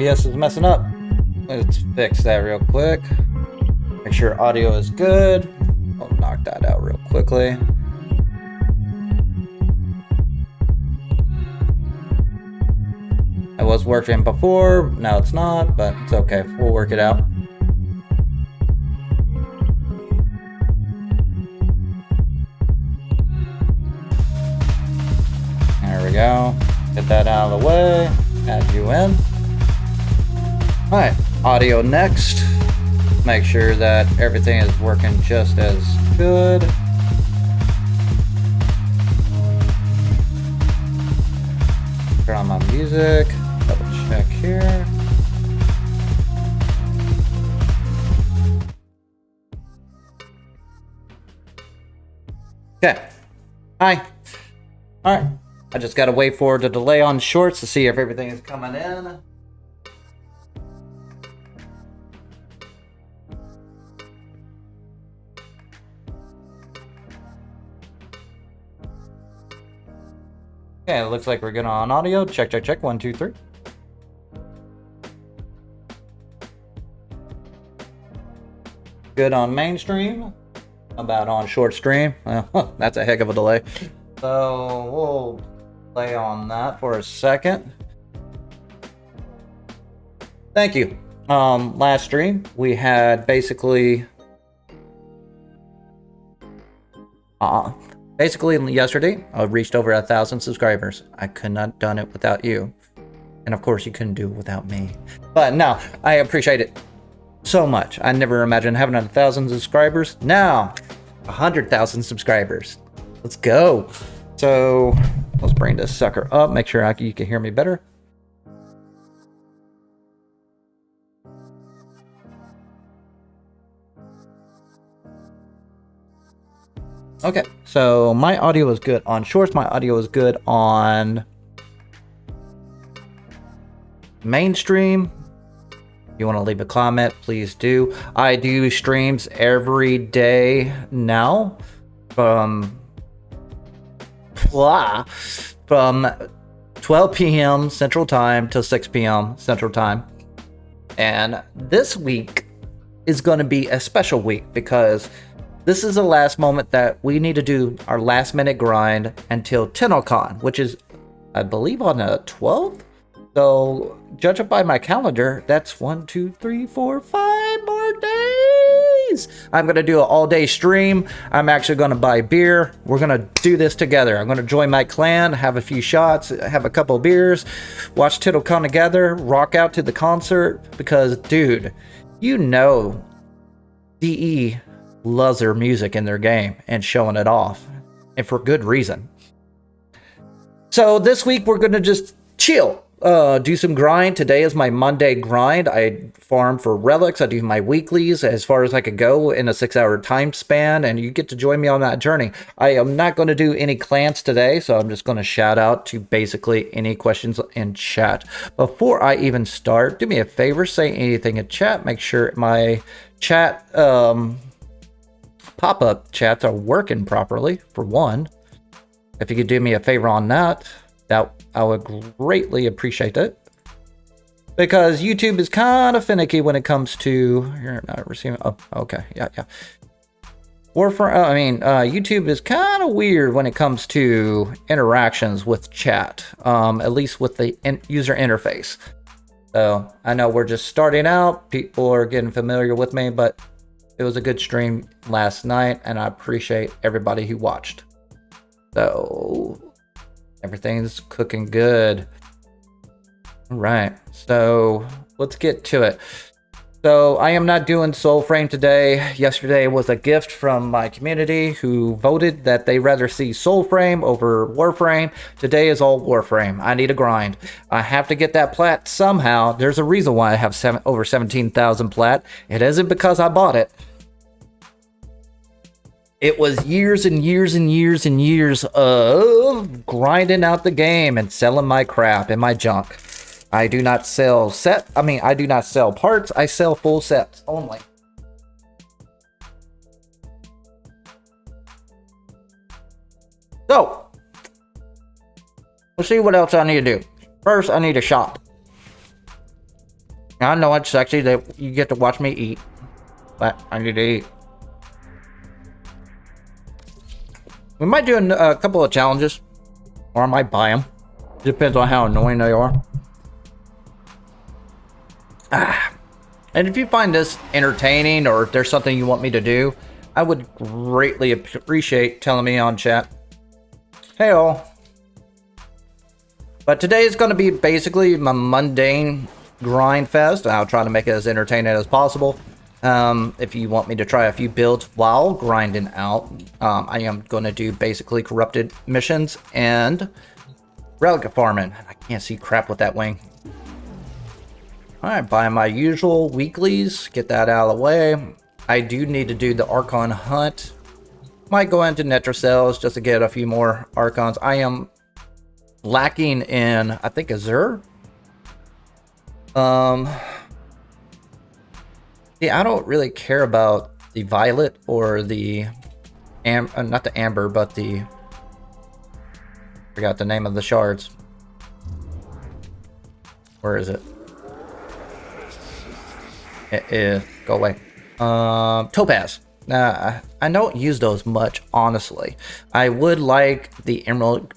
OBS is messing up. Let's fix that real quick. Make sure audio is good. I'll knock that out real quickly. It was working before, now it's not, but it's okay. We'll work it out. There we go. Get that out of the way. Add you in. Alright, audio next. Make sure that everything is working just as good. Turn on my music. Double check here. Okay. Hi. Alright. I just gotta wait for the delay on shorts to see if everything is coming in. Okay, it looks like we're good on audio. Check, check, check. 1, 2, 3. Good on mainstream. About on short stream. That's a heck of a delay. So we'll play on that for a second. Thank you. Last stream we had basically yesterday I reached over 1,000 subscribers. I could not have done it without you, and of course you couldn't do it without me. But no, I appreciate it so much. I never imagined having 1,000 subscribers. Now 100,000 subscribers. Let's go. So let's bring this sucker up. Make sure you can hear me better. Okay, so my audio is good on shorts. My audio is good on mainstream. If you want to leave a comment, please do. I do streams every day now from 12 p.m. Central Time to 6 p.m. Central Time. And this week is going to be a special week because this is the last moment that we need to do our last minute grind until Tennocon, which is, I believe, on the 12th. So, judging by my calendar, that's 1, 2, 3, 4, 5 more days. I'm going to do an all-day stream. I'm actually going to buy beer. We're going to do this together. I'm going to join my clan, have a few shots, have a couple of beers, watch Tennocon together, rock out to the concert. Because, dude, you know DE loves their music in their game and showing it off. And for good reason. So, this week we're going to just chill. Do some grind. Today is my Monday grind. I farm for relics. I do my weeklies as far as I could go in a 6-hour time span, and you get to join me on that journey. I am not going to do any clans today, so I'm just going to shout out to basically any questions in chat. Before I even start, do me a favor, say anything in chat. Make sure my chat pop-up chats are working properly, for one. If you could do me a favor on that, I would greatly appreciate it, because YouTube is kind of finicky when it comes to you're not receiving. Oh, okay, yeah. Warframe. YouTube is kind of weird when it comes to interactions with chat, at least with the user interface. So I know we're just starting out. People are getting familiar with me, but it was a good stream last night, and I appreciate everybody who watched. So everything's cooking good. All right, so let's get to it. So I am not doing soulframe today. Yesterday was a gift from my community who voted that they rather see soulframe over Warframe. Today is all Warframe. I need a grind. I have to get that plat somehow. There's a reason why I have over 17,000 plat. It isn't because I bought it. It was years and years and years and years of grinding out the game and selling my crap and my junk. I do not sell I do not sell parts. I sell full sets only. So, let's see what else I need to do. First, I need to shop. I know it's sexy that you get to watch me eat, but I need to eat. We might do a couple of challenges, or I might buy them. Depends on how annoying they are. And if you find this entertaining, or if there's something you want me to do, I would greatly appreciate telling me on chat. Hey all. But today is going to be basically my mundane grind fest. I'll try to make it as entertaining as possible. If you want me to try a few builds while grinding out, I am going to do basically corrupted missions and relic farming. I can't see crap with that wing. Alright, buy my usual weeklies, get that out of the way. I do need to do the archon hunt. Might go into Netrocels just to get a few more archons. I am lacking in, I think, Azure. Yeah, I don't really care about the violet or the not the amber, but the, forgot the name of the shards. Where is it? It is, go away. Topaz. I don't use those much, honestly. I would like the emerald.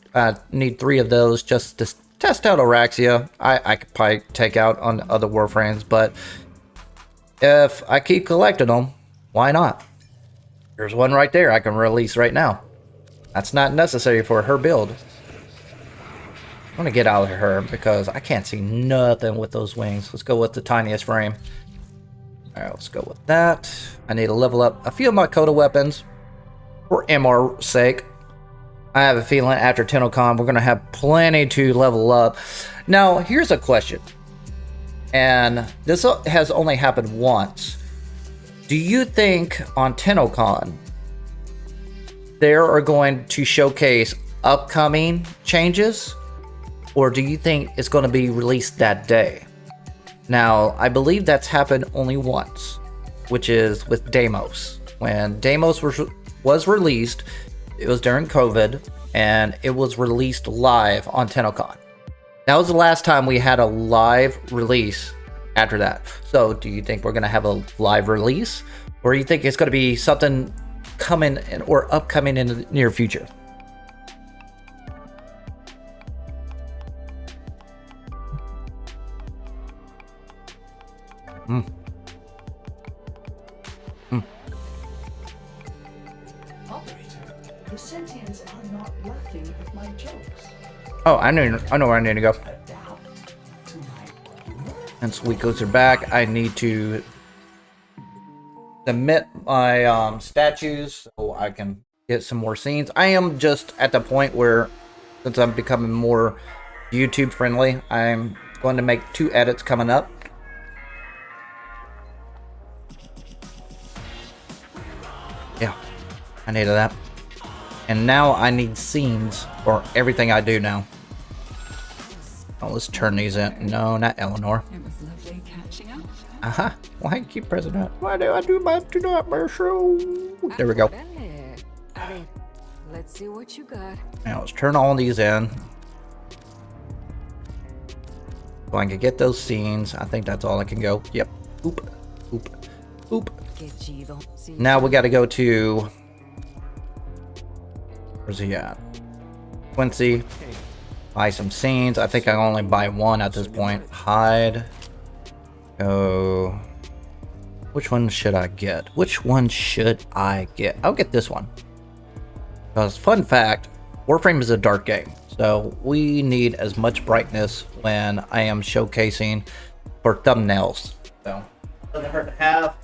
Need 3 of those just to test out Araxia. I could probably take out on other Warframes, but if I keep collecting them, why not? There's one right there I can release right now. That's not necessary for her build. I'm gonna get out of her because I can't see nothing with those wings. Let's go with the tiniest frame. Alright, let's go with that. I need to level up a few of my Coda weapons for MR's sake. I have a feeling after Tennocon we're gonna have plenty to level up. Now, here's a question. And this has only happened once. Do you think on Tennocon they are going to showcase upcoming changes? Or do you think it's going to be released that day? Now, I believe that's happened only once, which is with Deimos. When Deimos was released, it was during COVID, and it was released live on Tennocon. That was the last time we had a live release after that. So do you think we're going to have a live release? Or do you think it's going to be something coming or upcoming in the near future? Operator, the sentients are not laughing at my jokes. Oh, I know where I need to go. And so weeklies are back. I need to submit my statues so I can get some more scenes. I am just at the point where, since I'm becoming more YouTube friendly, I'm going to make 2 edits coming up. Yeah, I needed that. And now I need scenes for everything I do now. Oh, let's turn these in. No, not Eleanor. It was lovely catching up. Uh-huh. Why you keep pressing that? Why do I do my do not show? There we go. Let's see what you got. Now let's turn all these in. So I can get those scenes. I think that's all I can go. Yep. Oop. Oop. Oop. Now we got to go to... Where's he at? Quincy. Buy some scenes. I think I can only buy 1 at this point. Hide. Go. Which one should I get? Which one should I get? I'll get this one. Because, fun fact, Warframe is a dark game. So we need as much brightness when I am showcasing for thumbnails. So, doesn't hurt to have.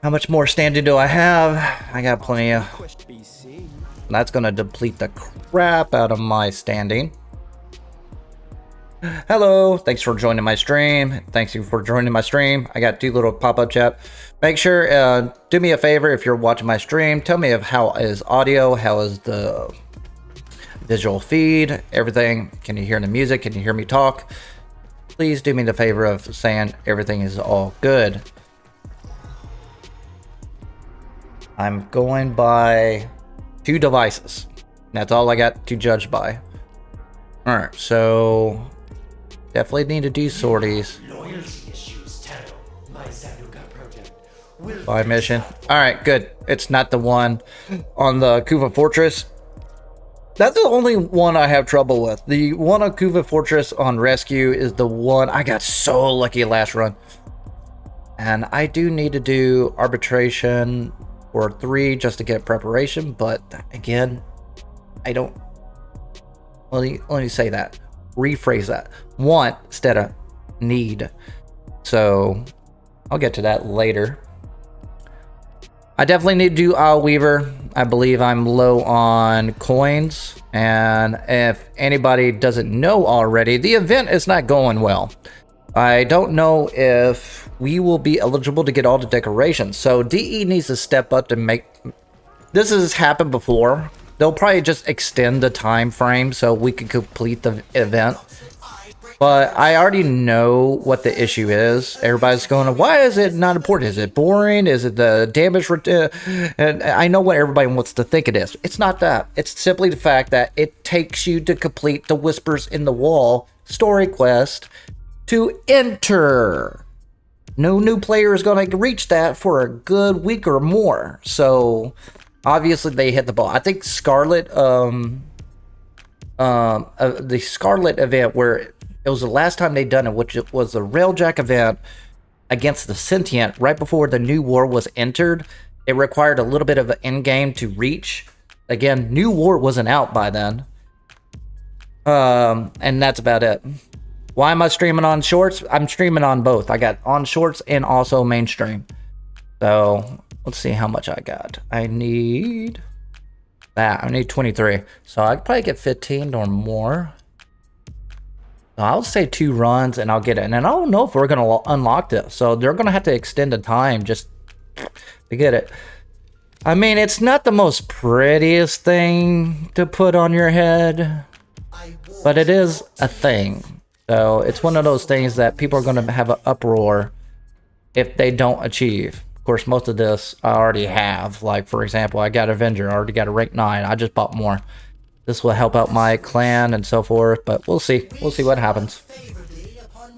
How much more standing do I have? I got plenty of... That's going to deplete the crap out of my standing. Hello, thanks for joining my stream. Thanks you for joining my stream. I got 2 little pop-up chat. Make sure, do me a favor if you're watching my stream. Tell me of how is audio, how is the visual feed, everything. Can you hear the music? Can you hear me talk? Please do me the favor of saying everything is all good. I'm going by 2 devices. That's all I got to judge by. Alright, so definitely need to do sorties. By mission. Alright, good. It's not the one on the Kuva Fortress. That's the only one I have trouble with. The one on Kuva Fortress on Rescue is the one I got so lucky last run. And I do need to do arbitration for 3 just to get preparation, but again, I don't... Let me say that. Rephrase that. Want instead of need. So, I'll get to that later. I definitely need to do Owl Weaver. I believe I'm low on coins. And if anybody doesn't know already, the event is not going well. I don't know if we will be eligible to get all the decorations. So DE needs to step up to make... This has happened before. They'll probably just extend the time frame so we can complete the event. But I already know what the issue is. Everybody's going, why is it not important? Is it boring? Is it the damage? And I know what everybody wants to think it is. It's not that. It's simply the fact that it takes you to complete the Whispers in the Wall story quest to enter. No new player is going to reach that for a good week or more. So obviously they hit the ball. I think Scarlet, the Scarlet event where it was the last time they done it, which was the Railjack event against the Sentient right before the new war was entered. It required a little bit of an endgame to reach. Again, new war wasn't out by then. And that's about it. Why am I streaming on shorts? I'm streaming on both. I got on shorts and also mainstream. So let's see how much I got. I need 23. So I could probably get 15 or more. I'll say 2 runs and I'll get it. And I don't know if we're going to unlock this. So they're going to have to extend the time just to get it. I mean, it's not the most prettiest thing to put on your head, but it is a thing. So it's one of those things that people are going to have an uproar if they don't achieve. Of course, most of this I already have. Like, for example, I got Avenger. I already got a rank 9. I just bought more. This will help out my clan and so forth, but we'll see. We'll see what happens.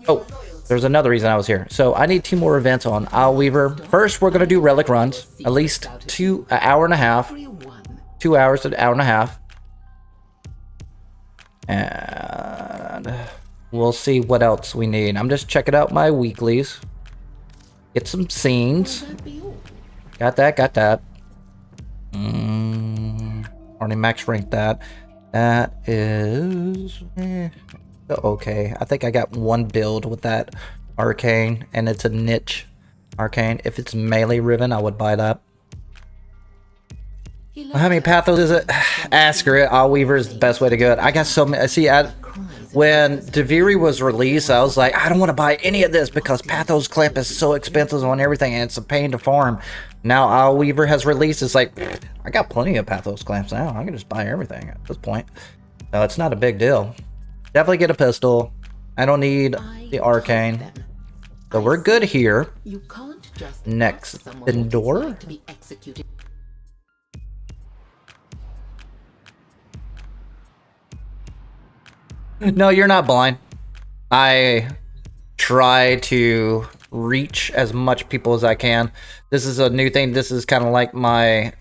Oh, there's another reason I was here. So I need 2 more events on Owl Weaver. First, we're going to do relic runs. At least an hour and a half. 2 hours to an hour and a half. And we'll see what else we need. I'm just checking out my weeklies. Get some scenes. Got that, got that. Already max ranked that. That is okay. I think I got 1 build with that arcane, and it's a niche arcane. If it's melee ribbon, I would buy that. How many pathos is it? Ask her. Owl Weaver is the best way to go. I got so many. See, when Deviri was released, I was like, I don't want to buy any of this because Pathos Clamp is so expensive on everything and it's a pain to farm. Now Owl Weaver has released. It's like, I got plenty of Pathos Clamps now. I can just buy everything at this point. So it's not a big deal. Definitely get a pistol. I don't need the arcane. So we're good here. Next, Endor. No, you're not blind. I try to reach as much people as I can. This is a new thing. This is kind of like my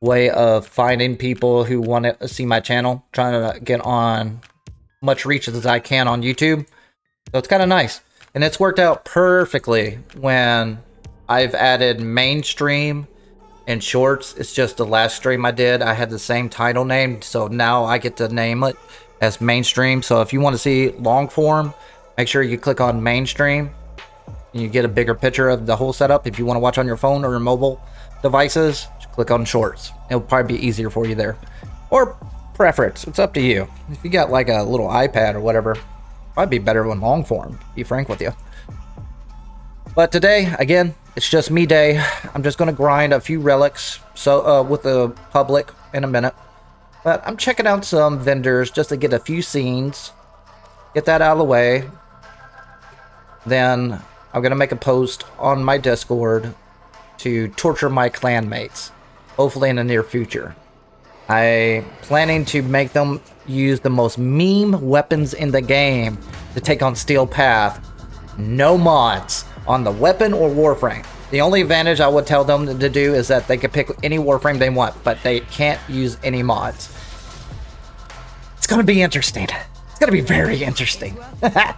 way of finding people who want to see my channel, trying to get on much reach as I can on YouTube. So it's kind of nice. And it's worked out perfectly when I've added mainstream and shorts. It's just the last stream I did. I had the same title name, so now I get to name it as mainstream. So if you want to see long form, make sure you click on mainstream and you get a bigger picture of the whole setup. If you want to watch on your phone or your mobile devices, just click on shorts. It'll probably be easier for you there, or preference. It's up to you. If you got like a little iPad or whatever, probably be better in long form, to be frank with you. But today, again, it's just me day. I'm just going to grind a few relics with the public in a minute. But I'm checking out some vendors just to get a few scenes. Get that out of the way. Then I'm going to make a post on my Discord to torture my clanmates. Hopefully in the near future. I'm planning to make them use the most meme weapons in the game to take on Steel Path. No mods on the weapon or Warframe. The only advantage I would tell them to do is that they can pick any Warframe they want, but they can't use any mods. It's gonna be interesting. It's gonna be very interesting. But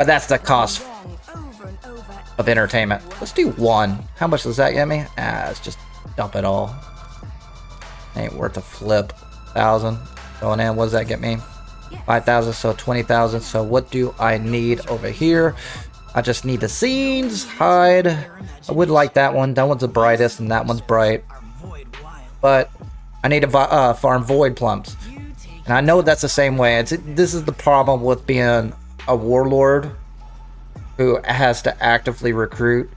that's the cost of entertainment. Let's do one. How much does that get me? Let's just dump it all. Ain't worth a flip. 1,000 going in. What does that get me? 5,000, so 20,000. So what do I need over here? I just need the scenes, hide. I would like that one. That one's the brightest and that one's bright. But I need to farm void plums. And I know that's the same way. This is the problem with being a warlord who has to actively recruit.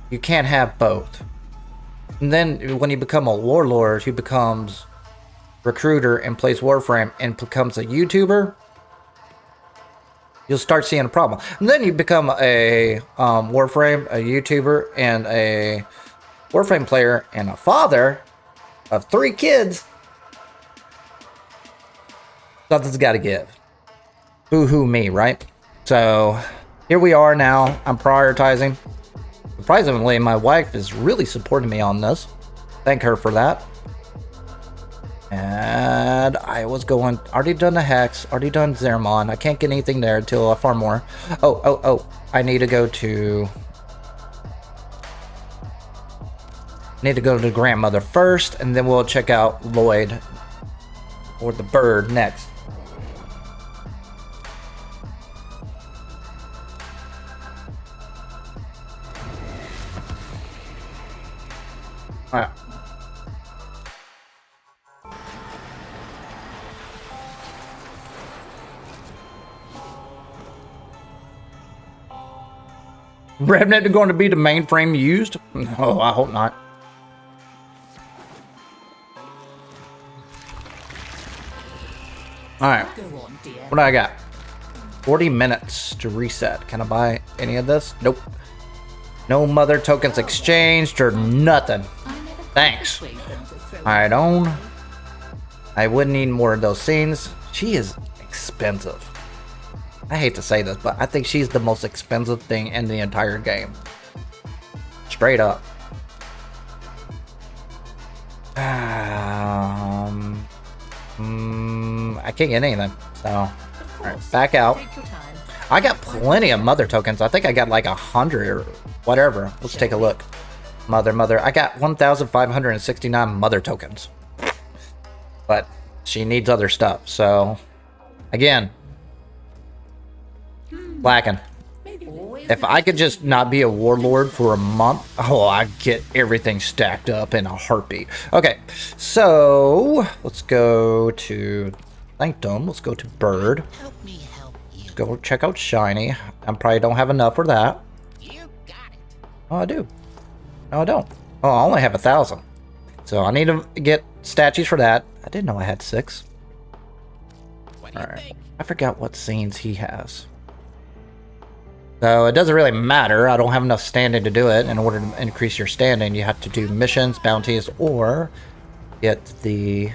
You can't have both. And then when you become a warlord who becomes recruiter and plays Warframe and becomes a YouTuber, you'll start seeing a problem. And then you become a Warframe, a YouTuber, and a Warframe player, and a father of 3 kids. Something's got to give. Boo-hoo me, right? So here we are now. I'm prioritizing. Surprisingly, my wife is really supporting me on this. Thank her for that. And I was going, already done the Hex, already done Zermon. I can't get anything there until I farm more. Oh, I need to go to... Need to go to the grandmother first, and then we'll check out Lloyd or the bird next. Alright. Remnant going to be the mainframe used? Oh, I hope not. Alright. What do I got? 40 minutes to reset. Can I buy any of this? Nope. No mother tokens exchanged or nothing. Thanks. Alright, own. I would need more of those scenes. She is expensive. I hate to say this, but I think she's the most expensive thing in the entire game. Straight up. I can't get anything. So, alright, back out. I got plenty of mother tokens. I think I got like 100 or whatever. Let's take a look. Mother. I got 1,569 mother tokens. But she needs other stuff. So, again, lacking. If I could just not be a warlord for a month, oh, I'd get everything stacked up in a heartbeat. Okay, so let's go to Sanctum. Let's go to Bird. Let's go check out Shiny. I probably don't have enough for that. Oh, I do. No, I don't. Oh, I only have 1,000. So I need to get statues for that. I didn't know I had 6. Alright. I forgot what scenes he has. So it doesn't really matter. I don't have enough standing to do it. In order to increase your standing, you have to do missions, bounties, or get the...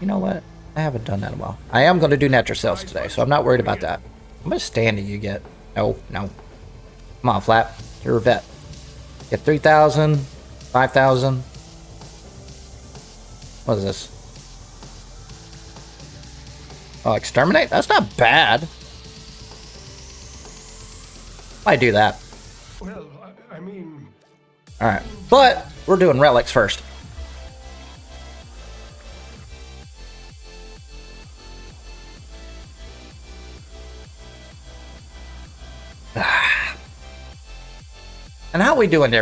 You know what? I haven't done that in a while. I am going to do natural sales today, so I'm not worried about that. How much standing you get? No. Come on, Flap. You're a vet. Get 3,000, 5,000. What is this? Oh, exterminate? That's not bad. I do that. Well, I mean... Alright, but we're doing relics first. And how are we doing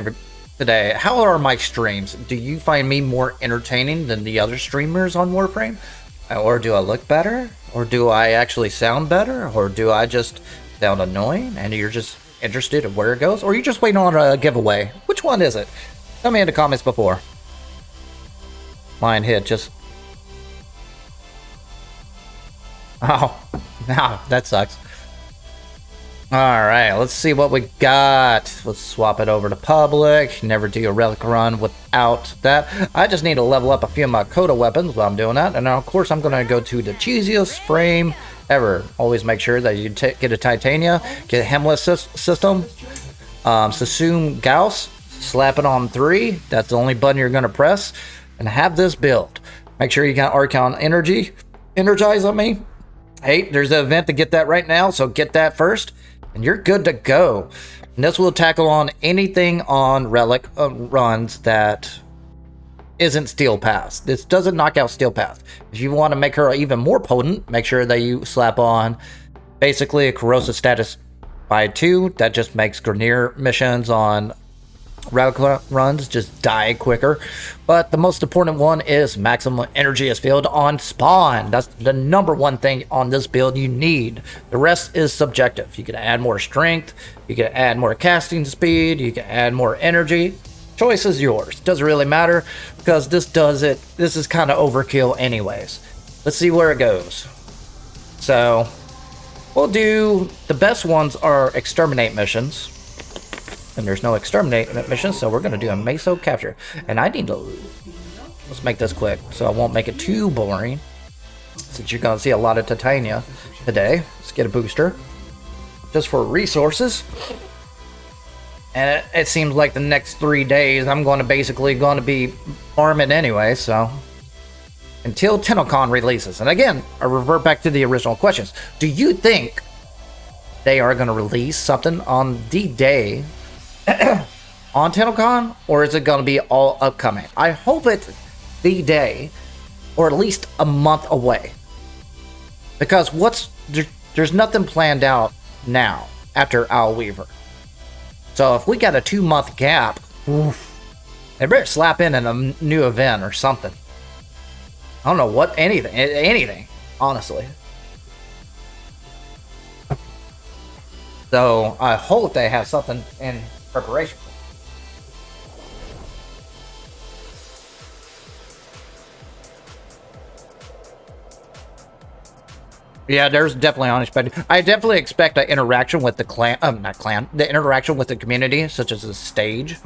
today? How are my streams? Do you find me more entertaining than the other streamers on Warframe? Or do I look better? Or do I actually sound better? Or do I just sound annoying and you're just interested in where it goes? Or are you just waiting on a giveaway? Which one is it? Tell me in the comments before. Mine hit just... Oh, no, that sucks. Alright, let's see what we got. Let's swap it over to public. Never do a relic run without that. I just need to level up a few of my Coda weapons while I'm doing that. And now, of course, I'm going to go to the cheesiest frame ever. Always make sure that you get a Titania, get a Hemless system, Sassoon Gauss, slap it on 3. That's the only button you're going to press, and have this build. Make sure you got Arcane Energize on me. Hey, there's an event to get that right now, so get that first, and you're good to go. And this will tackle on anything on Relic runs that isn't Steel Path. This doesn't knock out Steel Path. If you want to make her even more potent, make sure that you slap on basically a corrosive status by 2. That just makes Grenier missions on Relic runs just die quicker. But the most important one is maximum energy is filled on spawn. That's the number one thing on this build you need. The rest is subjective. You can add more strength, you can add more casting speed, you can add more energy. Choice is yours. Doesn't really matter because this is kind of overkill anyways. Let's see where it goes. So we'll do the best ones are exterminate missions. And there's no exterminate missions, so we're gonna do a meso capture. And I need to let's make this quick so I won't make it too boring. Since you're gonna see a lot of Titania today. Let's get a booster. Just for resources. And it seems like the next 3 days I'm going to be farming anyway, so until Tennocon releases. And again, I revert back to the original questions. Do you think they are going to release something on the day on Tennocon, or is it going to be all upcoming? I hope it's the day, or at least a month away. Because there's nothing planned out now after Owl Weaver. So if we got a 2-month gap, they better slap in a new event or something. I don't know what, anything, honestly. So I hope they have something in preparation. Yeah, there's definitely unexpected. I definitely expect an interaction with the the interaction with the community, such as a stage.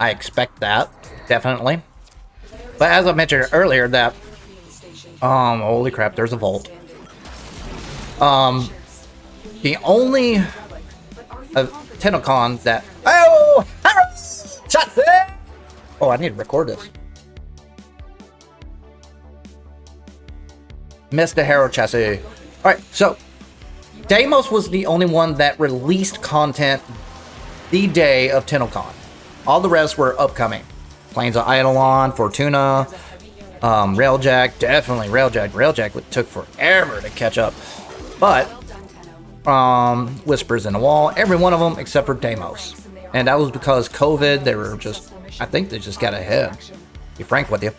I expect that, definitely. But as I mentioned earlier, that, holy crap, there's a vault. The only Tennocon that, oh, Harrow! Oh, I need to record this. Missed the Harrow chassis. Alright, so Deimos was the only one that released content the day of Tennocon. All the rest were upcoming. Plains of Eidolon, Fortuna, Railjack, definitely Railjack. Railjack took forever to catch up. But Whispers in the Wall, every one of them except for Deimos. And that was because COVID, I think they just got ahead. To be frank with you.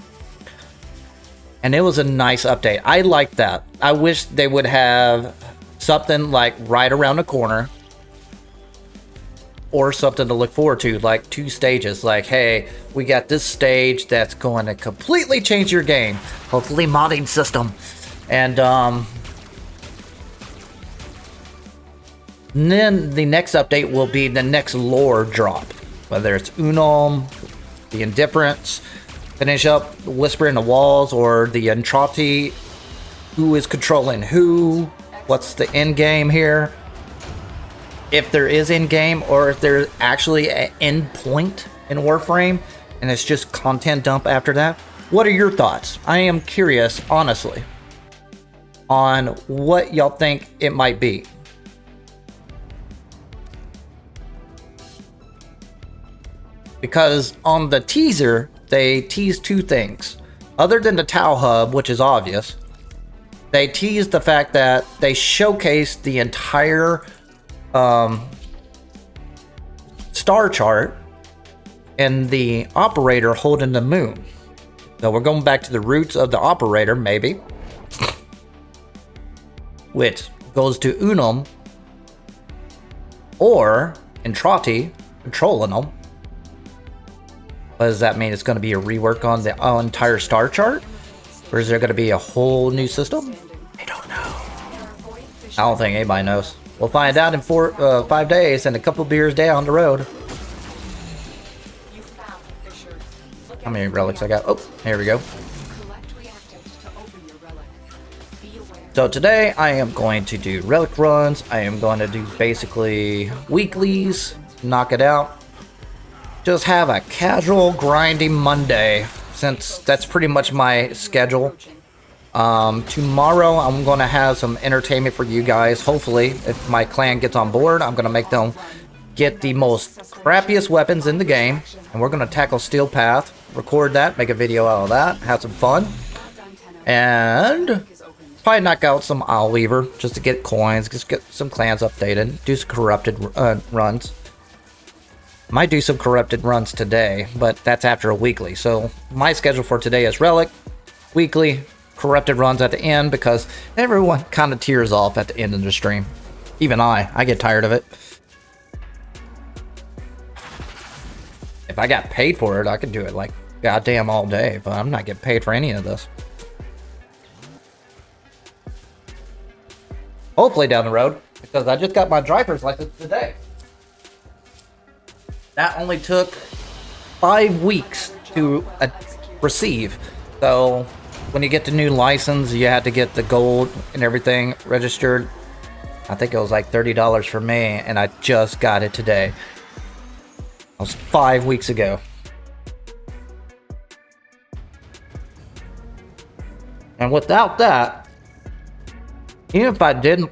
And it was a nice update. I liked that. I wish they would have something like right around the corner. Or something to look forward to, like 2 stages. Like, hey, we got this stage that's going to completely change your game. Hopefully modding system. And then the next update will be the next lore drop. Whether it's Unum, the Indifference, finish up Whisper in the Walls, or the Entrati, who is controlling who, what's the end game here, if there is end game, or if there's actually an end point in Warframe, and it's just content dump after that. What are your thoughts? I am curious, honestly, on what y'all think it might be. Because on the teaser, they teased 2 things. Other than the Tau Hub, which is obvious, they teased the fact that they showcased the entire star chart and the operator holding the moon. So we're going back to the roots of the operator, maybe. Which goes to Unum or Entrati controlling them. What does that mean? It's going to be a rework on the entire star chart? Or is there going to be a whole new system? I don't know. I don't think anybody knows. We'll find out in 5 days and a couple beers down the road. How many relics I got? Oh, here we go. So today I am going to do relic runs. I am going to do basically weeklies, knock it out. Just have a casual grinding Monday, since that's pretty much my schedule. Tomorrow I'm going to have some entertainment for you guys. Hopefully, if my clan gets on board, I'm going to make them get the most crappiest weapons in the game. And we're going to tackle Steel Path, record that, make a video out of that, have some fun. And probably knock out some Owl Weaver just to get coins, just get some clans updated, do some corrupted runs. Might do some corrupted runs today, but that's after a weekly. So my schedule for today is Relic, weekly, corrupted runs at the end, because everyone kind of tears off at the end of the stream. Even I get tired of it. If I got paid for it, I could do it like goddamn all day, but I'm not getting paid for any of this. Hopefully down the road, because I just got my driver's license today. That only took 5 weeks to receive. So when you get the new license, you had to get the gold and everything registered. I think it was like $30 for me, and I just got it today. That was 5 weeks ago. And without that, even if I didn't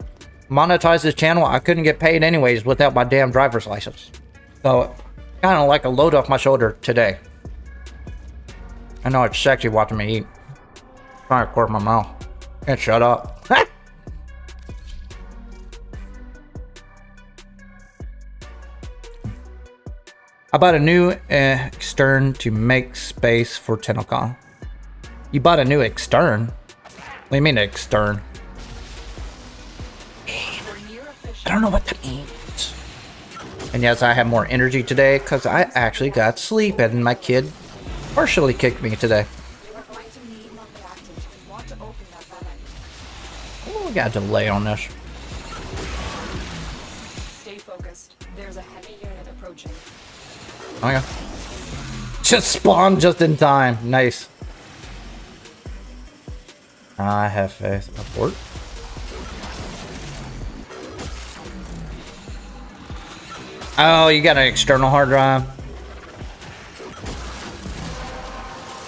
monetize this channel, I couldn't get paid anyways without my damn driver's license. So kind of like a load off my shoulder today. I know it's sexy watching me eat. Trying to record my mouth. Can't shut up. I bought a new extern to make space for Tennocon. You bought a new extern? What do you mean extern? I don't know what that means. And yes, I have more energy today because I actually got sleep, and my kid partially kicked me today. Oh, we got a delay on this. Stay focused. There's a heavy unit approaching. Oh yeah. Just spawned just in time. Nice. I have faith. Abort. Oh, you got an external hard drive?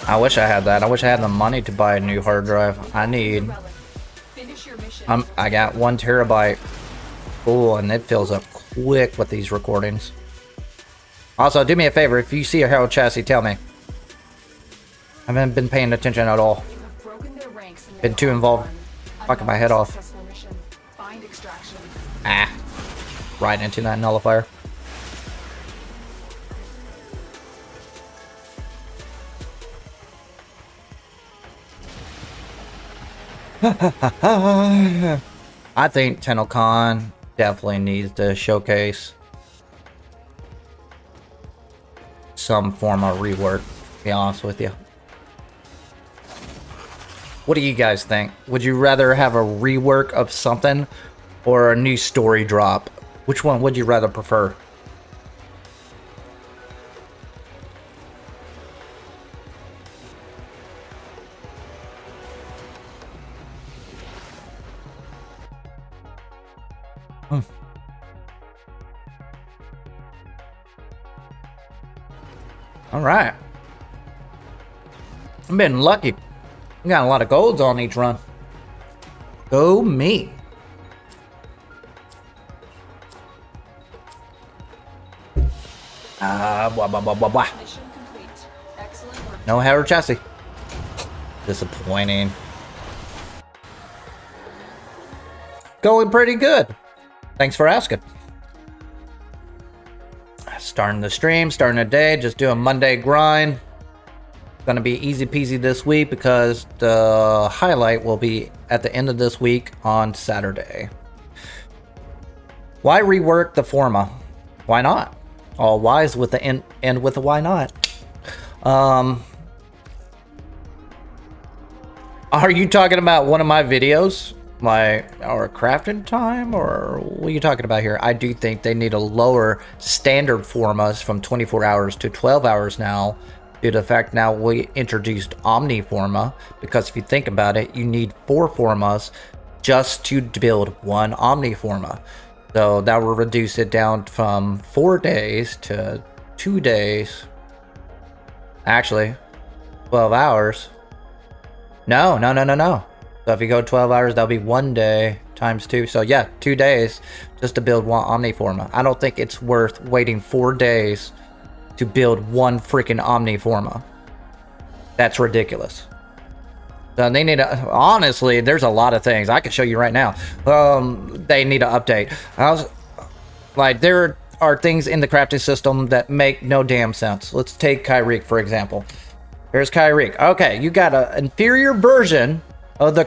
I wish I had that. I wish I had the money to buy a new hard drive. I need... I got 1 terabyte. Cool, and it fills up quick with these recordings. Also, do me a favor. If you see a Harrow chassis, tell me. I haven't been paying attention at all. Been too involved. Fucking my head off. Ah. Right into that nullifier. I think Tennocon definitely needs to showcase some form of rework, to be honest with you. What do you guys think? Would you rather have a rework of something or a new story drop? Which one would you rather prefer? All right. I've been lucky. I got a lot of golds on each run. Go me. Blah, blah, blah, blah, blah. No Harrow chassis. Disappointing. Going pretty good. Thanks for asking. Starting the stream, starting the day, just doing Monday grind. Gonna be easy peasy this week because the highlight will be at the end of this week on Saturday. Why rework the forma? Why not? All wise with the end with the why not. Are you talking about one of my videos? Like our crafting time, or what are you talking about here? I do think they need to lower standard formas from 24 hours to 12 hours now, due to the fact now we introduced Omni forma, because if you think about it, you need 4 formas just to build one Omniforma. So that will reduce it down from 4 days to 2 days. Actually, 12 hours. No. So if you go 12 hours, that'll be 1 day times 2. So yeah, 2 days just to build one Omniforma. I don't think it's worth waiting 4 days to build one freaking Omniforma. That's ridiculous. So they need to, honestly, there's a lot of things I can show you right now. They need to update. There are things in the crafting system that make no damn sense. Let's take Kyrique, for example. Here's Kyrique. Okay, you got an inferior version of the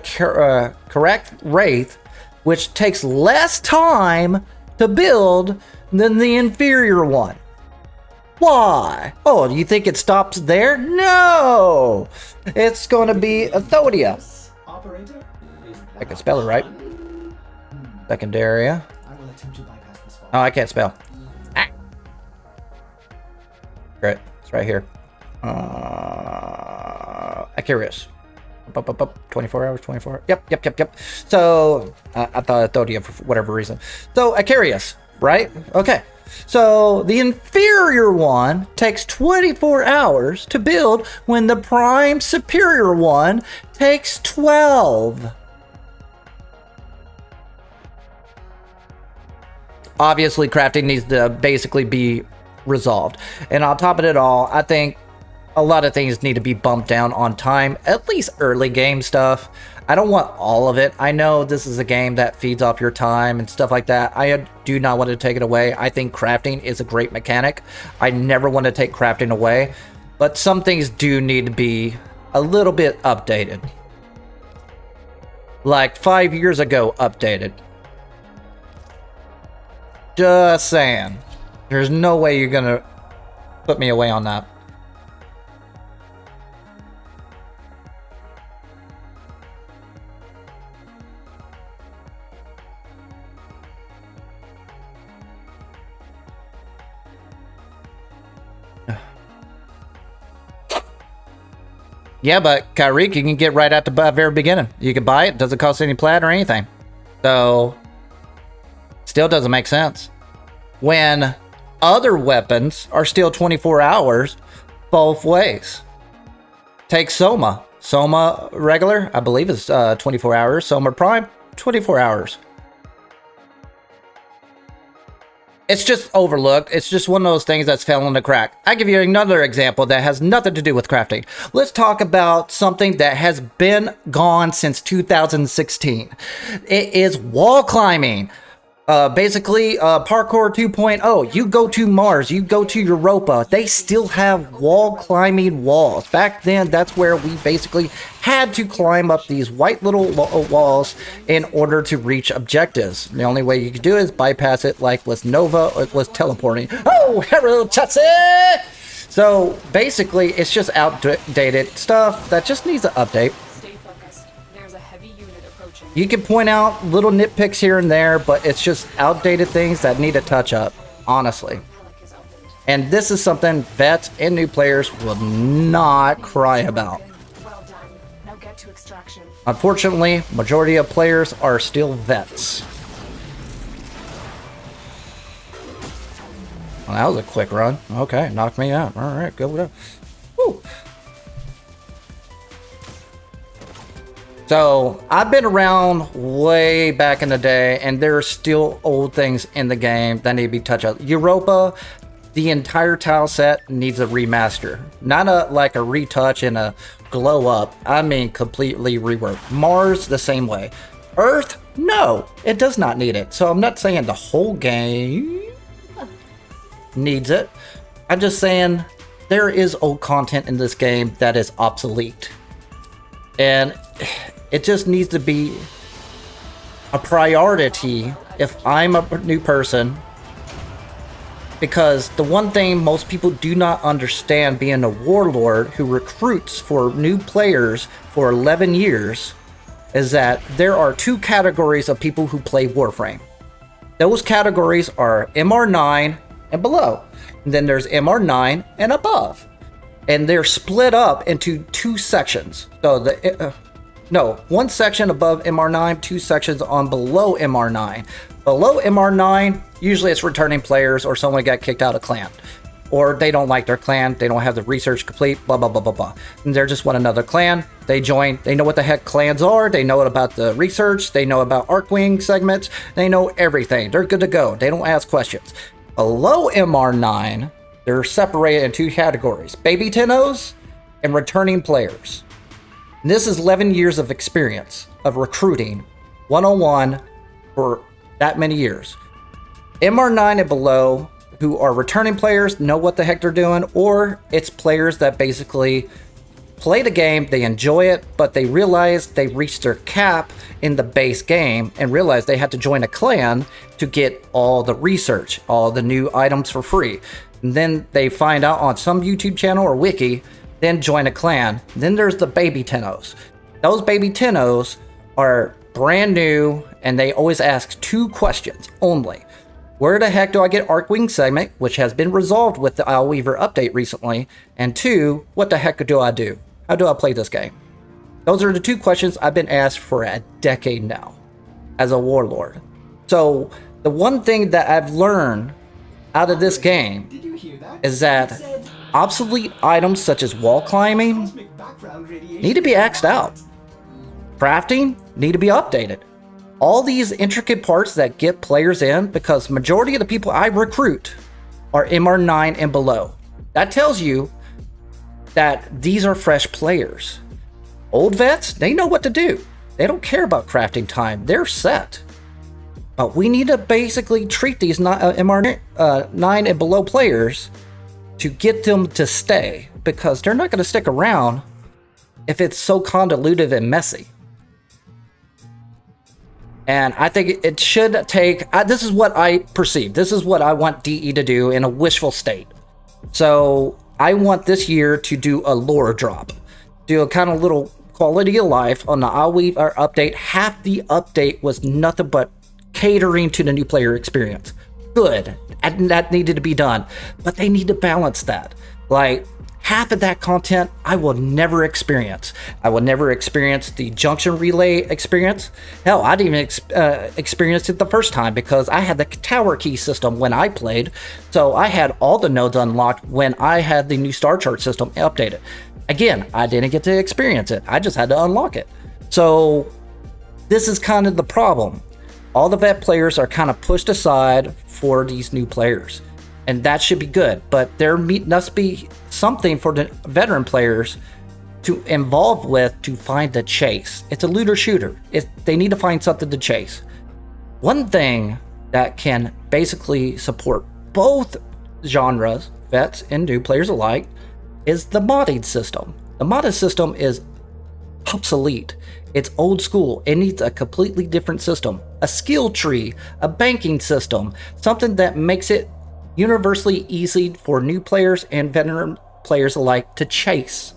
correct Wraith, which takes less time to build than the inferior one. Why? Oh, you think it stops there? No! It's gonna be Athodia. Operator? I can spell it right. Secondaria. I will attempt to bypass this fault. Oh, I can't spell. Ah. Great. It's right here. Acarius. 24 hours, 24. Yep. So, I thought Athodia for whatever reason. So, Acarius, right? Okay. So, the inferior one takes 24 hours to build when the prime superior one takes 12. Obviously, crafting needs to basically be resolved. And on top of it all, I think a lot of things need to be bumped down on time, at least early game stuff. I don't want all of it. I know this is a game that feeds off your time and stuff like that. I do not want to take it away. I think crafting is a great mechanic. I never want to take crafting away, but some things do need to be a little bit updated. Like 5 years ago updated. Just saying. There's no way you're gonna put me away on that. Yeah, but Kyrique, you can get right at the very beginning. You can buy it, doesn't cost any plat or anything. So, still doesn't make sense. When other weapons are still 24 hours both ways. Take Soma. Soma regular, I believe, is 24 hours. Soma Prime, 24 hours. It's just overlooked. It's just one of those things that's fell in the crack. I give you another example that has nothing to do with crafting. Let's talk about something that has been gone since 2016. It is wall climbing. Basically, Parkour 2.0. You go to Mars, you go to Europa, they still have wall climbing walls. Back then, that's where we basically had to climb up these white little walls in order to reach objectives. The only way you could do it is bypass it, like with Nova or with teleporting. Oh, Harrow, Chutzy! So, basically, it's just outdated stuff that just needs an update. Stay focused. There's a heavy unit approaching. You can point out little nitpicks here and there, but it's just outdated things that need a touch up, honestly. Relic is opened. And this is something vets and new players will not cry about. Well done. Now get to extraction. Unfortunately, majority of players are still vets. Well, that was a quick run. Okay, knocked me out. All right, go with that. Woo. So, I've been around way back in the day, and there are still old things in the game that need to be touched up. Europa, the entire tile set needs a remaster. Not like a retouch and a glow up. I mean, completely rework. Mars, the same way. Earth, no, it does not need it. So, I'm not saying the whole game needs it. I'm just saying there is old content in this game that is obsolete. And it just needs to be a priority if I'm a new person. Because the one thing most people do not understand being a warlord who recruits for new players for 11 years is that there are two categories of people who play Warframe. Those categories are MR9 and below. And then there's MR9 and above. And they're split up into two sections. So No, one section above MR9, two sections on below MR9. Below MR9, usually it's returning players or someone got kicked out of clan. Or they don't like their clan, they don't have the research complete, blah, blah, blah, blah, blah. And they're just want another clan. They join, they know what the heck clans are, they know about the research, they know about Arcwing segments, they know everything. They're good to go. They don't ask questions. Below MR9, they're separated in two categories, baby Tennos and returning players. And this is 11 years of experience of recruiting 101 for that many years. MR9 and below, who are returning players, know what the heck they're doing, or it's players that basically play the game, they enjoy it, but they realize they reached their cap in the base game and realize they had to join a clan to get all the research, all the new items for free. And then they find out on some YouTube channel or wiki, then join a clan. Then there's the baby Tennos. Those baby Tennos are brand new and they always ask two questions only. Where the heck do I get Arcwing segment, which has been resolved with the Owlweaver update recently? And two, what the heck do I do? How do I play this game? Those are the two questions I've been asked for a decade now as a warlord. So the one thing that I've learned out of this game is that obsolete items such as wall climbing need to be axed out. Crafting need to be updated. All these intricate parts that get players in, because majority of the people I recruit are MR9 and below. That tells you that these are fresh players. Old vets, they know what to do. They don't care about crafting time. They're set. But we need to basically treat these MR9 and below players to get them to stay, because they're not going to stick around if it's so convoluted and messy. And I think it should take, this is what I perceive. This is what I want DE to do in a wishful state. So I want this year to do a lore drop. Do a kind of little quality of life on the Owlweaver update. Half the update was nothing but catering to the new player experience. Good. And that needed to be done. But they need to balance that. Like, half of that content I will never experience. I will never experience the junction relay experience. Hell, I didn't even experience it the first time because I had the tower key system when I played. So I had all the nodes unlocked when I had the new star chart system updated. Again, I didn't get to experience it. I just had to unlock it. So this is kind of the problem. All the vet players are kind of pushed aside for these new players. And that should be good, but there must be something for the veteran players to involve with to find the chase. It's a looter shooter. They need to find something to chase. One thing that can basically support both genres, vets and new players alike, is the modding system. The modding system is obsolete. It's old school. It needs a completely different system. A skill tree, a banking system, something that makes it universally easy for new players and veteran players alike to chase.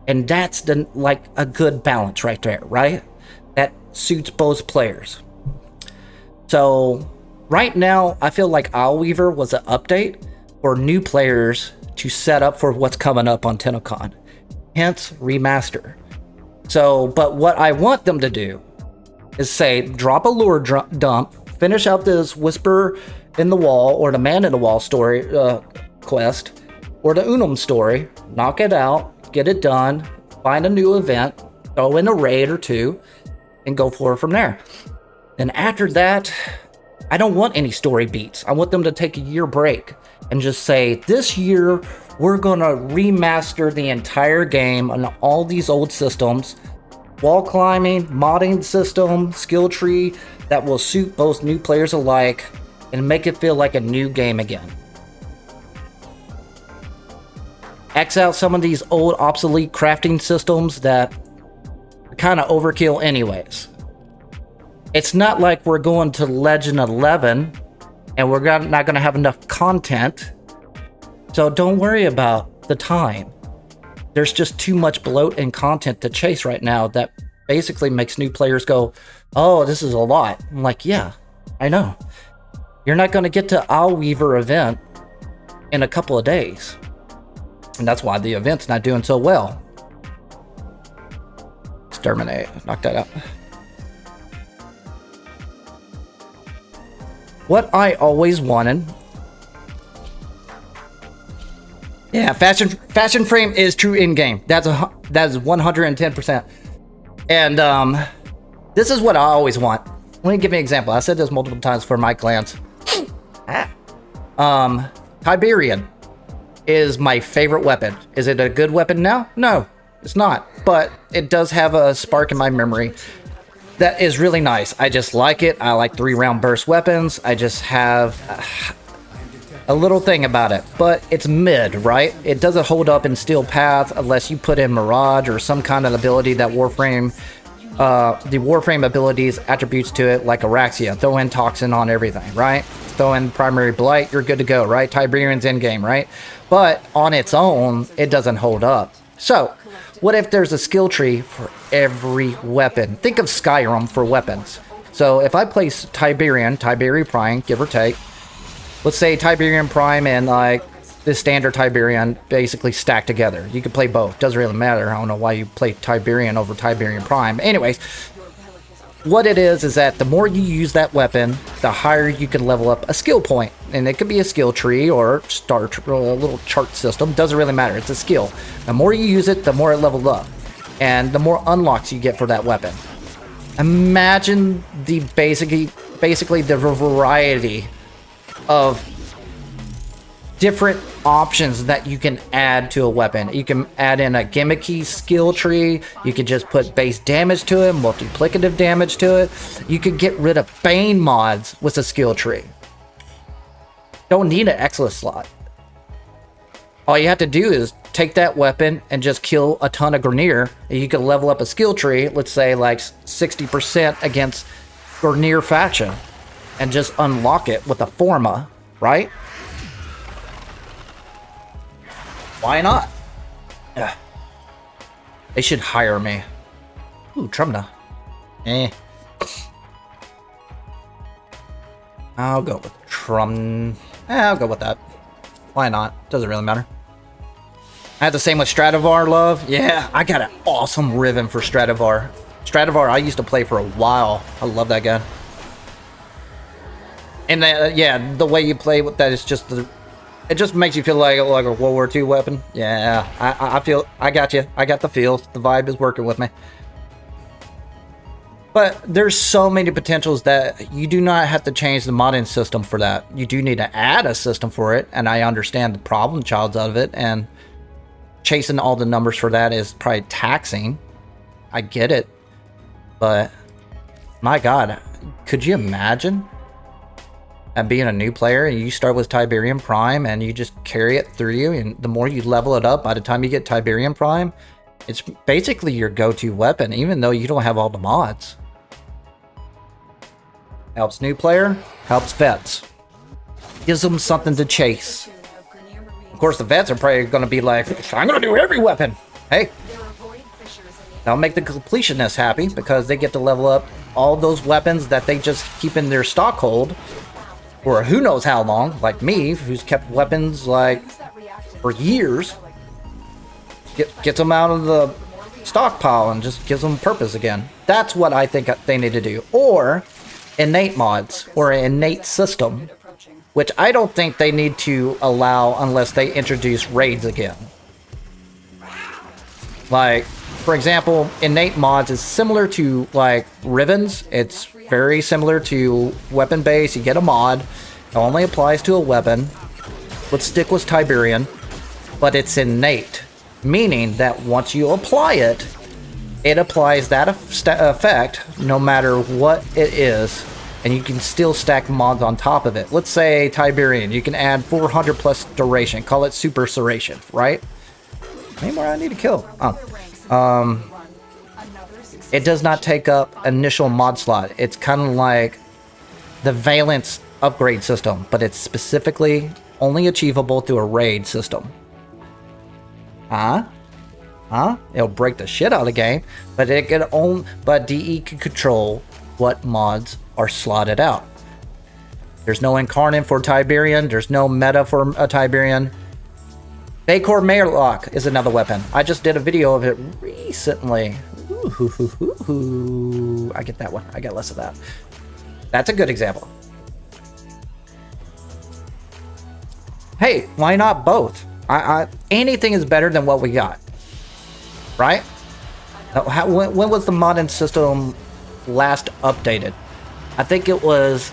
And that's like a good balance right there, right? That suits both players. So right now, I feel like Owlweaver was an update for new players to set up for what's coming up on Tennocon. Hence, remaster. So, but what I want them to do is say, drop a lure dump, finish out this Whisper in the Wall or the Man in the Wall story quest, or the Unum story, knock it out, get it done, find a new event, throw in a raid or two, and go forward from there. And after that, I don't want any story beats. I want them to take a year break and just say, this year, we're gonna remaster the entire game on all these old systems, wall climbing, modding system, skill tree that will suit both new players alike and make it feel like a new game again. X out some of these old obsolete crafting systems that are kind of overkill anyways. It's not like we're going to Legend 11 and we're not going to have enough content. So don't worry about the time. There's just too much bloat and content to chase right now that basically makes new players go, oh, this is a lot. I'm like, yeah, I know. You're not going to get to Owlweaver event in a couple of days. And that's why the event's not doing so well. Exterminate. Knock that out. What I always wanted. Yeah, fashion frame is true in game. That is 110%. And this is what I always want. Let me give you an example. I said this multiple times for my clans. Tiberian is my favorite weapon. Is it a good weapon now? No, it's not. But it does have a spark in my memory that is really nice. I just like it. I like 3-round burst weapons. I just have a little thing about it. But it's mid, right? It doesn't hold up in Steel Path unless you put in Mirage or some kind of ability that Warframe... the Warframe abilities, attributes to it, like Araxia. Throw in Toxin on everything, right? Throw in Primary Blight, you're good to go, right? Tiberian's endgame, right? But on its own, it doesn't hold up. So, what if there's a skill tree for every weapon? Think of Skyrim for weapons. So, if I place Tiberian Prime, give or take, let's say Tiberian Prime and like the standard Tiberian basically stacked together. You could play both. Doesn't really matter. I don't know why you play Tiberian over Tiberian Prime. Anyways, what it is that the more you use that weapon, the higher you can level up a skill point. And it could be a skill tree or a little chart system. Doesn't really matter. It's a skill. The more you use it, the more it levels up. And the more unlocks you get for that weapon. Imagine the basically the variety of different options that you can add to a weapon. You can add in a gimmicky skill tree. You can just put base damage to it, multiplicative damage to it. You could get rid of Bane mods with a skill tree. Don't need an Exilus slot. All you have to do is take that weapon and just kill a ton of Grineer. And you can level up a skill tree, let's say like 60% against Grineer faction, and just unlock it with a Forma, right? Why not? Ugh. They should hire me. Ooh, Trumna. I'll go with I'll go with that. Why not? Doesn't really matter. I had the same with Stradivar, love. Yeah, I got an awesome Riven for Stradivar. Stradivar I used to play for a while. I love that gun. And yeah, the way you play with that is just it just makes you feel like a World War II weapon. Yeah, I got you. I got the feel. The vibe is working with me. But there's so many potentials that you do not have to change the modding system for that. You do need to add a system for it, and I understand the problem child's out of it, and chasing all the numbers for that is probably taxing. I get it. But, my God, could you imagine? And being a new player, and you start with Tiberian Prime, and you just carry it through you, and the more you level it up, by the time you get Tiberian Prime, it's basically your go-to weapon, even though you don't have all the mods. Helps new player, helps vets. Gives them something to chase. Of course, the vets are probably going to be like, I'm going to do every weapon. Hey, that'll make the completionists happy, because they get to level up all those weapons that they just keep in their stock hold for who knows how long, like me, who's kept weapons like for years. Gets them out of the stockpile and just gives them purpose again. That's what I think they need to do. Or innate mods, or an innate system, which I don't think they need to allow unless they introduce raids again. Like, for example, innate mods is similar to like Rivens. It's very similar to weapon base. You get a mod, it only applies to a weapon. Let's stick with Tiberian, but it's innate, meaning that once you apply it, it applies that effect no matter what it is, and you can still stack mods on top of it. Let's say Tiberian, you can add 400 plus duration, call it super serration, right? How many more I need to kill? It does not take up initial mod slot. It's kind of like the Valence upgrade system, but it's specifically only achievable through a raid system. It'll break the shit out of the game, but DE can control what mods are slotted out. There's no incarnate for Tiberian. There's no meta for a Tiberian. Decor Maylock is another weapon. I just did a video of it recently. I get that one. I get less of that. That's a good example. Hey, why not both? Anything is better than what we got, right? When was the modern system last updated? I think it was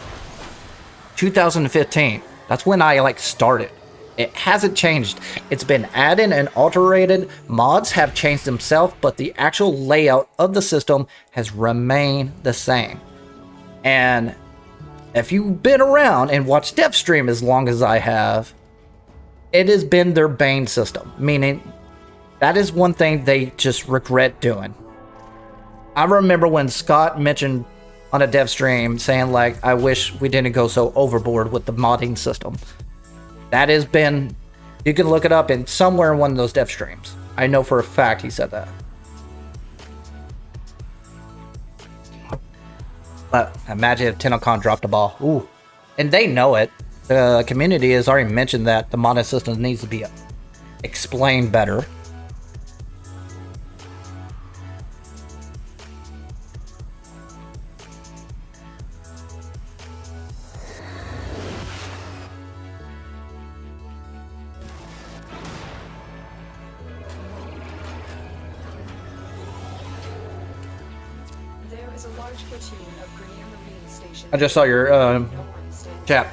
2015. That's when I like started. It hasn't changed. It's been added and alterated. Mods have changed themselves, but the actual layout of the system has remained the same. And if you've been around and watched dev stream as long as I have, it has been their bane system, meaning that is one thing they just regret doing. I remember when Scott mentioned on a dev stream saying like, I wish we didn't go so overboard with the modding system. That has been, you can look it up in somewhere in one of those dev streams. I know for a fact he said that. But imagine if Tennocon dropped the ball. Ooh. And they know it. The community has already mentioned that the modding system needs to be explained better. There is a large platoon of Grenier Marine stationed. I just saw your No one standing. chat.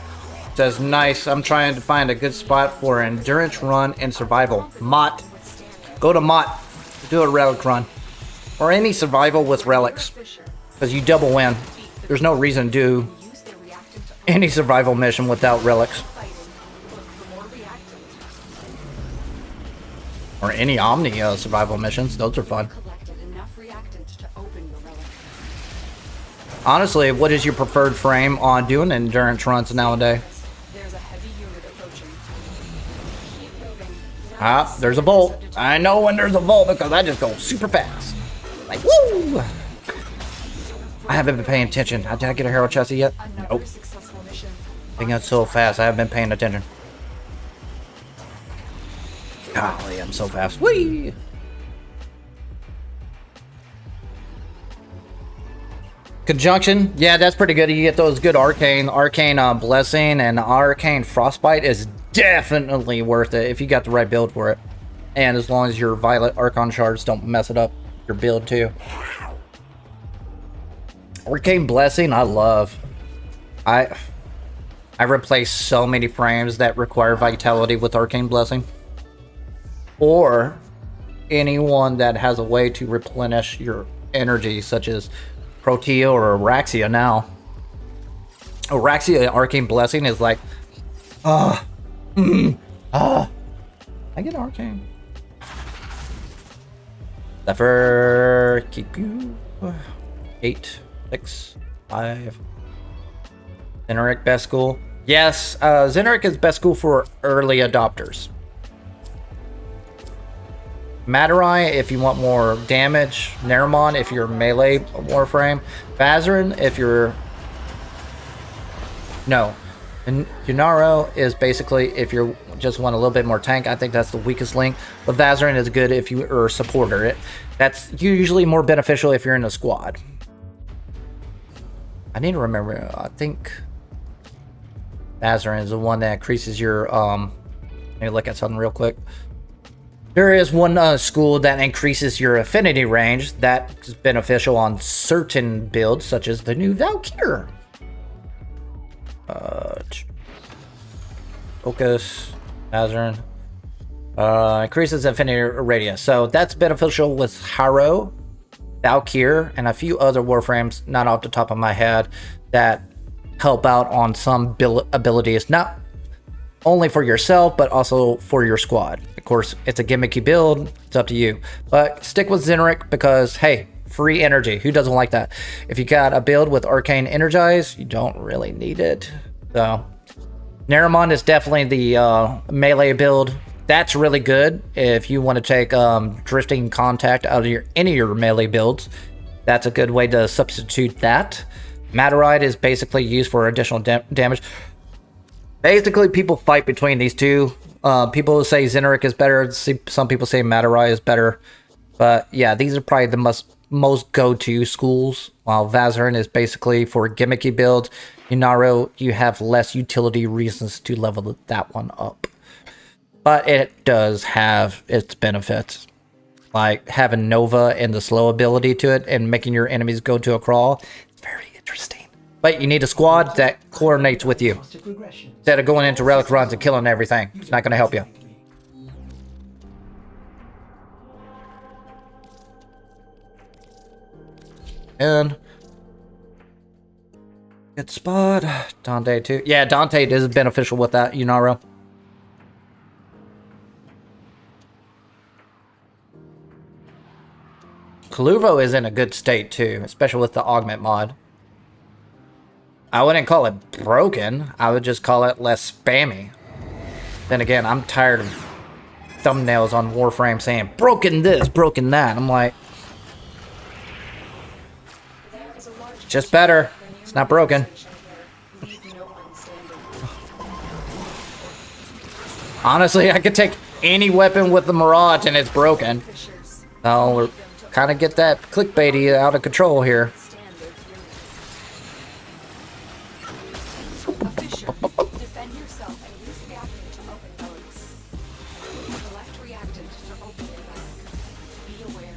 Says, nice. I'm trying to find a good spot for an endurance run and survival. Mott. Go to Mott. Do a relic run. Or any survival with relics. Because you double win. There's no reason to do Use their reactant to any survival mission without relics. fighting. Look for more reactant. Or any Omni survival missions. Those are fun. Collected enough reactant to open your relic. Honestly, what is your preferred frame on doing endurance runs nowadays? There's a heavy unit approaching. Keep moving. Ah, there's a vault. I know when there's a vault because I just go super fast. Like, woo! I haven't been paying attention. Did I get a Harrow chassis yet? Another Nope. successful mission. Thinking it's so fast. I haven't been paying attention. Golly, I'm so fast. Whee! Conjunction, yeah, that's pretty good. You get those good arcane blessing, and arcane frostbite is definitely worth it if you got the right build for it. And as long as your violet archon shards don't mess it up, your build too. Arcane blessing, I love. I replace so many frames that require vitality with arcane blessing, or anyone that has a way to replenish your energy, such as Protea or Araxia now. Araxia Arcane Blessing is like, I get Arcane. Zephyr, keep you. 8, 6, 5. Zeneric best school. Yes, Zeneric is best school for early adopters. Matarai if you want more damage, Nerimon if you're melee Warframe, Vazarin if you're... No. And Yunaro is basically if you just want a little bit more tank. I think that's the weakest link. But Vazarin is good if you are a supporter. That's usually more beneficial if you're in a squad. I need to remember, I think Vazarin is the one that increases your... Let me look at something real quick. There is one school that increases your affinity range. That's beneficial on certain builds, such as the new Valkyr. Focus, Azarin. Increases affinity radius. So that's beneficial with Harrow, Valkyr, and a few other Warframes, not off the top of my head, that help out on some abilities. Not only for yourself, but also for your squad. Of course, it's a gimmicky build. It's up to you. But stick with Zeneric because, hey, free energy. Who doesn't like that? If you got a build with Arcane Energize, you don't really need it. So, Nerimon is definitely the melee build. That's really good if you want to take Drifting Contact out of any of your melee builds. That's a good way to substitute that. Matarite is basically used for additional damage. Basically, people fight between these two. People say Zeneric is better. Some people say Matarai is better. But yeah, these are probably the most go-to schools, while Vazarin is basically for gimmicky builds. Inaro, you have less utility reasons to level that one up. But it does have its benefits. Like having Nova and the slow ability to it and making your enemies go to a crawl. It's very interesting. But you need a squad that coordinates with you. Instead of going into relic runs and killing everything. It's not going to help you. And good spot. Dante too. Yeah, Dante is beneficial with that, Unaro. Kaluvo is in a good state too, especially with the augment mod. I wouldn't call it broken. I would just call it less spammy. Then again, I'm tired of thumbnails on Warframe saying broken this, broken that. I'm like, just better. It's not broken. Honestly, I could take any weapon with the Mirage and it's broken. So we're kind of get that clickbaity out of control here. Defend yourself and use reactant to open relics. Select reactant to open the relic. Be aware,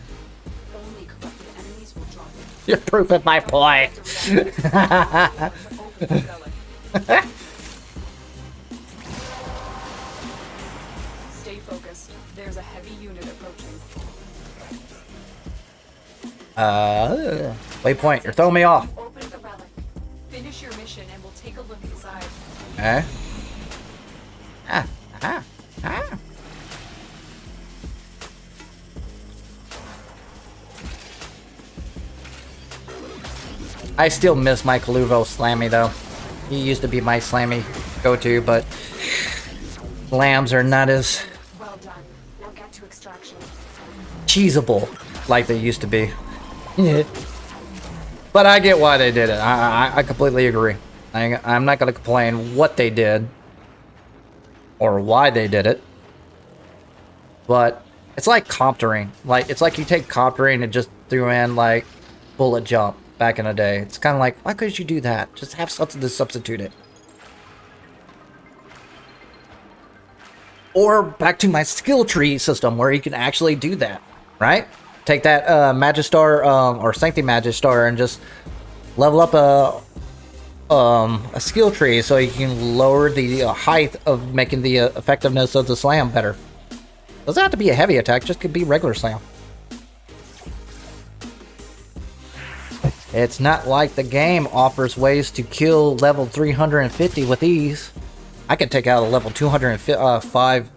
only corrupted enemies will drop it. You're proving my point. Stay focused. There's a heavy unit approaching. Waypoint, you're throwing me off. Open the relic. Finish your mission and we'll take a look inside. Eh? I still miss my Kaluvo Slammy though. He used to be my Slammy go-to, but lambs are not as Well done. Now get to extraction. cheesable like they used to be. But I get why they did it. I completely agree. I'm not going to complain what they did or why they did it. But it's like comptering. Like it's like you take comptering and just threw in like bullet jump back in the day. It's kind of like, why couldn't you do that? Just have something to substitute it. Or back to my skill tree system where you can actually do that, right? Take that Magistar or Sancti Magistar and just level up a skill tree so you can lower the height of making the effectiveness of the slam better. Doesn't have to be a heavy attack, just could be regular slam. It's not like the game offers ways to kill level 350 with ease. I can take out a level 205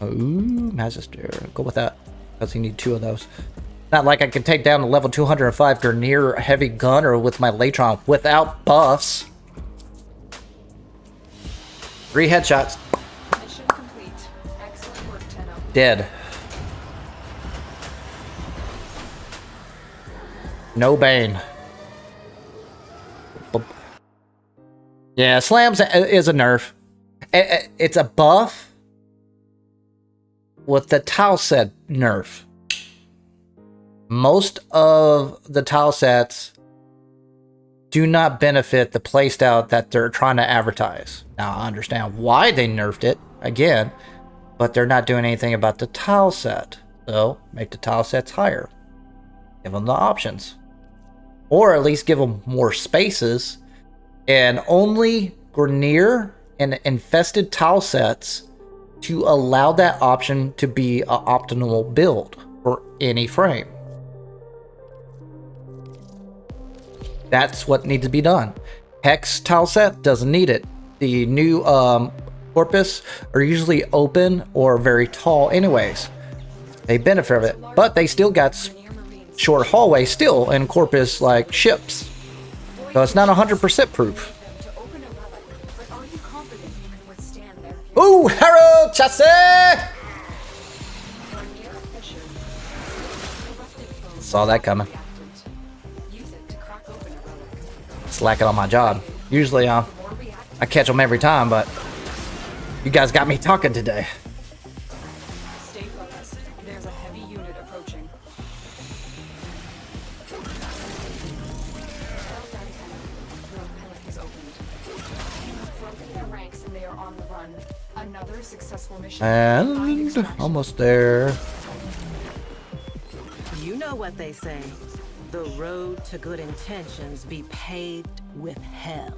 Magister. Go with that, because you need 2 of those. Not like I can take down a level 205 Grineer heavy gunner with my Latron without buffs. 3 headshots. Mission complete. Excellent work, Tenno. Dead. No Bane. Yeah, Slams is a nerf. It's a buff with the tile set nerf. Most of the tile sets do not benefit the playstyle that they're trying to advertise. Now, I understand why they nerfed it, again, but they're not doing anything about the tile set. So, make the tile sets higher. Give them the options. Or at least give them more spaces. And only Grineer and infested tile sets to allow that option to be an optimal build for any frame. That's what needs to be done. Hex tile set doesn't need it. The new corpus are usually open or very tall anyways. They benefit from it, but they still got short hallway still in corpus like ships. So it's not 100% proof. Ooh, Harrow chassis! Saw that coming. Slacking on my job. Usually I catch them every time, but you guys got me talking today. Stay focused. There's a heavy unit approaching. broken their ranks and they are on the run. Another successful mission. Find And extraction. almost there. You know what they say. The road to good intentions be paved with hell.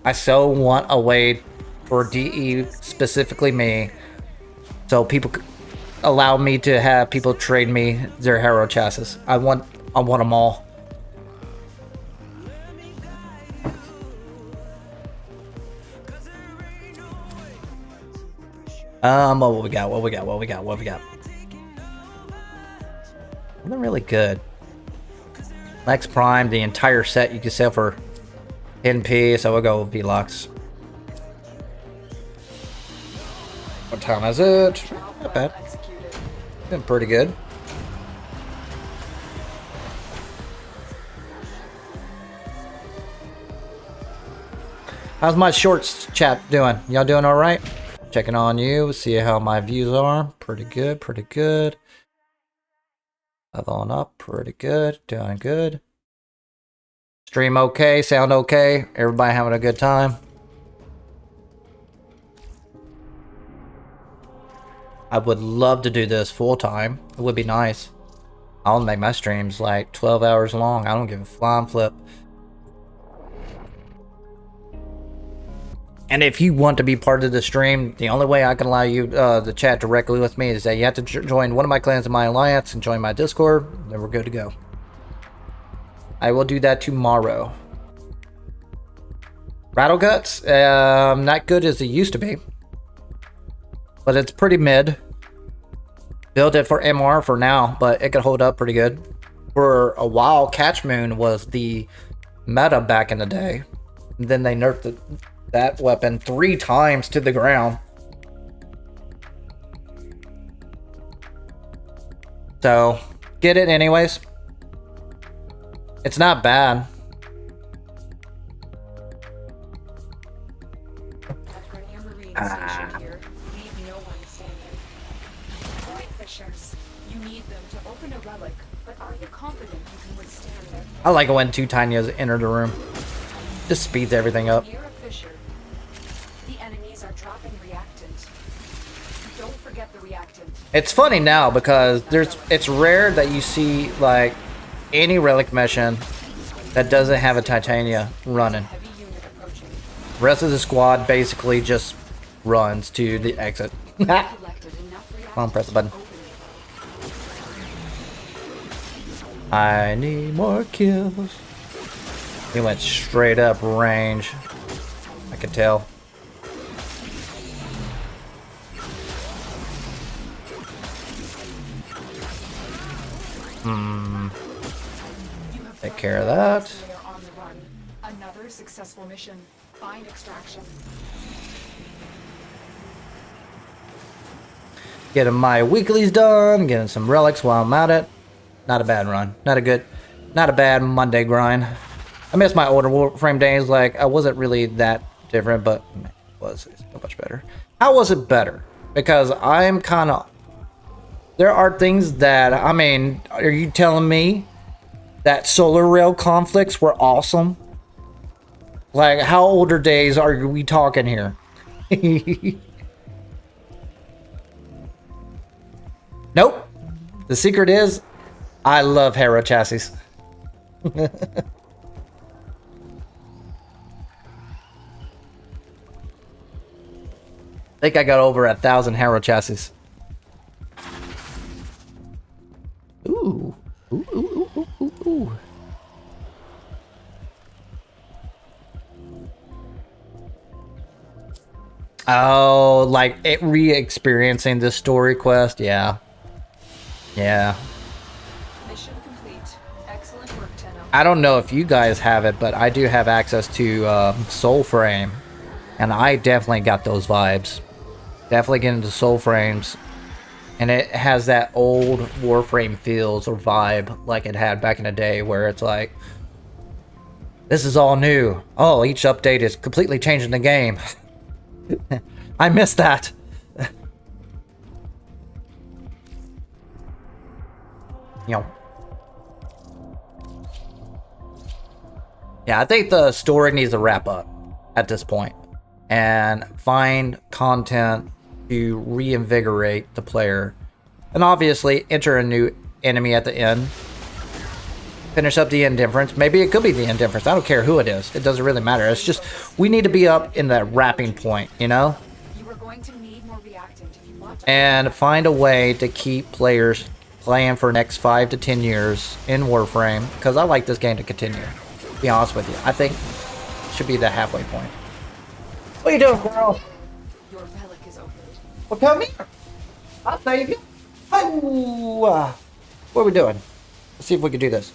I so want a way for DE, specifically me, so people allow me to have people trade me their Harrow chassis. I want them all. What we got? Nothing really good. Lex Prime, the entire set you can sell for 10p, so we'll go with V-Lux. What time is it? Not bad. Executed. Been pretty good. How's my shorts chat doing? Y'all doing alright? Checking on you, see how my views are. Pretty good, pretty good. Leveling up, pretty good, doing good. Stream okay, sound okay, everybody having a good time. I would love to do this full time. It would be nice. I'll make my streams like 12 hours long. I don't give a flying flip. And if you want to be part of the stream, the only way I can allow you to chat directly with me is that you have to join one of my clans in my alliance and join my Discord. Then we're good to go. I will do that tomorrow. Rattleguts, not good as it used to be, but it's pretty mid. Built it for MR for now, but it could hold up pretty good. For a while, Catch Moon was the meta back in the day. And then they nerfed that weapon 3 times to the ground. So, get it anyways. It's not bad. Upgrading a marine station here. Leave no one standing. Point fishers. You need them to open a relic, but are you confident you can withstand their I like it when 2 Tanyas enter the room. Just speeds everything up. Near a fissure. The enemies are dropping reactant. Don't forget the reactant. It's funny now because it's rare that you see like any relic mission that doesn't have a Titania running. Heavy unit approaching. Rest of the squad basically just runs to the exit. Come Collected enough reactant on, press the button. to open it. I need more kills. He went straight up range. I could tell. Take care of that. They are on the run. Another successful mission. Find extraction. Getting my weeklies done, getting some relics while I'm at it. Not a bad run. Not a bad Monday grind. I miss my older Warframe days. Like, I wasn't really that different, but it was so much better. How was it better? Because I'm kind of... There are things that, I mean, are you telling me that solar rail conflicts were awesome? Like, how older days are we talking here? Nope. The secret is, I love Harrow chassis. I think I got over 1,000 Harrow chassis. Ooh. Ooh, ooh, ooh, ooh, ooh. Oh, like it re-experiencing this story quest? Yeah. Yeah. Mission complete. Excellent work, Tenno. I don't know if you guys have it, but I do have access to soulframe. And I definitely got those vibes. Definitely get into soulframes. And it has that old Warframe feels or vibe like it had back in the day where it's like, this is all new. Oh, each update is completely changing the game. I missed that. You know. Yeah, I think the story needs to wrap up at this point and find content to reinvigorate the player. And obviously, enter a new enemy at the end. Finish up the indifference. Maybe it could be the indifference. I don't care who it is. It doesn't really matter. It's just, we need to be up in that wrapping point, you know? You are going to need more reactant if you want to. And find a way to keep players playing for the next 5 to 10 years in Warframe. Because I like this game to continue. To be honest with you. I think it should be the halfway point. What are you doing, girl? Your relic is opened. Well, come here. I'll save you. Oh, what are we doing? Let's see if we can do this.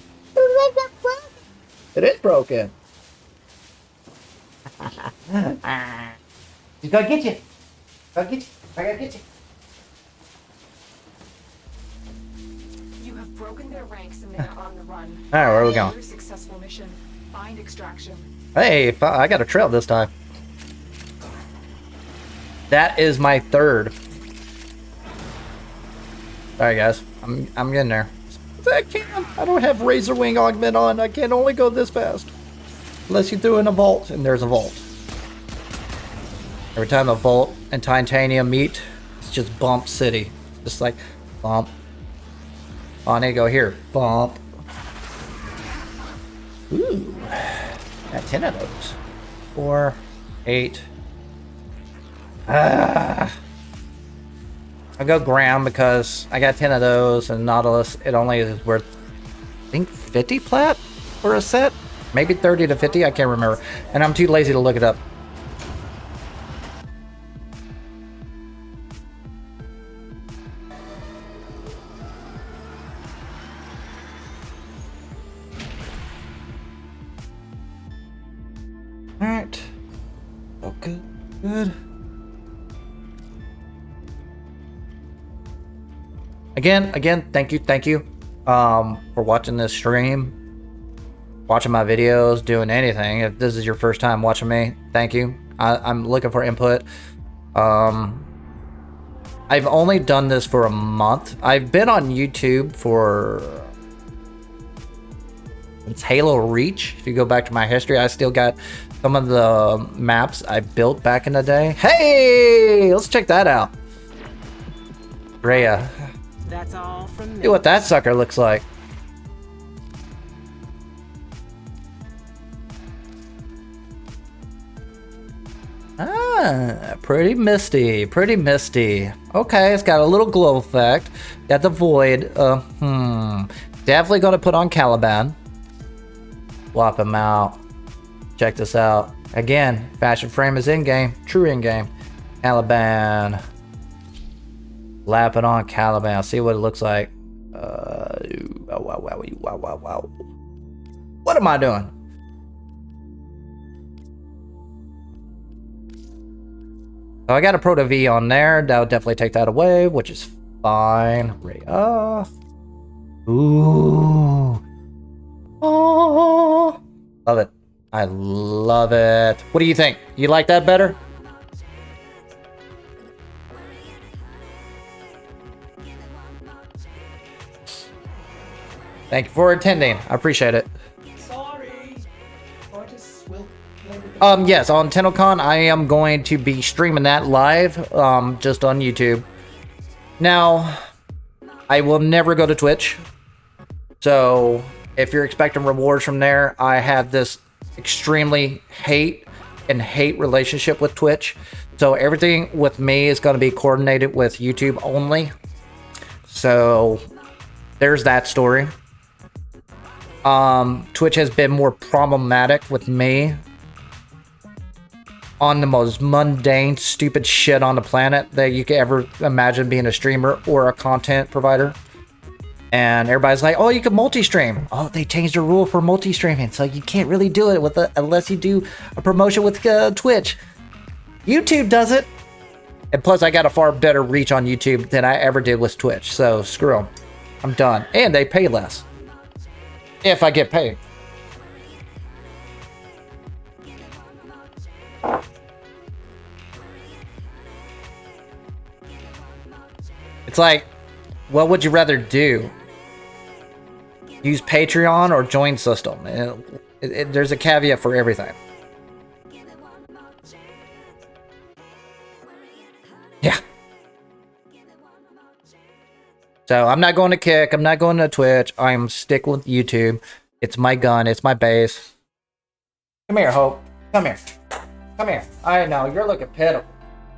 It is broken. He's gonna get you. Gonna get you. I gotta get you. You have broken their ranks and they are on the run. All right, where are we going? Another successful mission. Find extraction. Hey, I got a trail this time. That is my third. Sorry, guys. I'm getting there. I can't. I don't have Razor Wing Augment on. I can only go this fast. Unless you threw in a vault, and there's a vault. Every time the vault and titanium meet, it's just bump city. Just like bump. Oh, I need to go here. Bump. Ooh. Got 10 of those. 4, 8. I'll go ground because I got 10 of those, and Nautilus, it only is worth, I think, 50 plat for a set? Maybe 30 to 50, I can't remember. And I'm too lazy to look it up. Alright. Oh, good. Good. Again, thank you, for watching this stream, watching my videos, doing anything. If this is your first time watching me, thank you. I'm looking for input. I've only done this for a month. I've been on YouTube for it's Halo Reach. If you go back to my history, I still got some of the maps I built back in the day. Hey, let's check that out. Rhea. That's all from me. See what that sucker looks like. Ah, pretty misty, pretty misty. Okay, it's got a little glow effect. Got the void. Definitely gonna put on Caliban. Swap him out. Check this out. Again, fashion frame is in game. True in game. Caliban. Lap it on Caliban. See what it looks like. Wow. What am I doing? So I got a Proto V on there. That'll definitely take that away, which is fine. Ooh. Oh. Love it. I love it. What do you think? You like that better? Thank you for attending. I appreciate it. Sorry. Artists will play with the Yes, on Tennocon, I am going to be streaming that live, just on YouTube. Now, I will never go to Twitch. So, if you're expecting rewards from there, I have this extremely hate relationship with Twitch. So, everything with me is going to be coordinated with YouTube only. So, there's that story. Twitch has been more problematic with me on the most mundane, stupid shit on the planet that you could ever imagine being a streamer or a content provider. And everybody's like, oh, you can multi-stream. Oh, they changed the rule for multi-streaming, so you can't really do it with unless you do a promotion with Twitch. YouTube does it. And plus, I got a far better reach on YouTube than I ever did with Twitch, so screw them. I'm done. And they pay less. If I get paid. It's like, what would you rather do? Use Patreon or join system? There's a caveat for everything. Yeah. So I'm not going to Kick. I'm not going to Twitch. I'm sticking with YouTube. It's my gun. It's my base. Come here, Hope. Come here. Come here. I know, you're looking pitiful.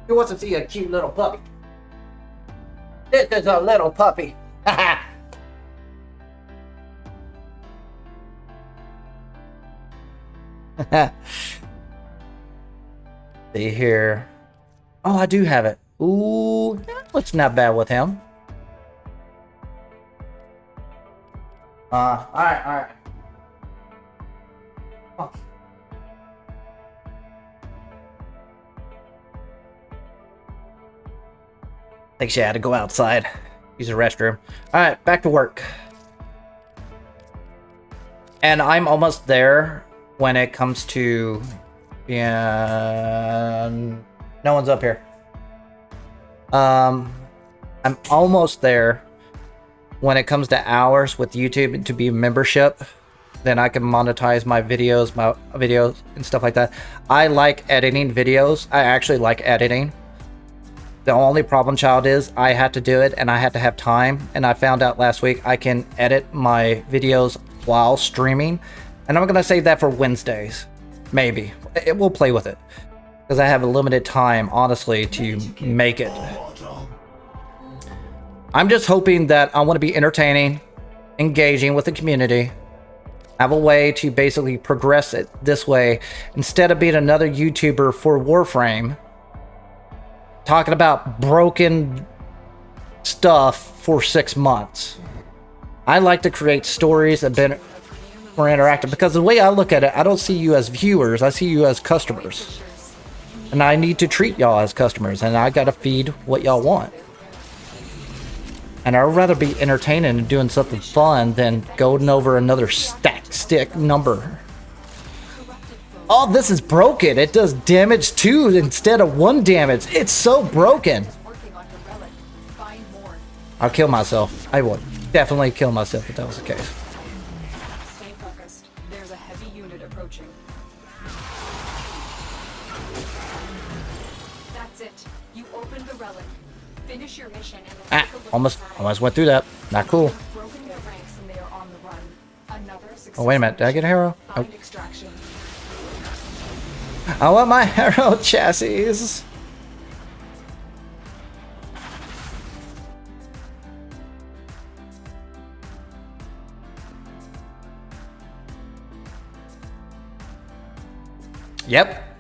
Who wants to see a cute little puppy? This is a little puppy. See here. Oh, I do have it. Ooh, that looks not bad with him. Alright. Oh. I think she had to go outside. Use the restroom. Alright, back to work. And I'm almost there when it comes to... Yeah... No one's up here. I'm almost there when it comes to hours with YouTube to be membership. Then I can monetize my videos and stuff like that. I like editing videos. I actually like editing. The only problem, child, is I had to do it and I had to have time. And I found out last week I can edit my videos while streaming. And I'm going to save that for Wednesdays. Maybe. We'll play with it. Because I have a limited time, honestly, to make it. I'm just hoping that I want to be entertaining, engaging with the community. Have a way to basically progress it this way. Instead of being another YouTuber for Warframe. Talking about broken stuff for 6 months. I like to create stories that have been more interactive. Because the way I look at it, I don't see you as viewers. I see you as customers. And I need to treat y'all as customers. And I gotta feed what y'all want. And I'd rather be entertaining and doing something fun than going over another stick number. Oh, this is broken. It does damage 2 instead of 1 damage. It's so broken. I'll kill myself. I would definitely kill myself if that was the case. Stay focused. There's a heavy unit approaching. That's it. You opened the relic. Finish your mission and then take a look Almost went through that. Not cool. They've broken their ranks and they are on the run. Another success. Oh, wait a minute. Did I get a Harrow? Oh. Find extraction. I want my Harrow chassis. Yep.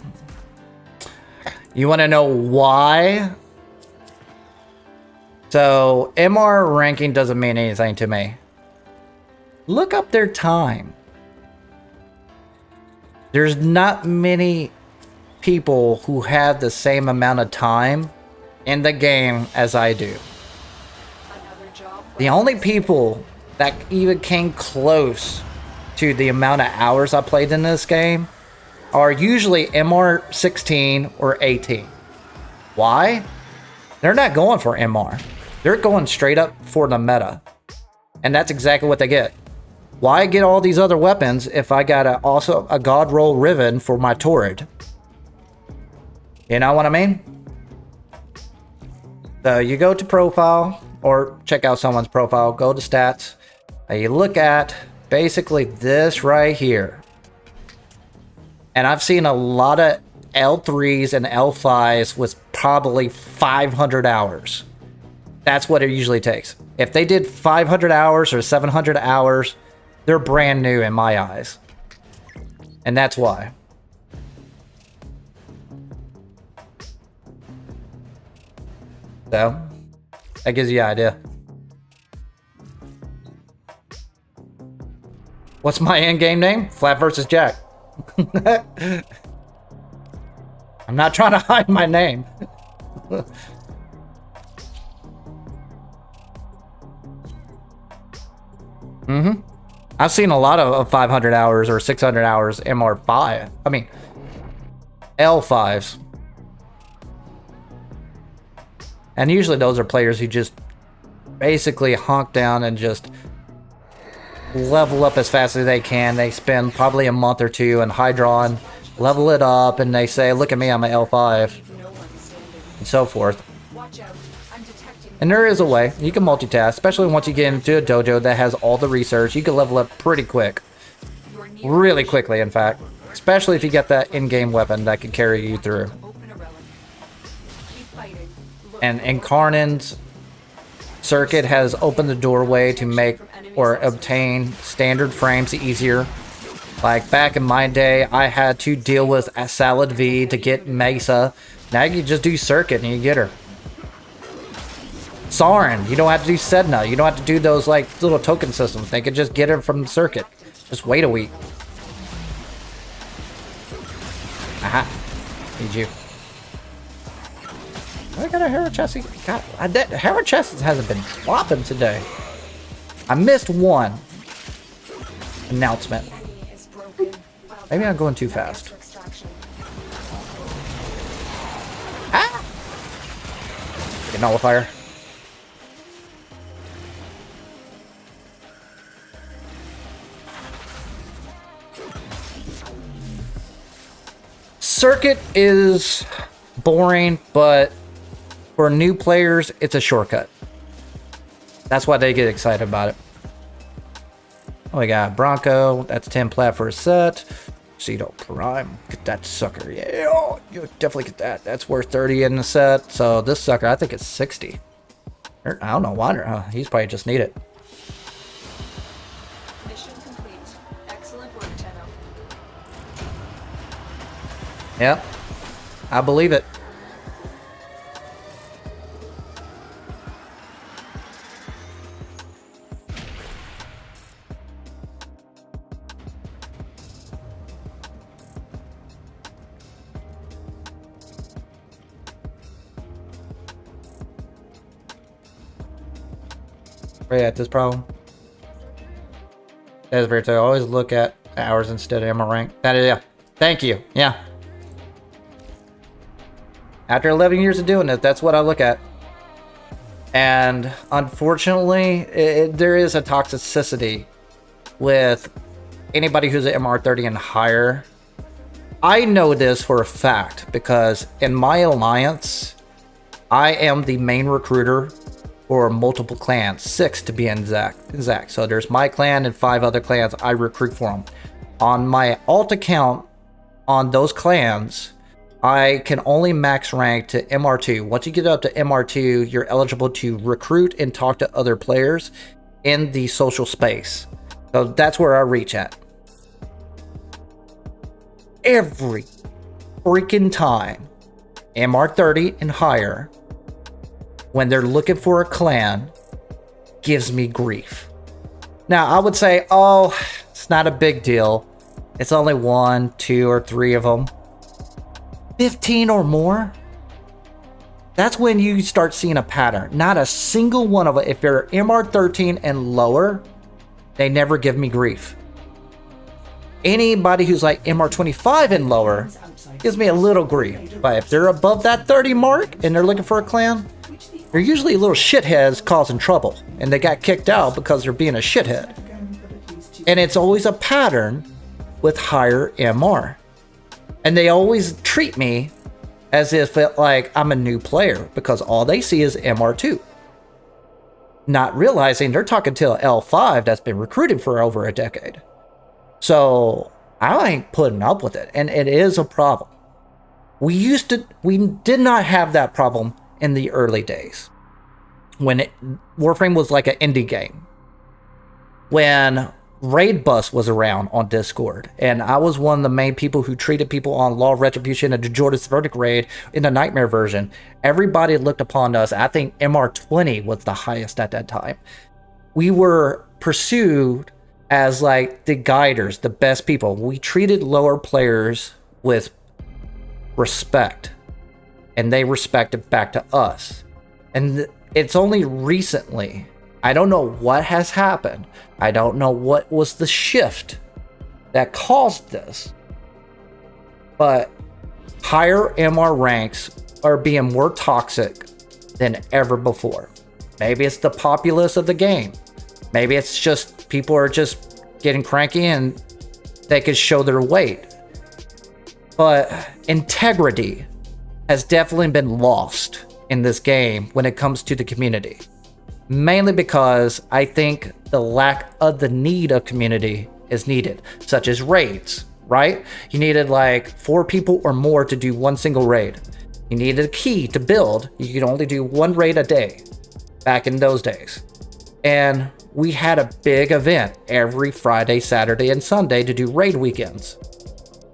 You want to know why? So, MR ranking doesn't mean anything to me. Look up their time. There's not many people who have the same amount of time in the game as I do. Another job. The only people that even came close to the amount of hours I played in this game are usually MR 16 or 18. Why? They're not going for MR. They're going straight up for the meta. And that's exactly what they get. Why get all these other weapons if I got also a God Roll Riven for my Torrid? You know what I mean? So you go to profile or check out someone's profile, go to stats, and you look at basically this right here. And I've seen a lot of L3s and L5s with probably 500 hours. That's what it usually takes. If they did 500 hours or 700 hours, they're brand new in my eyes. And that's why. So, that gives you an idea. What's my endgame name? flapvsjack. I'm not trying to hide my name. I've seen a lot of 500 hours or 600 hours MR5. I mean, L5s. And usually those are players who just basically honk down and just level up as fast as they can. They spend probably a month or two in Hydron, level it up, and they say, look at me, I'm an L5, and so forth. Watch out. I'm detecting. And there is a way. You can multitask, especially once you get into a dojo that has all the research. You can level up pretty quick. You're near. Really quickly, in fact. Especially if you get that in-game weapon that can carry you through. Open a relic. Keep fighting. Look. And Incarnate's circuit has opened the doorway to make or obtain standard frames easier. Like back in my day, I had to deal with a Salad V to get Mesa. Now you just do circuit and you get her. Sarin, you don't have to do Sedna. You don't have to do those like little token systems. They could just get her from the circuit. Just wait a week. Aha. Need you. I got a Harrow chest. God, that Harrow chest hasn't been flopping today. I missed one announcement. Is broken. Maybe I'm going too fast. Ah! Get nullifier. Circuit is boring, but for new players, it's a shortcut. That's why they get excited about it. Oh, we got Bronco. That's 10 plat for a set. Cedo Prime. Get that sucker. Yeah, oh, you definitely get that. That's worth 30 in the set. So this sucker, I think it's 60. Or, I don't know why. He's probably just need it. Mission complete. Excellent work, Tenno. Yep. I believe it. Right at this problem. That is very true. Always look at hours instead of ammo rank. That is, yeah. Thank you. Yeah. After 11 years of doing it, that's what I look at. And unfortunately, there is a toxicity with anybody who's an MR30 and higher. I know this for a fact because in my alliance, I am the main recruiter for multiple clans, 6 to be exact. So there's my clan and 5 other clans I recruit for them. On my alt account, on those clans, I can only max rank to MR2. Once you get up to MR2, you're eligible to recruit and talk to other players in the social space. So that's where I reach at. Every freaking time, MR30 and higher, when they're looking for a clan, gives me grief. Now, I would say, oh, it's not a big deal. It's only 1, 2, or 3 of them. 15 or more? That's when you start seeing a pattern. Not a single one of it. If they're MR13 and lower, they never give me grief. Anybody who's like MR25 and lower gives me a little grief. But if they're above that 30 mark and they're looking for a clan, they're usually little shitheads causing trouble. And they got kicked out because they're being a shithead. And it's always a pattern with higher MR. And they always treat me as if like I'm a new player because all they see is MR2. Not realizing they're talking to an L5 that's been recruited for over a decade. So I ain't putting up with it. And it is a problem. We did not have that problem in the early days. When Warframe was like an indie game. When Raid Bus was around on Discord, and I was one of the main people who treated people on Law of Retribution and the Jordan's Verdict raid in the Nightmare version. Everybody looked upon us. I think MR20 was the highest at that time. We were pursued as like the guiders, the best people. We treated lower players with respect, and they respected back to us. And it's only recently, I don't know what has happened. I don't know what was the shift that caused this. But higher MR ranks are being more toxic than ever before. Maybe it's the populace of the game. Maybe it's just people are just getting cranky and they could show their weight. But integrity has definitely been lost in this game when it comes to the community. Mainly because I think the lack of the need of community is needed, such as raids, right? You needed like 4 people or more to do one single raid. You needed a key to build. You could only do 1 raid a day back in those days. And we had a big event every Friday, Saturday, and Sunday to do raid weekends.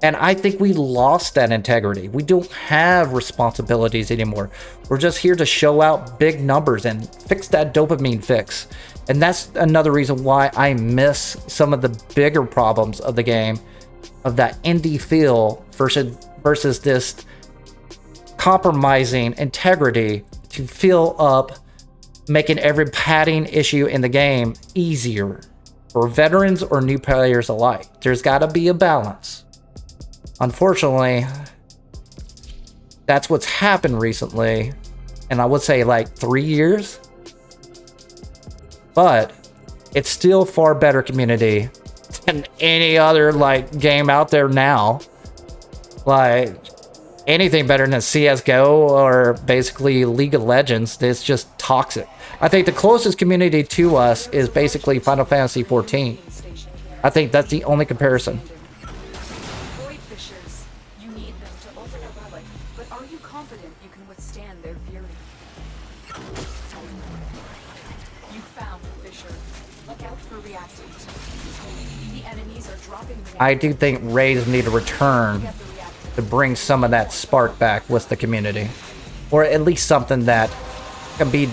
And I think we lost that integrity. We don't have responsibilities anymore. We're just here to show out big numbers and fix that dopamine fix. And that's another reason why I miss some of the bigger problems of the game, of that indie feel versus this compromising integrity to fill up, making every padding issue in the game easier for veterans or new players alike. There's got to be a balance. Unfortunately, that's what's happened recently, and I would say like 3 years. But it's still far better community than any other like game out there now. Like anything better than CS:GO or basically League of Legends. It's just toxic. I think the closest community to us is basically Final Fantasy XIV. I think that's the only comparison. I do think raids need to return to bring some of that spark back with the community. Or at least something that can be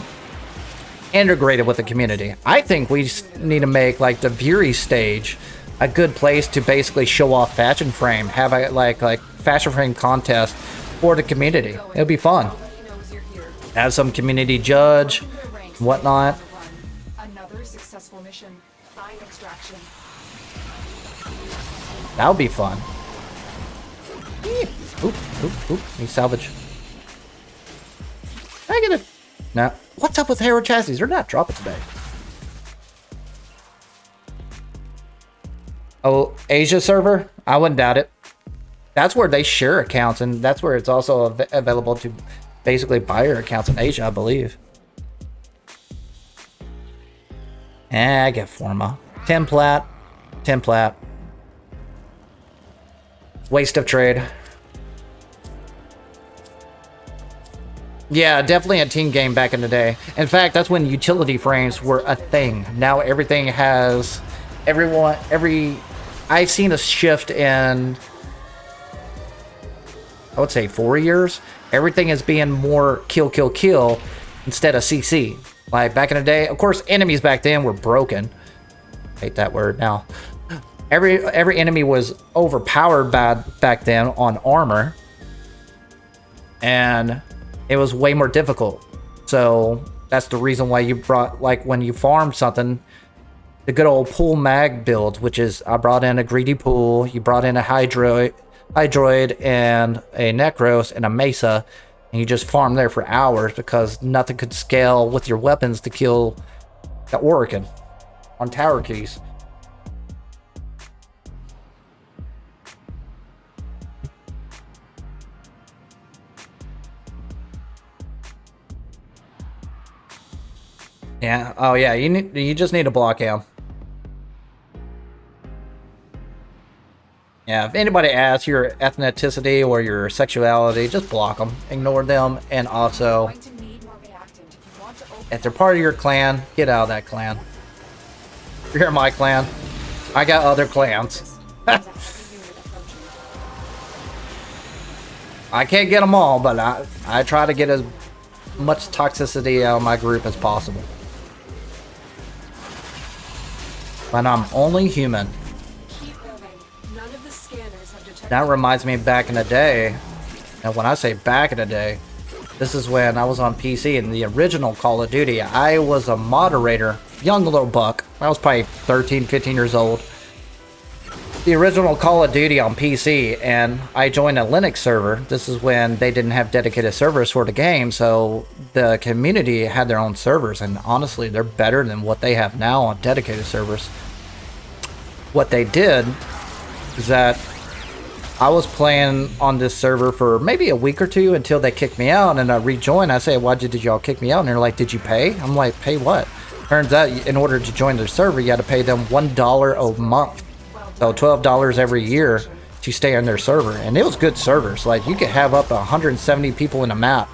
integrated with the community. I think we need to make like the Fury stage a good place to basically show off Fashion Frame. Have a like Fashion Frame contest for the community. It'll be fun. Have some community judge, whatnot. Another successful mission. Find extraction. That would be fun. Oop, oop, oop. Need salvage. I get it. Now, what's up with Harrow chassis? They're not dropping today. Oh, Asia server? I wouldn't doubt it. That's where they share accounts, and that's where it's also available to basically buy your accounts in Asia, I believe. I get Forma. 10 plat. 10 plat. Waste of trade. Yeah, definitely a team game back in the day. In fact, that's when utility frames were a thing. Now everything has... I've seen a shift in... I would say 4 years. Everything is being more kill, kill, kill instead of CC. Like back in the day, of course, enemies back then were broken. I hate that word now. Every enemy was overpowered back then on armor, and it was way more difficult. So that's the reason why you brought, like when you farmed something, the good old pool mag build, which is I brought in a greedy pool, you brought in a hydroid and a necros and a mesa, and you just farm there for hours because nothing could scale with your weapons to kill the Orokin on tower keys. Yeah. Oh yeah. You just need to block him. Yeah. If anybody asks your ethnicity or your sexuality, just block them. Ignore them. And also, if they're part of your clan, get out of that clan. You're my clan. I got other clans. I can't get them all, but I try to get as much toxicity out of my group as possible. But I'm only human. That reminds me back in the day, and when I say back in the day, this is when I was on PC in the original Call of Duty. I was a moderator, young little buck. I was probably 13, 15 years old. The original Call of Duty on PC, and I joined a Linux server. This is when they didn't have dedicated servers for the game, so the community had their own servers, and honestly, they're better than what they have now on dedicated servers. what they did is that I was playing on this server for maybe a week or two until they kicked me out, and I rejoined. I say, why did y'all kick me out? And they're like, did you pay? I'm like, pay what? Turns out in order to join their server, you had to pay them $1 a month. So $12 every year to stay on their server. And it was good servers. Like, you could have up to 170 people in a map.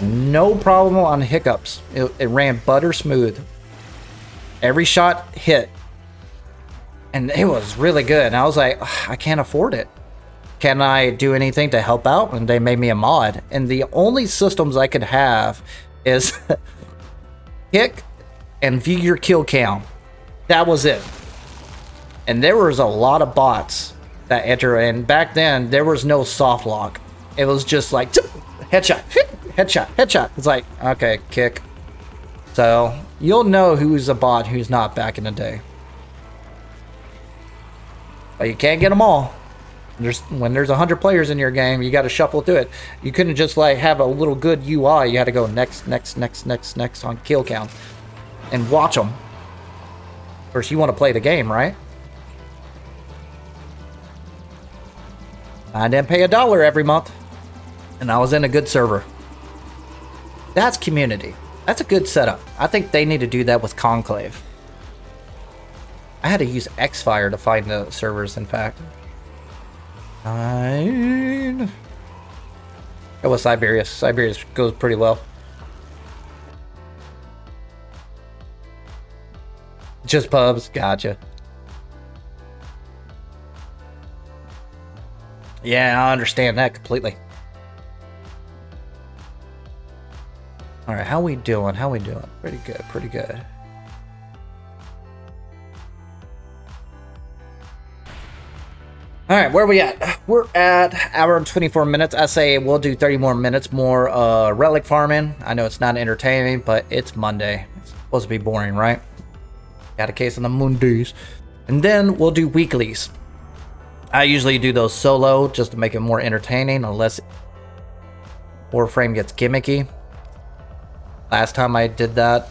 No problem on hiccups. It ran butter smooth. Every shot hit. And it was really good. And I was like, I can't afford it. Can I do anything to help out? And they made me a mod. And the only systems I could have is kick and view your kill count. That was it. And there was a lot of bots that enter. And back then, there was no soft lock. It was just like, headshot, headshot, headshot. It's like, okay, kick. So you'll know who's a bot, who's not back in the day. But you can't get them all. When there's 100 players in your game, you got to shuffle through it. You couldn't just like have a little good UI. You had to go next, next, next, next, next on kill count and watch them. Of course, you want to play the game, right? I didn't pay $1 every month, and I was in a good server. That's community. That's a good setup. I think they need to do that with Conclave. I had to use Xfire to find the servers, in fact. It was Siberius. Siberius goes pretty well. Just pubs. Gotcha. Yeah, I understand that completely. Alright, how we doing? How we doing? Pretty good, pretty good. Alright, where are we at? We're at hour and 24 minutes. I say we'll do 30 more minutes more relic farming. I know it's not entertaining, but it's Monday. It's supposed to be boring, right? Got a case on the Mondays. And then we'll do weeklies. I usually do those solo just to make it more entertaining, unless Warframe gets gimmicky. Last time I did that,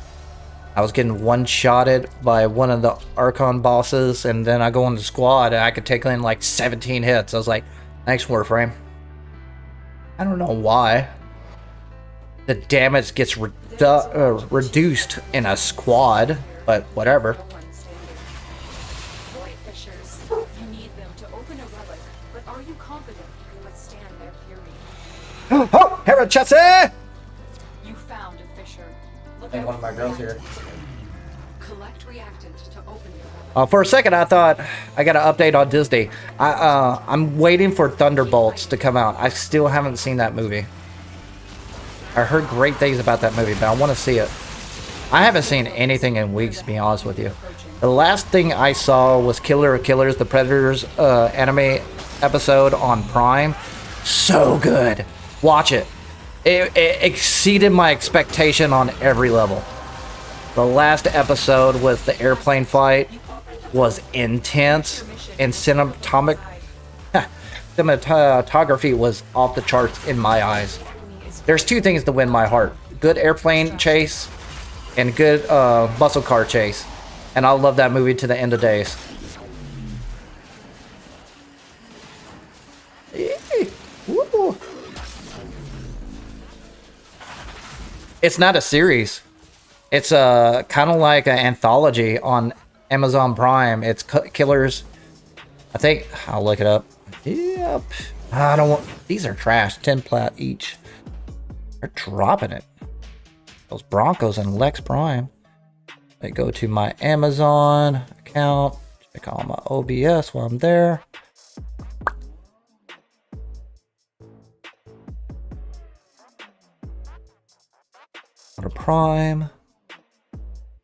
I was getting one-shotted by one of the arcane bosses, and then I go in the squad and I could take in like 17 hits. I was like, thanks, Warframe. I don't know why. The damage gets reduced in a squad, but whatever. You need them to open a relic, but are you confident you can withstand their fury? Oh, Harrow Chelsea! You found a fissure. Look Hey, out one of my for girls here. Collect reactant to open your relic. For a second, I thought I got an update on Disney. I'm waiting for Thunderbolts to come out. I still haven't seen that movie. I heard great things about that movie, but I want to see it. I haven't seen anything in weeks, to be honest with you. The last thing I saw was Killer of Killers, the Predators anime episode on Prime. So good. Watch it. It exceeded my expectation on every level. The last episode with the airplane fight was intense, and cinematography was off the charts in my eyes. There's two things to win my heart: good airplane chase and good muscle car chase. And I'll love that movie to the end of days. Woo. It's not a series. It's kind of like an anthology on Amazon Prime. It's Killers. I think I'll look it up. Yep. I don't want. These are trash. 10 plat each. They're dropping it. Those Broncos and Lex Prime. I go to my Amazon account. Check on my OBS while I'm there. Go to Prime.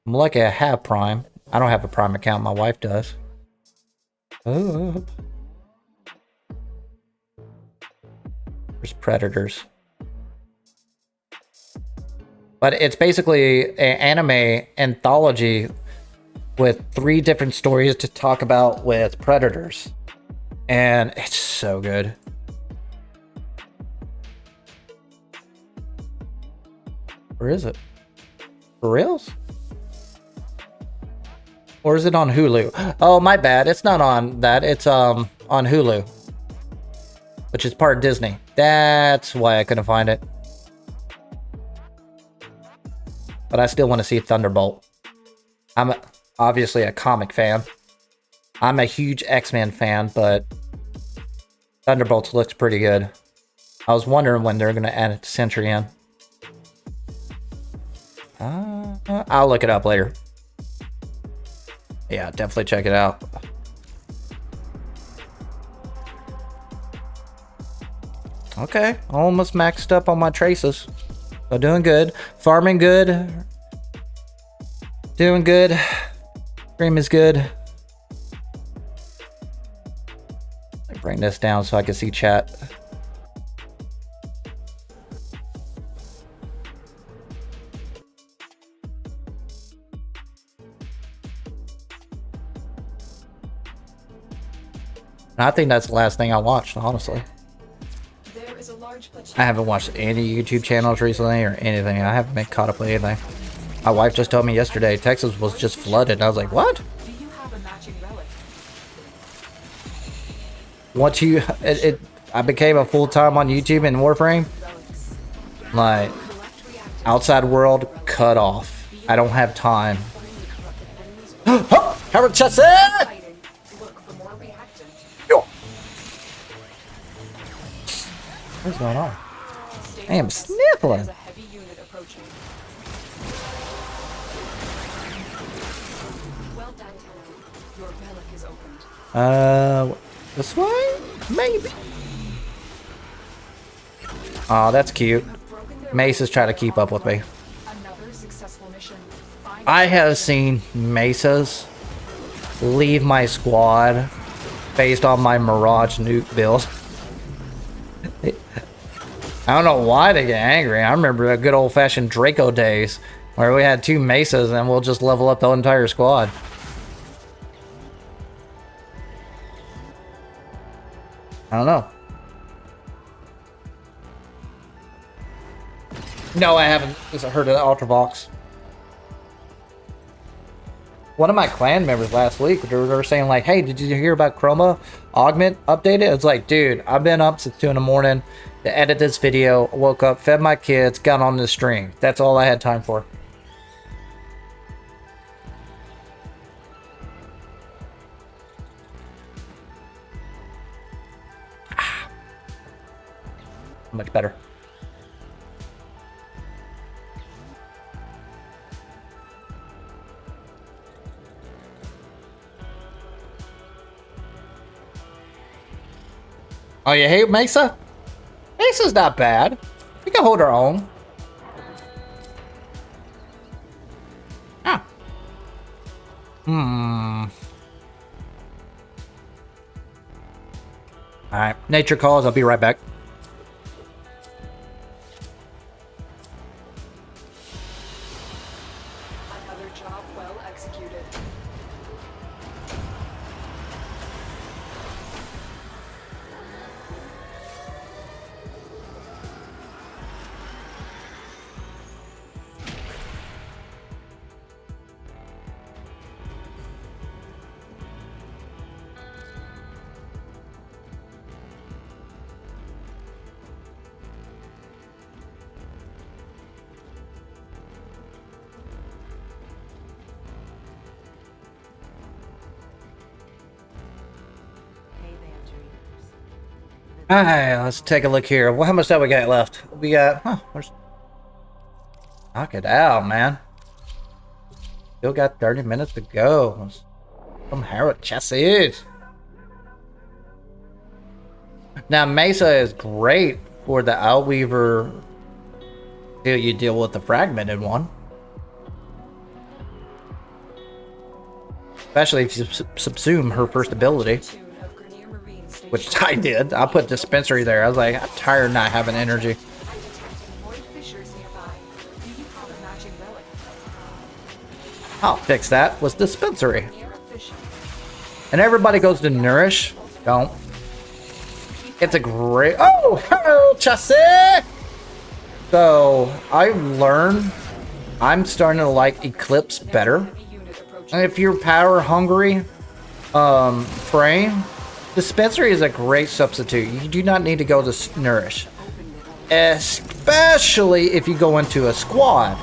I'm lucky I have Prime. I don't have a Prime account. My wife does. Oh. There's Predators. But it's basically an anime anthology with 3 different stories to talk about with Predators. And it's so good. Where is it? For reals? Or is it on Hulu? Oh, my bad. It's not on that. It's on Hulu, which is part of Disney. That's why I couldn't find it. But I still want to see Thunderbolt. I'm obviously a comic fan. I'm a huge X-Men fan, but Thunderbolts looks pretty good. I was wondering when they're going to add it to Century in. I'll look it up later. Yeah, definitely check it out. Okay, almost maxed up on my traces. So doing good. Farming good. Doing good. Stream is good. Let me bring this down so I can see chat. I think that's the last thing I watched, honestly. There is a large I haven't watched any YouTube channels recently or anything. I haven't been caught up with anything. My wife just told me yesterday Texas was just flooded. I was like, what? Do you have a matching relic? Once you... I became a full-time on YouTube in Warframe. Relics. Like, Collect reactive. outside world cut off. I don't have time. Find the corrupted enemy's Harrow chassis! fighting. Look for more reactant. What's going on? Stay I am focused. sniffling. There's a heavy unit approaching. Well done, Tennocon. Your relic is opened. This way? Maybe. Oh, that's cute. Broken their Mace is trying to keep up with me. Another successful mission. Find I have seen Mesas leave my squad based on my Mirage nuke build. I don't know why they get angry. I remember the good old-fashioned Draco days where we had 2 Mesas and we'll just level up the entire squad. I don't know. No, I haven't heard of the Ultravox. One of my clan members last week, they were saying like, hey, did you hear about Chroma Augment updated? It's like, dude, I've been up since 2 in the morning to edit this video, woke up, fed my kids, got on the stream. That's all I had time for. Much better. Oh, you hate Mesa? Mesa's not bad. We can hold our own. Ah. Alright, nature calls. I'll be right back. another job well executed. Hey there, dreamers. Alright, let's take a look here. Well, how much time we got left? We got... where's... Knock it out, man. Still got 30 minutes to go. Some Harrow chassis. Now, Mesa is great for the Outweaver till you deal with the fragmented one. Especially if you subsume her first ability. Tune of Grenier Marine Station. Which I did. I put dispensary there. I was like, I'm tired of not having energy. I detected void fissures nearby. Do you have a matching relic? I'll fix that with dispensary. Near a fissure. And everybody goes to Nourish. Don't. It's a great... Oh! Hello, chassis! So, I've learned... I'm starting to like Eclipse better. Enemy unit approaching. And if you're power hungry, frame, dispensary is a great substitute. You do not need to go to nourish, especially if you go into a squad.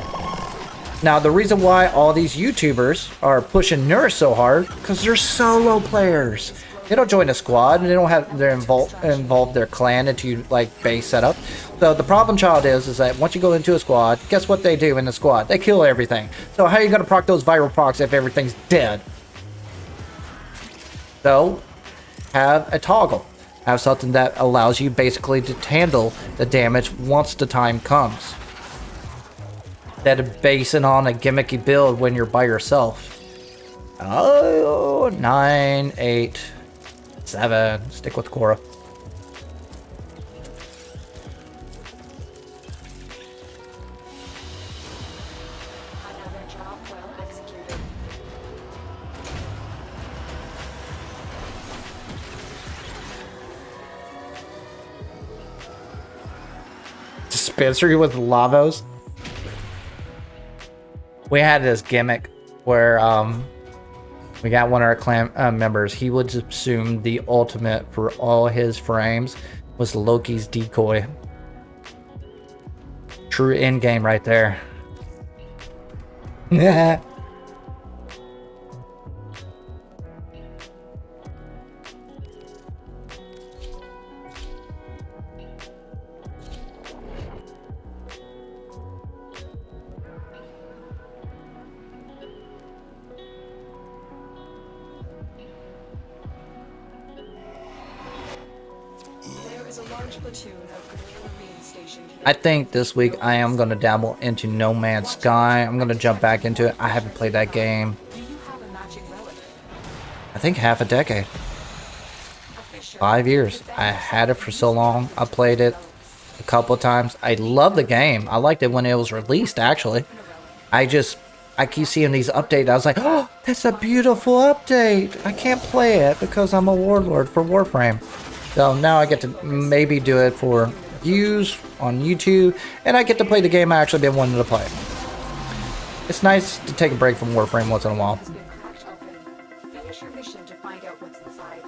Now, the reason why all these YouTubers are pushing nourish so hard, because they're solo players. They don't join a squad, and they don't have their involve their clan into like base setup. So the problem child is that once you go into a squad, guess what they do in the squad? They kill everything. So how are you gonna proc those viral procs if everything's dead? So have a toggle. Have something that allows you basically to handle the damage once the time comes. Instead of basing on a gimmicky build when you're by yourself. Oh, 9, 8, 7. Stick with Cora. Another job well executed. Dispensary with lavos. We had this gimmick where we got one of our clan members. He would assume the ultimate for all his frames was Loki's decoy. True endgame right there. Yeah. There is a large platoon of Recruitment stationed here. I think this week I am going to dabble into No Man's Sky. I'm going to jump back into it. I haven't played that game. Do you have a matching relic? I think half a decade. 5 years. I had it for so long. I played it a couple of times. I love the game. I liked it when it was released, actually. I keep seeing these updates. I was like, oh, that's a beautiful update. I can't play it because I'm a warlord for Warframe. So now I get to maybe do it for views on YouTube, and I get to play the game I actually been wanting to play. It's nice to take a break from Warframe once in a while. Has been cracked open. Finish your mission to find out what's inside.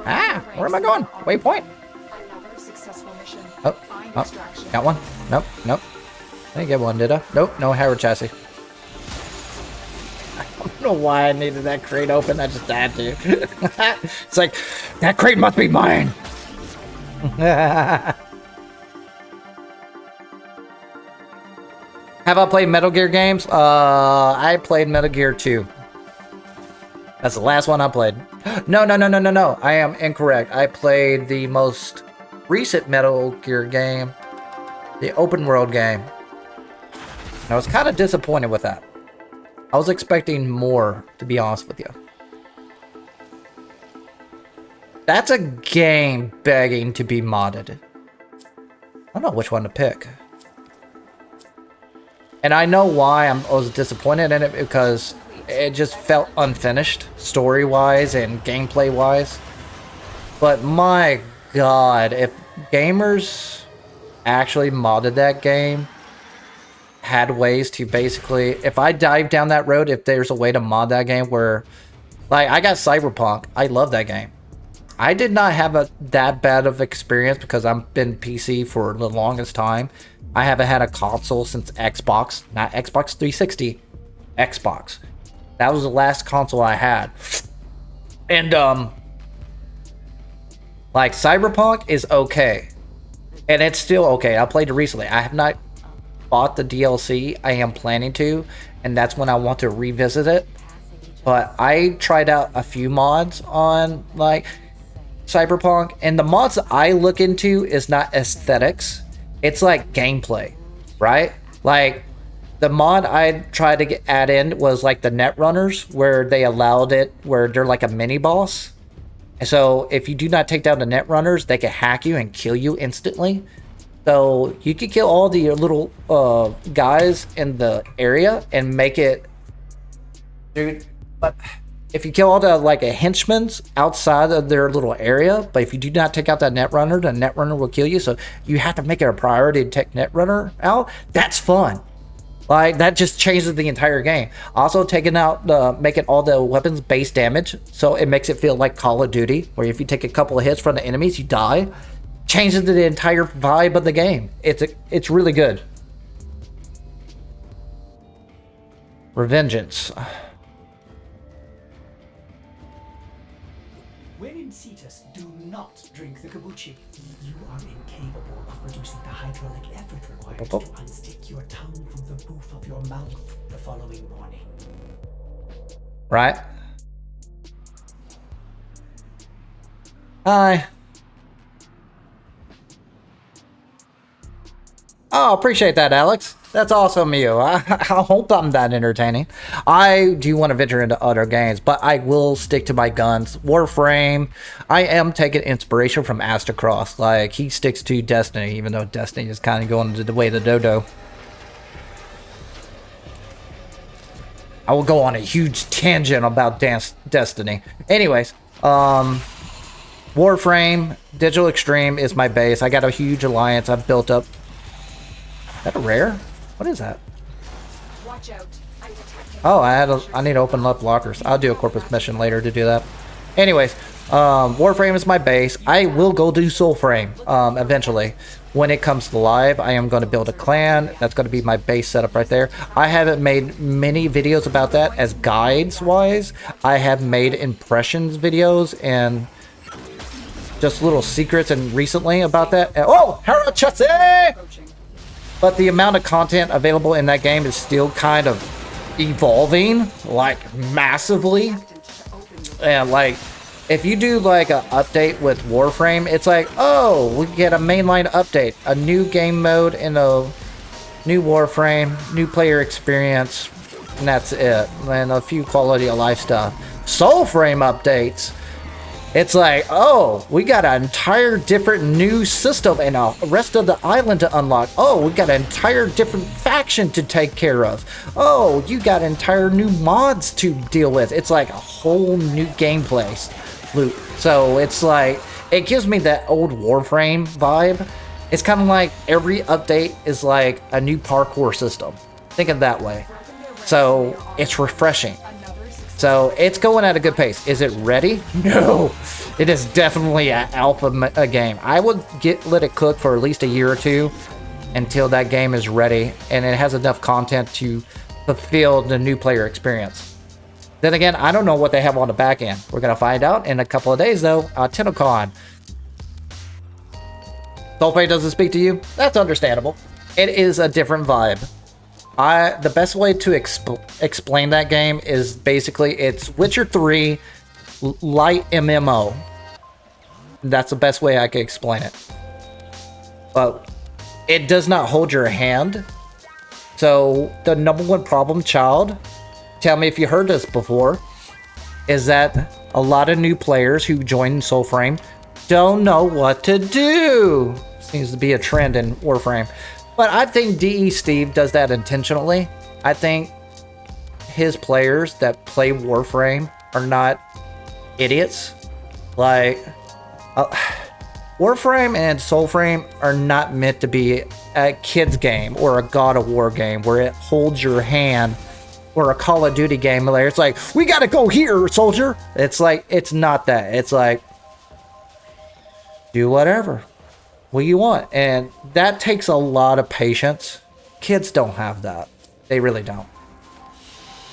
Ah, where am I going? Waypoint. Another successful mission. Oh, Find oh, extraction. got one. Nope, nope. I didn't get one, did I? Nope, no Harrow chassis. I don't know why I needed that crate open. I just had to. It's like, that crate must be mine. Have I played Metal Gear games? I played Metal Gear 2. That's the last one I played. No. I am incorrect. I played the most recent Metal Gear game, the open world game. And I was kind of disappointed with that. I was expecting more, to be honest with you. That's a game begging to be modded. I don't know which one to pick. And I know why I was disappointed in it, because it just felt unfinished, story-wise and gameplay-wise. But my god, if gamers actually modded that game, had ways to basically, if I dive down that road, if there's a way to mod that game where, like, I got Cyberpunk, I love that game. I did not have that bad of experience because I've been PC for the longest time. I haven't had a console since Xbox, not Xbox 360, Xbox. That was the last console I had. And, like, Cyberpunk is okay. And it's still okay. I played it recently. I have not bought the DLC. I am planning to, and that's when I want to revisit it. But I tried out a few mods on, like, Cyberpunk, and the mods that I look into is not aesthetics. It's like gameplay, right? Like, the mod I tried to add in was like the Netrunners, where they allowed it where they're like a mini boss. And so if you do not take down the Netrunners, they can hack you and kill you instantly. So you could kill all the little guys in the area and make it, dude. But if you kill all the like a henchmen's outside of their little area, but if you do not take out that netrunner, the netrunner will kill you. So you have to make it a priority to take netrunner out. That's fun. Like that just changes the entire game. Also taking out making all the weapons base damage, so it makes it feel like Call of Duty, where if you take a couple of hits from the enemies, you die. Changes the entire vibe of the game. It's really good. Revengeance. When in Cetus, do not drink the kombucha. You are incapable of producing the hydraulic effort required to unstick your tongue from the roof of your mouth the following morning. Right? Hi. Oh, appreciate that, Alex. That's awesome of you. I hope I'm that entertaining. I do want to venture into other games, but I will stick to my guns. Warframe, I am taking inspiration from Astacross. Like, he sticks to Destiny, even though Destiny is kind of going the way of the dodo. I will go on a huge tangent about Destiny. Anyways, Warframe, Digital Extreme is my base. I got a huge alliance I've built up. Is that a rare? What is that? Watch out. I'm detecting. Oh, I need to open up lockers. I'll do a corpus mission later to do that. Anyways, Warframe is my base. I will go do soulframe eventually. When it comes to live, I am going to build a clan. That's going to be my base setup right there. I haven't made many videos about that as guides wise. I have made impressions videos and just little secrets and recently about that. Oh, Harrow Chelsea! But the amount of content available in that game is still kind of evolving, like massively. And like, if you do like an update with Warframe, it's like, oh, we get a mainline update, a new game mode in a new Warframe, new player experience, and that's it. And a few quality of life stuff. Soulframe updates. It's like, oh, we got an entire different new system and a rest of the island to unlock. Oh, we got an entire different faction to take care of. Oh, you got entire new mods to deal with. It's like a whole new gameplay loop. So it's like, it gives me that old Warframe vibe. It's kind of like every update is like a new parkour system. Think of it that way. So it's refreshing. So it's going at a good pace. Is it ready? No. It is definitely an alpha game. I would let it cook for at least a year or two until that game is ready and it has enough content to fulfill the new player experience. Then again, I don't know what they have on the back end. We're going to find out in a couple of days though. Tennocon. Soulframe doesn't speak to you? That's understandable. It is a different vibe. The best way to explain that game is basically it's Witcher 3 light MMO. That's the best way I can explain it. But it does not hold your hand. So the number one problem, child, tell me if you heard this before, is that a lot of new players who join Soulframe don't know what to do. Seems to be a trend in Warframe. But I think DE Steve does that intentionally. I think his players that play Warframe are not idiots. Like, Warframe and Soulframe are not meant to be a kid's game or a God of War game where it holds your hand, or a Call of Duty game where it's like, we gotta go here, soldier. It's like, it's not that. It's like, do whatever. What you want, and that takes a lot of patience. Kids don't have that. They really don't.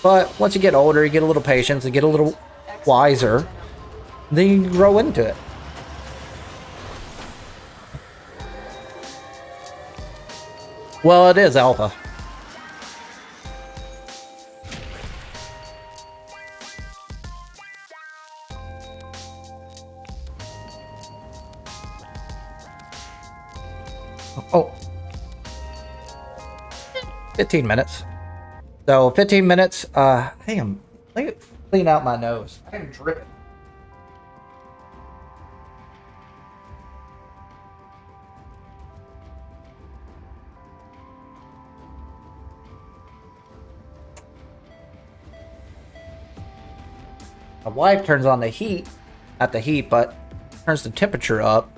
But once you get older, you get a little patience and get a little wiser, then you grow into it. Well, it is alpha. Oh, 15 minutes. So 15 minutes. Hang on. Let me clean out my nose. I am dripping. My wife turns on the heat, not the heat, but turns the temperature up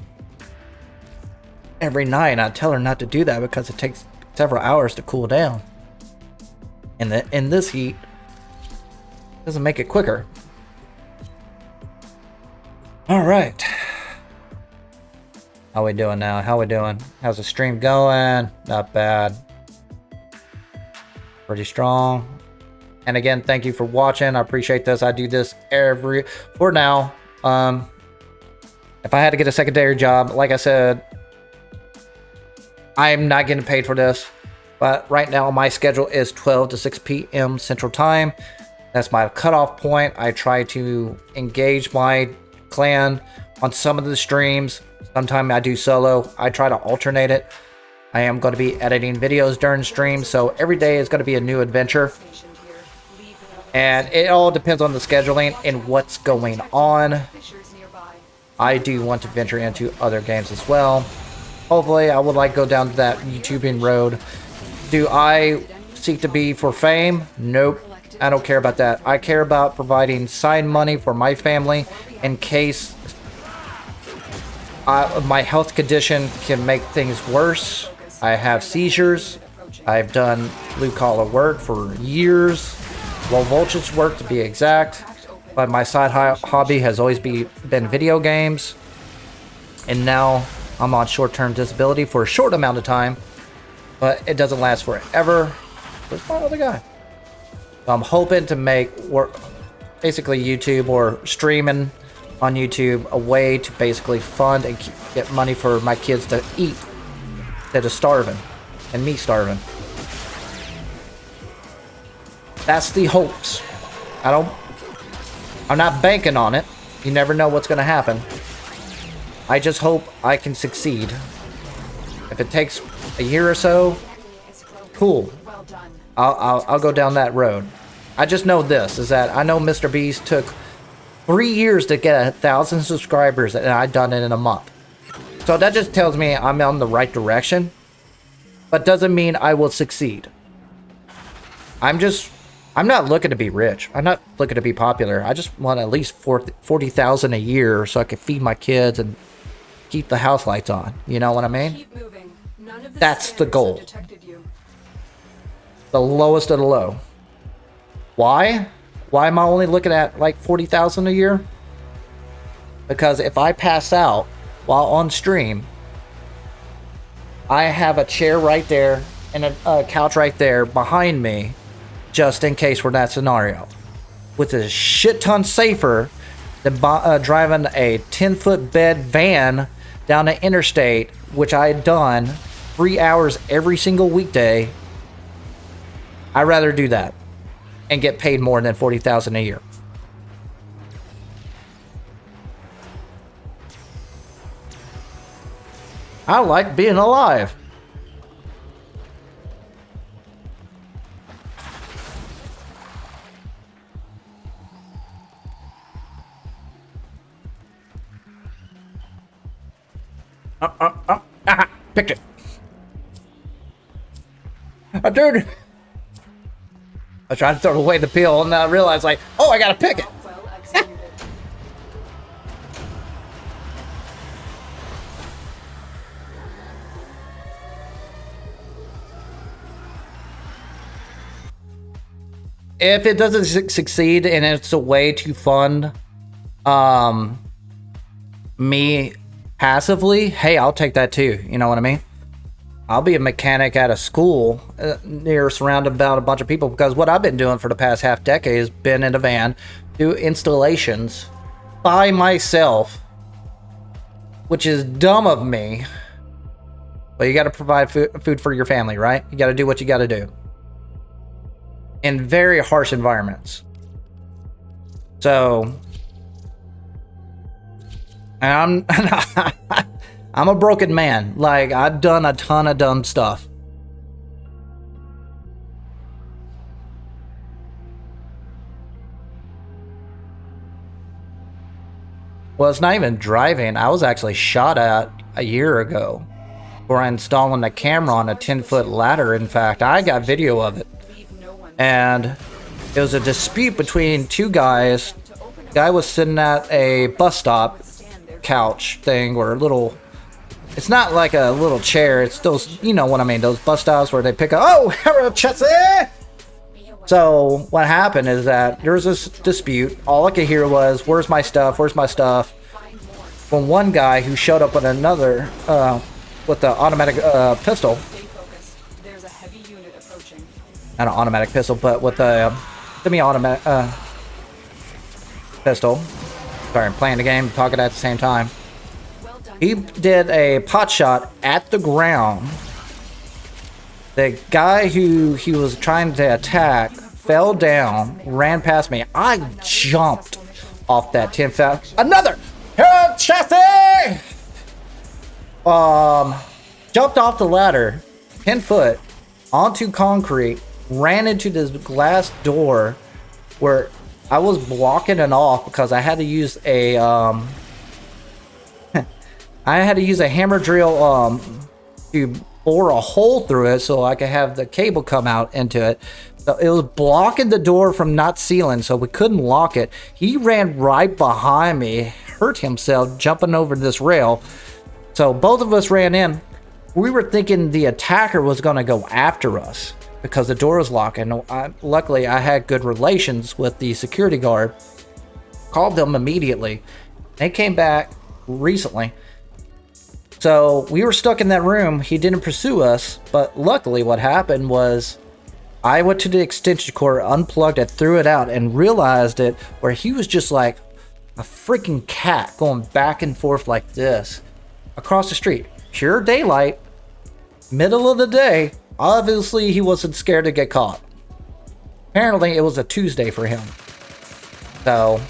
every night, and I tell her not to do that because it takes several hours to cool down. And in this heat, it doesn't make it quicker. All right. How we doing now? How we doing? How's the stream going? Not bad. Pretty strong. And again, thank you for watching. I appreciate this. I do this for now. If I had to get a secondary job, like I said, I'm not getting paid for this. But right now, my schedule is 12 to 6 p.m. Central Time. That's my cutoff point. I try to engage my clan on some of the streams. Sometimes I do solo. I try to alternate it. I am going to be editing videos during streams, so every day is going to be a new adventure. And it all depends on the scheduling and what's going on. I do want to venture into other games as well. Hopefully, I would like to go down that YouTubing road. Do I seek to be for fame? Nope. I don't care about that. I care about providing side money for my family in case my health condition can make things worse. I have seizures. I've done blue-collar work for years. Low voltage work to be exact. But my side hobby has always been video games. And now I'm on short-term disability for a short amount of time. But it doesn't last forever. Where's my other guy? So I'm hoping to make basically YouTube or streaming on YouTube a way to basically fund and get money for my kids to eat instead of starving and me starving. That's the hopes. I'm not banking on it. You never know what's going to happen. I just hope I can succeed. If it takes a year or so, cool. I'll go down that road. I just know this, is that I know Mr. Beast took 3 years to get 1,000 subscribers, and I done it in a month. So that just tells me I'm on the right direction, but doesn't mean I will succeed. I'm not looking to be rich. I'm not looking to be popular. I just want at least 40,000 a year so I can feed my kids and keep the house lights on. You know what I mean? That's the goal. The lowest of the low. Why? Why am I only looking at like 40,000 a year? Because if I pass out while on stream, I have a chair right there and a couch right there behind me, just in case for that scenario. Which is a shit ton safer than driving a 10-foot bed van down the interstate, which I had done 3 hours every single weekday. I'd rather do that and get paid more than 40,000 a year. I like being alive. Picked it. Dude. I tried to throw away the peel and I realized, like, oh, I gotta pick it. Well executed. If it doesn't succeed and it's a way to fund me passively, hey, I'll take that too. You know what I mean? I'll be a mechanic at a school surrounded about a bunch of people, because what I've been doing for the past half decade has been in a van, do installations by myself, which is dumb of me. But you got to provide food for your family, right? You got to do what you got to do in very harsh environments. So, and I'm a broken man. Like, I've done a ton of dumb stuff. Well, it's not even driving. I was actually shot at a year ago for installing a camera on a 10-foot ladder. In fact, I got video of it. And it was a dispute between two guys Guy was sitting at a bus stop couch thing or a little. It's not like a little chair. It's those, you know what I mean, those bus stops where they pick up. Oh, Harrow, Chelsea! So what happened is that there was this dispute. All I could hear was, "Where's my stuff? Where's my stuff?" From one guy who showed up with another, with the automatic pistol. Stay focused. There's a heavy unit approaching. Not an automatic pistol, but with a semi-automatic pistol. Sorry, I'm playing the game, talking at the same time. Well done. He did a pot shot at the ground. The guy who he was trying to attack fell down, ran past me. I jumped off that 10 foot. Another! Here, Chassis! Jumped off the ladder, 10 foot, onto concrete, ran into this glass door where I was blocking it off because I had to use a hammer drill to bore a hole through it so I could have the cable come out into it. So it was blocking the door from not sealing, so we couldn't lock it. He ran right behind me, hurt himself jumping over this rail. So both of us ran in. We were thinking the attacker was going to go after us because the door was locked, and luckily I had good relations with the security guard. Called them immediately. They came back recently. So we were stuck in that room. He didn't pursue us, but luckily what happened was I went to the extension cord, unplugged it, threw it out, and realized it where he was just like a freaking cat going back and forth like this across the street. Pure daylight, middle of the day. Obviously, he wasn't scared to get caught. Apparently, it was a Tuesday for him. So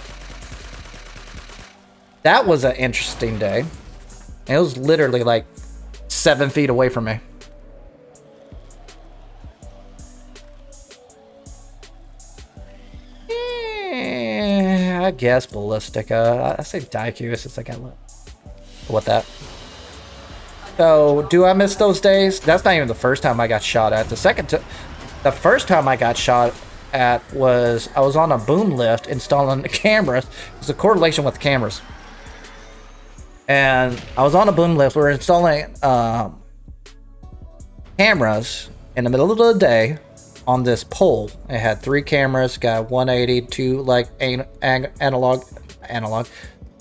that was an interesting day. It was literally like 7 feet away from me. I guess ballistic. I say Daiku since I got what that. So, do I miss those days? That's not even the first time I got shot at. The first time I got shot at was I was on a boom lift installing the cameras. It was a correlation with cameras. And I was on a boom lift. We were installing cameras in the middle of the day on this pole. It had 3 cameras, got 180, 2 like analog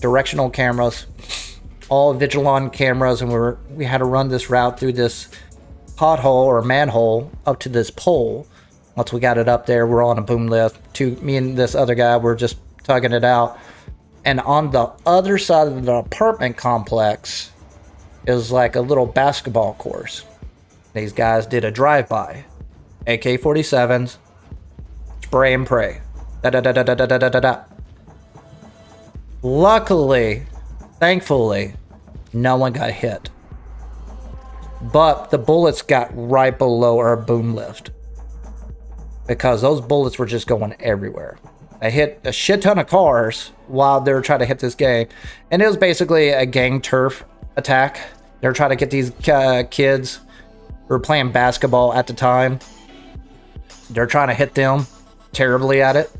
directional cameras, all Vigilon cameras, and we had to run this route through this pothole or manhole up to this pole. Once we got it up there, we're on a boom lift. Me and this other guy were just tugging it out. And on the other side of the apartment complex is like a little basketball course. These guys did a drive-by. AK-47s, spray and pray. Da-da-da-da-da-da-da-da. Luckily, thankfully, no one got hit. But the bullets got right below our boom lift. Because those bullets were just going everywhere. I hit a shit ton of cars while they were trying to hit this gang. And it was basically a gang turf attack. They were trying to get these kids who were playing basketball at the time. They're trying to hit them terribly at it.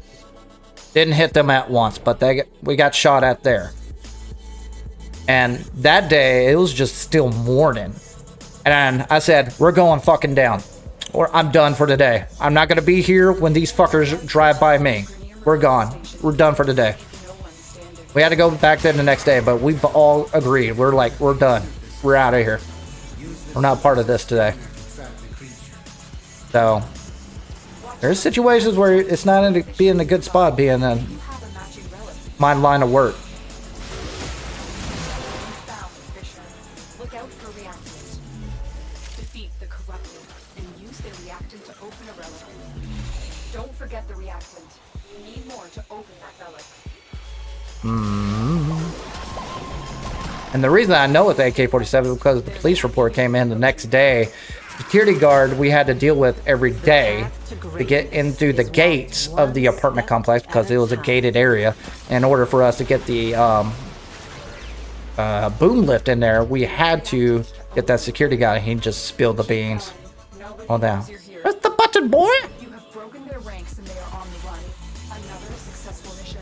Didn't hit them at once, but we got shot at there. And that day, it was just still morning. And I said, we're going fucking down. Or I'm done for today. I'm not going to be here when these fuckers drive by me. We're gone. We're done for today. We had to go back there the next day, but we've all agreed. We're like, we're done. We're out of here. We're not part of this today. So, there's situations where it's not in being a good spot, being in my line of work. Look out for reactant. Defeat the corrupted and use the reactant to open a relic. Don't forget the reactant. You need more to open that relic. And the reason I know it's AK-47 is because the police report came in the next day. Security guard we had to deal with every day to get into the gates of the apartment complex because it was a gated area. In order for us to get the boom lift in there, we had to get that security guy. He just spilled the beans. Hold down. Press the button, boy! You have broken their ranks and they are on the run. Another successful mission.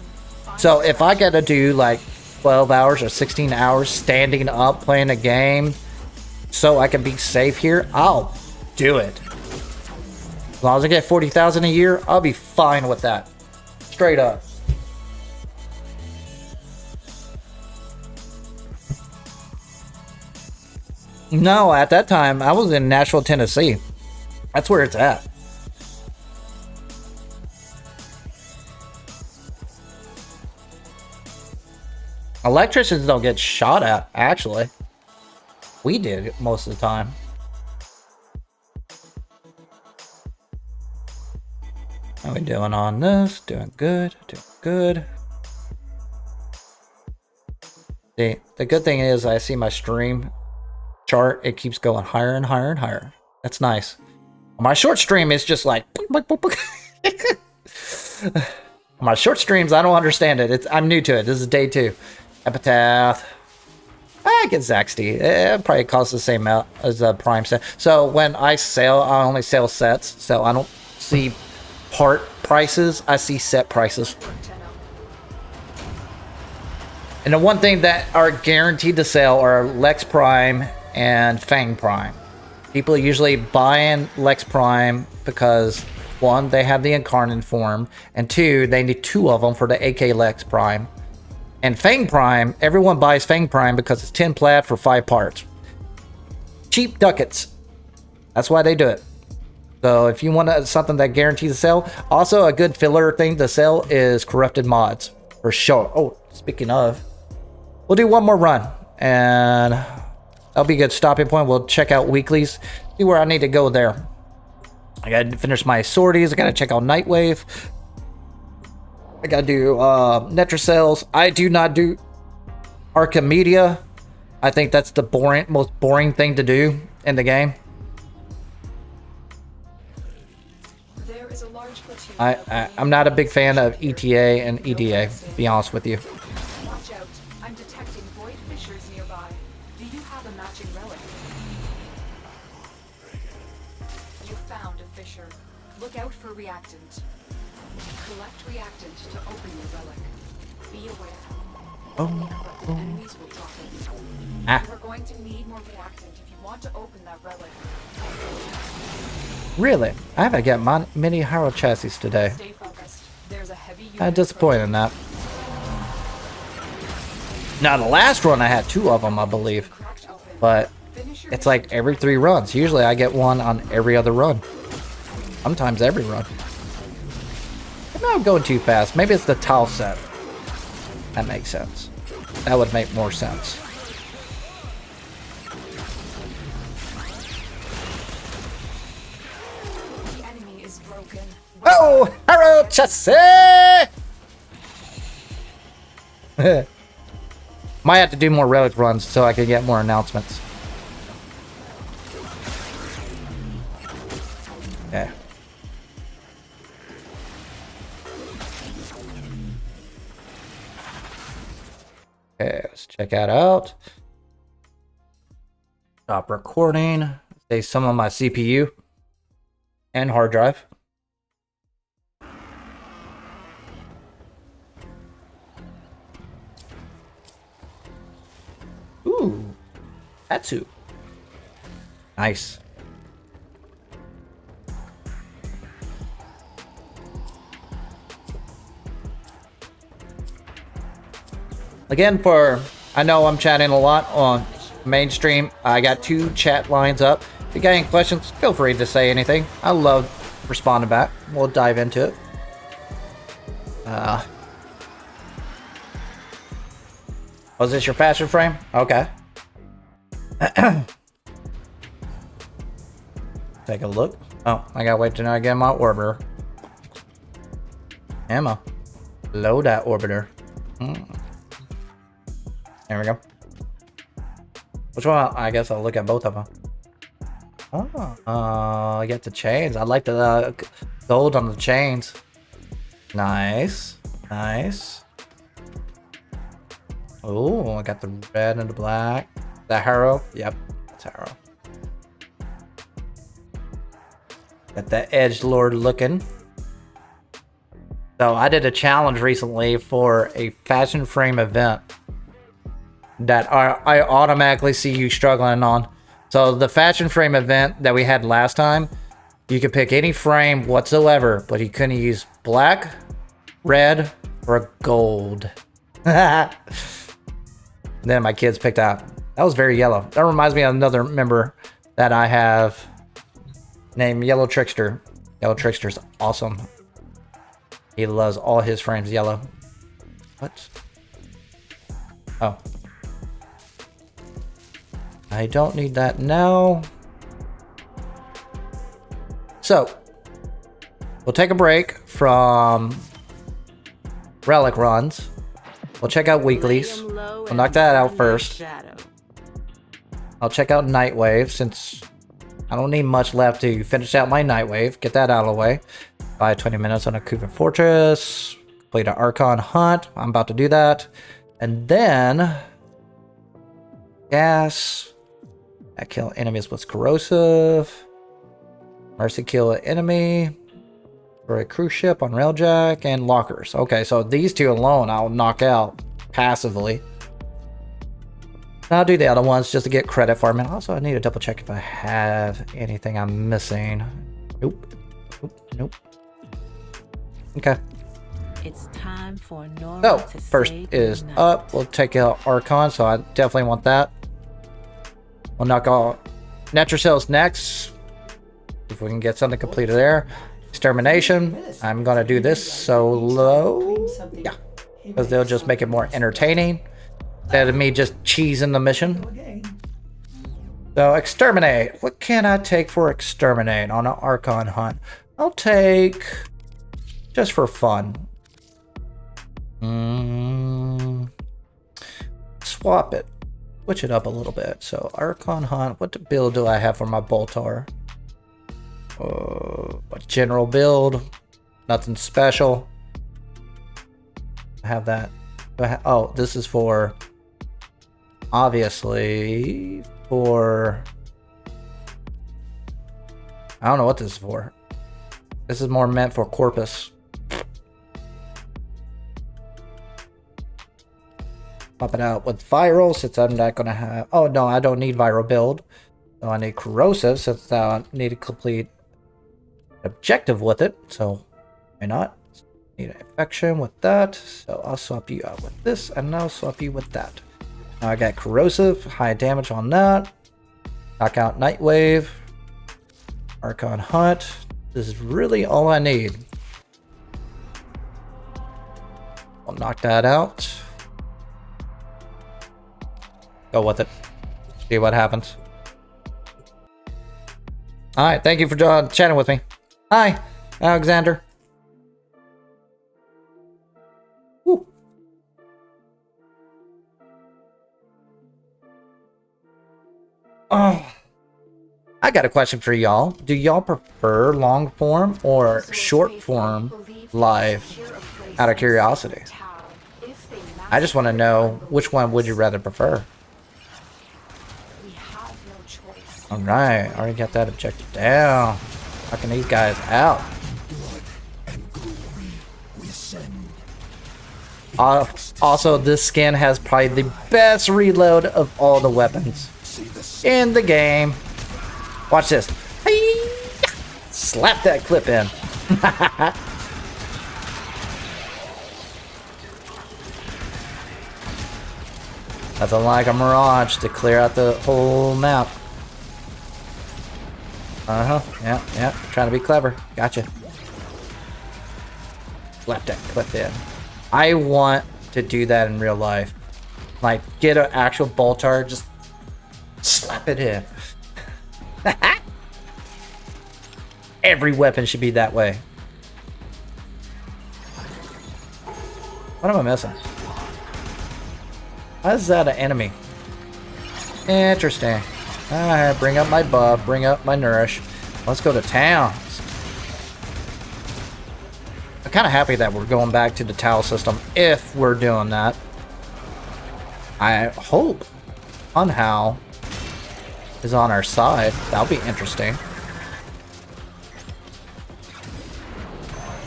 So if I gotta do like 12 hours or 16 hours standing up playing a game so I can be safe here, I'll do it. As long as I get 40,000 a year, I'll be fine with that. Straight up. No, at that time, I was in Nashville, Tennessee. That's where it's at. Electricians don't get shot at, actually. We did it most of the time. How we doing on this? Doing good, doing good. The good thing is I see my stream chart. It keeps going higher and higher and higher. That's nice. My short stream is just like... My short streams, I don't understand it. I'm new to it. This is day 2. Epitaph. I get Zaxty. It probably costs the same amount as a prime set. So when I sell, I only sell sets. So I don't see part prices. I see set prices. And the one thing that are guaranteed to sell are Lex Prime and Fang Prime. People are usually buying Lex Prime because 1, they have the Incarnate form, and 2, they need 2 of them for the AK Lex Prime. And Fang Prime, everyone buys Fang Prime because it's 10 plat for 5 parts. Cheap ducats. That's why they do it. So if you want something that guarantees to sell, also a good filler thing to sell is corrupted mods for sure. Oh, speaking of, we'll do one more run and that'll be a good stopping point. We'll check out weeklies, see where I need to go there. I gotta finish my sorties. I gotta check out Nightwave. I gotta do Netracels. I do not do Archimedia. I think that's the most boring thing to do in the game. There is a large platoon. I'm not a big fan of ETA and EDA, to be honest with you. Watch out. I'm detecting void fissures nearby. Do you have a matching relic? You found a fissure. Look out for reactant. Collect reactant to open your relic. Be aware. The enemies will drop it. You are going to need more reactant if you want to open that relic. Really? I haven't got my mini Harrow chassis today. Stay focused. There's a heavy unit I'm disappointed in that. Now, the last run I had 2 of them, I believe. cracked open. But Finish your it's like every 3 runs. Usually I get one on every other run. Sometimes every run. Maybe I'm going too fast. Maybe it's the tile set. That makes sense. That would make more sense. The enemy is broken. Oh, Harrow chassis! Might have to do more relic runs so I can get more announcements. Okay. Okay, let's check that out. Stop recording. Save some of my CPU and hard drive. Ooh, Tatsu. Nice. Again, I know I'm chatting a lot on mainstream. I got 2 chat lines up. If you got any questions, feel free to say anything. I love responding back. We'll dive into it. Was this your fashion frame? Okay. Take a look. Oh, I gotta wait till I get my orbiter. Ammo. Load that orbiter. There we go. Which one? I guess I'll look at both of them. Oh, I get the chains. I like the gold on the chains. Nice. Nice. Oh, I got the red and the black. The Harrow? Yep, that's Harrow. Got that edge lord looking. So I did a challenge recently for a fashion frame event that I automatically see you struggling on. So the fashion frame event that we had last time, you could pick any frame whatsoever, but you couldn't use black, red, or gold. Then my kids picked out. That was very yellow. That reminds me of another member that I have named Yellow Trickster. Yellow Trickster's awesome. He loves all his frames yellow. What? Oh. I don't need that now. So, we'll take a break from relic runs. We'll check out weeklies. We'll knock that out first. I'll check out Nightwave since I don't need much left to finish out my Nightwave. Get that out of the way. Buy 20 minutes on a Kuvan Fortress. Complete an Archon hunt. I'm about to do that. And then gas. I kill enemies with corrosive. Mercy kill an enemy. For a cruise ship on railjack and lockers. Okay, so these two alone I'll knock out passively. I'll do the other ones just to get credit for them. Also, I need to double check if I have anything I'm missing. Nope. Nope. Okay. It's time for Nora So, to first say is goodnight. up. We'll take out Archon, so I definitely want that. We'll knock out Natural Cells next. If we can get something completed there. Extermination. I'm going to do this solo. Yeah. Because they'll just make it more entertaining. Instead of me just cheesing the mission. So, exterminate. What can I take for exterminate on an Archon hunt? I'll take... just for fun. Swap it. Switch it up a little bit. So, Archon hunt. What build do I have for my Boltar? A general build. Nothing special. I have that. Oh, this is for... obviously for... I don't know what this is for. This is more meant for Corpus. Pop it out with viral since I'm not gonna have... oh no, I don't need viral build. So I need corrosive since I need to complete objective with it. So why not? Need an infection with that. So I'll swap you out with this and I'll swap you with that. Now I got corrosive, high damage on that. Knock out Nightwave. Archon hunt. This is really all I need. I'll knock that out. Go with it. See what happens. Alright, thank you for chatting with me. Hi, Alexander. Woo. Oh, I got a question for y'all. Do y'all prefer long form or short form live? Out of curiosity. I just want to know which one would you rather prefer. Alright, already got that objective down. Knocking these guys out. Also, this skin has probably the best reload of all the weapons in the game. Watch this. Slap that clip in. Nothing like a mirage to clear out the whole map. Yeah. Trying to be clever. Gotcha. Slap that clip in. I want to do that in real life. Like, get an actual Boltar, just slap it in. Every weapon should be that way. What am I missing? How is that an enemy? Interesting. Alright, bring up my buff, bring up my nourish. Let's go to town. I'm kind of happy that we're going back to the towel system if we're doing that. I hope Unhow is on our side. That'll be interesting.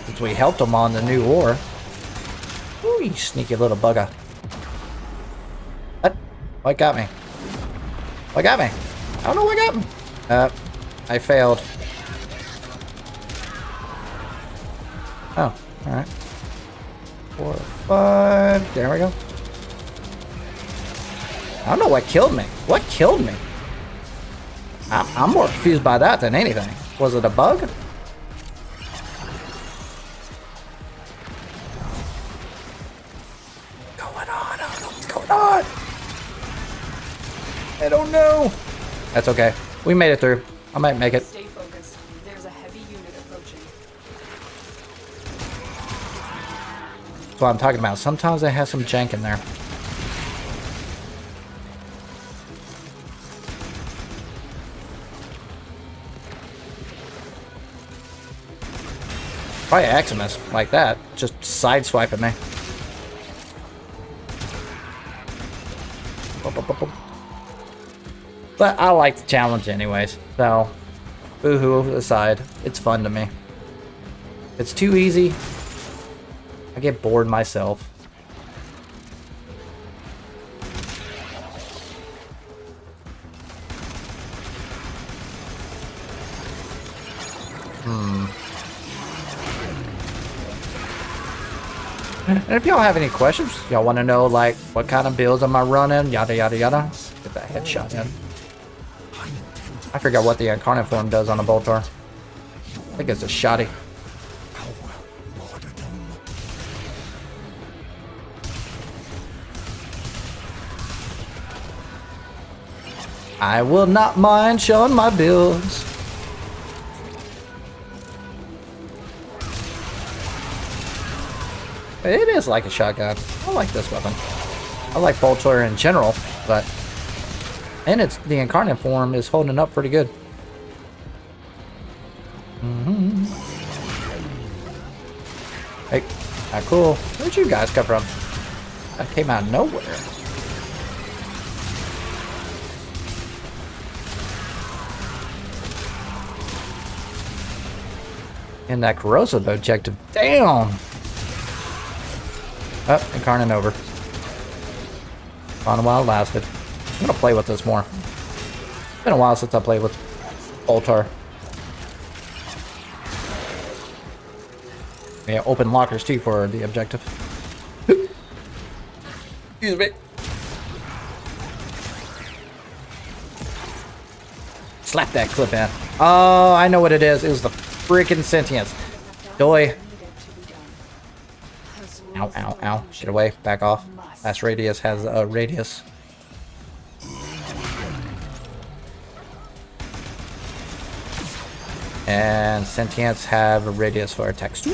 Since we helped him on the new war. Ooh, you sneaky little bugger. What got me? What got me? I don't know what got me. I failed. Oh, alright. 4, 5. There we go. I don't know what killed me. What killed me? I'm more confused by that than anything. Was it a bug? Going on? I don't know what's going on. I don't know. That's okay. We made it through. I might make it. Stay focused. There's a heavy unit approaching. That's what I'm talking about. Sometimes they have some jank in there. Probably Maximus like that, just sideswiping me. But I like the challenge anyways, so boo-hoo aside, it's fun to me. It's too easy. I get bored myself. And if y'all have any questions, y'all want to know like what kind of builds am I running, yada yada yada, get that headshot in. I forgot what the incarnate form does on a Boltar. I think it's a shoddy. I will not mind showing my builds. It is like a shotgun. I like this weapon. I like Boltar in general, but and it's the incarnate form is holding up pretty good. Hey, cool. Where'd you guys come from? That came out of nowhere. And that corrosive objective. Damn! Oh, incarnate over. On a while it lasted. I'm gonna play with this more. It's been a while since I played with Boltar. Yeah, open lockers too for the objective. Excuse me. Slap that clip in. Oh, I know what it is. It was the freaking sentience. Doi. Ow, ow, ow. Get away. Back off. Last radius has a radius. And sentients have a radius for attacks too.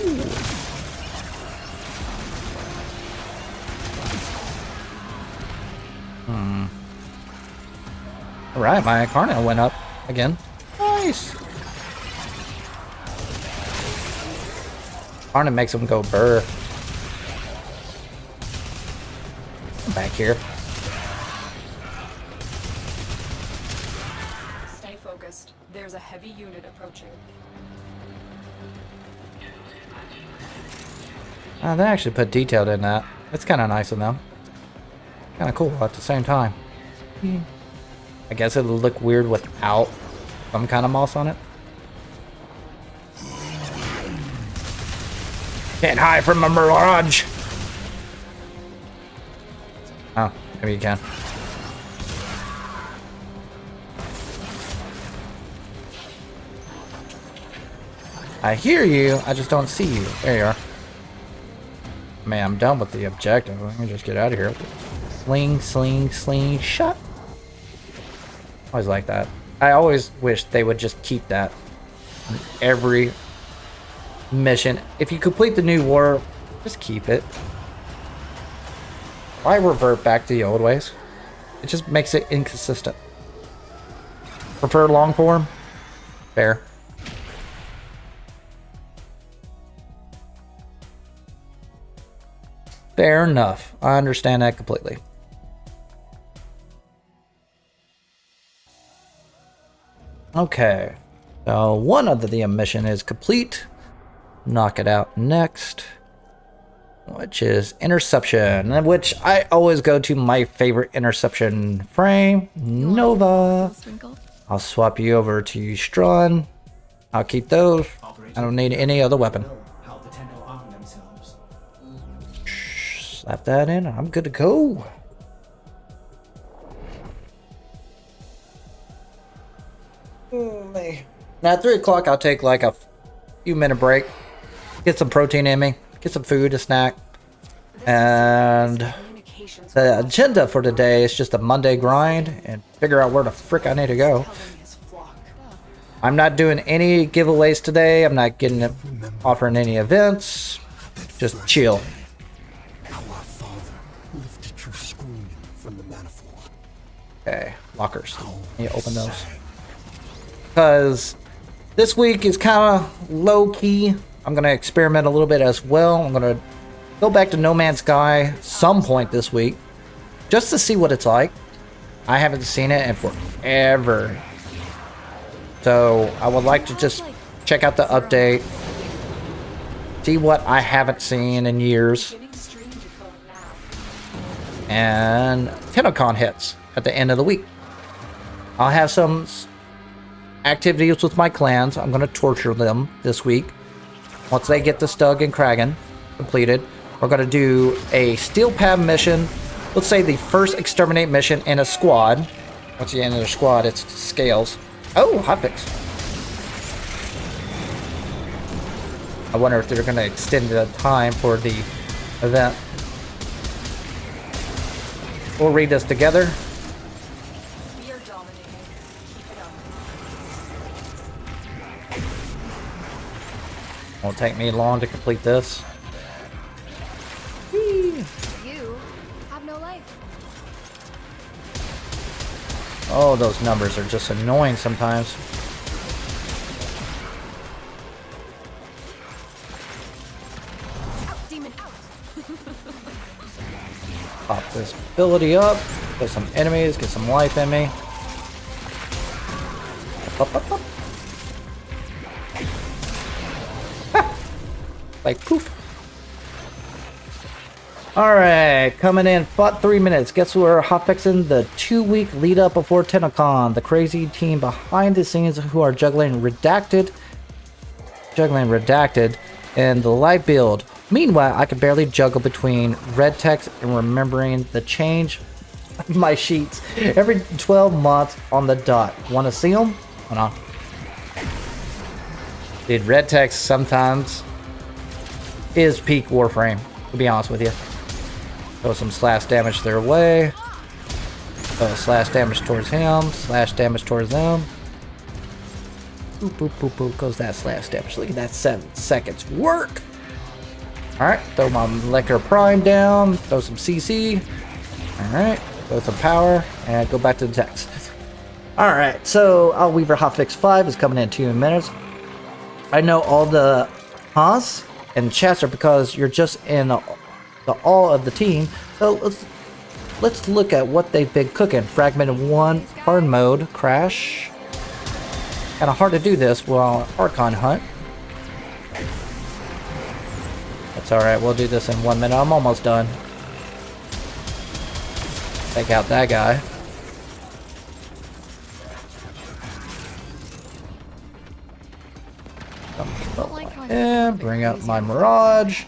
Alright, my incarnate went up again. Nice. Incarnate makes him go burr. Back here. Stay focused. There's a heavy unit approaching. They actually put detail in that. It's kind of nice of them. Kind of cool at the same time. I guess it'll look weird without some kind of moss on it. Can't hide from a mirage. Oh, maybe you can. I hear you, I just don't see you. There you are. Man, I'm done with the objective. Let me just get out of here. Sling, sling, sling, shot. Always like that. I always wish they would just keep that in every mission. If you complete the new war, just keep it. Why revert back to the old ways? It just makes it inconsistent. Prefer long form? Fair. Fair enough. I understand that completely. Okay. So one of the mission is complete. knock it out next, which is interception, which I always go to my favorite interception frame, Nova. I'll swap you over to Strun. I'll keep those. I don't need any other weapon. How the Tenno arm themselves. Slap that in. I'm good to go. Now at 3 o'clock, I'll take like a few minute break, get some protein in me, get some food, a snack, and the agenda for today is just a Monday grind and figure out where the frick I need to go. I'm not doing any giveaways today. I'm not offering any events. Just chill. Okay, lockers. Can you open those? Because this week is kind of low key. I'm going to experiment a little bit as well. I'm going to go back to No Man's Sky some point this week just to see what it's like. I haven't seen it in forever. So I would like to just check out the update, see what I haven't seen in years. And Tennocon hits at the end of the week. I'll have some activities with my clans. I'm going to torture them this week. Once they get the Stug and Kragan completed, we're going to do a Steel Pad mission. Let's say the first Exterminate mission in a squad. Once you enter the squad, it's scales. Oh, hotfix. I wonder if they're going to extend the time for the event. We'll read this together. We are dominating. Keep it up. Won't take me long to complete this. You have no life. Oh, those numbers are just annoying sometimes. Out, demon, out. Pop this ability up. Put some enemies, get some life in me. Up, up, up. Ah! Like poof. Alright, coming in about 3 minutes. Guess we're hotfixing the 2-week lead up before Tennocon. The crazy team behind the scenes who are juggling redacted in the light build. Meanwhile, I can barely juggle between red text and remembering the change of my sheets every 12 months on the dot. Want to see them? Hold on. Dude, red text sometimes is peak Warframe, to be honest with you. Throw some slash damage their way. Slash damage towards him. Slash damage towards them. Boop, boop, boop, boop. Goes that slash damage. Look at that 7 seconds. Work! Alright. Throw my Molecular Prime down. Throw some CC. Alright. Throw some power. And go back to the text. Alright. So, Weaver Hotfix 5 is coming in 2 minutes. I know all the Haas and chats are because you're just in the all of the team. So let's look at what they've been cooking. Fragmented 1 hard mode crash. Kind of hard to do this while Archon hunt. That's all right. We'll do this in 1 minute. I'm almost done. Take out that guy. And bring up my Mirage.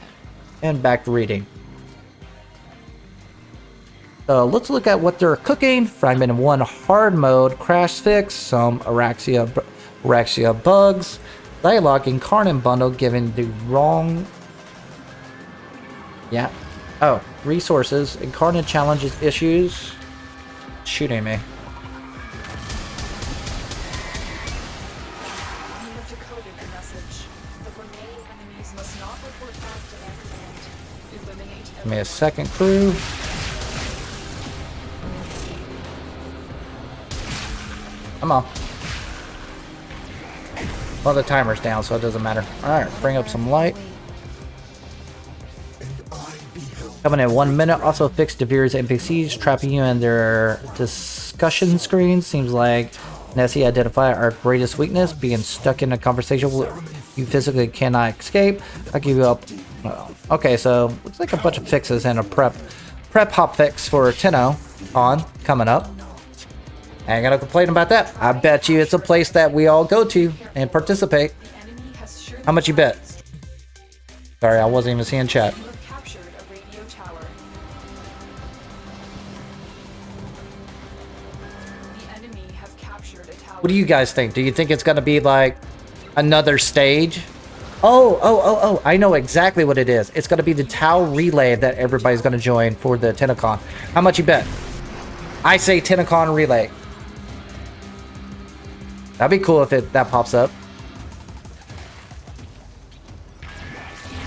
And back to reading. So let's look at what they're cooking. Fragmented 1 hard mode, crash fix, some Araxia bugs, dialogue incarnate bundle given the wrong. Yeah. Oh, resources, incarnate challenges, issues. Shooting me. You have decoded the message. The remaining enemies must not report back to their command. Eliminate Give me a second, crew. Come on. Well, the timer's down, so it doesn't matter. Alright, bring up some light. Coming in 1 minute. Also fix Devere's NPCs, trapping you in their discussion screens. Seems like Nessie identified our greatest weakness, being stuck in a conversation You physically cannot escape. I'll give you up. Oh, okay, so looks like a bunch of fixes and a prep hop fix for Tennocon coming up. I ain't gonna complain about that. I bet you it's a place that we all go to and participate. Enemy has surely How much you bet? Sorry, I wasn't even seeing chat. You have captured a radio tower. The enemy have captured a tower. What do you guys think? Do you think it's gonna be like another stage? Oh, I know exactly what it is. It's gonna be the Tau relay that everybody's gonna join for the Tennocon. How much you bet? I say Tennocon relay. That'd be cool if that pops up.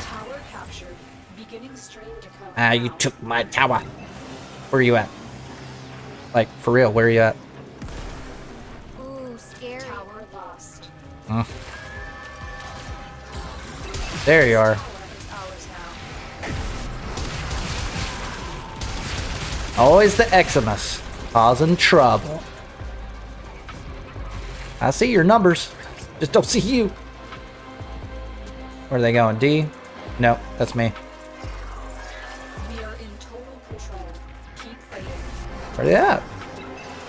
Tower captured. Beginning stream to come. Ah, you took my tower. Where are you at? Like, for real, where are you at? Ooh, scary. Tower lost. There you are. Tower is ours now. Always the Eximus, causing trouble. I see your numbers, just don't see you. Where are they going? D? No, that's me. We are in total control. Keep fighting. Where are they at?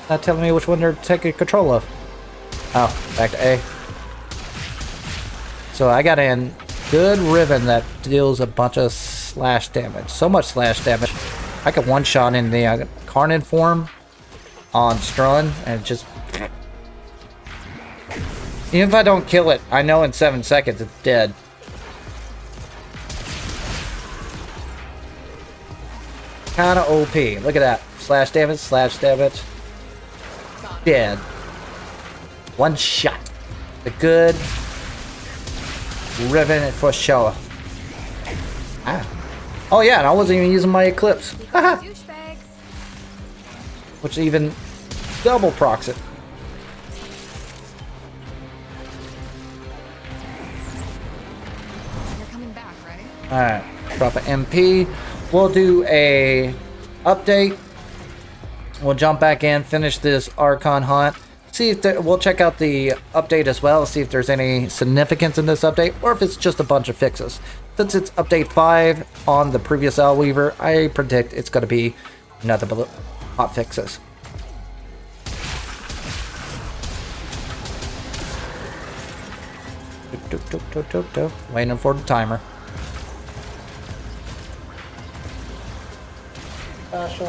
Not telling me which one they're taking control of. Oh, back to A. So I got in good ribbon that deals a bunch of slash damage. So much slash damage. I could one-shot in the Carnan form on Strun and just... Even if I don't kill it, I know in 7 seconds it's dead. Kinda OP. Look at that. Slash damage. Dead. One shot. The good ribbon for sure. Ah. Oh yeah, and I wasn't even using my Eclipse. Haha. Douchebags. Which even double procs it. You're coming back, right? Alright, drop an MP. We'll do a update. We'll jump back in, finish this Archon hunt. See if we'll check out the update as well, see if there's any significance in this update, or if it's just a bunch of fixes. Since it's update 5 on the previous Weaver, I predict it's going to be nothing but hot fixes. Waiting for the timer. Special.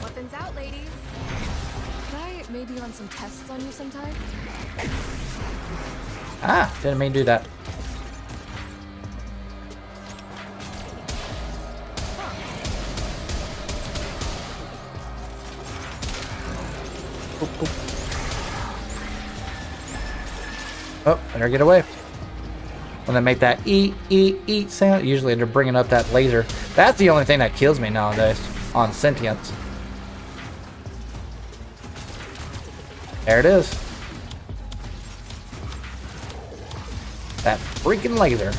Weapons out, ladies. Could I maybe run some tests on you sometime? Ah, didn't mean to do that. Oop, oop. Oh, better get away. When they make that eat sound, usually they're bringing up that laser. That's the only thing that kills me nowadays on sentience. There it is. That freaking laser.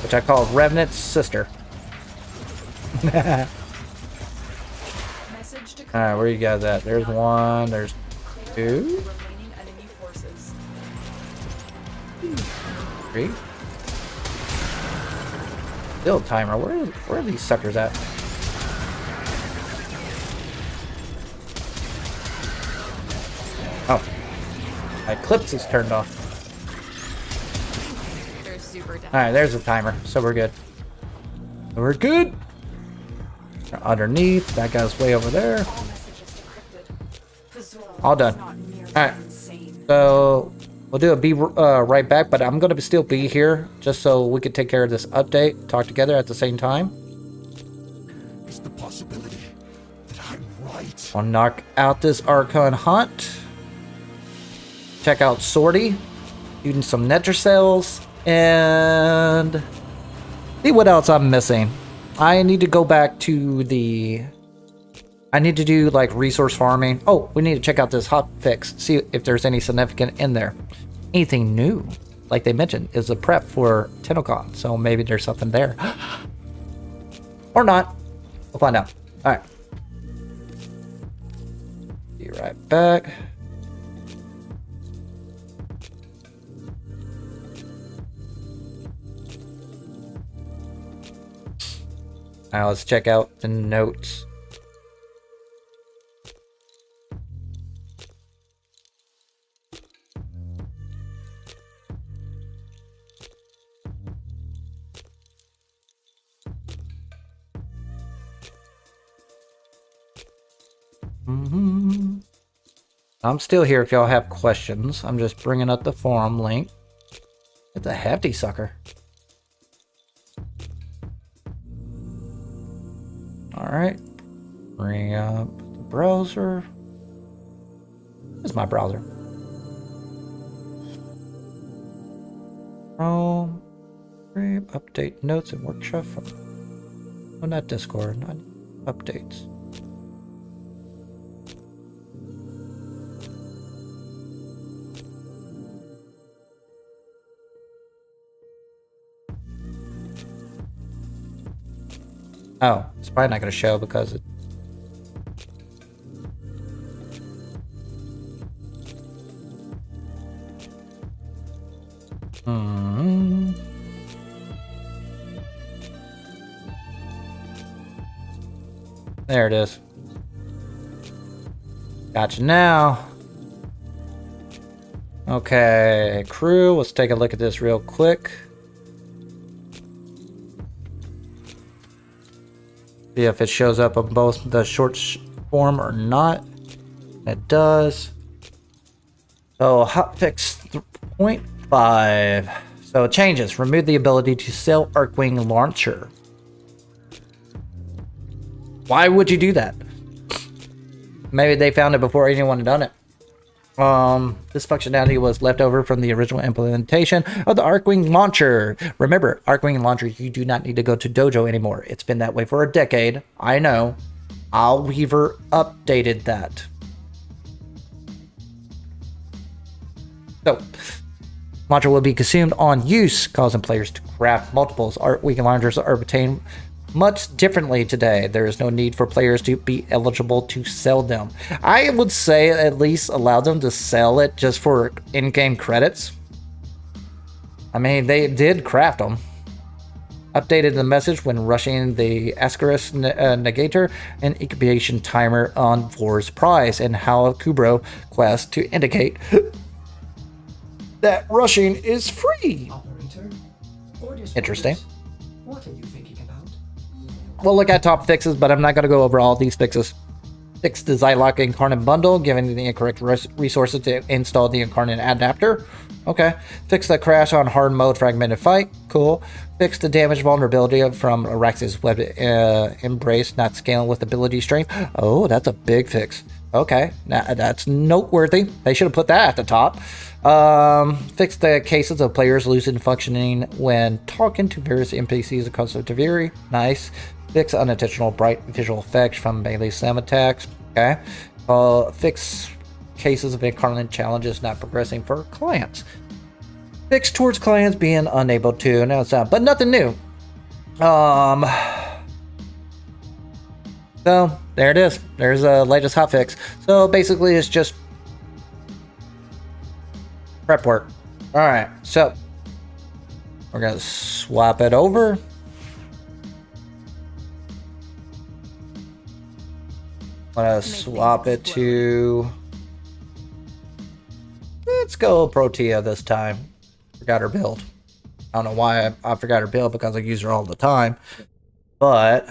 Which I call Revenant's sister. Message to Alright, where you guys at? There's one, there's two, remaining enemy forces. 3. Still timer. Where are these suckers at? Oh. My Eclipse is turned off. They're super down. Alright, there's the timer. So we're good. We're good. Underneath. That guy's way over there. All messages decrypted. The Zora All is done. not merely Alright. insane. So we'll do a be right back, but I'm gonna still be here just so we could take care of this update, talk together at the same time. It's the possibility that I'm right. I'll knock out this Archon hunt. Check out Sortie, using some Nether cells, and see what else I'm missing. I need to go back to I need to do like resource farming. Oh, we need to check out this hot fix, see if there's any significant in there. Anything new, like they mentioned, is a prep for Tennocon, so maybe there's something there. Or not. We'll find out. Alright. Be right back. Now let's check out the notes. I'm still here if y'all have questions. I'm just bringing up the forum link. It's a hefty sucker. Alright. Bring up the browser. Where's my browser? Chrome. Update notes and workshop. Oh, not Discord. Not updates. Oh, it's probably not going to show because it... There it is. Gotcha now. Okay, crew, let's take a look at this real quick. See if it shows up on both the short form or not. It does. So hotfix 3.5. So changes. Remove the ability to sell Arcwing Launcher. Why would you do that? Maybe they found it before anyone had done it. This functionality was left over from the original implementation of the Arcwing Launcher. Remember, Arcwing Launcher, you do not need to go to Dojo anymore. It's been that way for a decade. I know. Weaver updated that. So, Launcher will be consumed on use, causing players to craft multiples. Arcwing Launchers are obtained much differently today. There is no need for players to be eligible to sell them. I would say at least allow them to sell it just for in-game credits. I mean, they did craft them. Updated the message when rushing the Ascaris Negator and Incubation Timer on Vor's Prize and How Kubro quest to indicate that rushing is free. Operator, orders. Interesting. What are you thinking about? We'll look at top fixes, but I'm not going to go over all these fixes. Fix the Zylok Incarnate Bundle, giving the incorrect resources to install the Incarnate Adapter. Okay. Fix the crash on hard mode fragmented fight. Cool. Fix the damage vulnerability from Arax's web embrace, not scaling with ability strength. Oh, that's a big fix. Okay. Now, that's noteworthy. They should have put that at the top. Fix the cases of players losing functioning when talking to various NPCs across the Taviri. Nice. Fix unintentional bright visual effects from melee slam attacks. Okay. Fix cases of incarnate challenges not progressing for clients. Fix towards clients being unable to. Now it's not, but nothing new. So there it is. There's a latest hotfix. So basically, it's just prep work. All right. So we're gonna swap it over. I'm gonna swap it to. Let's go Protea this time. Forgot her build. I don't know why I forgot her build because I use her all the time. But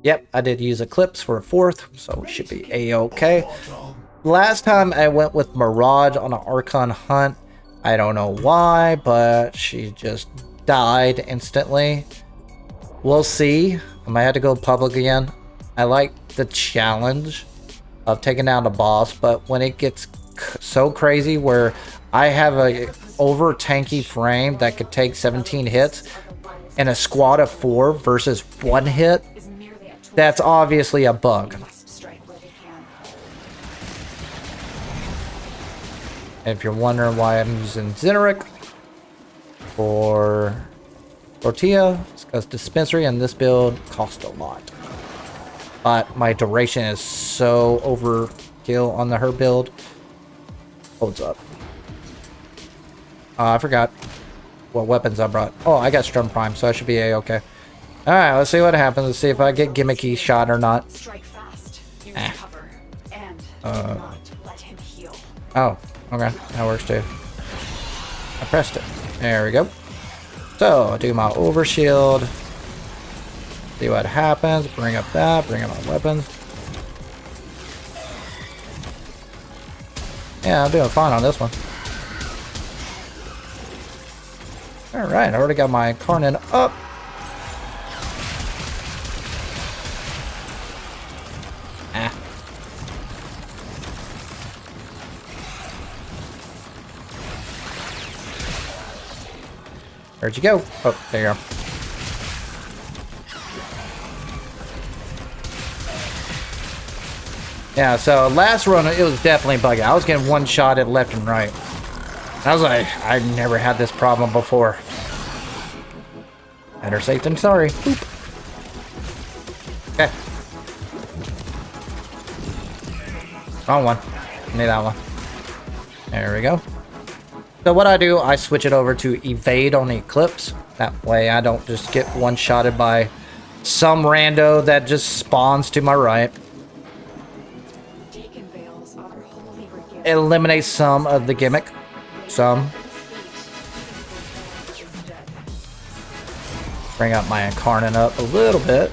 yep, I did use Eclipse for a 4th, so we should be a-okay. Last time I went with Mirage on an Archon hunt. I don't know why, but she just died instantly. We'll see. I might have to go public again. I like the challenge of taking down the boss, but when it gets so crazy where I have a over tanky frame that could take 17 hits and a squad of 4 versus 1 hit, that's obviously a bug. And if you're wondering why I'm using Zeneric for Tortilla, it's because dispensary and this build cost a lot. But my duration is so overkill on her build. Holds up. I forgot what weapons I brought. Oh, I got Strum Prime, so I should be a-okay. Alright, let's see what happens. Let's see if I get gimmicky shot or not. Strike fast. Use cover. And do not let him heal. Oh, okay. That works too. I pressed it. There we go. So, I'll do my overshield. See what happens. Bring up that. Bring up my weapons. Yeah, I'm doing fine on this one. Alright, I already got my Carnan up. Ah. Where'd you go? Oh, there you are. Yeah, so last run, it was definitely buggy. I was getting one-shotted left and right. I was like, I never had this problem before. Better safe than sorry. Boop. Okay. Wrong one. Need that one. There we go. So what I do, I switch it over to evade on Eclipse. That way I don't just get one-shotted by some rando that just spawns to my right. Deacon veils are holy regalia. It eliminates some of the gimmick. Some. Bring up my Incarnate up a little bit.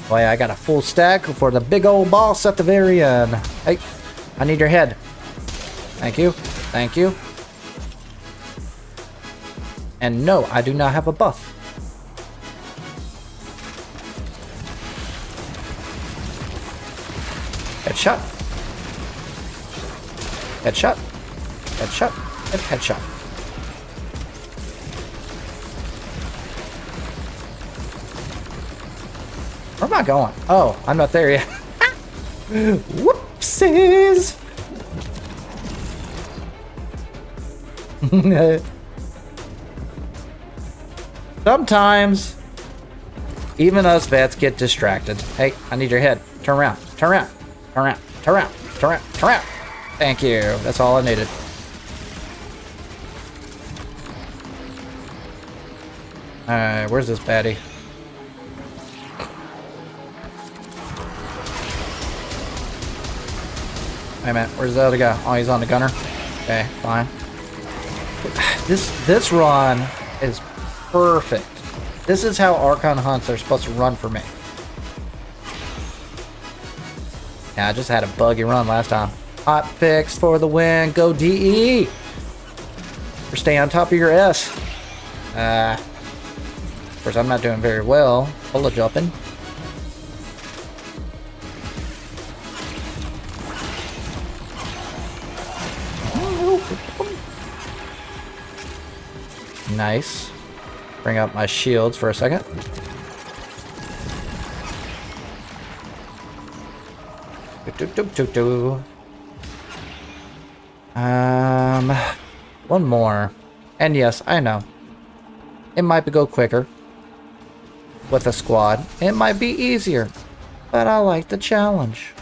Boy, I got a full stack for the big old boss at the very end. Hey, I need your head. Thank you. Thank you. And no, I do not have a buff. Headshot. Headshot. Headshot. And headshot. Where am I going? Oh, I'm not there yet. Whoopsies! Sometimes, even us vets get distracted. Hey, I need your head. Turn around. Turn around. Turn around. Turn around. Turn around. Turn around. Thank you. That's all I needed. Alright, where's this baddie? Hey man, where's the other guy? Oh, he's on the gunner. Okay, fine. This run is perfect. This is how Archon hunts are supposed to run for me. Yeah, I just had a buggy run last time. Hot fix for the win. Go DE. Or stay on top of your S. Of course, I'm not doing very well. Bullet jumping. Nice. Bring up my shields for a second. One more. And yes, I know. It might go quicker with a squad. It might be easier, but I like the challenge.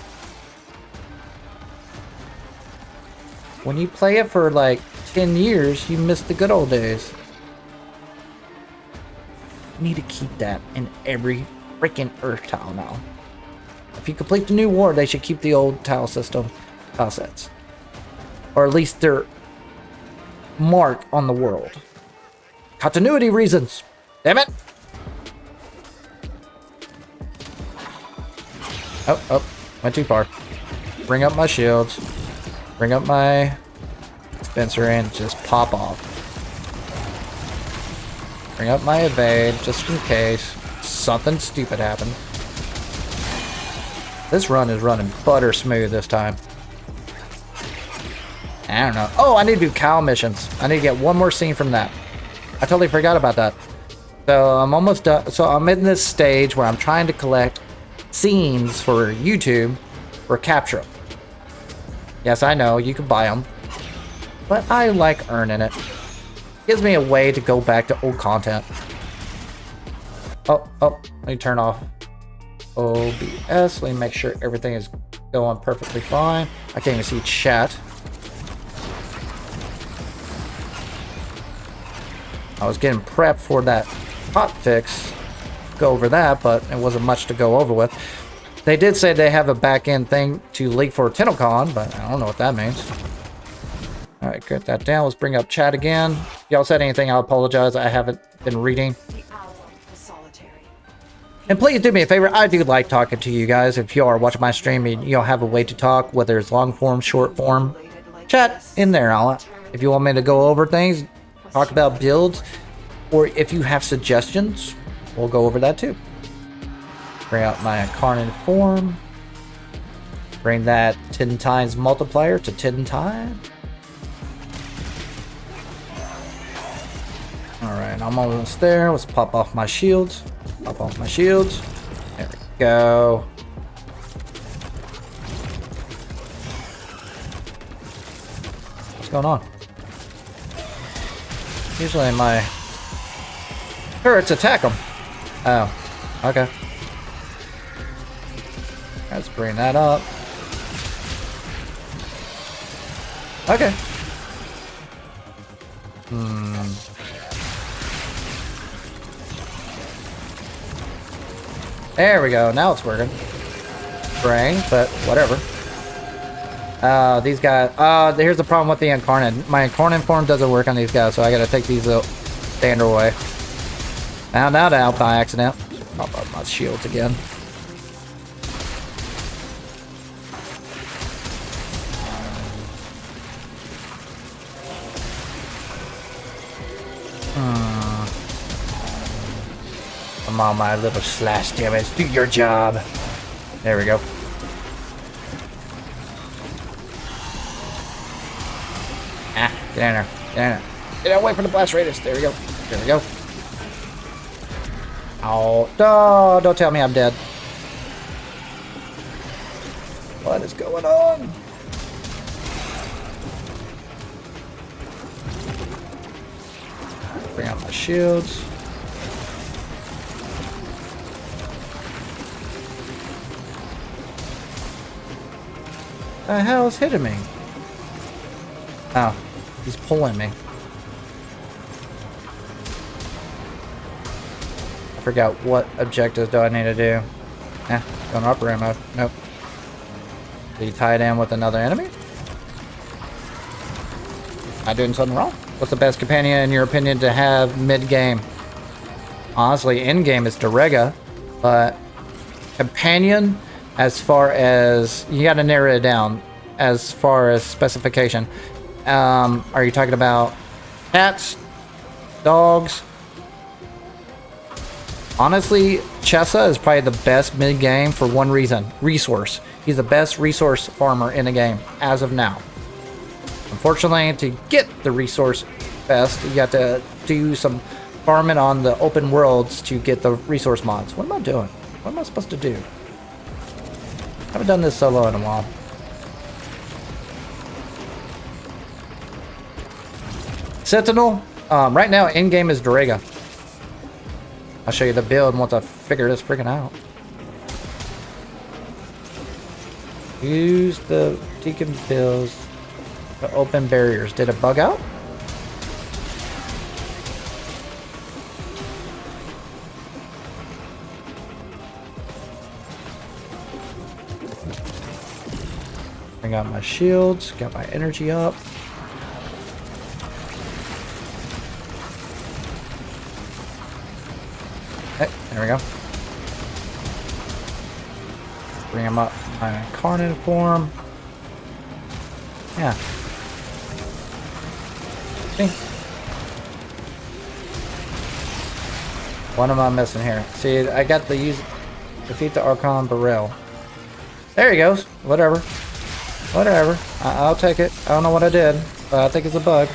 When you play it for like 10 years, you miss the good old days. You need to keep that in every freaking Earth tile now. If you complete the new war, they should keep the old tile system tile sets. Or at least their mark on the world. Continuity reasons. Damn it. Oh, went too far. Bring up my shields. Bring up my dispenser and just pop off. Bring up my evade just in case something stupid happened. This run is running butter smooth this time. I don't know. Oh, I need to do cow missions. I need to get one more scene from that. I totally forgot about that. So I'm almost done. So I'm in this stage where I'm trying to collect scenes for YouTube for capture. Yes, I know you can buy them, but I like earning it. Gives me a way to go back to old content. Oh, let me turn off OBS. Let me make sure everything is going perfectly fine. I can't even see chat. I was getting prepped for that hotfix go over that, but it wasn't much to go over with. They did say they have a back-end thing to leak for Tennocon, but I don't know what that means. Alright, get that down. Let's bring up chat again. If y'all said anything, I'll apologize. I haven't been reading. The owl was solitary. And please do me a favor. I do like talking to you guys. If you are watching my stream and you don't have a way to talk, whether it's long form, short form, chat in there. If you want me to go over things, talk about builds, or if you have suggestions, we'll go over that too. Bring out my incarnate form. Bring that 10 times multiplier to 10 times. Alright, I'm almost there. Let's pop off my shields. Pop off my shields. There we go. What's going on? Usually my turrets attack them. Oh, okay. Let's bring that up. Okay. There we go. Now it's working. Spraying, but whatever. These guys. Here's the problem with the incarnate. My incarnate form doesn't work on these guys, so I gotta take these standard away. Found that out by accident. Pop up my shields again. Come on, my little slash damage. Do your job. There we go. Ah, get in there. Get in there. Get away from the blast radius. There we go. There we go. Oh, no, don't tell me I'm dead. What is going on? Bring out my shields. The hell is hitting me? Oh, he's pulling me. I forgot what objectives do I need to do. Going upper mode. Nope. Did you tie it in with another enemy? Am I doing something wrong? What's the best companion in your opinion to have mid-game? Honestly, endgame is Derega, but companion, as far as you got to narrow it down, as far as specification. Are you talking about cats, dogs? Honestly, Chessa is probably the best mid-game for one reason: resource. He's the best resource farmer in the game as of now. Unfortunately, to get the resource best, you got to do some farming on the open worlds to get the resource mods. What am I doing? What am I supposed to do? I haven't done this solo in a while. Sentinel. Right now, in-game is Derega. I'll show you the build once I figure this freaking out. Use the Deacon builds to open barriers. Did it bug out? I got my shields, got my energy up. Okay, there we go. Bring him up my incarnate form. Yeah. See? What am I missing here? See, I got the defeat the Archon Barrel. There he goes. Whatever. Whatever. I'll take it. I don't know what I did, but I think it's a bug.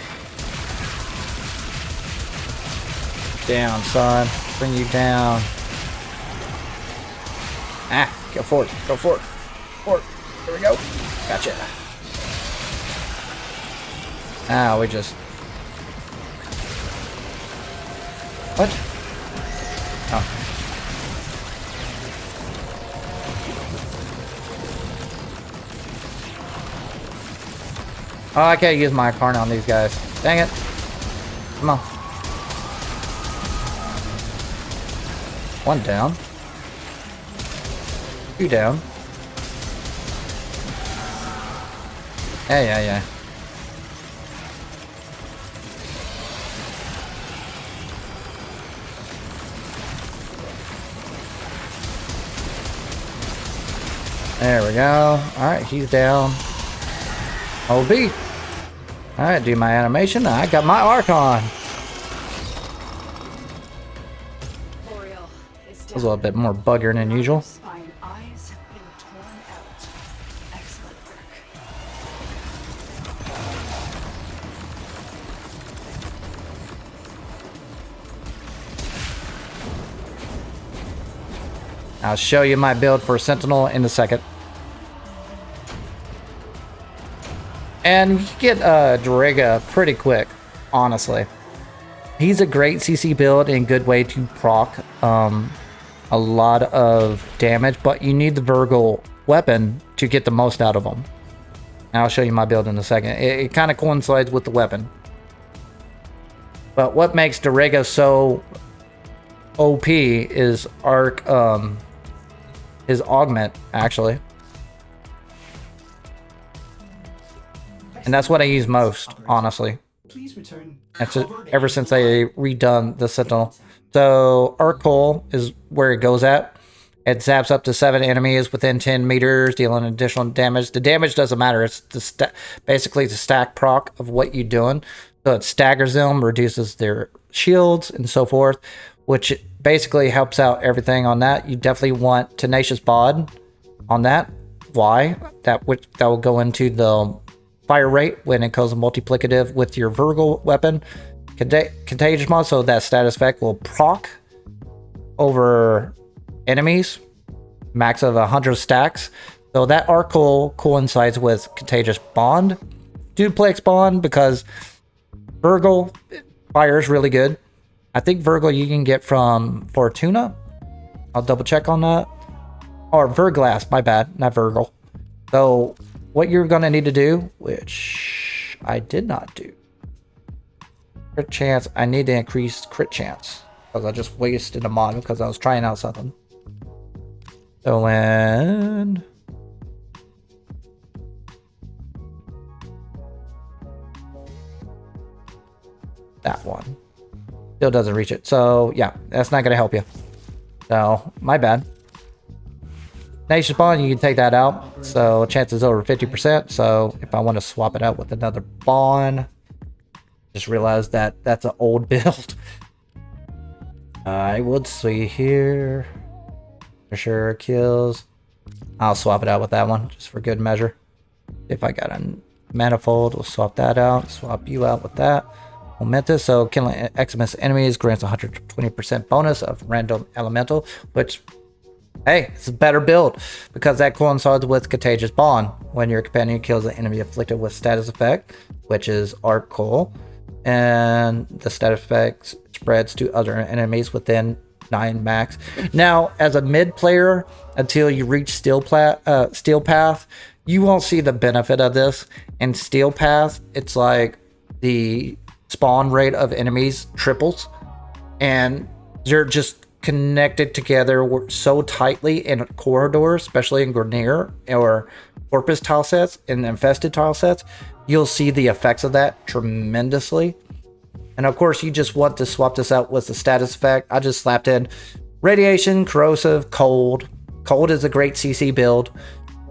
Down, son. Bring you down. Ah, go for it. Go for it. For it. Here we go. Gotcha. Ah, we just... What? Oh. Oh, I can't use my incarnate on these guys. Dang it. Come on. One down. Two down. Yeah. There we go. Alright, he's down. OB. Alright, do my animation. I got my arcane. L'Oreal is That was a little bit more bugger than usual. Spine eyes have been torn out. Excellent work. I'll show you my build for Sentinel in a second. And you get Doriga pretty quick, honestly. He's a great CC build and good way to proc a lot of damage, but you need the Virgil weapon to get the most out of him. And I'll show you my build in a second. It kind of coincides with the weapon. But what makes Doriga so OP is his augment, actually. And that's what I use most, honestly. Please return. That's it, ever since they redone the Sentinel. So Arc Coal is where it goes at. It zaps up to 7 enemies within 10 meters, dealing additional damage. The damage doesn't matter. It's basically the stack proc of what you're doing. So it staggers them, reduces their shields, and so forth, which basically helps out everything on that. You definitely want Tenacious Bod on that. Why? That will go into the fire rate when it goes multiplicative with your Virgil weapon. Contagious Mod, so that status effect will proc over enemies, max of 100 stacks. So that Arc Coal coincides with Contagious Bond, Duplex Bond, because Virgil fire is really good. I think Virgil you can get from Fortuna. I'll double check on that. Or Verglass, my bad, not Virgil. So what you're gonna need to do, which I did not do. Crit chance, I need to increase crit chance. Because I just wasted a mod because I was trying out something. So when that one still doesn't reach it. So yeah, that's not gonna help you. So my bad. Tenacious Bond, you can take that out. So chances over 50%. So if I want to swap it out with another Bond, just realized that that's an old build. I would see here. For sure kills. I'll swap it out with that one just for good measure. If I got a manifold, we'll swap that out. Swap you out with that. Momentous, so killing Eximus enemies grants 120% bonus of random elemental, which, hey, it's a better build because that coincides with Contagious Bond. When your companion kills an enemy afflicted with status effect, which is Arc Coal, and the status effect spreads to other enemies within 9 max. Now, as a mid player, until you reach Steel Path, you won't see the benefit of this. In Steel Path, it's like the spawn rate of enemies triples, and they're just connected together so tightly in corridors, especially in Grenier or Corpus tile sets and infested tile sets. You'll see the effects of that tremendously. And of course, you just want to swap this out with the status effect. I just slapped in Radiation, Corrosive, Cold. Cold is a great CC build,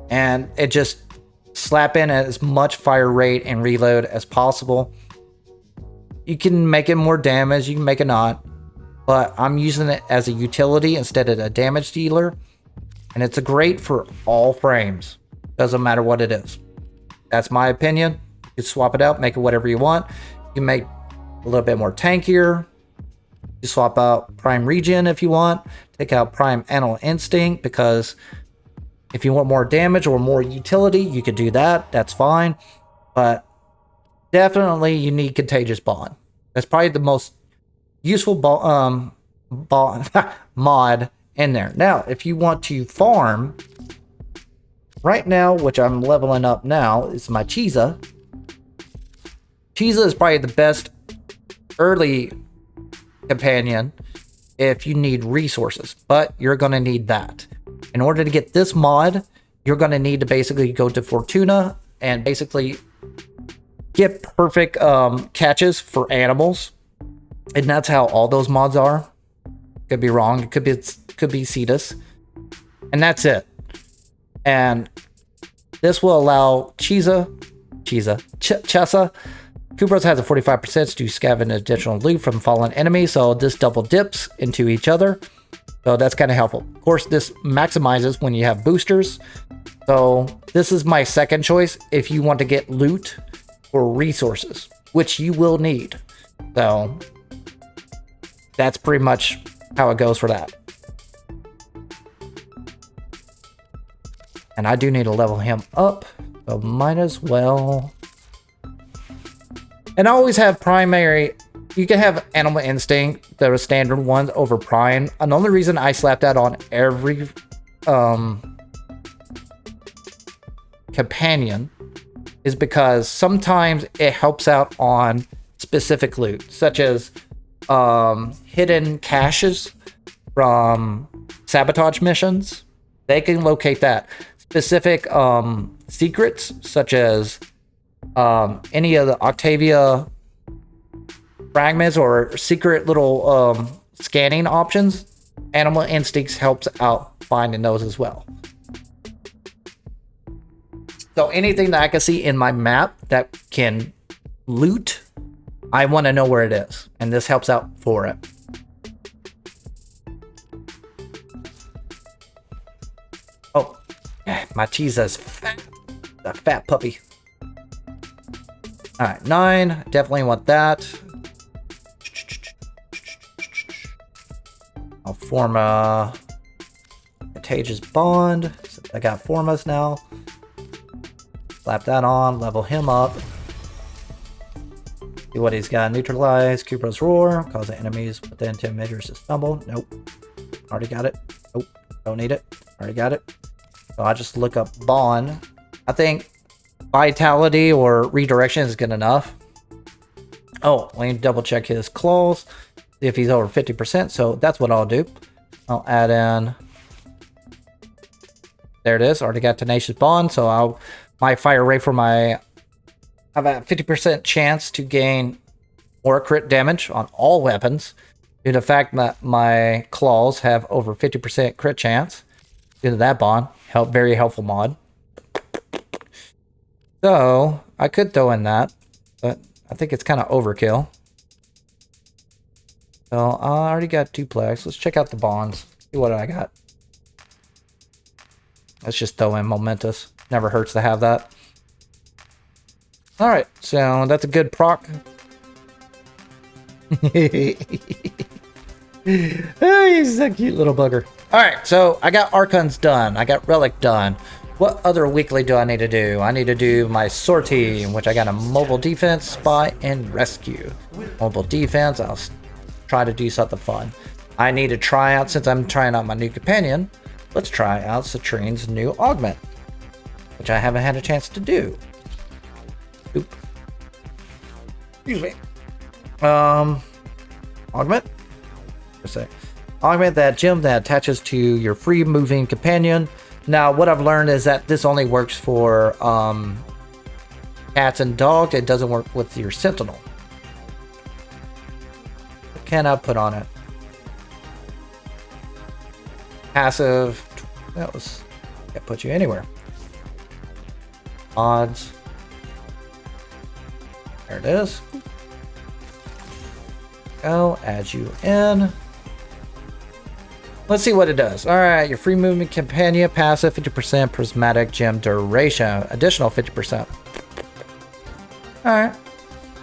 and it just slap in as much fire rate and reload as possible. You can make it more damage, you can make it not, but I'm using it as a utility instead of a damage dealer, and it's a great for all frames. Doesn't matter what it is. That's my opinion. You can swap it out, make it whatever you want. You can make a little bit more tankier. You swap out Prime Regen if you want. Take out Prime Animal Instinct, because if you want more damage or more utility, you could do that. That's fine. But definitely you need Contagious Bond. That's probably the most useful mod in there. Now, if you want to farm, right now, which I'm leveling up now, is my Chiza. Chiza is probably the best early companion if you need resources, but you're going to need that. In order to get this mod, you're going to need to basically go to Fortuna and basically get perfect catches for animals. And that's how all those mods are. Could be wrong. It could be Cetus. And that's it. And this will allow Chesa. Kubros has a 45% to scavenge additional loot from fallen enemies, so this double dips into each other. So that's kind of helpful. Of course, this maximizes when you have boosters. So this is my second choice if you want to get loot or resources, which you will need. So that's pretty much how it goes for that. And I do need to level him up, so might as well. And I always have primary. You can have animal instinct, the standard ones, over prime. And the only reason I slap that on every companion is because sometimes it helps out on specific loot, such as hidden caches from sabotage missions. They can locate that. Specific secrets, such as any of the Octavia fragments or secret little scanning options, Animal Instincts helps out finding those as well. So anything that I can see in my map that can loot, I want to know where it is, and this helps out for it. Oh, my Cheesa's fat. A fat puppy. All right, 9. Definitely want that. I'll form a contagious bond. So I got formas now. Slap that on. Level him up. See what he's got. Neutralize. Kubra's roar. Cause the enemies within 10 meters to stumble. Nope. Already got it. Nope. Don't need it. Already got it. So I just look up bond. I think vitality or redirection is good enough. Oh, let me double check his claws. See if he's over 50%. So that's what I'll do. I'll add in. There it is. Already got tenacious bond. So my fire rate for my. I have a 50% chance to gain more crit damage on all weapons due to the fact that my claws have over 50% crit chance due to that bond. Very helpful mod. So I could throw in that, but I think it's kind of overkill. So I already got duplex. Let's check out the bonds. See what I got. Let's just throw in momentous. Never hurts to have that. All right, so that's a good proc. Oh, he's a cute little bugger. All right, so I got Archons done. I got Relic done. What other weekly do I need to do? I need to do my sortie, in which I got a mobile defense, spy, and rescue. Mobile defense, I'll try to do something fun. I need to try out, since I'm trying out my new companion, let's try out Citrine's new augment, which I haven't had a chance to do. Oop. Excuse me. Augment? Augment that gem that attaches to your free moving companion. Now, what I've learned is that this only works for cats and dogs. It doesn't work with your sentinel. What can I put on it? Passive. That was. Can't put you anywhere. Odds. There it is. Go. Add you in. Let's see what it does. All right, your free movement companion, passive 50%, prismatic gem duration, additional 50%. All right.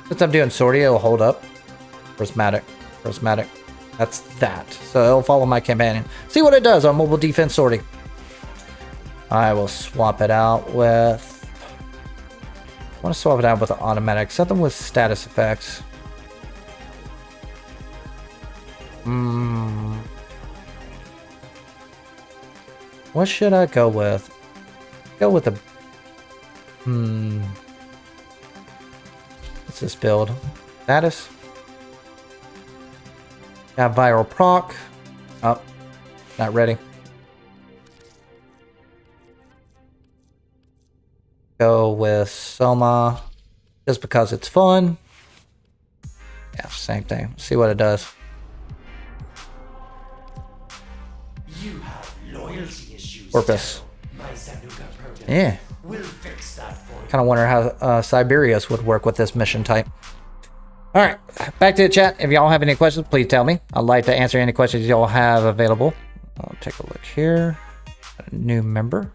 Since I'm doing sortie, it'll hold up. Prismatic. That's that. So it'll follow my companion. See what it does on mobile defense sortie. I will swap it out with. I want to swap it out with an automatic. Something with status effects. What should I go with? Go with a. What's this build? Status? Got viral proc. Oh, not ready. Go with Soma just because it's fun. Yeah, same thing. See what it does. You have loyalty issues. Porpoise. My Sanuka program Yeah. will fix that for you. Kind of wonder how Siberius would work with this mission type. All right, back to the chat. If y'all have any questions, please tell me. I'd like to answer any questions y'all have available. I'll take a look here. A new member.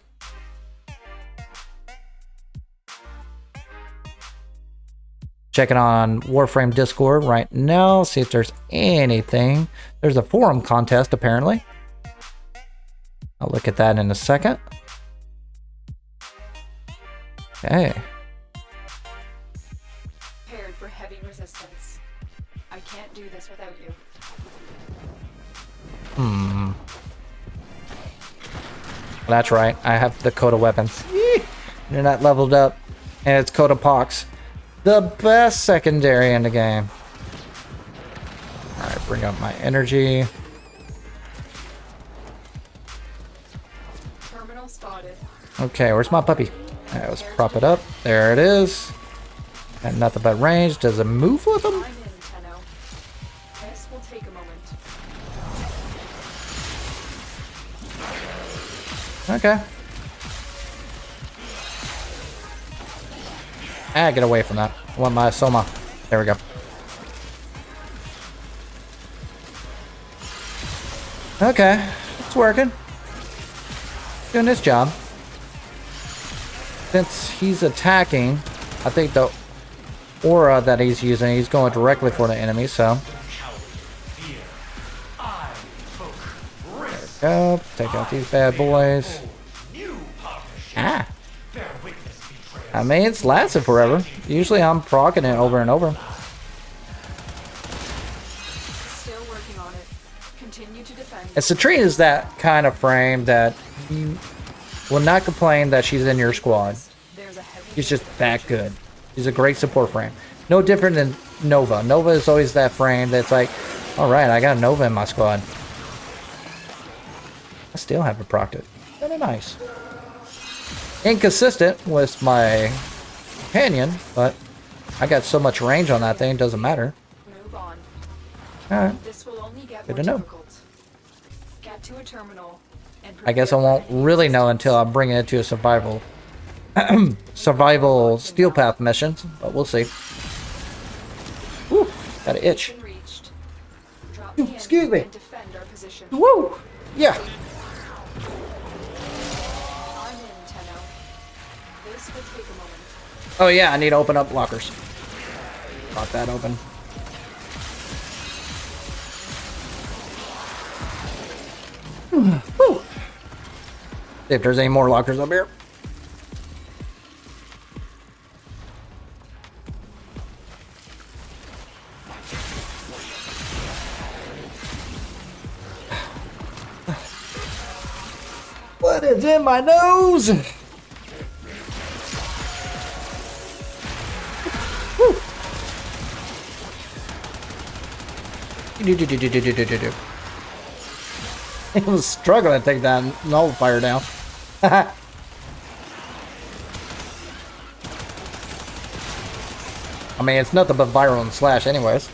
Checking on Warframe Discord right now. See if there's anything. There's a forum contest apparently. I'll look at that in a second. Okay. Prepared for heavy resistance. I can't do this without you. That's right. I have the Coda weapons. They're not leveled up. And it's Coda Pox. The best secondary in the game. Alright, bring up my energy. Terminal spotted. Okay, where's my puppy? Alright, let's prop it up. There it is. And nothing but range. Does it move with him? I'm in, Tenno. This will take a moment. Okay. Ah, get away from that. I want my Soma. There we go. Okay. It's working. Doing this job. Since he's attacking, I think the aura that he's using, he's going directly for the enemy, so. There we go. Take out these bad boys. Ah. I mean, it's lasted forever. Usually I'm proccing it over and over. Still working on it. Continue to defend. And Citrine is that kind of frame that you will not complain that she's in your squad. There's a heavy She's just that good. She's a great support frame. No different than Nova. Nova is always that frame that's like, alright, I got Nova in my squad. I still haven't procced it. Kinda nice. Inconsistent with my companion, but I got so much range on that thing, it doesn't matter. move on. Alright. This will only get Good more to know. difficult. Get to a terminal and I guess I prepare won't for any really know resistance. until I bring it to a survival steel path missions, but we'll see. Woo, got an itch. Position reached. Drop me in Excuse me. and defend our position. Woo! Yeah. I'm in, Tenno. This will take a moment. Oh yeah, I need to open up lockers. Got that open. Woo. See if there's any more lockers up here. What is in my nose? Woo. He was struggling to take that nullifier down. I mean, it's nothing but viral and slash anyways.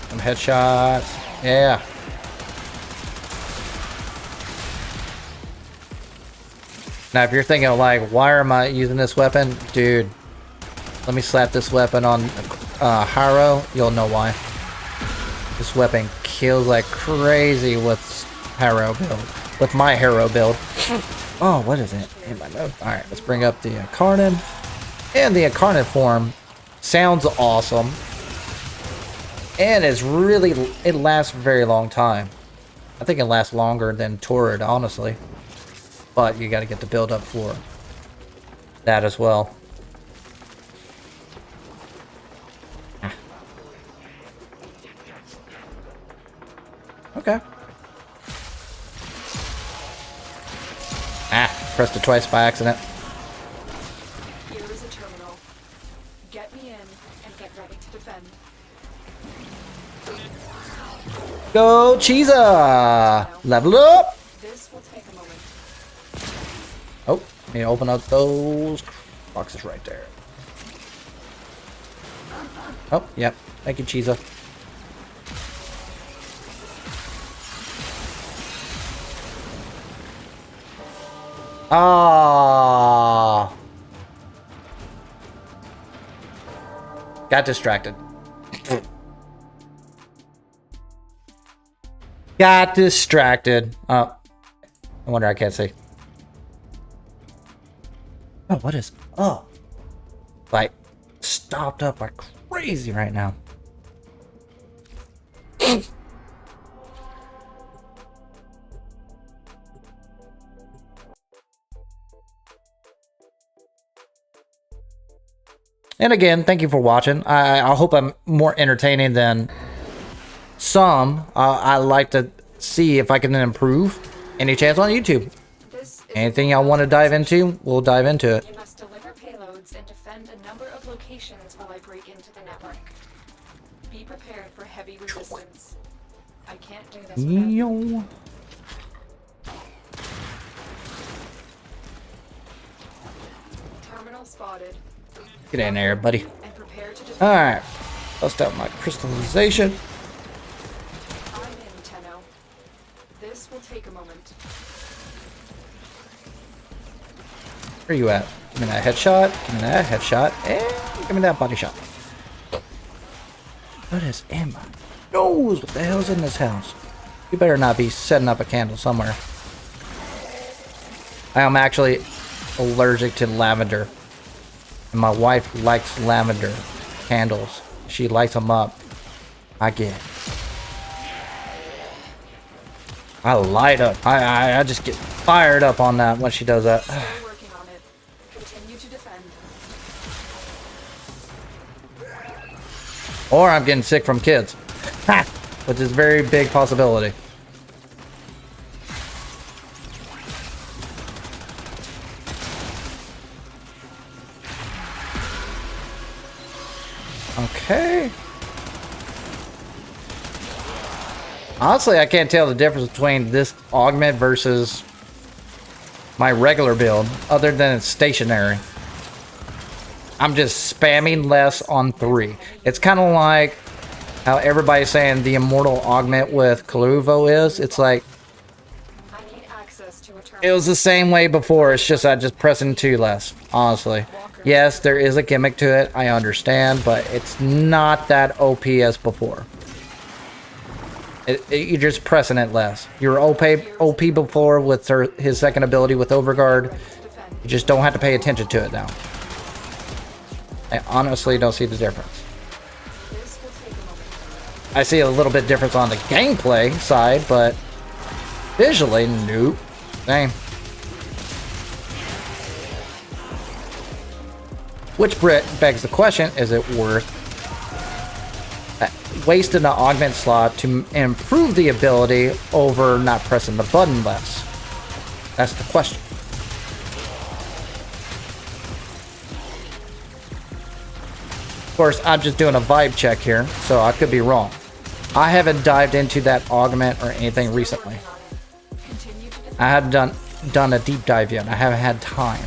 Some headshots. Yeah. Now, if you're thinking like, why am I using this weapon? Dude, let me slap this weapon on Harrow. You'll know why. This weapon kills like crazy with Harrow build. With my Harrow build. Oh, what is it? In my note. Alright, let's bring up the Incarnate. And the Incarnate form sounds awesome. And it's really, it lasts a very long time. I think it lasts longer than Torrid, honestly. But you gotta get the build up for that as well. Okay. Pressed it twice by accident. Here is a terminal. Get me in and get ready to defend. Go, Cheesa! Level up! This will take a moment. Oh, need to open up those boxes right there. Oh, yep. Thank you, Cheesa. Ah. Got distracted. Got distracted. Oh. I wonder I can't see. Oh, what is... Oh. Like, stopped up like crazy right now. And again, thank you for watching. I hope I'm more entertaining than some. I like to see if I can improve. Any chance on YouTube? Anything y'all want to dive into, we'll dive into it. You must deliver payloads and defend a number of locations while I break into the network. Be prepared for heavy resistance. I can't do this without you. Yo. Terminal spotted. Get in there, buddy. And prepare to defend. Alright. Bust out my crystallization. I'm in, Tenno. This will take a moment. Where you at? Give me that headshot. Give me that headshot. And give me that body shot. What is in my nose? What the hell's in this house? You better not be setting up a candle somewhere. I am actually allergic to lavender. And my wife likes lavender candles. She lights them up. I get it. I light up. I just get fired up on that when she does that. Still working on it. Continue to defend. Or I'm getting sick from kids. Ha! Which is a very big possibility. Okay. Honestly, I can't tell the difference between this augment versus my regular build, other than it's stationary. I'm just spamming less on 3. It's kind of like how everybody's saying the immortal augment with Kaluvo is. It's like, I need access to a terminal. it was the same way before. It's just I just pressing 2 less, honestly. Yes, there is a gimmick to it. I understand, but it's not that OP as before. You're just pressing it less. You were OP before with his second ability with Overguard. You just don't have to pay attention to it now. I honestly don't see the difference. I see a little bit difference on the gameplay side, but visually, nope. Same. Which begs the question, is it worth wasting the augment slot to improve the ability over not pressing the button less? That's the question. Of course, I'm just doing a vibe check here, so I could be wrong. I haven't dived into that augment or anything recently. I haven't done a deep dive yet. I haven't had time.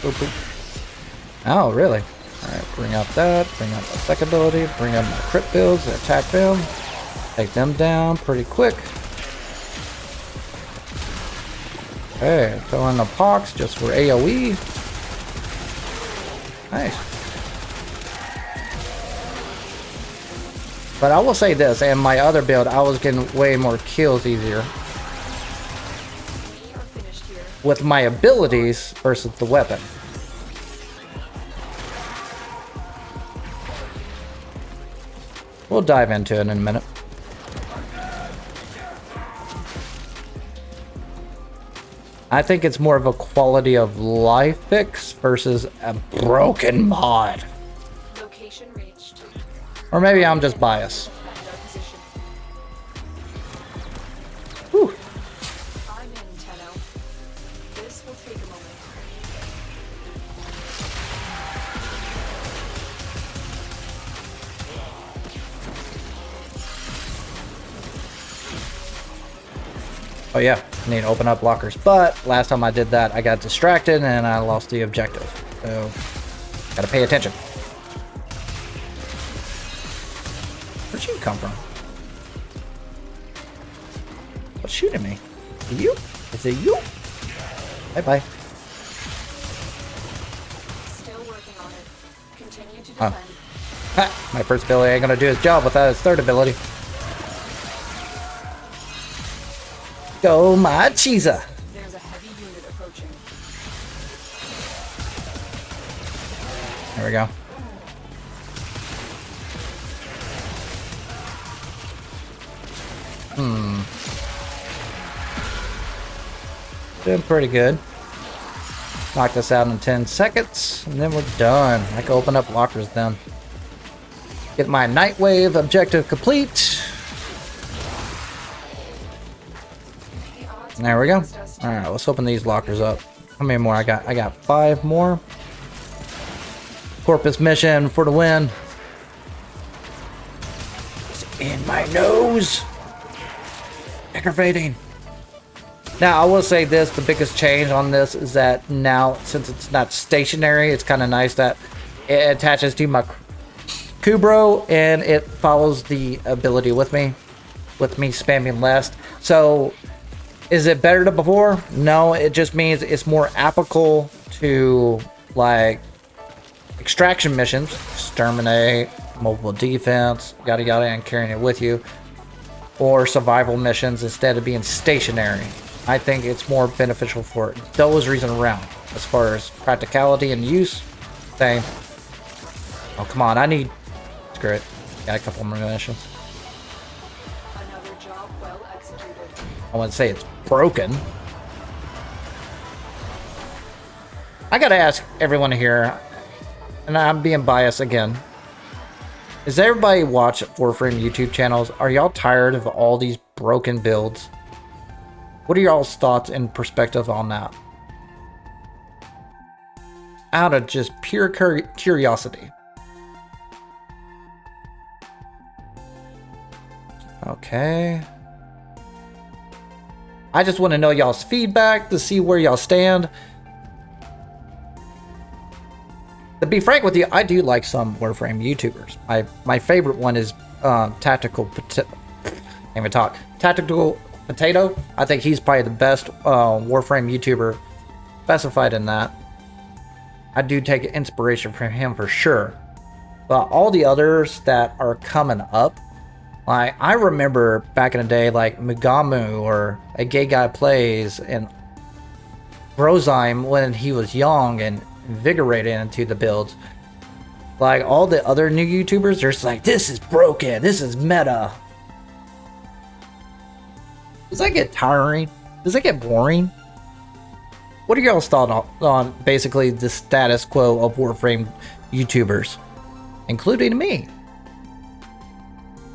Boop, boop. Oh, really? Alright, bring up that, bring up my second ability, bring up my crit builds, attack them, take them down pretty quick. Okay, throw in the pox just for AoE. Nice. But I will say this, and my other build, I was getting way more kills easier with my abilities versus the weapon. We'll dive into it in a minute. I think it's more of a quality of life fix versus a broken mod. Location reached. Or maybe I'm just biased. Defend our position. Whew. Oh yeah, I need to open up lockers. But last time I did that, I got distracted and I lost the objective. So, gotta pay attention. Where'd you come from? What's shooting me? Is it you? Is it you? Bye-bye. Still working on it. Continue to Oh. defend. Ha! My first ability ain't gonna do his job without his third ability. Go my cheeser! There's a heavy unit approaching. There we go. Doing pretty good. Knock this out in 10 seconds, and then we're done. I can open up lockers then. Get my Nightwave objective complete. There we go. Alright, let's open these lockers up. How many more I got? I got 5 more. Corpus mission for the win. It's in my nose. Aggravating. Now, I will say this, the biggest change on this is that now, since it's not stationary, it's kind of nice that it attaches to my Kubro and it follows the ability with me spamming less. So, is it better than before? No, it just means it's more applicable to, like, extraction missions, exterminate, mobile defense, yada yada, and carrying it with you, or survival missions instead of being stationary. I think it's more beneficial for those reasons around. As far as practicality and use, same. Oh, come on, I need... Screw it. Got a couple more missions. Another job well executed. I wouldn't say it's broken. I gotta ask everyone here, and I'm being biased again. Does everybody watch Warframe YouTube channels? Are y'all tired of all these broken builds? What are y'all's thoughts and perspective on that? Out of just pure curiosity. Okay. I just want to know y'all's feedback to see where y'all stand. To be frank with you, I do like some Warframe YouTubers. My favorite one is Tactical Potato. I think he's probably the best Warframe YouTuber specified in that. I do take inspiration from him for sure. But all the others that are coming up, like I remember back in the day, like Mugamu or A Gay Guy Plays and Brozyme when he was young and invigorated into the builds. Like all the other new YouTubers, they're just like, this is broken, this is meta. Does that get tiring? Does that get boring? What are y'all's thoughts on basically the status quo of Warframe YouTubers, including me?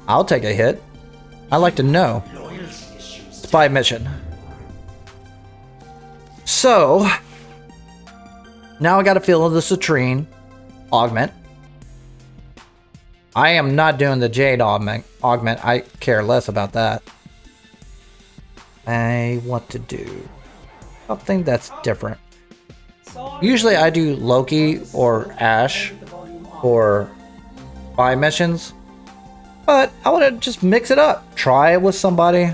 I'll take a hit. I like to know. Spy mission. So now I got to fill in the citrine augment. I am not doing the jade augment. I care less about that. I want to do something that's different. Usually I do Loki or Ash or spy missions, but I want to just mix it up. Try it with somebody.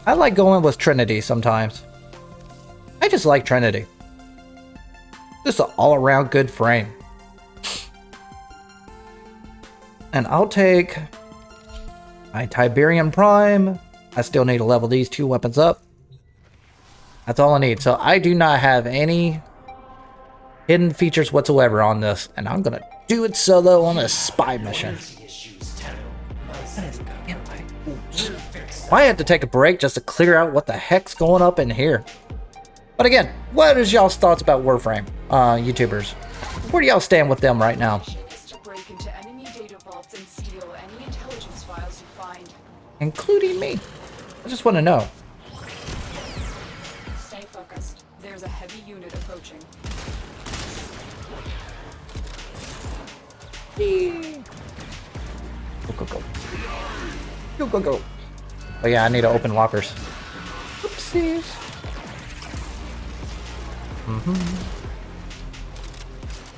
I like going with Trinity sometimes. I just like Trinity. Just an all-around good frame. And I'll take my Tiberian Prime. I still need to level these 2 weapons up. That's all I need. So I do not have any hidden features whatsoever on this. And I'm going to do it solo on a spy mission. I had to take a break just to clear out what the heck's going up in here. But again, what is y'all's thoughts about Warframe YouTubers? Where do y'all stand with them right now? Is to break into enemy data vaults and steal any intelligence files you find. Including me. I just want to know. Stay focused. There's a heavy unit approaching. Go, go, go. Go, go, go. Oh yeah, I need to open lockers. Oops. Oopsies.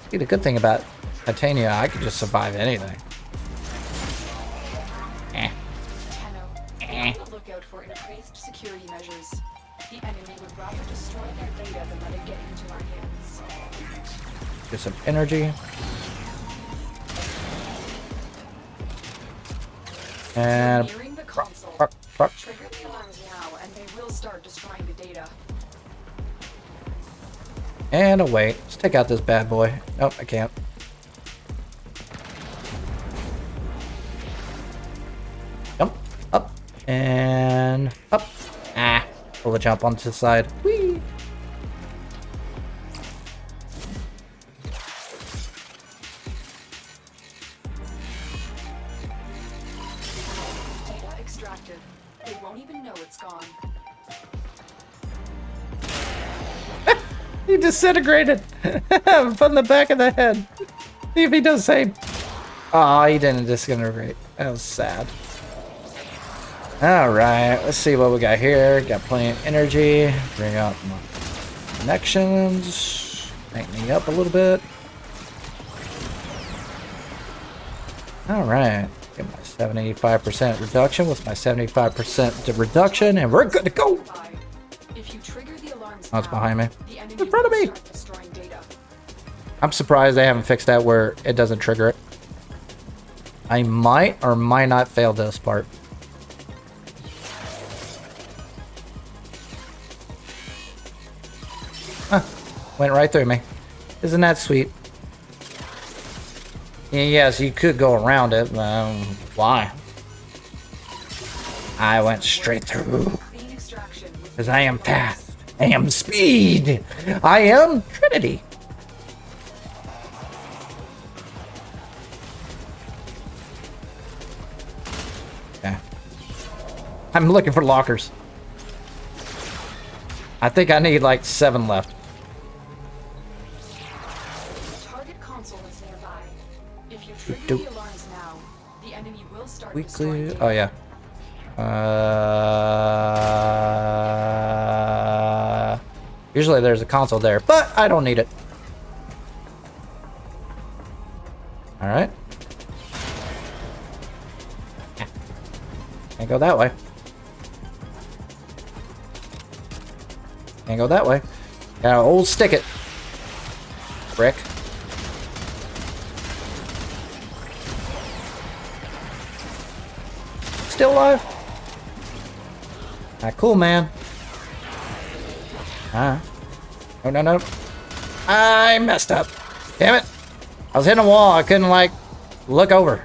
See, the good thing about Titania, I could just survive anything. Tenno, be on the lookout for increased security measures. The enemy would rather destroy their data than let it get into our hands. Get some energy. And Nearing the console. Trigger the alarms now, and they will start destroying the data. And away. Let's take out this bad boy. Nope, I can't. Jump up and up. Ah, pull the jump onto the side. Whee! Data extracted. They won't even know it's gone. He disintegrated from the back of the head. See if he does the same. Oh, he didn't disintegrate. That was sad. Alright, let's see what we got here. Got plenty of energy. Bring up my connections. Crank me up a little bit. Alright. Get my 75% reduction with my 75% reduction, and we're good to go. If you trigger the alarms Oh, it's now, behind me. the enemy In front of will me. start destroying data. I'm surprised they haven't fixed that where it doesn't trigger it. I might or might not fail this part. Huh. Went right through me. Isn't that sweet? Yes, you could go around it, but why? I went straight through. Clean extraction with Because I am fast. I am speed. I am Trinity. Okay. I'm looking for lockers. I think I need like 7 left. target console is nearby. If you trigger Doop. the alarms now, the enemy will start Weekly. destroying data. Oh yeah. Usually there's a console there, but I don't need it. All right. Can't go that way. Can't go that way. Gotta old stick it. Brick. Still alive? Ah, cool, man. Ah. Oh, no, no. I messed up. Damn it. I was hitting a wall. I couldn't, like, look over.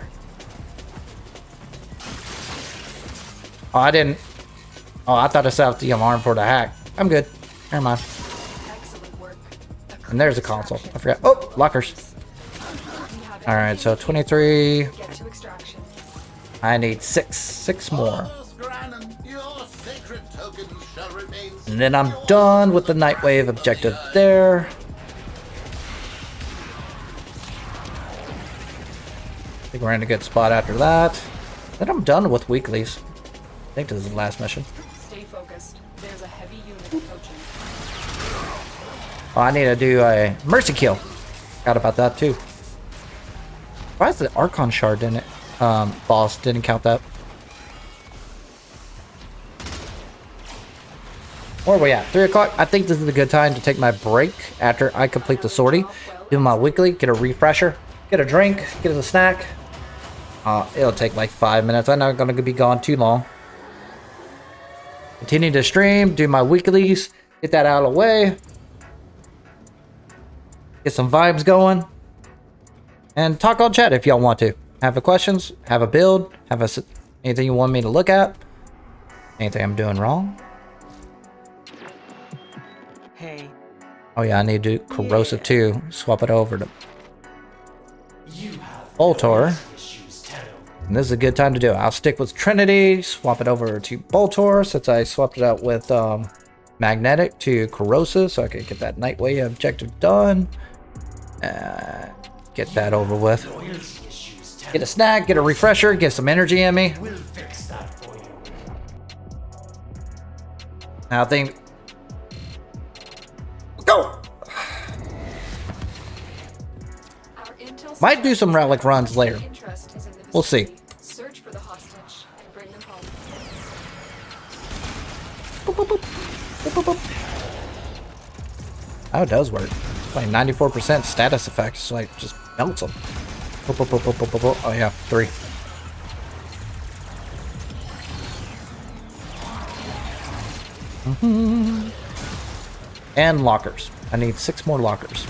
Oh, I didn't. Oh, I thought I set up the alarm for the hack. I'm good. Never mind. Excellent work. And there's a console. I forgot. Oh, lockers. Alright, so 23. Get to extraction. I need 6. 6 more. And then I'm done with the Nightwave objective there. I think we're in a good spot after that. Then I'm done with weeklies. I think this is the last mission. Stay focused. There's a heavy unit approaching. Oh, I need to do a mercy kill. Forgot about that too. Why is the Archon shard didn't boss didn't count that? Where are we at? 3 o'clock? I think this is a good time to take my break after I complete the sortie. Do my weekly, get a refresher, get a drink, get a snack. It'll take like 5 minutes. I'm not going to be gone too long. Continue to stream, do my weeklies, get that out of the way. Get some vibes going. And talk on chat if y'all want to. Have a questions, have a build, have a anything you want me to look at. Anything I'm doing wrong. Hey, Oh yeah, I need to do corrosive too. Swap it over to Boltor. And this is a good time to do it. I'll stick with Trinity, swap it over to Boltor since I swapped it out with Magnetic to Corrosive so I can get that Nightwave objective done. Get that over with. Get a snack, get a refresher, get some energy in me. I think. Go! Our intel Might do some relic runs later. interest is in the We'll see. vicinity. Search for the hostage and bring them home. Boop, boop, boop. Boop, boop, boop. Oh, it does work. It's like 94% status effects. Like, just melts them. Boop, boop, boop, boop, boop, boop, boop. Oh, yeah. 3. And lockers. I need 6 more lockers.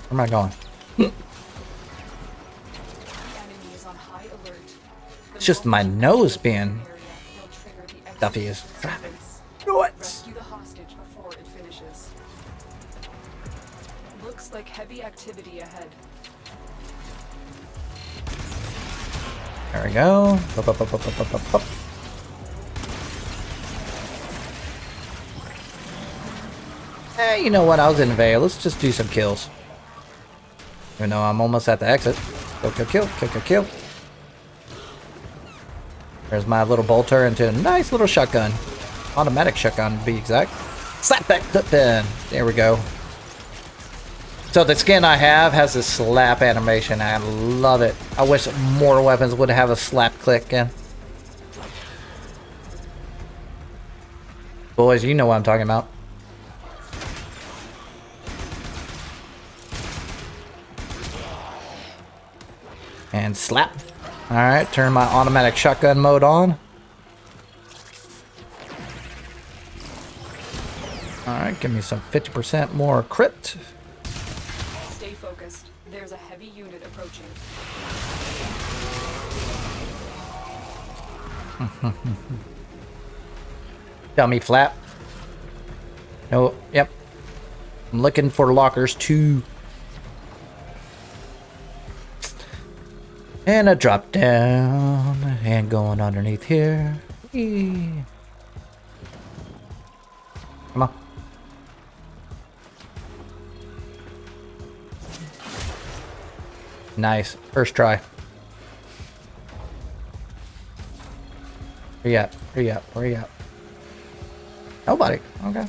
Where am I going? The enemy is on high alert. It's just my nose being They'll trigger the stuffy as exit crap. sequence. What? Rescue the hostage before it finishes. Looks like heavy activity ahead. There we go. Up, up, up, up, up, up, up, up. You know what? I was in the veil. Let's just do some kills. Even though I'm almost at the exit. Kill, kill, kill, kill, kill, kill. There's my little bolter into a nice little shotgun. Automatic shotgun, to be exact. Slap that clip in. There we go. So the skin I have has a slap animation. I love it. I wish more weapons would have a slap click in. Boys, you know what I'm talking about. And slap. Alright, turn my automatic shotgun mode on. Alright, give me some 50% more crit. Stay focused. There's a heavy unit approaching. Dummy flap. No, yep. I'm looking for lockers too. And a drop down. And going underneath here. Eee. Come on. Nice. First try. Where you at? Where you at? Where you at? Nobody. Okay.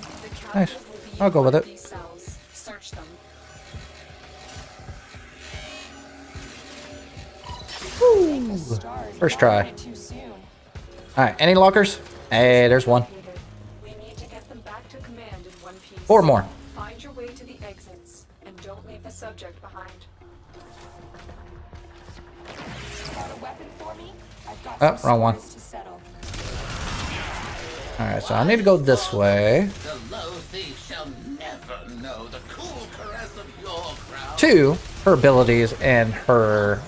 Nice. I'll go with it. These cells. Search them. Woo. First try. Alright, any lockers? Hey, there's one. We need to get them back to command in one piece. 4 more. Find your way to the exits and don't leave the subject behind. Oh, wrong one. Alright, so I need to go this way. The low thief shall never know the cool caress of your crown. 2, her abilities and her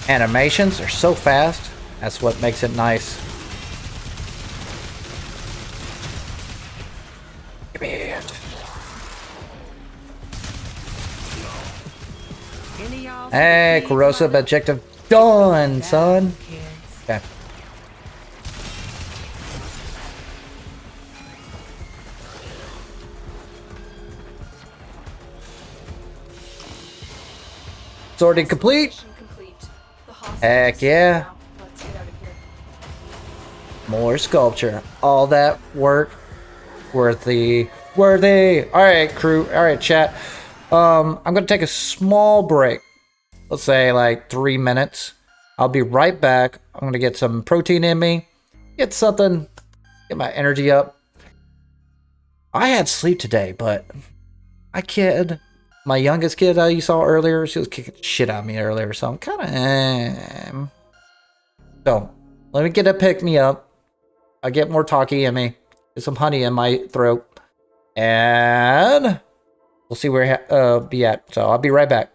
animations are so fast. That's what makes it nice. Give me it. Hey, corrosive objective done, son. Okay. Sorting complete. Mission complete. The hostage Heck is yeah. now. Let's get out of here. More sculpture. All that work. Worthy. Worthy. Alright, crew. Alright, chat. I'm gonna take a small break. Let's say like 3 minutes. I'll be right back. I'm gonna get some protein in me. Get something. Get my energy up. I had sleep today, but my kid, my youngest kid that you saw earlier, she was kicking shit out of me earlier, so I'm kind of... So, let me get a pick me up. I get more talkie in me. Get some honey in my throat. And we'll see where be at. So, I'll be right back.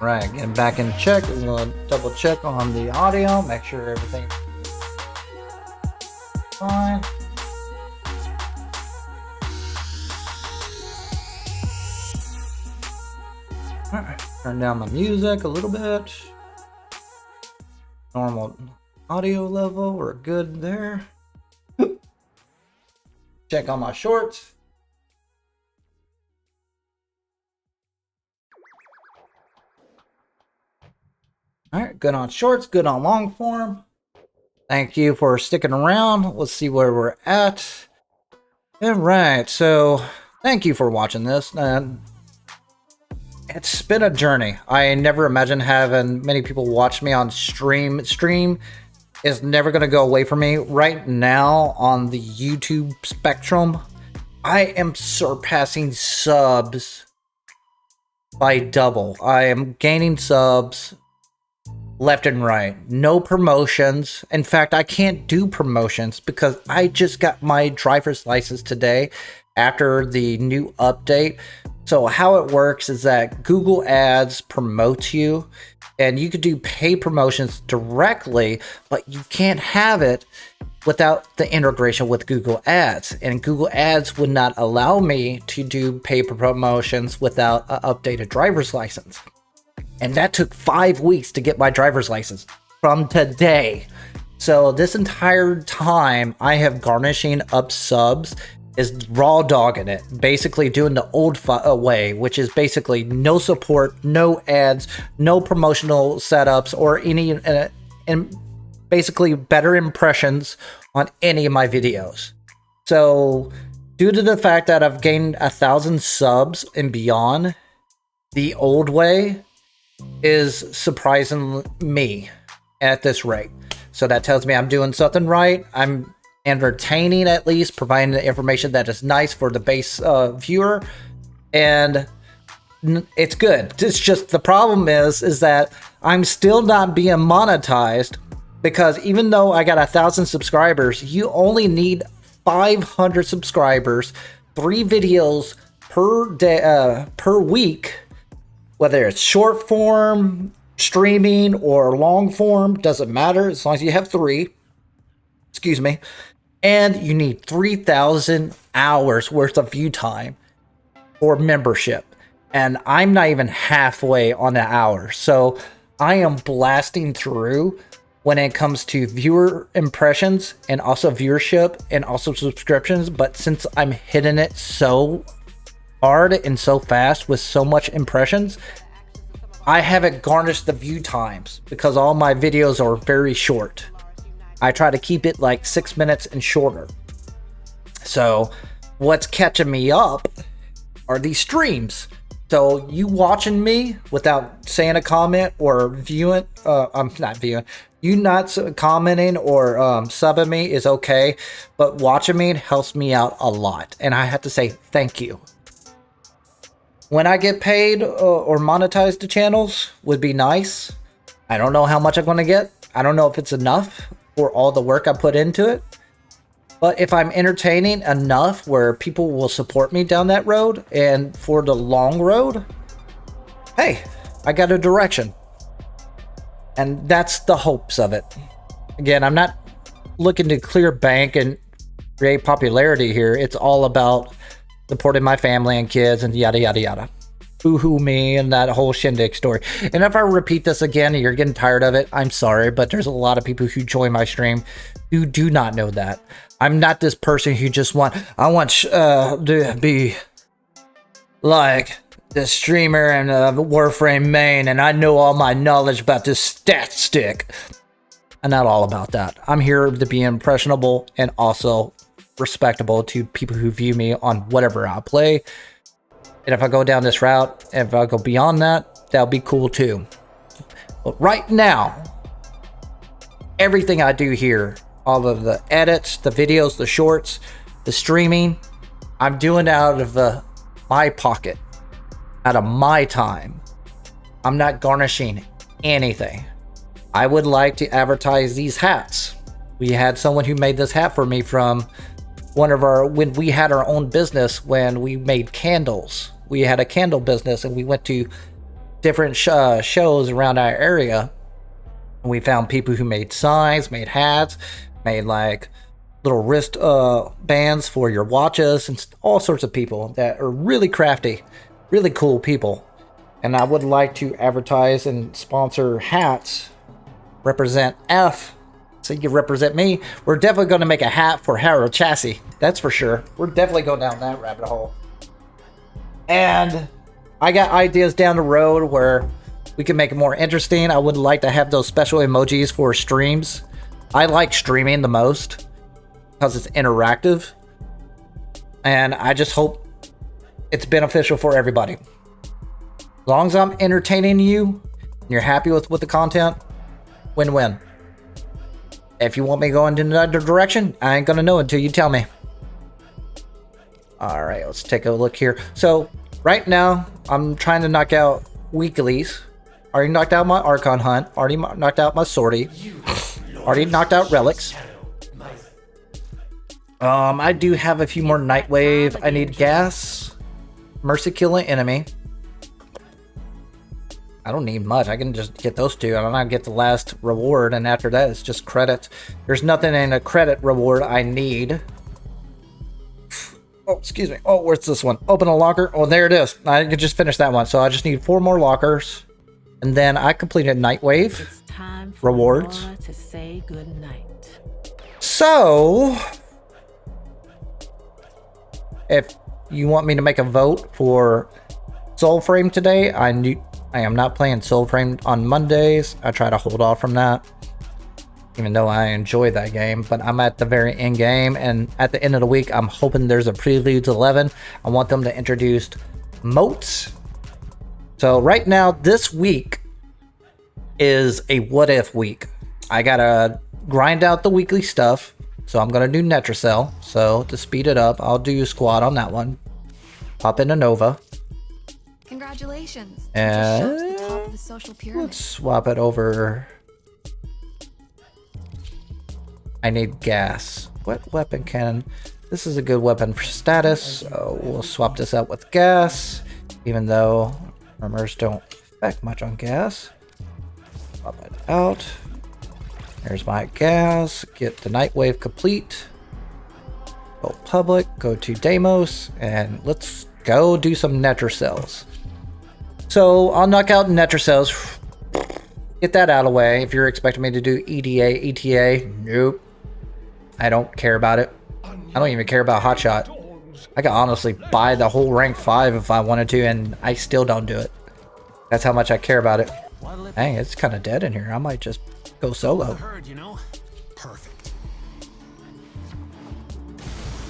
Right, getting back in check. We're gonna double check on the audio, make sure everything's fine. Alright, turn down my music a little bit. Normal audio level, we're good there. Check on my shorts. Alright, good on shorts, good on long form. Thank you for sticking around. Let's see where we're at. Alright, so thank you for watching this. It's been a journey. I never imagined having many people watch me on stream. Stream is never going to go away from me. Right now on the YouTube spectrum, I am surpassing subs by double. I am gaining subs left and right. No promotions. In fact, I can't do promotions because I just got my driver's license today after the new update. So how it works is that Google Ads promotes you, and you could do paid promotions directly, but you can't have it without the integration with Google Ads. And Google Ads would not allow me to do paid promotions without an updated driver's license. And that took 5 weeks to get my driver's license from today. So this entire time I have garnishing up subs is raw dogging it, basically doing the old way, which is basically no support, no ads, no promotional setups, or any and basically better impressions on any of my videos. So due to the fact that I've gained 1,000 subs and beyond, the old way is surprising me at this rate. So that tells me I'm doing something right. I'm entertaining, at least providing the information that is nice for the base viewer, and it's good. It's just the problem is that I'm still not being monetized, because even though I got 1,000 subscribers, you only need 500 subscribers, 3 videos per day per week, whether it's short form streaming or long form, doesn't matter as long as you have 3. Excuse me. And you need 3,000 hours worth of view time for membership. And I'm not even halfway on the hour. So I am blasting through when it comes to viewer impressions and also viewership and also subscriptions. But since I'm hitting it so hard and so fast with so much impressions, I haven't garnished the view times because all my videos are very short. I try to keep it like 6 minutes and shorter. So what's catching me up are these streams. So you watching me without saying a comment or viewing, I'm not viewing, you not commenting or subbing me is okay, but watching me helps me out a lot. And I have to say thank you. When I get paid or monetize the channels would be nice. I don't know how much I'm going to get. I don't know if it's enough for all the work I put into it. But if I'm entertaining enough where people will support me down that road, and for the long road, hey, I got a direction. And that's the hopes of it. Again, I'm not looking to clear bank and create popularity here. It's all about supporting my family and kids and yada yada yada. Boo-hoo me and that whole shindig story. And if I repeat this again and you're getting tired of it, I'm sorry, but there's a lot of people who join my stream who do not know that. I'm not this person who just I want to be like the streamer and Warframe main, and I know all my knowledge about this stat stick. I'm not all about that. I'm here to be impressionable and also respectable to people who view me on whatever I play. And if I go down this route, if I go beyond that, that'll be cool too. But right now, everything I do here, all of the edits, the videos, the shorts, the streaming, I'm doing out of my pocket, out of my time. I'm not garnishing anything. I would like to advertise these hats. We had someone who made this hat for me from when we had our own business, when we made candles. We had a candle business and we went to different shows around our area. We found people who made signs, made hats, made like little wrist bands for your watches, and all sorts of people that are really crafty, really cool people. And I would like to advertise and sponsor hats. Represent F, so you represent me. We're definitely going to make a hat for Harrow chassis. That's for sure. We're definitely going down that rabbit hole. And I got ideas down the road where we can make it more interesting. I would like to have those special emojis for streams. I like streaming the most because it's interactive. And I just hope it's beneficial for everybody. As long as I'm entertaining you and you're happy with the content, win-win. If you want me going in another direction, I ain't gonna know until you tell me. Alright, let's take a look here. So, right now, I'm trying to knock out weeklies. Already knocked out my archon hunt. Already knocked out my sortie. Already knocked out relics. I do have a few more Nightwave. I need gas. Mercy kill an enemy. I don't need much. I can just get those two and I get the last reward, and after that it's just credits. There's nothing in a credit reward I need. Oh, excuse me. Oh, where's this one? Open a locker. Oh, there it is. I can just finish that one. So I just need 4 more lockers. And then I completed Nightwave. It's time for rewards. Laura to say goodnight. So, if you want me to make a vote for Soulframe today, I am not playing Soulframe on Mondays. I try to hold off from that, even though I enjoy that game. But I'm at the very end game, and at the end of the week, I'm hoping there's a Preludes 11. I want them to introduce moats. So right now, this week is a what if week. I gotta grind out the weekly stuff, so I'm gonna do Netracell. So to speed it up, I'll do squad on that one. Pop into Nova. Congratulations. And You just shot to the top of the social pyramid. let's swap it over. I need gas. What weapon can... This is a good weapon for status, so we'll swap this out with gas, even though armors don't affect much on gas. Swap it out. There's my gas. Get the Nightwave complete. Go public. Go to Deimos. And let's go do some Netracells. So I'll knock out Netracells. Get that out of the way. If you're expecting me to do EDA, ETA, nope. I don't care about it. I don't even care about Hotshot. I could honestly buy the whole rank 5 if I wanted to, and I still don't do it. That's how much I care about it. Dang, it's kind of dead in here. I might just go solo. Perfect.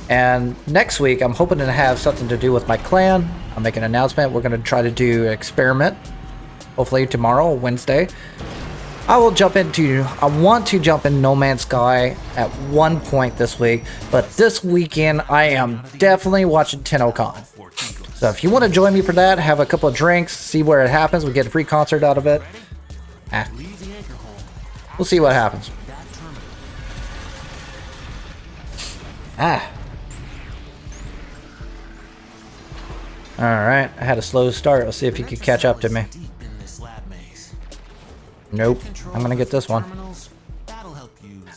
And next week, I'm hoping to have something to do with my clan. I'll make an announcement. We're going to try to do an experiment. Hopefully tomorrow, Wednesday. I want to jump in No Man's Sky at one point this week. But this weekend, I am definitely watching Tennocon. So if you want to join me for that, have a couple of drinks, see where it happens. We get a free concert out of it. We'll see what happens. Alright, I had a slow start. Let's see if you could catch up to me. Nope, I'm gonna get this one.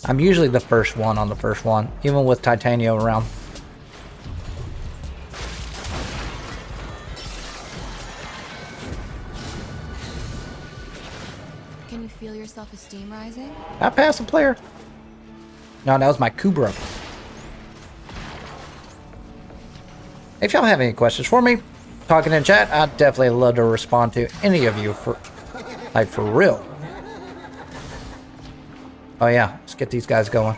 I'm usually the first one on the first one, even with Titanium around. Can you feel your self-esteem rising? I passed a player. No, that was my Kubra. If y'all have any questions for me, talking in chat, I'd definitely love to respond to any of you for real. Oh yeah, let's get these guys going.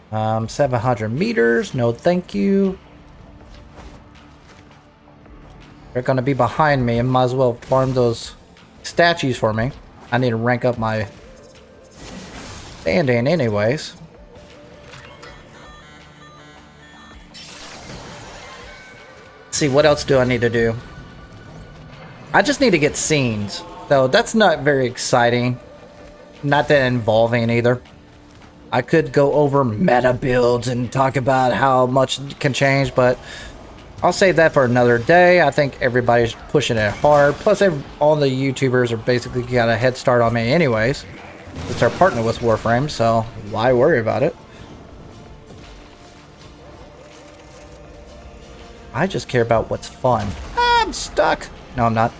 700 meters, no thank you. They're gonna be behind me and might as well farm those statues for me. I need to rank up my standing anyways. Let's see, what else do I need to do? I just need to get scenes, though that's not very exciting. Not that involving either. I could go over meta builds and talk about how much can change, but I'll save that for another day. I think everybody's pushing it hard. Plus, all the YouTubers are basically got a head start on me anyways. It's our partner with Warframe, so why worry about it? I just care about what's fun. I'm stuck. No, I'm not.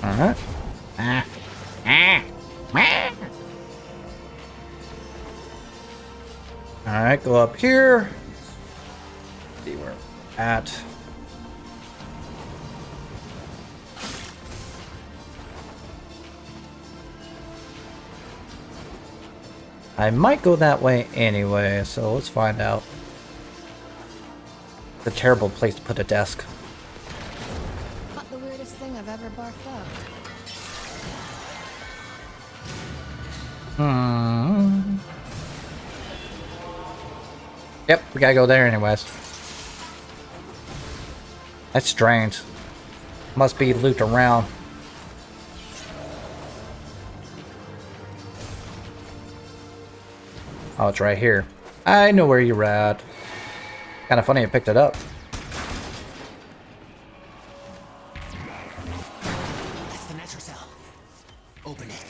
Alright. Alright, go up here. See where we're at. I might go that way anyway, so let's find out. It's a terrible place to put a desk. Not the weirdest thing I've ever barfed up. Yep, we gotta go there anyways. That's strange. Must be looped around. Oh, it's right here. I know where you're at. Kinda funny I picked it up. That's the natural cell. Open it.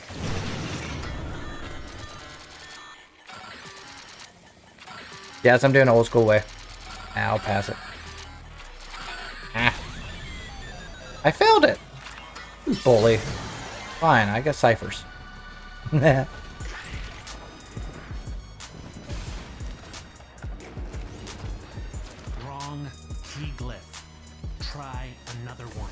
Yes, I'm doing it old school way. I'll pass it. Ah. I failed it! You bully. Fine, I got ciphers. Wrong key glyph. Try another one.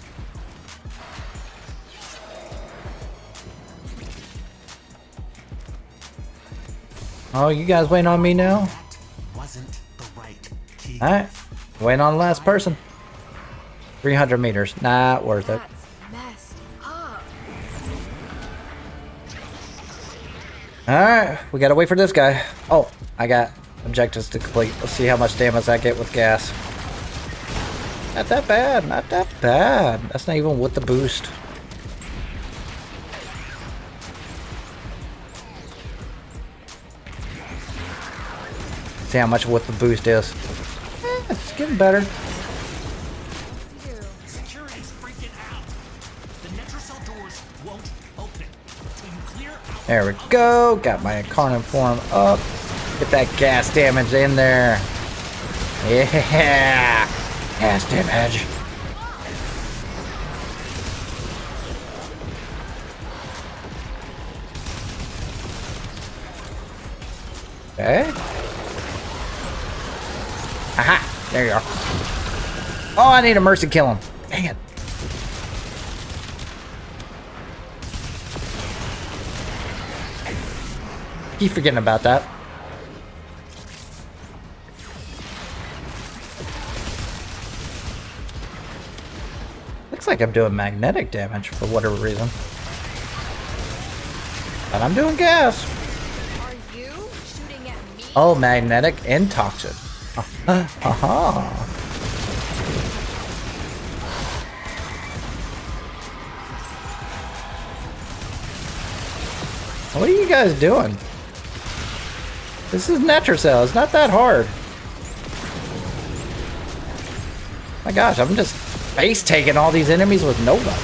Oh, you guys waiting on me now? That wasn't the right key. Alright. Waiting on the last person. 300 meters. Not worth it. That's messed up. Alright, we gotta wait for this guy. Oh, I got objectives to complete. Let's see how much damage I get with gas. Not that bad, not that bad. That's not even with the boost. See how much with the boost is. It's getting better. Security's freaking out. The Netrocell doors won't open until you clear out. There we go. Got my incarnate form up. Get that gas damage in there. Yeah. Gas damage. Okay. Aha. There you are. Oh, I need a mercy kill him. Dang it. Keep forgetting about that. Looks like I'm doing magnetic damage for whatever reason. But I'm doing gas. Are you shooting at me? Oh, magnetic and toxic. Aha. What are you guys doing? This is Netrocell. It's not that hard. My gosh, I'm just face taking all these enemies with Nova.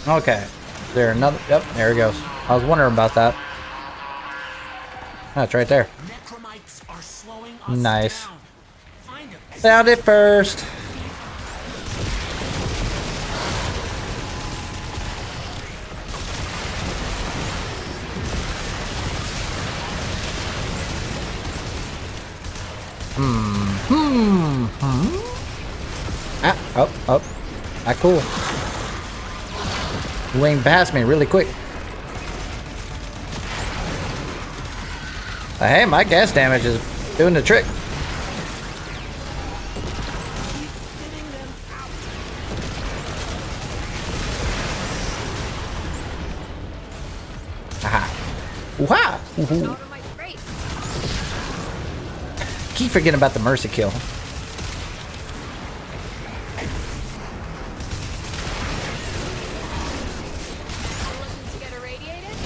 Okay. Is there another? Yep, there he goes. I was wondering about that. Oh, it's right there. Necromites are slowing us Nice. down. Find 'em. Found it first. Ah, up. Ah, cool. Wing past me really quick. Hey, my gas damage is doing the trick. Wow. Over my great. Keep forgetting about the mercy kill. Looking to get irradiated?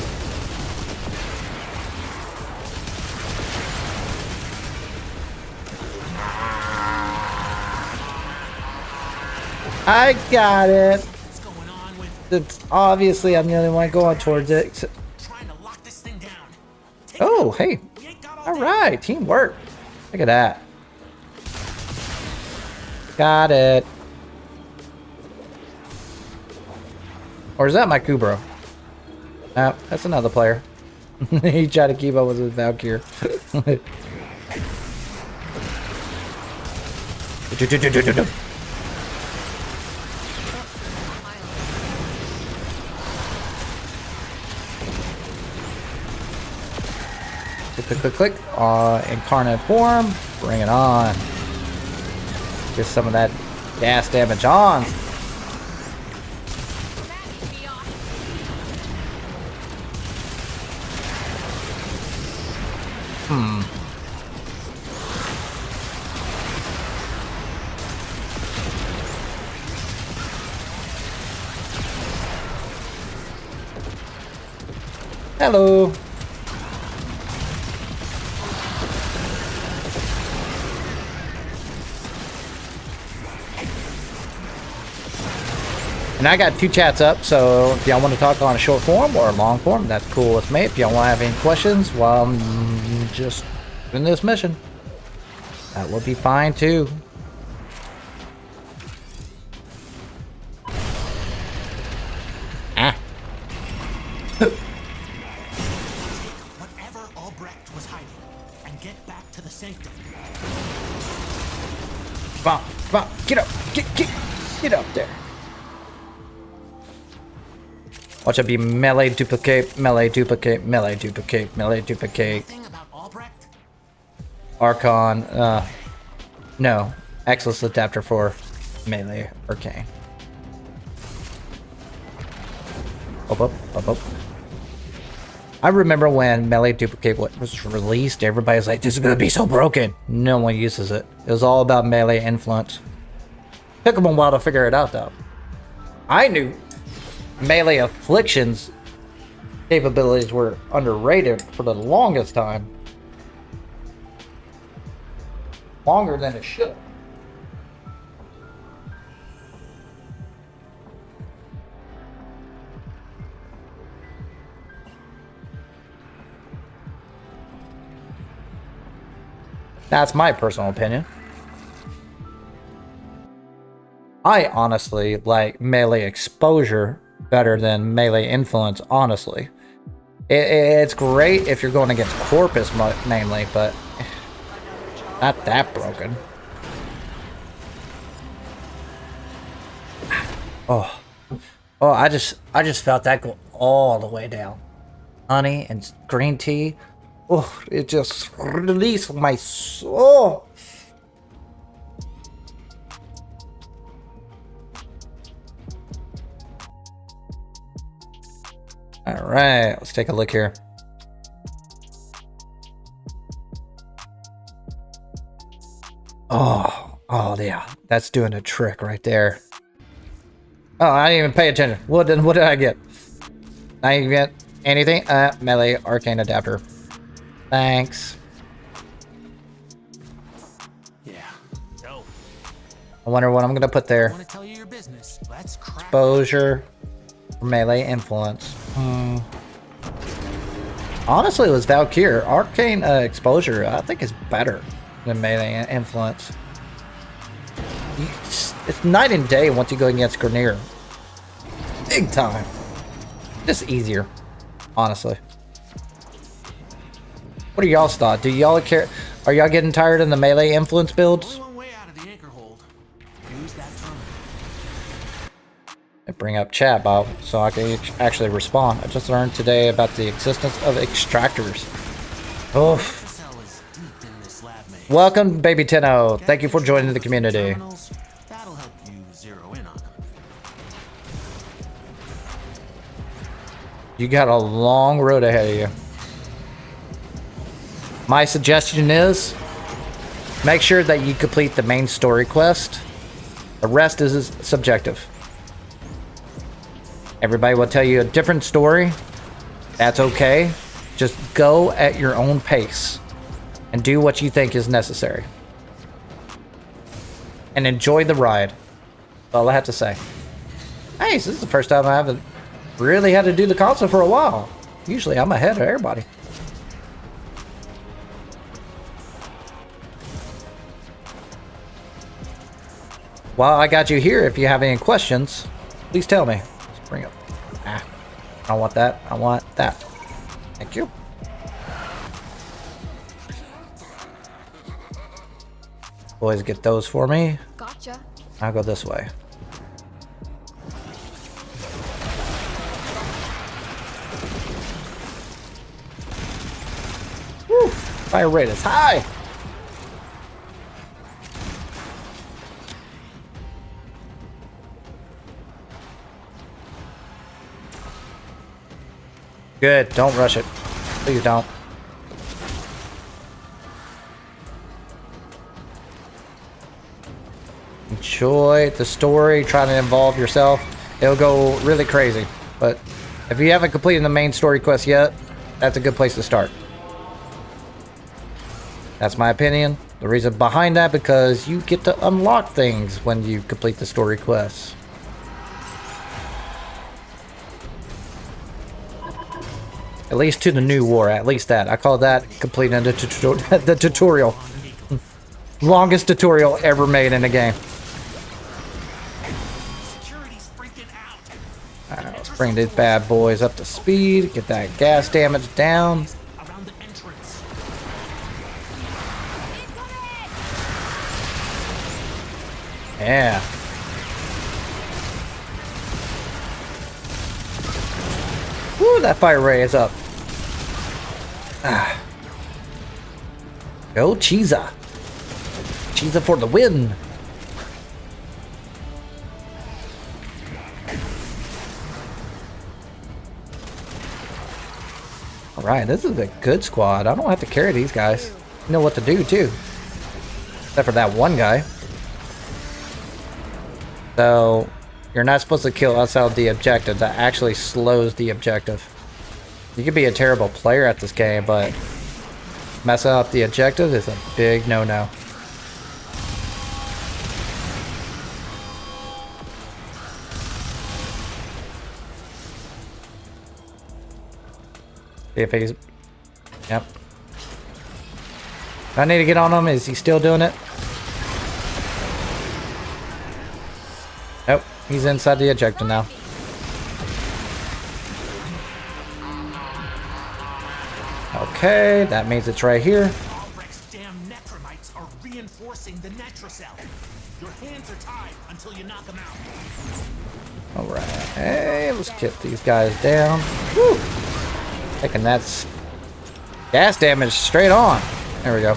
I got it. What's going on with It's obviously I'm the only one going towards it. trying to lock this thing down? Take Oh, hey. We ain't got All day. right, teamwork. Look at that. Got it. Or is that my Kubro? No, that's another player. He tried to keep up with his Valkyrie. Click, click, click. Incarnate form. Bring it on. Get some of that gas damage on. Hello. And I got 2 chats up, so if y'all want to talk on a short form or a long form, that's cool with me. If y'all want to have any questions while I'm just doing this mission, that would be fine too. Ah. Whatever Albrecht was hiding, and get back to the sanctum. Come on, come on, get up, get up there. Watch it be melee duplicate, melee duplicate, melee duplicate, melee duplicate. Thing about Albrecht? Archon, no. Axis adapter for melee arcane. Up. I remember when melee duplicate was released, everybody's like, this is gonna be so broken. No one uses it. It was all about melee influence. Took them a while to figure it out though. I knew melee afflictions capabilities were underrated for the longest time. Longer than it should. That's my personal opinion. I honestly like melee exposure better than melee influence, honestly. It's great if you're going against Corpus mainly, but not that broken. Oh, I just felt that go all the way down. Honey and green tea. Oh, it just released my soul. All right, let's take a look here. Oh yeah, that's doing a trick right there. Oh, I didn't even pay attention. What did I get? I didn't get anything. Melee arcane adapter. Thanks. Yeah. So, I wonder what I'm gonna put there. want to tell you your business. Let's crack. Exposure. Melee influence. Honestly, it was Valkyrie. Arcane exposure, I think, is better than melee influence. It's night and day once you go against Grenier. Big time. Just easier, honestly. What are y'all's thoughts? Do y'all care? Are y'all getting tired of the melee influence builds? Only one way out of the anchor hold. Use that terminal. I bring up chat, Bob, so I can actually respond. I just learned today about the existence of extractors. Oh. Cell is deep in this lab maze. Welcome, Baby Tenno. Thank you for joining the community. Terminals, that'll help you zero in on them. You got a long road ahead of you. My suggestion is make sure that you complete the main story quest. The rest is subjective. Everybody will tell you a different story. That's okay. Just go at your own pace and do what you think is necessary. And enjoy the ride. That's all I have to say. Hey, this is the first time I haven't really had to do the console for a while. Usually I'm ahead of everybody. While I got you here, if you have any questions, please tell me. Let's bring up. Ah, I don't want that. I want that. Thank you. Boys, get those for me. Gotcha. I'll go this way. Woo! Fire rate is high. Good. Don't rush it. Please don't. Enjoy the story. Try to involve yourself. It'll go really crazy. But if you haven't completed the main story quest yet, that's a good place to start. That's my opinion. The reason behind that, because you get to unlock things when you complete the story quests. At least to the new war, at least that. I call that completing the tutorial. Longest tutorial ever made in a game. Alright, let's bring these bad boys up to speed. Get that gas damage down. Yeah. Woo, that fire ray is up. Ah. Go Cheesa. Cheesa for the win. Alright, this is a good squad. I don't have to carry these guys. You know what to do too. Except for that one guy. So, you're not supposed to kill us out of the objective. That actually slows the objective. You could be a terrible player at this game, but messing up the objective is a big no-no. See if he's... Yep. I need to get on him. Is he still doing it? Nope. He's inside the objective now. Okay, that means it's right here. Albrecht's damn necromites are reinforcing the netrocell. Your hands are tied until you knock them out. Alright. Hey, let's get these guys down. Woo! Taking that gas damage straight on. There we go.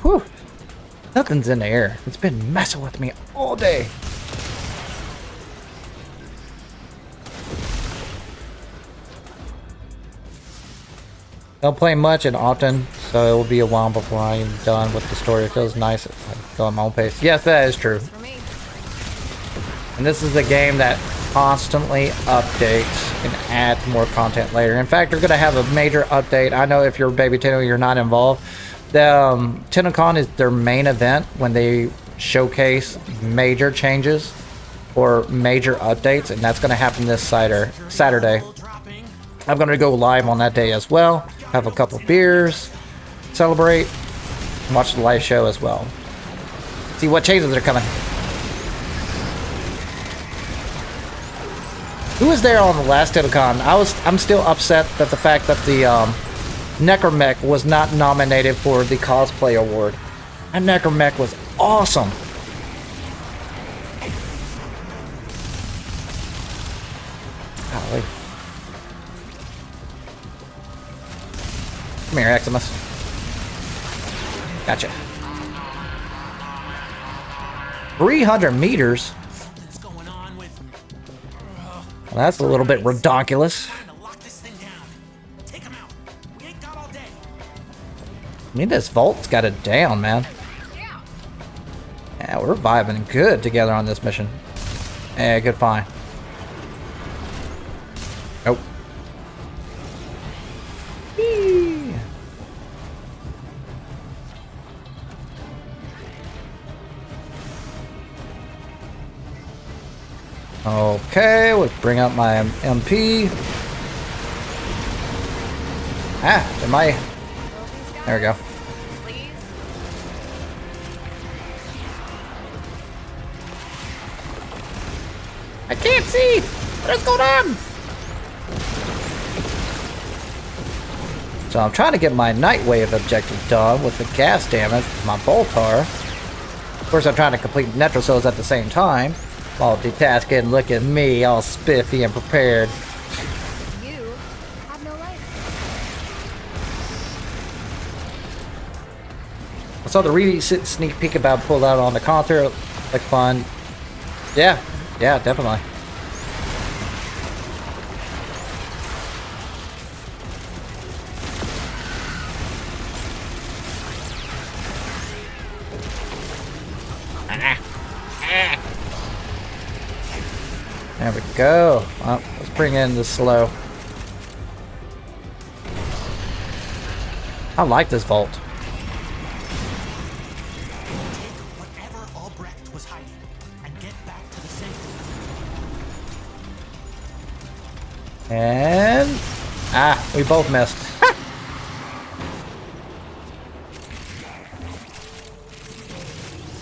Whew. Nothing's in the air. It's been messing with me all day. Don't play much and often, so it will be a while before I'm done with the story. It feels nice to go at my own pace. Yes, that is true. For me. And this is a game that constantly updates and adds more content later. In fact, they're going to have a major update. I know if you're Baby Tenno, you're not involved. The Tennocon is their main event when they showcase major changes or major updates, and that's going to happen this Saturday. I'm going to go live on that day as well. Have a couple beers, celebrate, watch the live show as well. See what changes are coming. Who was there on the last Tennocon? I'm still upset that the fact that the Necromech was not nominated for the cosplay award. That Necromech was awesome. Golly. Come here, Eximus. Gotcha. 300 meters? Something's going on with. Well, that's a little bit redonkulous. Trying to lock this thing down. Take him out. We ain't got all day. I mean, this vault's got it down, man. Yeah, we're vibing good together on this mission. Yeah, good find. Nope. Whee. Okay, let's bring up my MP. Ah, am I? There we go. Please. I can't see! What is going on? So I'm trying to get my night wave objective done with the gas damage with my Boltar. Of course, I'm trying to complete Netrocells at the same time. Multitasking, look at me, all spiffy and prepared. You have no life. I saw the really sneak peek about pulled out on the counter. Like fun. Yeah, definitely. There we go. Well, let's bring in the slow. I like this vault. Whatever Albrecht was hiding and get back to the sanctum. And we both missed.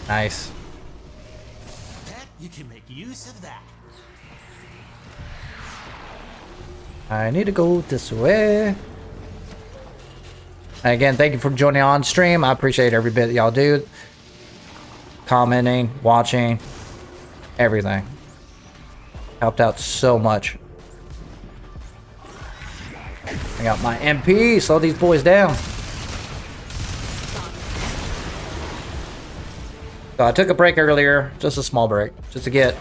Nice. Bet you can make use of that. I need to go this way. And again, thank you for joining on stream. I appreciate every bit that y'all do. Commenting, watching, everything. Helped out so much. I got my MP. Slow these boys down. So I took a break earlier. Just a small break. Just to get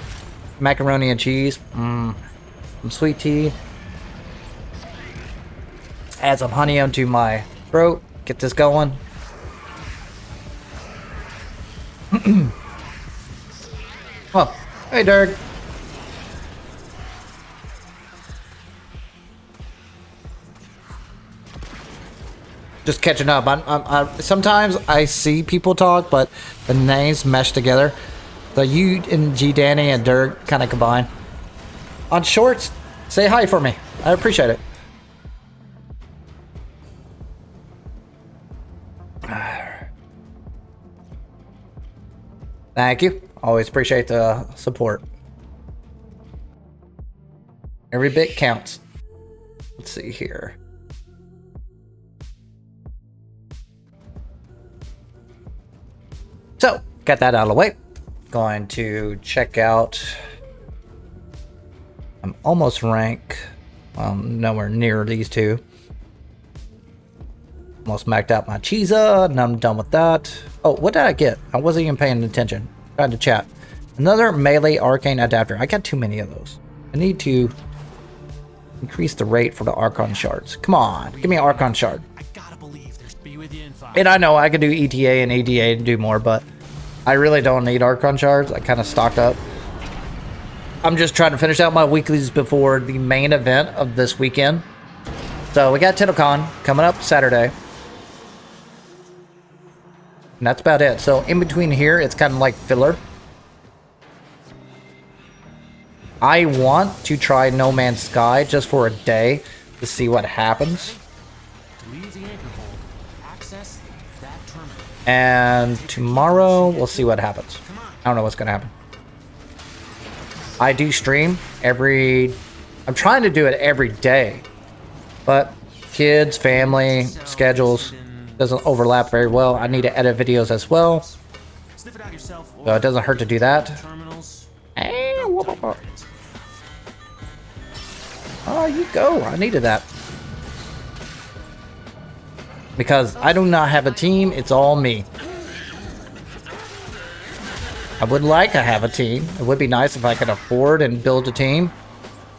macaroni and cheese. Some sweet tea. Add some honey onto my throat. Get this going. Oh, hey Dirk. Just catching up. I sometimes I see people talk, but the names mesh together. The U and G Danny and Dirk kind of combine. On shorts, say hi for me. I appreciate it. Thank you. Always appreciate the support. Every bit counts. Let's see here. So, got that out of the way. Going to check out. I'm almost rank. Nowhere near these two. Almost maxed out my Chiza, and I'm done with that. Oh, what did I get? I wasn't even paying attention. Trying to chat. Another melee arcane adapter. I got too many of those. I need to increase the rate for the archon shards. Come on, give me an archon shard. I gotta believe there's be with you in 5. And I know I could do ETA and ADA to do more, but I really don't need archon shards. I kind of stocked up. I'm just trying to finish out my weeklies before the main event of this weekend. So we got Tennocon coming up Saturday. And that's about it. So in between here, it's kind of like filler. I want to try No Man's Sky just for a day to see what happens. Leave the anchor hold. Access that terminal. And tomorrow, we'll see what happens. I don't know what's going to happen. I do stream I'm trying to do it every day. But kids, family, schedules doesn't overlap very well. I need to edit videos as well. Sniff it out yourself. So it doesn't hurt to do that. Terminals. Oh, you go. I needed that. Because I do not have a team. It's all me. I would like to have a team. It would be nice if I could afford and build a team.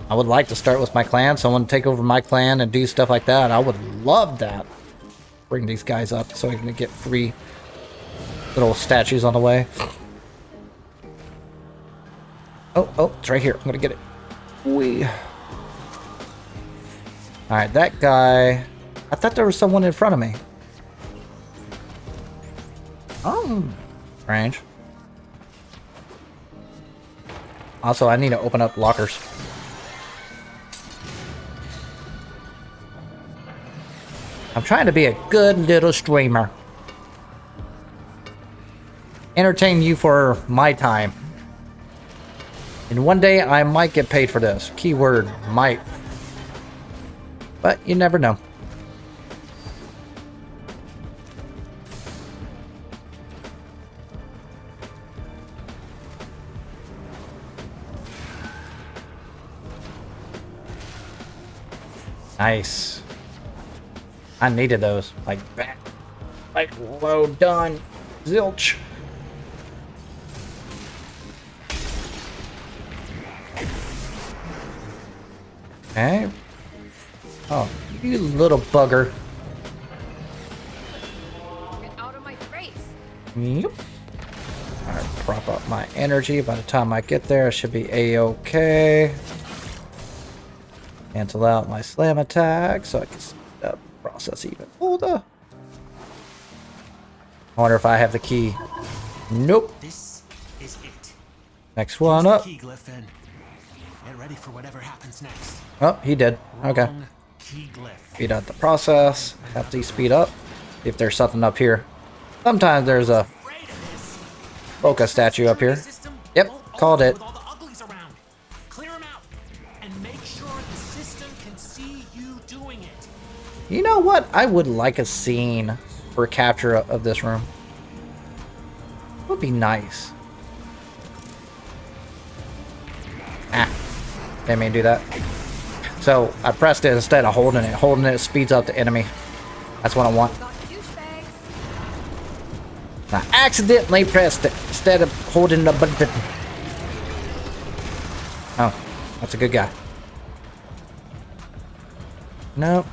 I would like to start with my clan. Someone take over my clan and do stuff like that. I would love that. Bring these guys up so I can get free little statues on the way. Oh, it's right here. I'm gonna get it. Wee. Alright, that guy... I thought there was someone in front of me. Oh. Strange. Also, I need to open up lockers. I'm trying to be a good little streamer. Entertain you for my time. And one day I might get paid for this. Keyword, might. But you never know. Nice. I needed those. Like, well done. Zilch. Okay. Oh, you little bugger. Get out of my face. Yep. Alright, prop up my energy. By the time I get there, I should be A-okay. Cancel out my slam attack so I can speed up the process even further. I wonder if I have the key. Nope. This is it. Next one up. Key glyph and get ready for whatever happens next. Oh, he did. Okay. Wrong key glyph. Speed up the process. Have to speed up. See if there's something up here. Sometimes there's a Boca statue up here. Yep, called it. With all the uglies around. Clear them out and make sure the system can see you doing it. You know what? I would like a scene for capture of this room. Would be nice. Ah, didn't mean to do that. So I pressed it instead of holding it. Holding it speeds up the enemy. That's what I want. Got douchebags. I accidentally pressed it instead of holding the button. Oh, that's a good guy. Nope.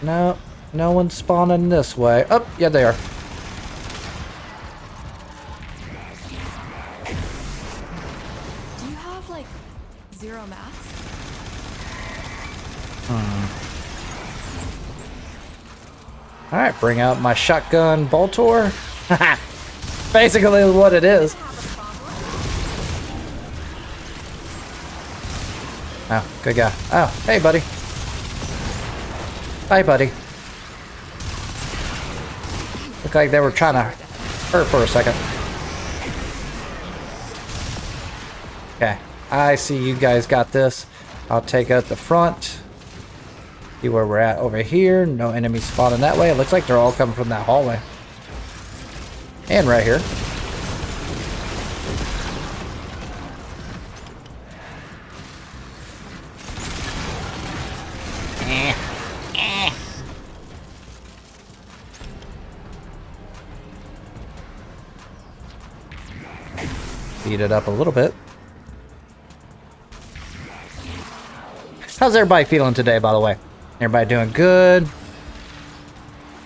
Nope. No one's spawning this way. Oh, yeah, they are. Do you have like 0 mass? Alright, bring out my shotgun Boltor. Basically what it is. Oh, good guy. Oh, hey, buddy. Hi, buddy. Looked like they were trying to hurt for a second. Okay, I see you guys got this. I'll take out the front. See where we're at over here. No enemies spawning that way. It looks like they're all coming from that hallway. And right here. Speed it up a little bit. How's everybody feeling today, by the way? Everybody doing good?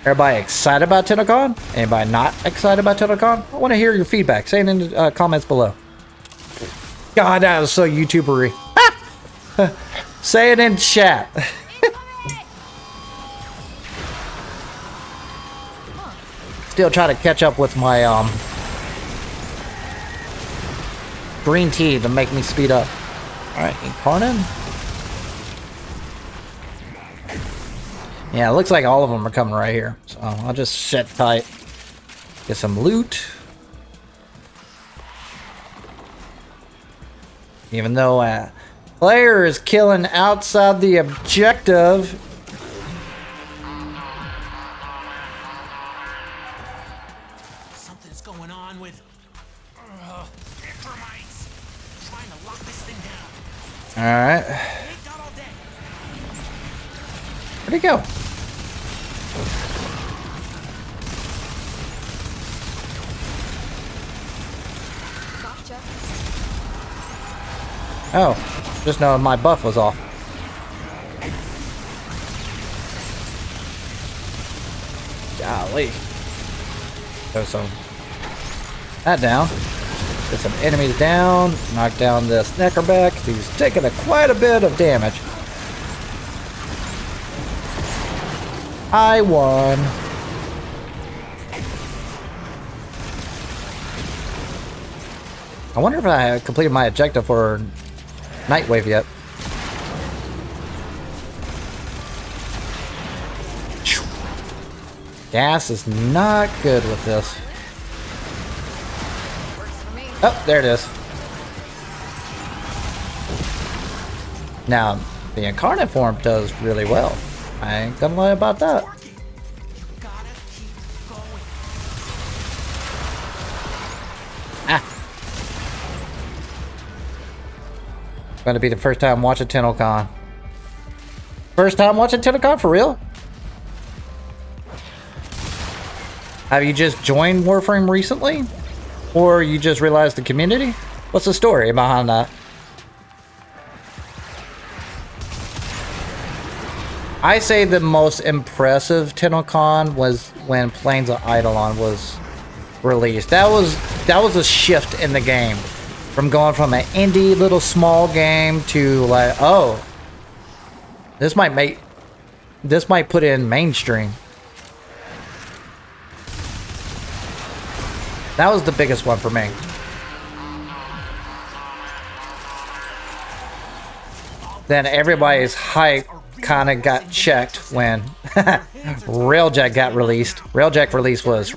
Everybody excited about Tennocon? Anybody not excited about Tennocon? I want to hear your feedback. Say it in the comments below. God, that was so YouTubery. Say it in chat. Still trying to catch up with my green tea to make me speed up. Alright, Incarnate. Yeah, it looks like all of them are coming right here. So I'll just sit tight. Get some loot. Even though a player is killing outside the objective. Something's going on with necromites. Trying to lock this thing down. Alright. Ain't got all day. Where'd he go? Oh, just know my buff was off. Golly. Throw some that down. Get some enemies down. Knock down this neckerback. He's taking quite a bit of damage. I won. I wonder if I have completed my objective for Nightwave yet. Gas is not good with this. Oh, there it is. Now, the incarnate form does really well. I ain't gonna lie about that. Ah. Gonna be the first time watching Tennocon. First time watching Tennocon for real? Have you just joined Warframe recently? Or you just realized the community? What's the story behind that? I say the most impressive Tennocon was when Plains of Eidolon was released. That was a shift in the game. From going from an indie little small game to like, oh, this might put it in mainstream. That was the biggest one for me. Then everybody's hype kind of got checked when Railjack got released. Railjack release was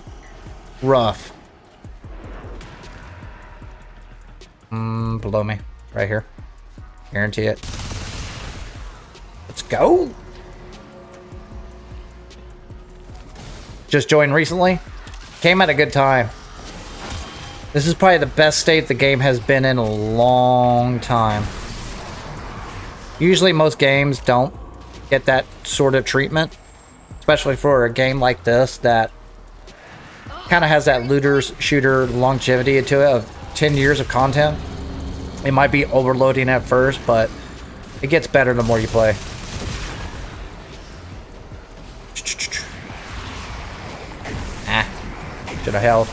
rough. Below me. Right here. Guarantee it. Let's go. Just joined recently. Came at a good time. This is probably the best state the game has been in a long time. Usually most games don't get that sort of treatment, especially for a game like this that kind of has that looters shooter longevity to it of 10 years of content. It might be overloading at first, but it gets better the more you play. Ah, should have held.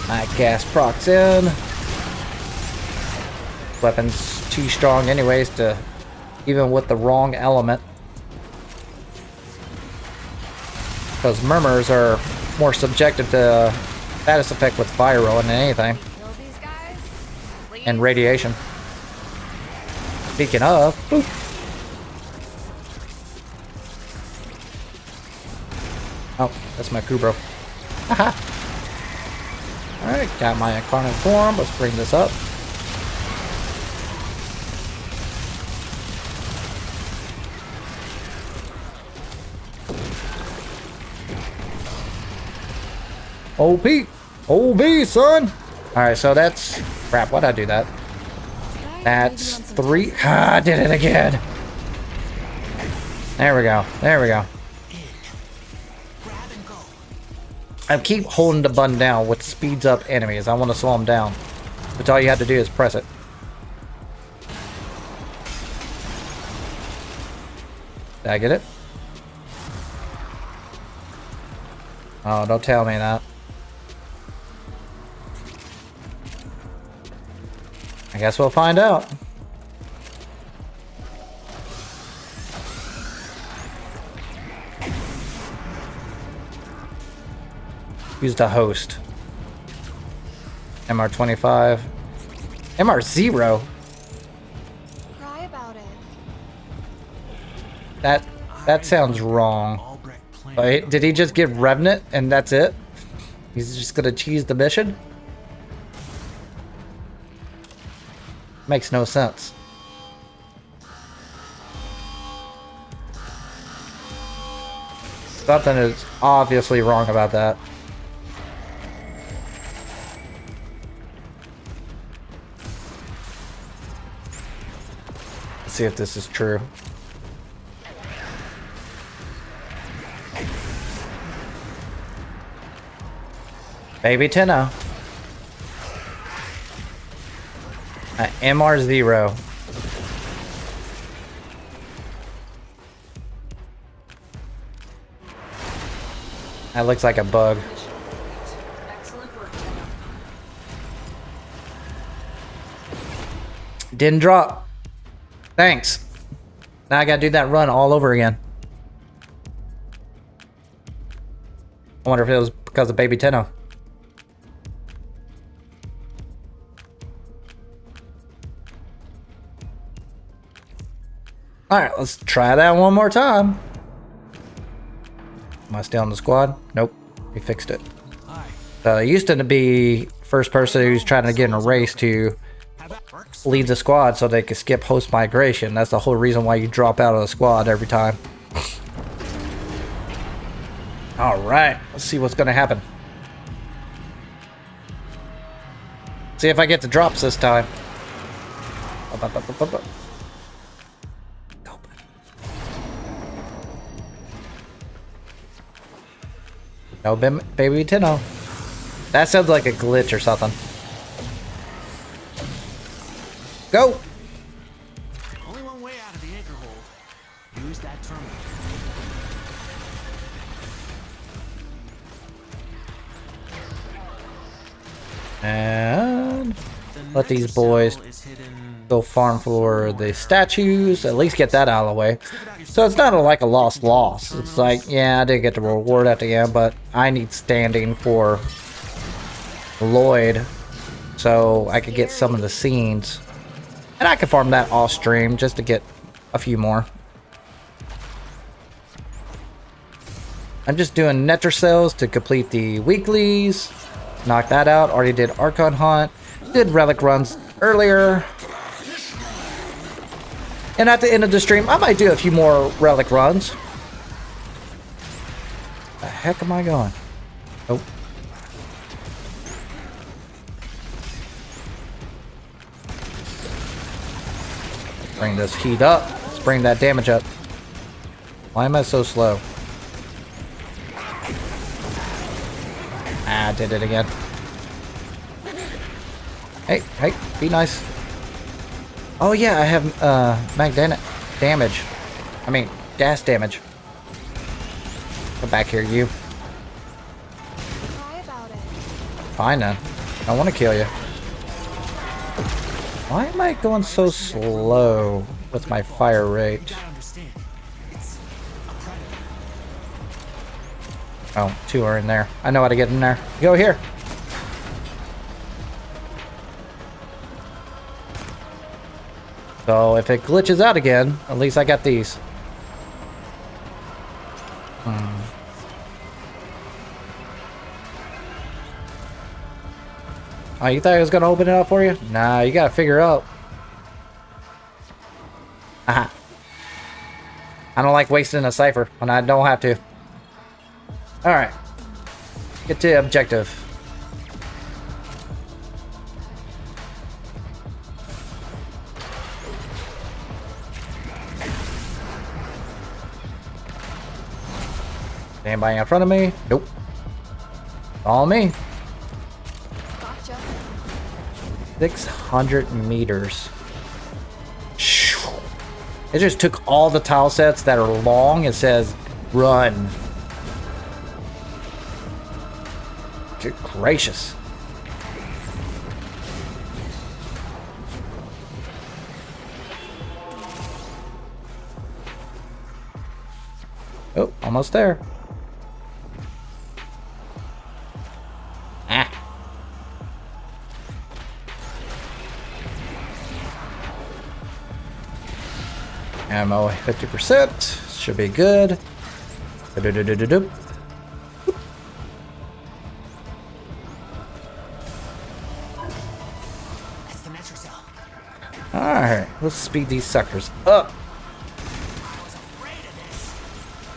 My gas procs in. Weapon's too strong anyways to even with the wrong element. Because murmurs are more subjective to status effect with fire rolling than anything. And radiation. Speaking of, boop. Oh, that's my Kubro. Haha. Alright, got my incarnate form. Let's bring this up. OP! OB, son! Alright, so that's... Crap, why'd I do that? That's 3... Ah, I did it again! There we go. There we go. I keep holding the button down, which speeds up enemies. I want to slow them down. But all you have to do is press it. Did I get it? Oh, don't tell me that. I guess we'll find out. Who's the host? MR25. MR0? Cry about it. That sounds wrong. Wait, did he just give Revenant and that's it? He's just gonna cheese the mission? Makes no sense. Something is obviously wrong about that. Let's see if this is true. Baby Tenno. MR0. That looks like a bug. Excellent work. Didn't drop. Thanks. Now I gotta do that run all over again. I wonder if it was because of Baby Tenno. Alright, let's try that one more time. Am I still on the squad? Nope. We fixed it. It used to be first person who's trying to get in a race to lead the squad so they could skip host migration. That's the whole reason why you drop out of the squad every time. Alright, let's see what's gonna happen. See if I get the drops this time. Go, buddy. No, Baby Tenno. That sounds like a glitch or something. Go! Only one way out of the anchor hole. Use that terminal. And let these boys go farm for the statues. At least get that out of the way. So it's not like a lost loss. It's like, yeah, I did get the reward at the end, but I need standing for Lloyd so I could get some of the scenes. And I can farm that off stream just to get a few more. I'm just doing Nether cells to complete the weeklies. Knock that out. Already did Archon Hunt. Did Relic runs earlier. And at the end of the stream, I might do a few more Relic runs. The heck am I going? Nope. Bring this heat up. Let's bring that damage up. Why am I so slow? Ah, I did it again. Hey, hey, be nice. Oh yeah, I have magnetic damage. I mean, gas damage. Come back here, you. Cry about it. Fine then. I want to kill you. Why am I going so slow with my fire rate? Oh, two are in there. I know how to get in there. Go here. So if it glitches out again, at least I got these. Oh, you thought I was gonna open it up for you? Nah, you gotta figure it out. Aha. I don't like wasting a cipher when I don't have to. Alright. Get to the objective. Anybody in front of me? Nope. Follow me. Gotcha. 600 meters. It just took all the tile sets that are long and says run. Good gracious. Oh, almost there. Ah. Ammo 50%. Should be good. Do-do-do-do-do-do. That's the metro cell. Alright, let's speed these suckers up. I was afraid of this.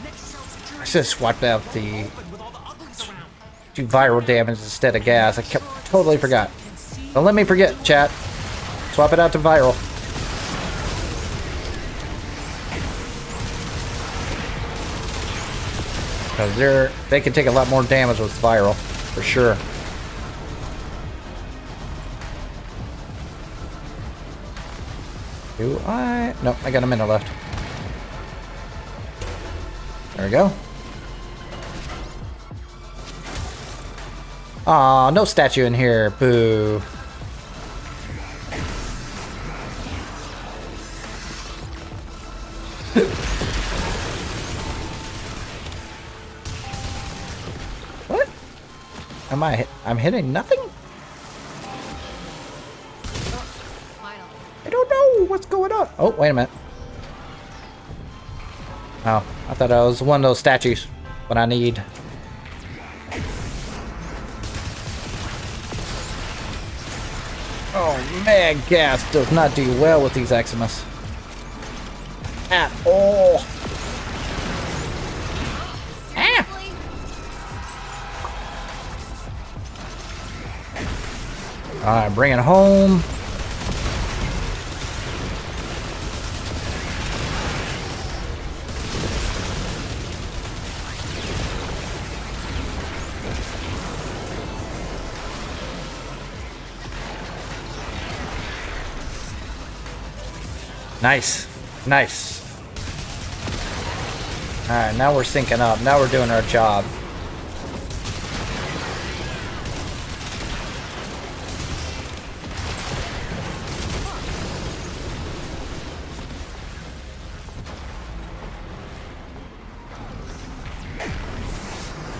Metro cell security I should have swapped out the open with all the uglies around. do viral damage instead of gas. I totally forgot. Don't let me forget, chat. Swap it out to viral. Because they can take a lot more damage with viral, for sure. Do I? Nope, I got a minute left. There we go. Aw, no statue in here. Boo. What? I'm hitting nothing? I don't know what's going on. Oh, wait a minute. Oh, I thought I was one of those statues. What I need. Oh man, gas does not do well with these Eximus. At all. Alright, bring it home. Nice. Nice. Alright, now we're syncing up. Now we're doing our job.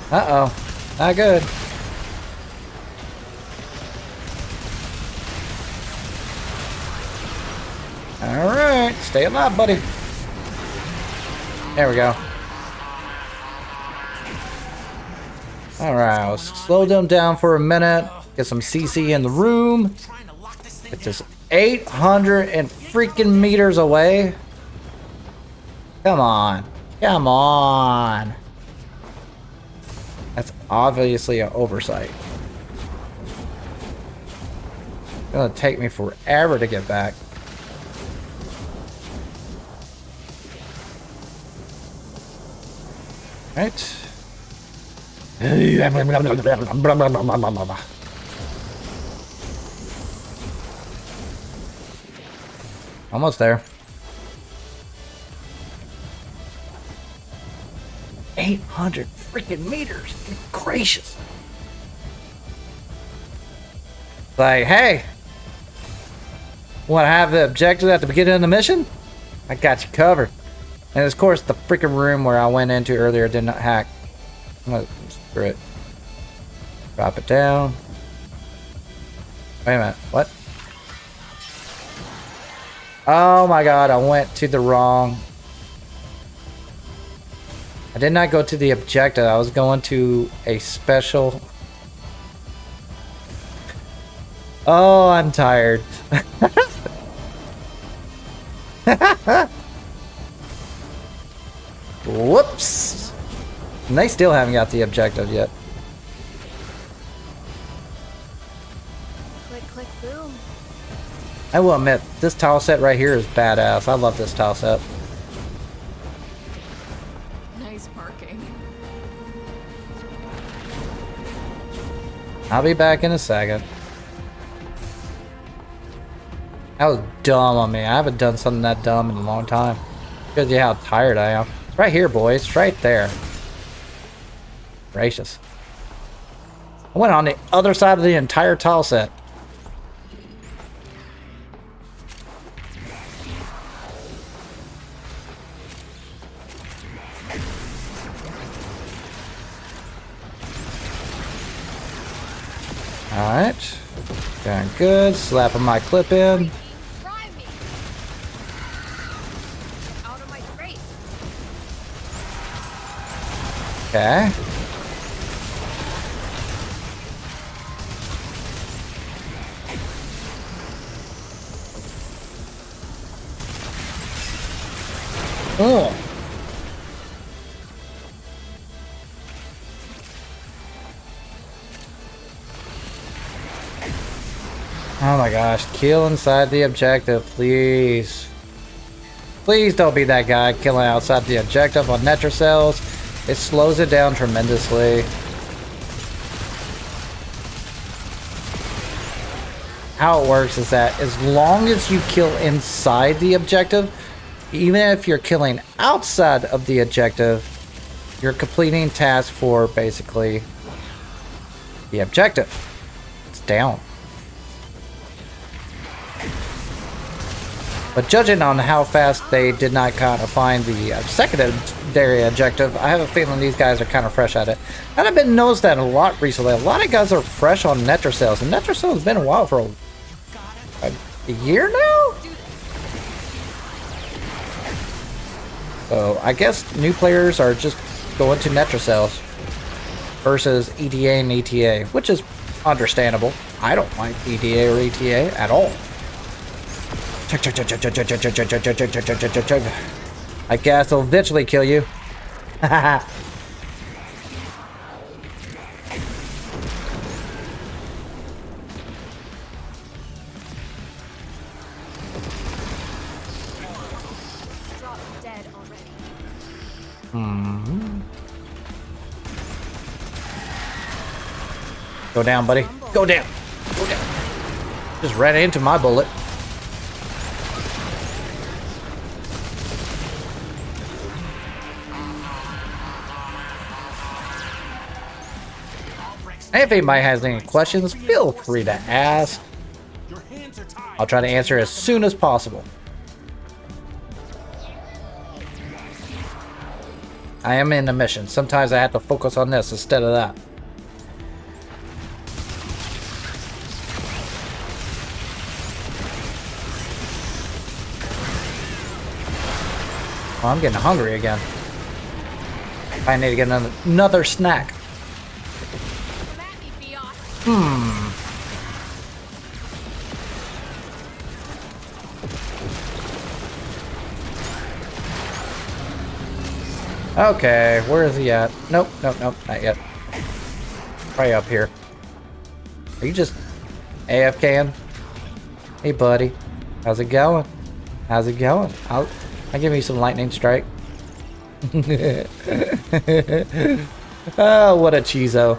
Uh-oh. Not good. Alright. Stay alive, buddy. There we go. Alright, let's slow them down for a minute. Get some CC in the room. It's just 800 and freaking meters away. Come on. Come on. That's obviously an oversight. It's gonna take me forever to get back. Right. Almost there. 800 freaking meters. Good gracious. Like, hey, want to have the objective at the beginning of the mission? I got you covered. And of course, the freaking room where I went into earlier did not hack. I'm gonna screw it. Drop it down. Wait a minute. What? Oh my god, I went to the wrong... I did not go to the objective. I was going to a special... Oh, I'm tired. Whoops. And they still haven't got the objective yet. Click, click, boom. I will admit, this tile set right here is badass. I love this tile set. Nice parking. I'll be back in a second. That was dumb on me. I haven't done something that dumb in a long time. Shows you how tired I am. It's right here, boys. It's right there. Gracious. I went on the other side of the entire tile set. Alright. Doing good. Slapping my clip in. Try me. Out of my crate. Okay. Oh. Oh my gosh, kill inside the objective, please. Please don't be that guy killing outside the objective on Netrocells. It slows it down tremendously. how it works is that as long as you kill inside the objective, even if you're killing outside of the objective, you're completing tasks for basically the objective. It's down. But judging on how fast they did not kind of find the secondary objective, I have a feeling these guys are kind of fresh at it. And I've been noticed that a lot recently. A lot of guys are fresh on Netracels, and Netracel has been a while for a year now? So I guess new players are just going to Netracels versus EDA and ETA, which is understandable. I don't like EDA or ETA at all. Chug, chug, chug, chug, chug, chug, chug, chug, chug, chug, chug, chug, chug, chug, chug. I guess it'll eventually kill you. Haha. Drop dead already. Go down, buddy. Go down. Go down. Just ran into my bullet. If anybody has any questions, feel free to ask. Your hands are tied. I'll try to answer as soon as possible. I am in a mission. Sometimes I have to focus on this instead of that. Oh, I'm getting hungry again. I need to get another snack. Come at me, Fiat. Okay, where is he at? Nope, nope, nope, not yet. Probably up here. Are you just AFKing? Hey, buddy. How's it going? How's it going? I'll give you some lightning strike. Oh, what a cheezo.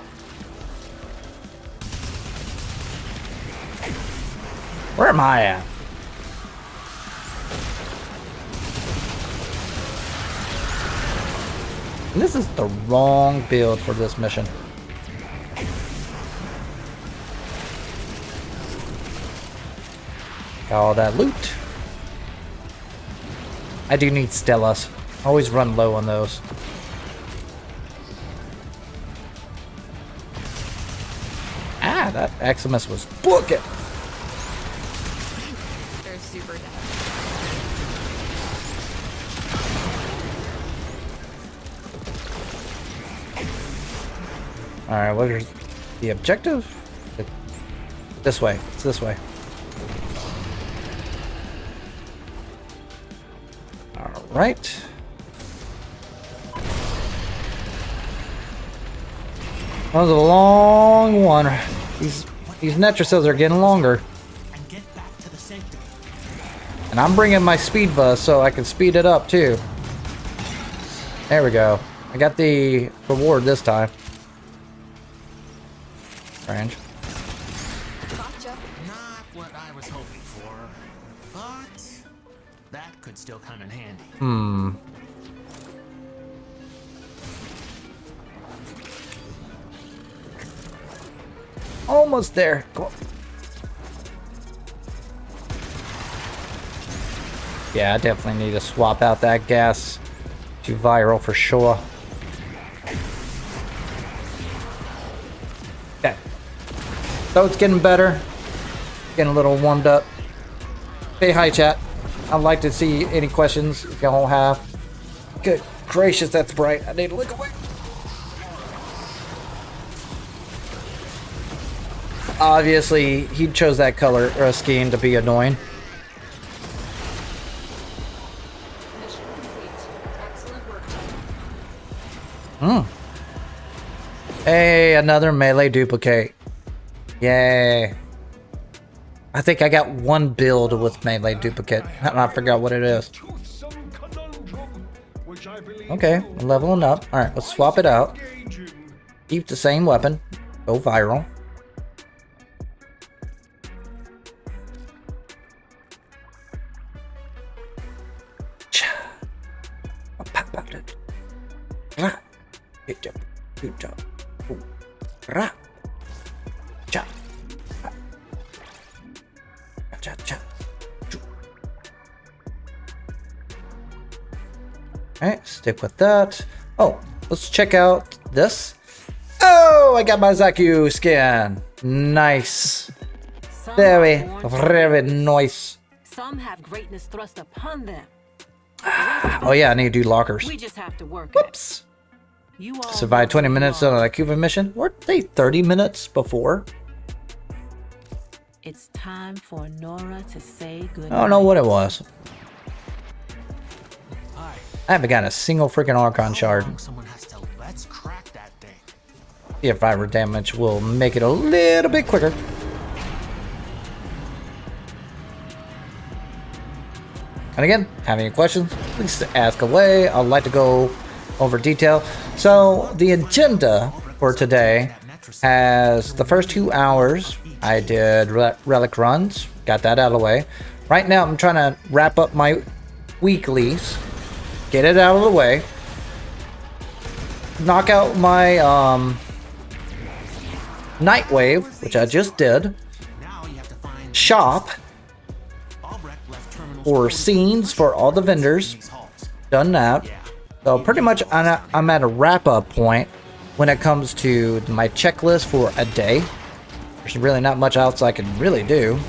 Where am I at? This is the wrong build for this mission. Got all that loot. I do need Stellas. Always run low on those. Ah, that Eximus was booking. They're super dead. Alright, what is the objective? This way. It's this way. Alright. That was a long one. These Netracels are getting longer. And get back to the sanctum. And I'm bringing my speed bus so I can speed it up too. There we go. I got the reward this time. Strange. Gotcha. Not what I was hoping for, but that could still come in handy. Almost there. Come on. Yeah, I definitely need to swap out that gas to viral for sure. Okay. So it's getting better. Getting a little warmed up. Say hi, chat. I'd like to see any questions if y'all have. Good gracious, that's bright. I need to look away. Obviously, he chose that color scheme to be annoying. Mission complete. Excellent work. Hey, another melee duplicate. Yay. I think I got one build with melee duplicate. And I forgot what it is. Okay, we're leveling up. Alright, let's swap it out. Keep the same weapon. Go viral. about it. Rap. Good job. Good job. Ooh. Rap. Cha. Cha cha. Alright, stick with that. Oh, let's check out this. Oh, I got my Zaku skin. Nice. Some Very, are born to very greatness. nice. Some have greatness thrust upon them. Oh yeah, I need to do lockers. We just have to work. Whoops. You all Survive 20 minutes on a Cuba mission. Weren't they 30 minutes before? It's time for Nora to say goodnight. I don't know what it was. Hi. I haven't got a single freaking Archon shard. Someone has to. Let's crack that thing. The viral damage will make it a little bit quicker. And again, have any questions, please ask away. I'd like to go over detail. So the agenda for today has the first 2 hours. I did relic runs, got that out of the way. Right now I'm trying to wrap up my weeklies, get it out of the way, knock out my night wave, which I just did, Now you have to find shop Albrecht left terminal for scenes for all the vendors, these halls. done that. So pretty much I'm at a wrap-up point when it comes to my checklist for a day. There's really not much else I can really do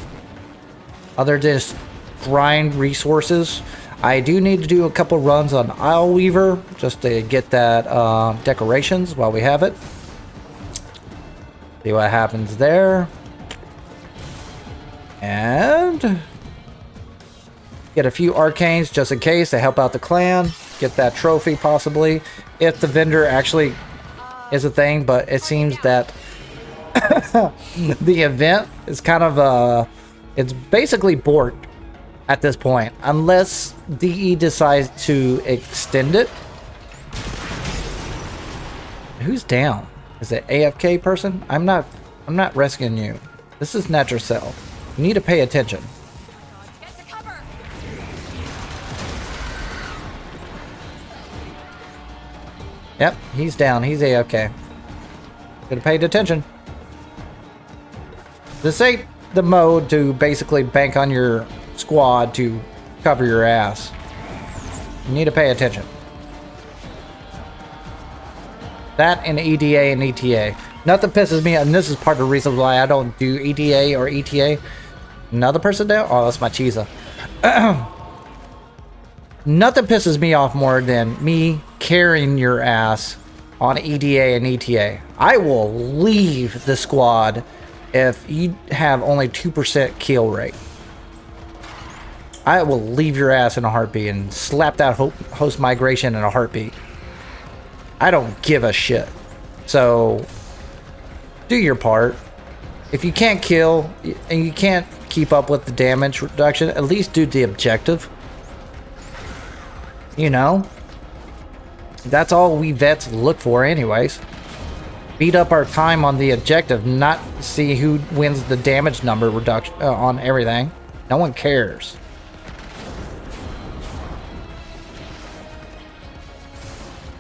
other than just grind resources. I do need to do a couple runs on Isle Weaver just to get that decorations while we have it. See what happens there. And get a few arcanes just in case to help out the clan. Get that trophy possibly if the vendor actually is a thing, but it seems that the event is kind of it's basically borked at this point unless DE decides to extend it. Who's down? Is it AFK person? I'm not rescuing you. This is natural cell. You need to pay attention. Get to cover. Yep, he's down. He's AFK. Should have paid attention. This ain't the mode to basically bank on your squad to cover your ass. You need to pay attention. That and EDA and ETA. Nothing pisses me, and this is part of the reason why I don't do EDA or ETA. Another person down? Oh, that's my Chiza. Nothing pisses me off more than me carrying your ass on EDA and ETA. I will leave the squad if you have only 2% kill rate. I will leave your ass in a heartbeat and slap that host migration in a heartbeat. I don't give a shit. So, do your part. If you can't kill and you can't keep up with the damage reduction, at least do the objective. You know? That's all we vets look for anyways. Beat up our time on the objective, not see who wins the damage number reduction on everything. No one cares.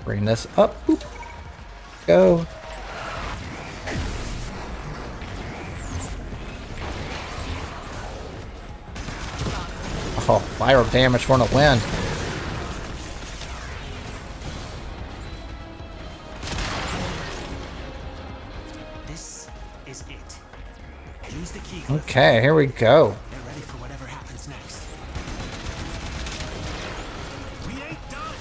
Bring this up. Boop. Go. Oh, viral damage for the win. This is it. Use the key. Okay, here we go. Get ready for whatever happens next. We ain't done.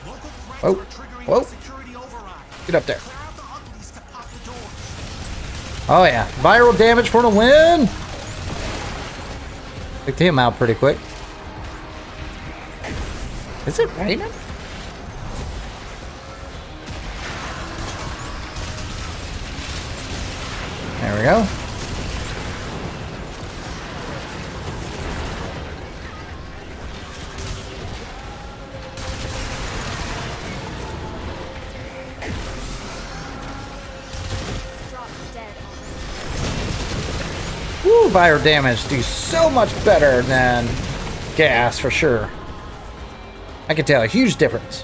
Local threats Whoa, are triggering whoa. a security override. Get up there. Clear out the uglies to pop the door. Oh yeah, viral damage for the win. Picked him out pretty quick. Is it raining? There we go. Woo, viral damage do so much better than gas for sure. I can tell a huge difference.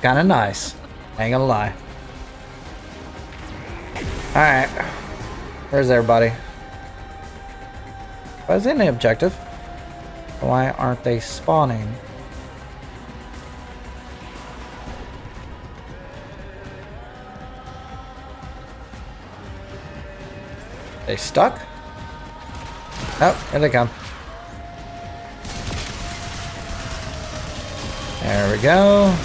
kind of nice. Ain't gonna lie. Alright. Where's everybody? Why is it the objective? Why aren't they spawning? They stuck? Oh, here they come. There we go.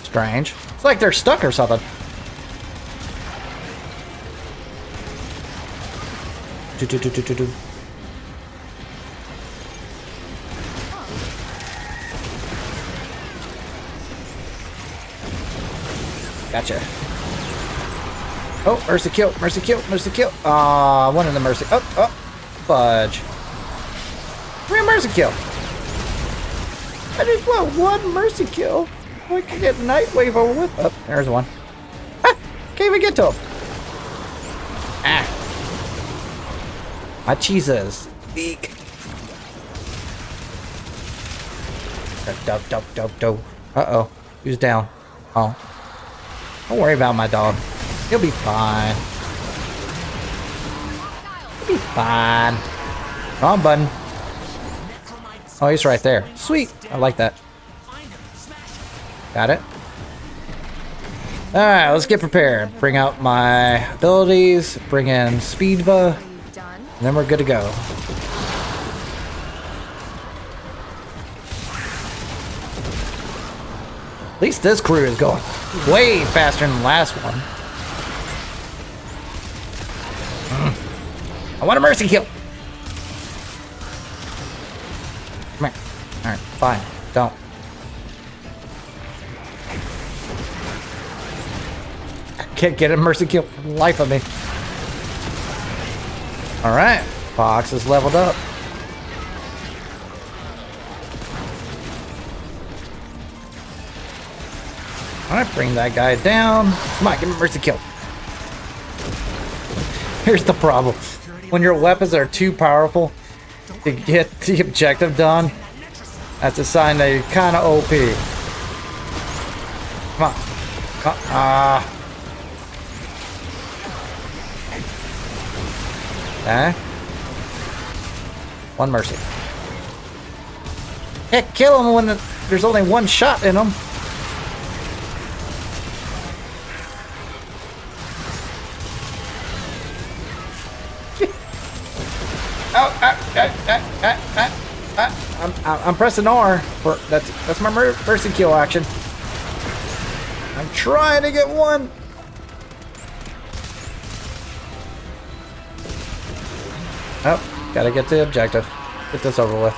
Strange. It's like they're stuck or something. Do. Gotcha. Oh, mercy kill, mercy kill, mercy kill. Aw, one in the mercy. Oh, oh, fudge. Real mercy kill. I just want one mercy kill. I can get Nightwave over with. Oh, there's one. Ah, can't even get to him. Ah. My cheeses. Eek. Dope. Uh-oh. He was down. Oh. Don't worry about my dog. He'll be fine. He'll be fine. Wrong button. Oh, he's right there. Sweet. I like that. Got it. Alright, let's get prepared. Bring out my abilities. Bring in Speedva. And then we're good to go. At least this crew is going way faster than the last one. I want a mercy kill. Come here. Alright, fine. Don't. I can't get a mercy kill for the life of me. Alright. Fox is leveled up. Alright, bring that guy down. Come on, give him a mercy kill. Here's the problem. When your weapons are too powerful to get the objective done, that's a sign that you're kind of OP. Come on. Okay. One mercy. Heck, kill him when there's only one shot in him. I'm pressing R for that's my mercy kill action. I'm trying to get one. Oh, gotta get to the objective. Get this over with.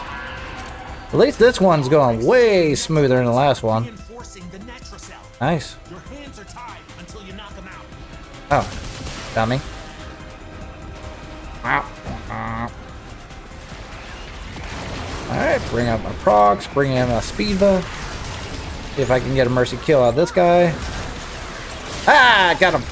At least this one's going way smoother than the last one. Nice. Your hands are tied until you knock them out. Oh, dummy. Alright, bring up my procs, bring in a Speedva. See if I can get a mercy kill out of this guy. Ah, got him.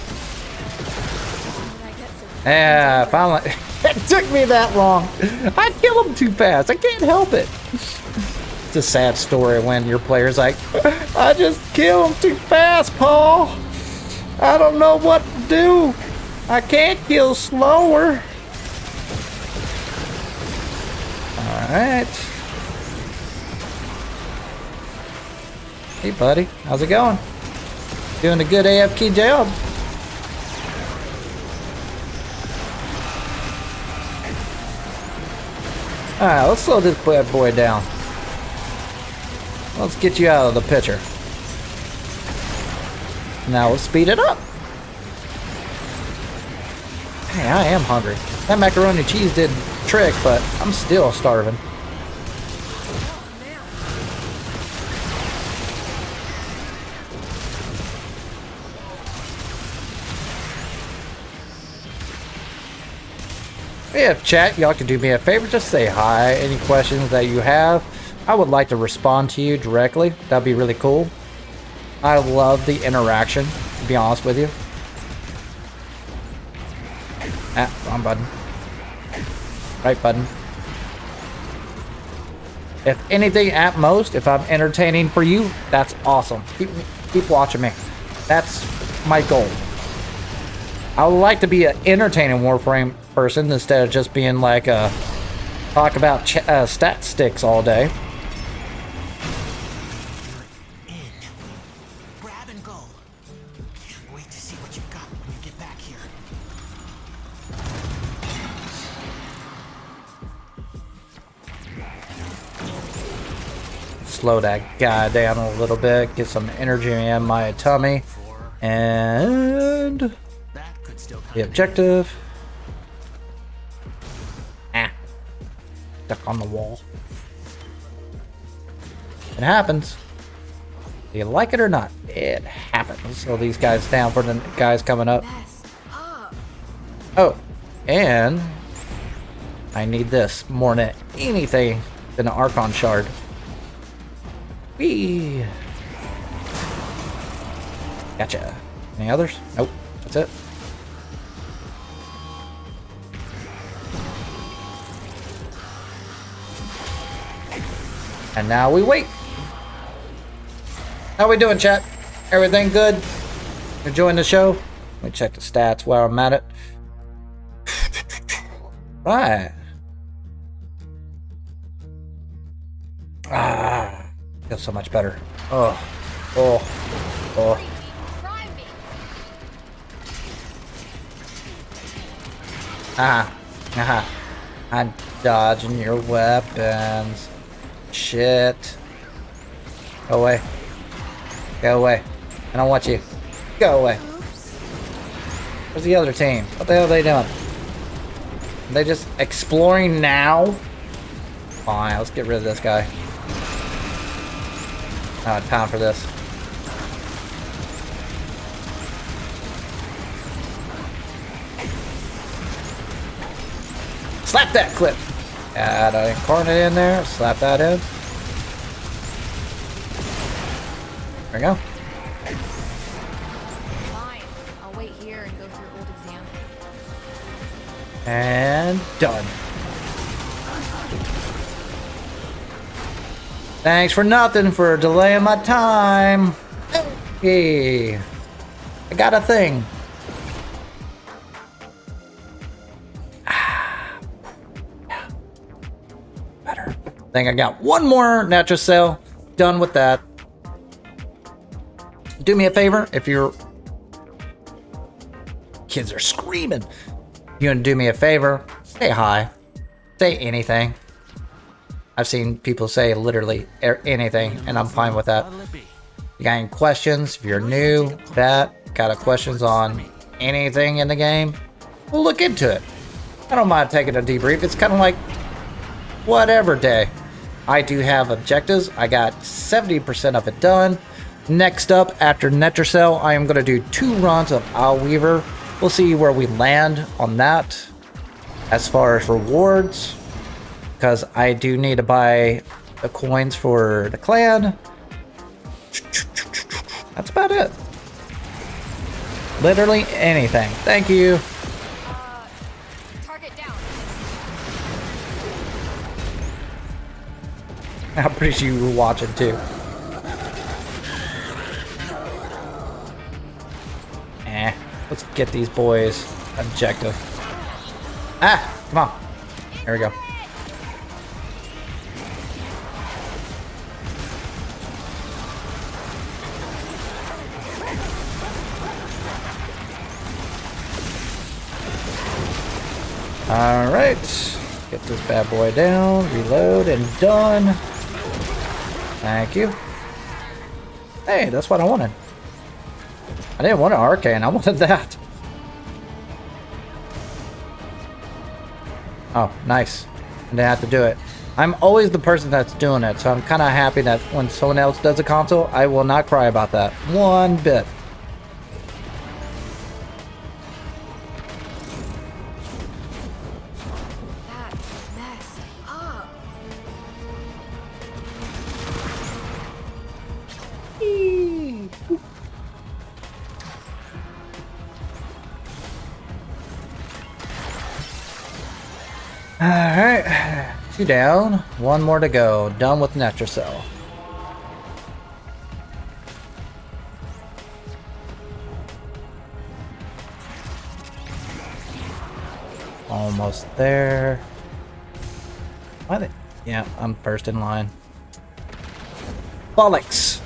Yeah, finally. It took me that long. I kill him too fast. I can't help it. It's a sad story when your player's like, I just kill him too fast, Paul. I don't know what to do. I can't kill slower. Alright. Hey, buddy. How's it going? Doing a good AFK job. Alright, let's slow this bad boy down. Let's get you out of the picture. Now let's speed it up. Hey, I am hungry. That macaroni and cheese did trick, but I'm still starving. Yeah, chat, y'all can do me a favor, just say hi. Any questions that you have, I would like to respond to you directly. That'd be really cool. I love the interaction, to be honest with you. Ah, wrong button. Right button. If anything, at most, if I'm entertaining for you, that's awesome. Keep watching me. That's my goal. I would like to be an entertaining Warframe person instead of just being like a talk about stat sticks all day. In. Grab and go. Can't wait to see what you've got when you get back here. Slow that guy down a little bit, get some energy in my tummy, and That could still the objective. Stuck on the wall. It happens. Do you like it or not? It happens. So these guys down for the guys coming up. Messed up. Oh, and I need this more than anything than an Archon shard. Whee! Gotcha. Any others? Nope. That's it. And now we wait. How we doing, chat? Everything good? Enjoying the show? Let me check the stats while I'm at it. Right. Feels so much better. Oh. Try me. I'm dodging your weapons. Shit. Go away. Go away. I don't want you. Go away. Where's the other team? What the hell are they doing? Are they just exploring now? Fine, let's get rid of this guy. I'd pound for this. Slap that clip! Add an incarnate in there. Slap that in. There we go. Fine. I'll wait here and go through old exam. And done. Thanks for nothing for delaying my time. Hey, I got a thing. Better. I think I got one more natural cell. Done with that. Do me a favor if your kids are screaming. You gonna do me a favor? Say hi. Say anything. I've seen people say literally anything, and I'm fine with that. You got any questions? If you're new, got questions on anything in the game, we'll look into it. I don't mind taking a debrief. It's kind of like whatever day. I do have objectives. I got 70% of it done. Next up, after Netracell, I am going to do 2 runs of Owl Weaver. We'll see where we land on that. As far as rewards, because I do need to buy the coins for the clan. That's about it. Literally anything. Thank you. Target down. I'm pretty sure you were watching too. Let's get these boys objective. Come on. There we go. Alright. Get this bad boy down, reload, and done. Thank you. Hey, that's what I wanted. I didn't want an arcane, I wanted that. Oh, nice. I didn't have to do it. I'm always the person that's doing it, so I'm kind of happy that when someone else does a console, I will not cry about that. One bit. That's messed up. Alright. Two down, one more to go. Done with Netrocell. Almost there. Why they? Yeah, I'm first in line. Bollocks!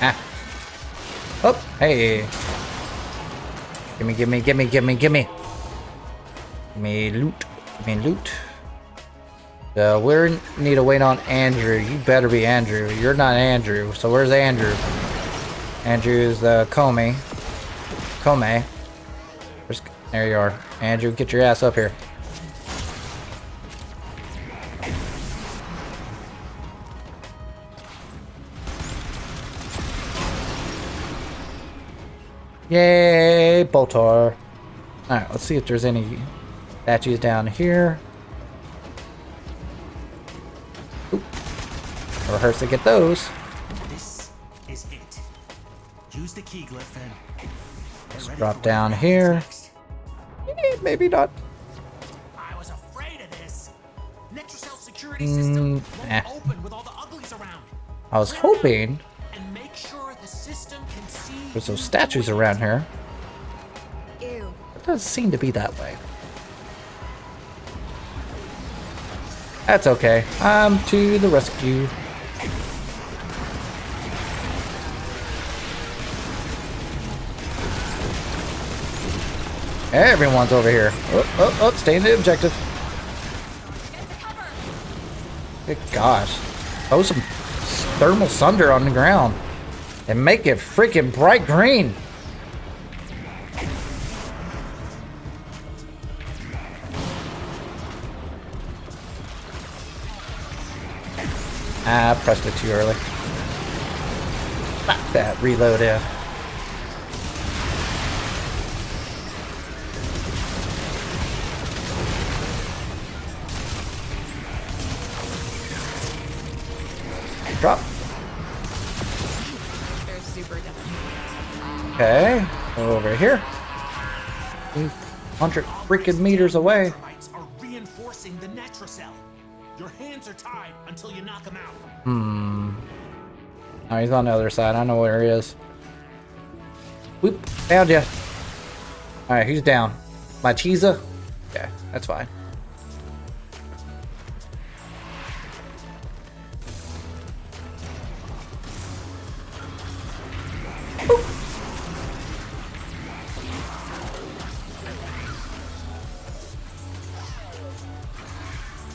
Ah. Oh, hey. Gimme, gimme, gimme, gimme, gimme. Give me loot. Give me loot. We need to wait on Andrew. You better be Andrew. You're not Andrew. So where's Andrew? Andrew's Comey. Comey. There you are. Andrew, get your ass up here. Yay, Boltar. Alright, let's see if there's any statues down here. Oop. Never hurts to get those. This is it. Use the key glyph and Let's drop down here. Maybe not. I was afraid of this. Netrocell security system won't open with all the uglies around. I was hoping And make sure the system can see there's those statues around here. Ew. It doesn't seem to be that way. That's okay. I'm to the rescue. Everyone's over here. Oh, stay in the objective. Good gosh. Throw some thermal sunder on the ground and make it freaking bright green. I pressed it too early. Slap that reload in. Drop. They're super dumb. Okay, over here. 100 freaking meters away. Necromites are reinforcing the Netrocell. Your hands are tied until you knock them out. Oh, he's on the other side. I know where he is. Whoop, found ya. Alright, who's down? My Chiza? Yeah, that's fine.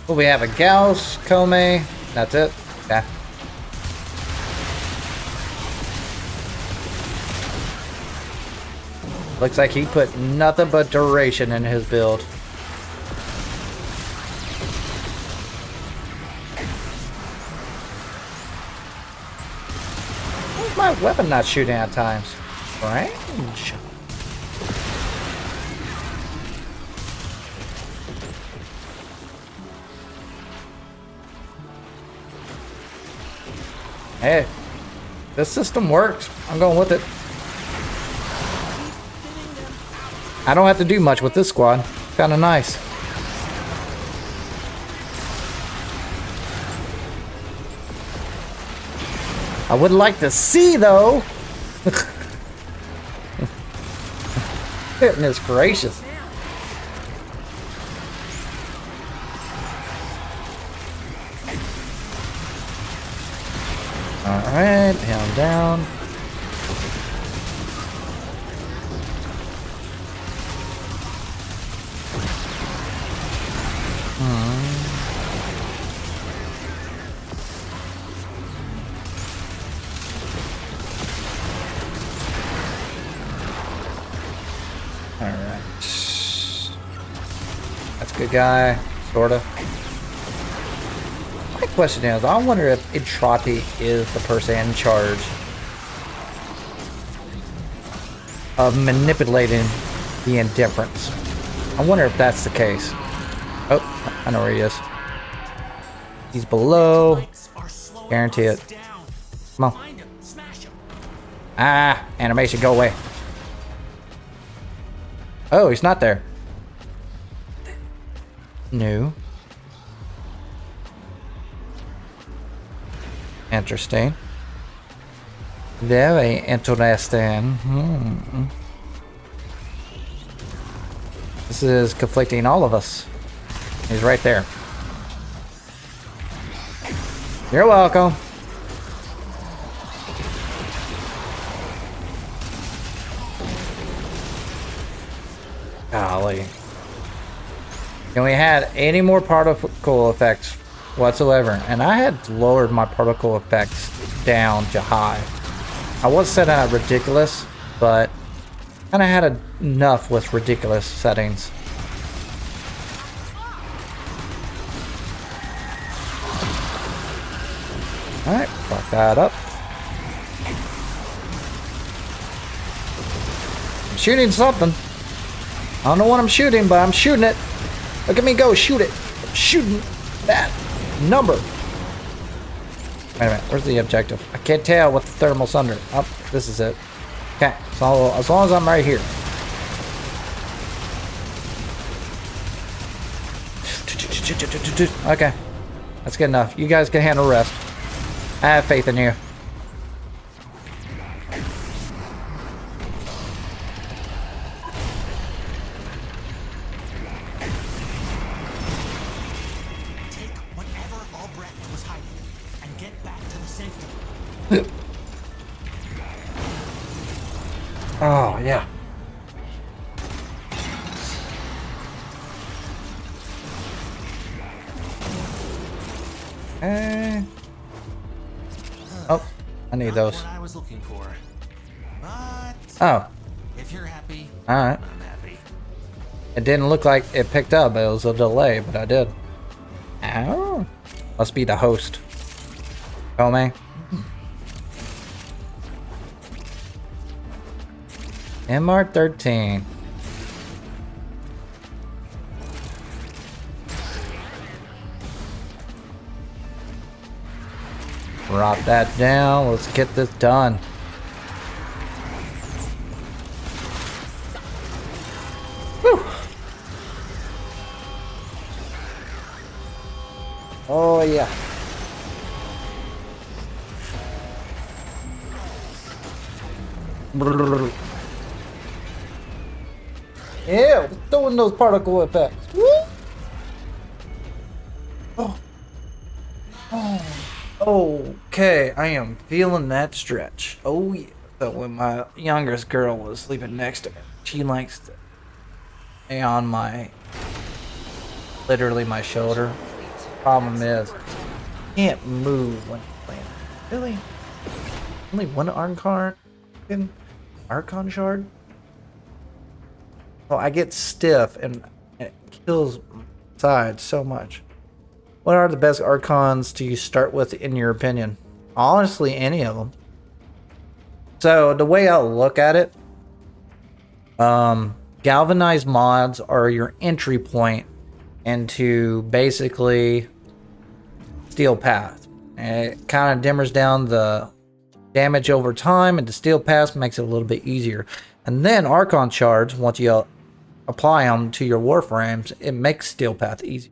Well, we have a Gauss, Comey. That's it. Yeah. Looks like he put nothing but duration in his build. Why's my weapon not shooting at times? Strange. Hey, this system works. I'm going with it. I don't have to do much with this squad. Kind of nice. I would like to see, though. Goodness gracious. Alright, him down. Alright. That's a good guy, sorta. My question is, I wonder if Entropi is the person in charge of manipulating the indifference. I wonder if that's the case. Oh, I know where he is. He's below. Relics are slowing Guarantee us it. down. Come on. Find 'em, smash 'em. Ah, animation, go away. Oh, he's not there. No. Interesting. Very interesting. This is conflicting all of us. He's right there. You're welcome. Golly. And we had any more particle effects whatsoever. And I had lowered my particle effects down to high. I was set at ridiculous, but kind of had enough with ridiculous settings. Alright, fuck that up. I'm shooting something. I don't know what I'm shooting, but I'm shooting it. Look at me go, shoot it. I'm shooting that number. Wait a minute, where's the objective? I can't tell what the thermal's under. Oh, this is it. Okay, so as long as I'm right here. Okay, that's good enough. You guys can handle the rest. I have faith in you. Take whatever Albrecht was hiding and get back to the sanctum. Oh, yeah. Oh, I need Not those. what I was looking for. But Oh, if you're happy, alright. I'm happy. It didn't look like it picked up. It was a delay, but I did. Ow. Must be the host. Oh, man. MR13. Drop that down. Let's get this done. Whew. Oh, yeah. Yeah, we're throwing those particle effects. Woo! Oh. Oh. Okay, I am feeling that stretch. Oh yeah. So when my youngest girl was sleeping next to me, she likes to lay on literally my shoulder. Problem is, I can't move when I'm playing. Really? Only one Archon shard? Well, I get stiff and it kills my side so much. What are the best Archons to start with in your opinion? Honestly, any of them. So the way I look at it, galvanized mods are your entry point into basically Steel Path. And it kind of dimmers down the damage over time, and the Steel Path makes it a little bit easier. And then Archon shards, once you apply them to your Warframes, it makes Steel Path easy.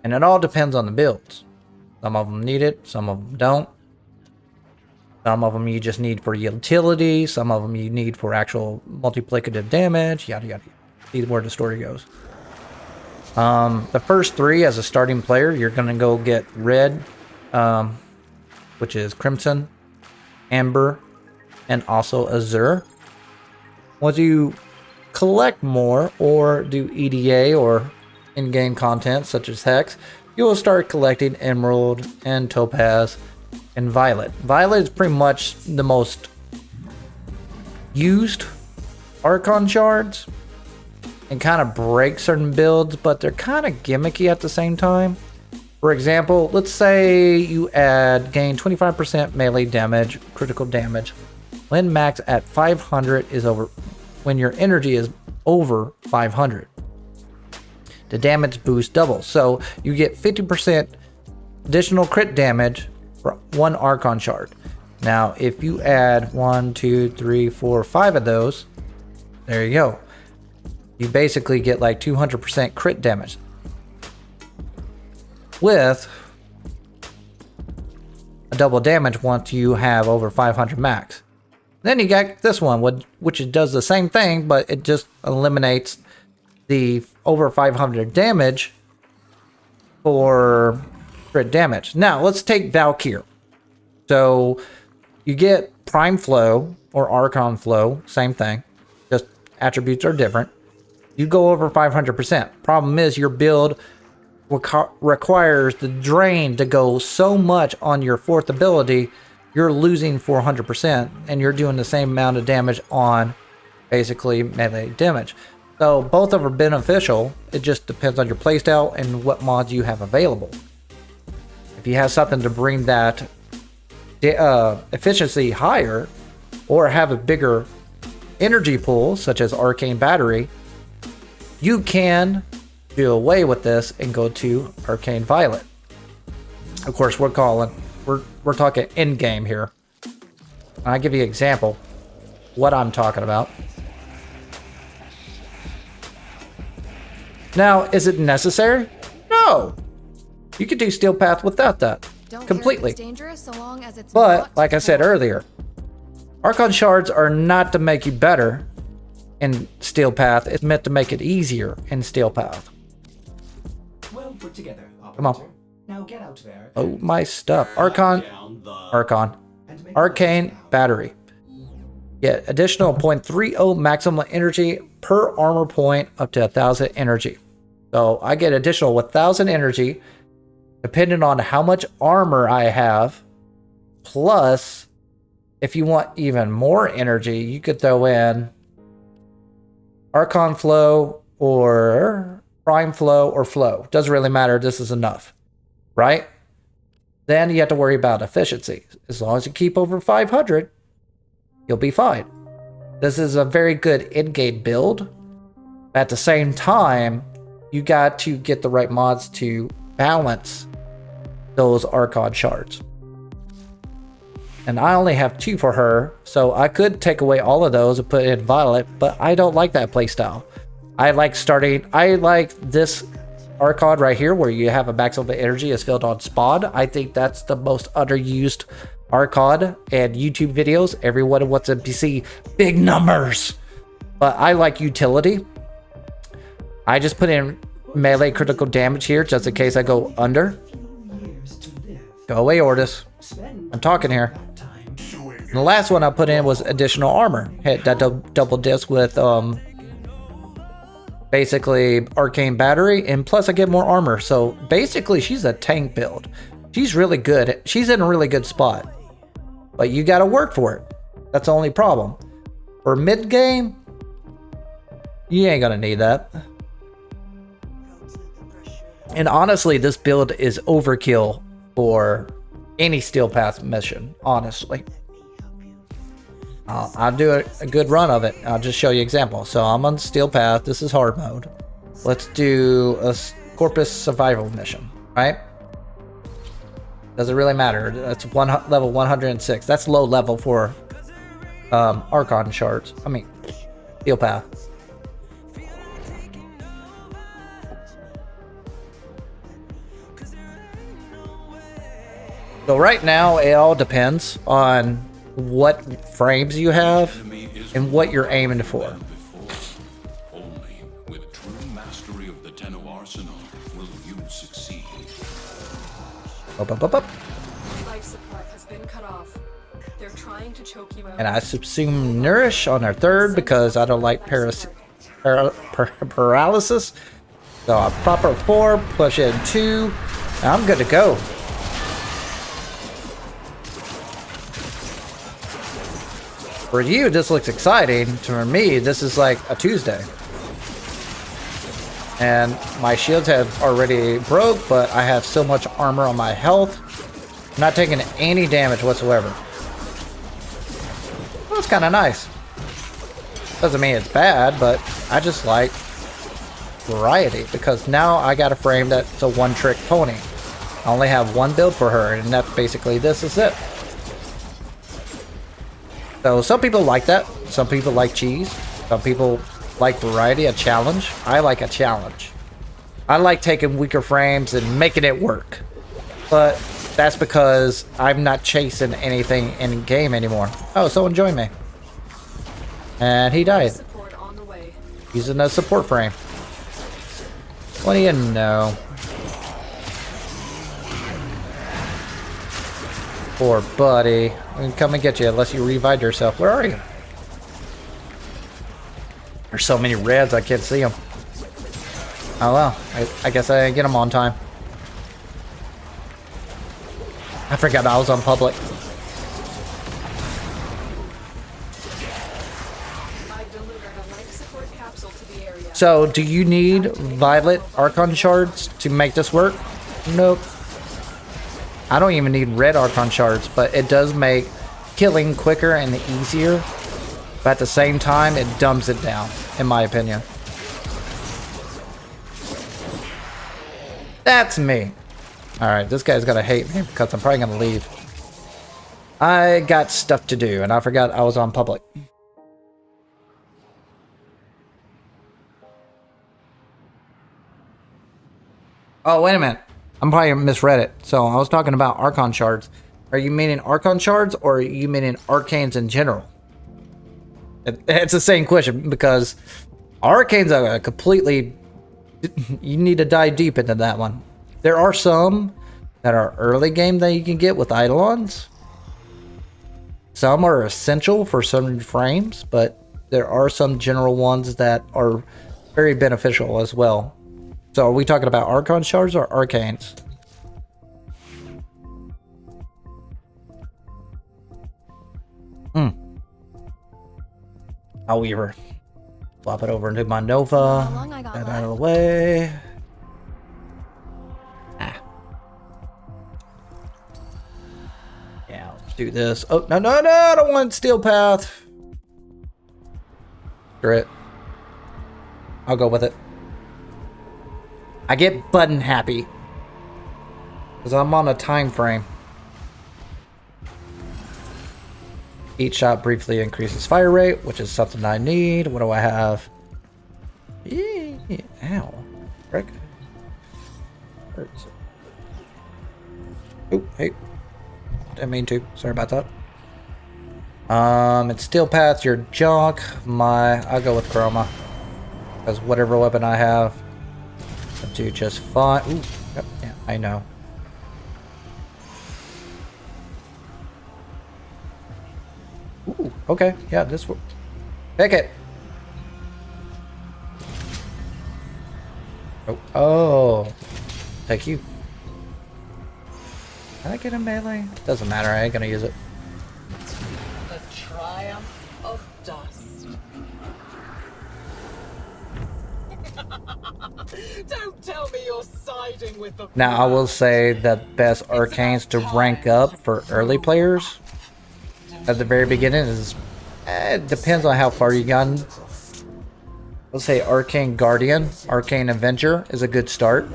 And it all depends on the builds. Some of them need it, some of them don't. Some of them you just need for utility, some of them you need for actual multiplicative damage, yada yada. See where the story goes. The first three as a starting player, you're gonna go get red, which is crimson, amber, and also azure. Once you collect more or do EDA or in-game content such as hex, you will start collecting emerald and topaz and violet. Violet is pretty much the most used Archon shards and kind of break certain builds, but they're kind of gimmicky at the same time. For example, let's say you gain 25% melee damage, critical damage. When max at 500 is over, when your energy is over 500. The damage boost doubles. So you get 50% additional crit damage for 1 Archon shard. Now, if you add 1, 2, 3, 4, 5 of those, there you go. You basically get like 200% crit damage. With a double damage once you have over 500 max. Then you got this one, which it does the same thing, but it just eliminates the over 500 damage for crit damage. Now, let's take Valkyr. So, you get Prime Flow or Archon Flow, same thing. Just attributes are different. You go over 500%. Problem is, your build requires the drain to go so much on your 4th ability, you're losing 400%, and you're doing the same amount of damage on basically melee damage. So both of them are beneficial. It just depends on your playstyle and what mods you have available. If you have something to bring that efficiency higher, or have a bigger energy pool, such as arcane battery, you can do away with this and go to arcane violet. Of course, we're talking endgame here. I'll give you an example what I'm talking about. Now, is it necessary? No. You could do Steel Path without that. Don't completely. Care if it's dangerous so long as it's But, not like I said earlier, Archon shards are not to make you better in Steel Path. It's meant to make it easier in Steel Path. Well put together, Come on. operator. Now get out there. Oh, my stuff. Archon. and make Arcane the rest battery. Get additional 0.30 maximum energy per armor point up to 1,000 energy. So I get additional 1,000 energy depending on how much armor I have. Plus, if you want even more energy, you could throw in Archon Flow or Prime Flow or Flow. Doesn't really matter. This is enough, right? Then you have to worry about efficiency. As long as you keep over 500, you'll be fine. This is a very good in-game build. At the same time, you got to get the right mods to balance those Archon shards. And I only have 2 for her, so I could take away all of those and put in Violet, but I don't like that playstyle. I like this Archon right here, where you have a maximum energy is filled on spawn. I think that's the most underused Archon and YouTube videos. Everyone wants to see big numbers, but I like utility. I just put in melee critical damage here just in case I go under. years to live. Go away, Ordis. Spend I'm talking here. that time. And the last one I put in was additional armor. Hit that double disc with basically arcane battery, and plus I get more armor. So basically she's a tank build. She's really good. She's in a really good spot. But you gotta work for it. That's the only problem. For mid game, you ain't gonna need that. And honestly, this build is overkill for any Steel Path mission, honestly. I'll do a good run of it. I'll just show you example. So I'm on Steel Path. This is hard mode. Let's do a Corpus survival mission, right? Doesn't really matter. That's level 106. That's low level for Archon shards. I mean, Steel Path. So right now, it all depends on what frames you have and what you're aiming for. Only with true mastery of the Tenno arsenal will you succeed. Up, up, up, up. Life supply has been cut off. They're trying to choke you out. And I subsume Nourish on our 3rd because I don't like paralysis. So I pop her 4, push in 2, and I'm good to go. For you, this looks exciting. For me, this is like a Tuesday. And my shields have already broke, but I have so much armor on my health. I'm not taking any damage whatsoever. That's kind of nice. Doesn't mean it's bad, but I just like variety because now I got a frame that's a one-trick pony. I only have one build for her, and that's basically this is it. So some people like that. Some people like cheese. Some people like variety, a challenge. I like a challenge. I like taking weaker frames and making it work. But that's because I'm not chasing anything in game anymore. Oh, someone joined me. And he died. Support on the way. Using a support frame. What do you know? Poor buddy. I can come and get you unless you revive yourself. Where are you? There's so many reds I can't see them. Oh well. I guess I didn't get them on time. I forgot I was on public. I delivered a life support capsule to the area. So, do you need violet archon shards to make this work? Nope. I don't even need red archon shards, but it does make killing quicker and easier. But at the same time, it dumbs it down, in my opinion. That's me. Alright, this guy's gonna hate me because I'm probably gonna leave. I got stuff to do, and I forgot I was on public. Oh, wait a minute. I'm probably misread it. So I was talking about Archon shards. Are you meaning Archon shards or are you meaning arcanes in general? It's the same question because arcanes are completely... You need to dive deep into that one. There are some that are early game that you can get with Eidolons. Some are essential for certain frames, but there are some general ones that are very beneficial as well. So are we talking about Archon shards or arcanes? I'll Weaver. Flop it over into my Nova. Get that out of the way. Yeah, let's do this. Oh, no, no, no, I don't want Steel Path. Screw it. I'll go with it. I get button happy. Because I'm on a time frame. Each shot briefly increases fire rate, which is something I need. What do I have? Ow. Frick. Hurts. Oh, hey. Didn't mean to. Sorry about that. It's Steel Path, your junk. I'll go with Chroma. Because whatever weapon I have, I'll do just fine. Ooh, yep, yeah, I know. Ooh, okay, yeah, this will pick it. Oh, thank you. Can I get a melee? Doesn't matter, I ain't gonna use it. The triumph of dust. Don't tell me you're siding with the... Now, I will say that best arcanes to rank up for early players at the very beginning is, it depends on how far you gotten. Let's say Arcane Guardian, Arcane Avenger is a good start.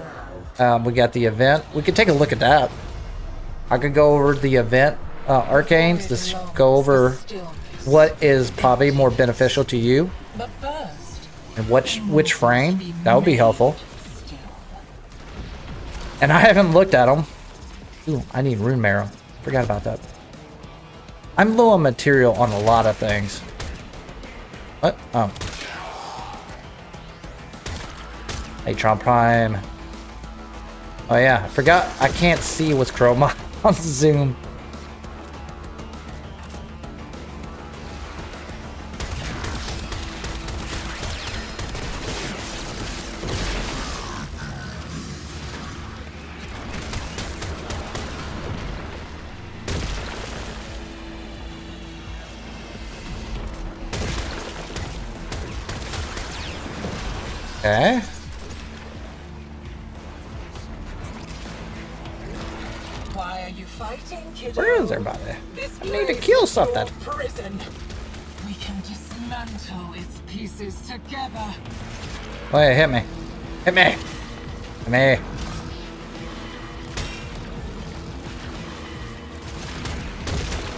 We got the event. We could take a look at that. I could go over the event arcanes, just go over what is probably more beneficial to you and which frame. That would be helpful. And I haven't looked at them. Ooh, I need Rune Marrow. Forgot about that. I'm low on material on a lot of things. What? Oh. Atron Prime. Oh yeah, I forgot I can't see what's chroma on Zoom. Okay. Why are you fighting, kiddo? Where is everybody? I need to kill something. Prison. We can dismantle its pieces together. Oh yeah, hit me. Hit me. Hit me.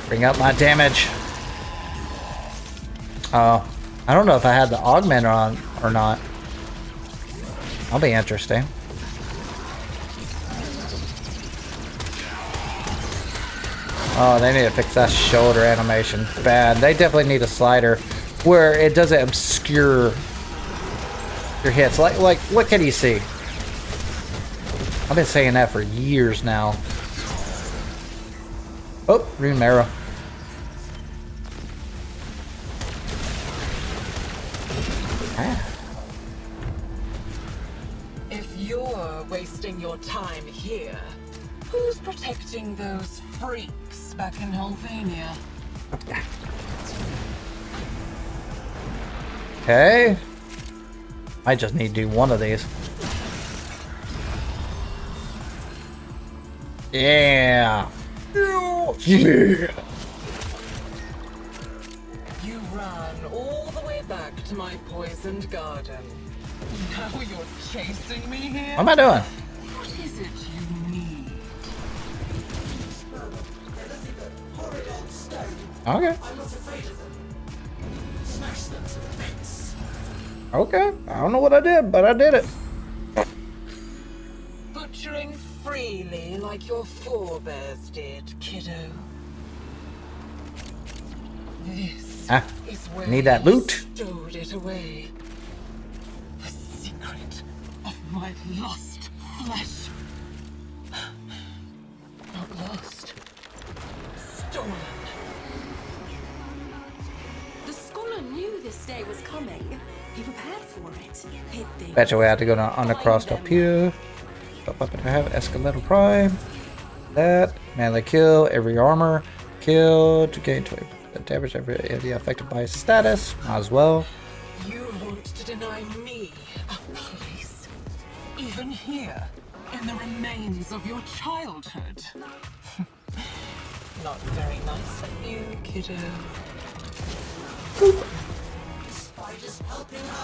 Bring up my damage. Oh, I don't know if I had the augment on or not. That'll be interesting. Oh, they need to fix that shoulder animation. Bad. They definitely need a slider where it doesn't obscure your hits. Like what can you see? I've been saying that for years now. Oh, rune arrow. If you're wasting your time here, who's protecting those freaks back in Helvania? Okay. I just need to do one of these. Yeah. Yeah. You ran all the way back to my poisoned garden. Now you're chasing me here? What am I doing? What is it you need? Okay. I'm not afraid of them. Smash them to bits. Okay. I don't know what I did, but I did it. Butchering freely like your forebears did, kiddo. This is where need that you loot. stowed it away. The secret of my lost flesh. Not lost. Stolen. The scholar knew this day was coming. He prepared for it. Hid things. Bet you we have to go to uncrossed up here. What weapon do I have? Escalator Prime. That. Melee kill. Every armor. Kill to gain 20 damage every area affected by status. Might as well. You want to deny me a place, even here, in the remains of your childhood. Not very nice of you, kiddo.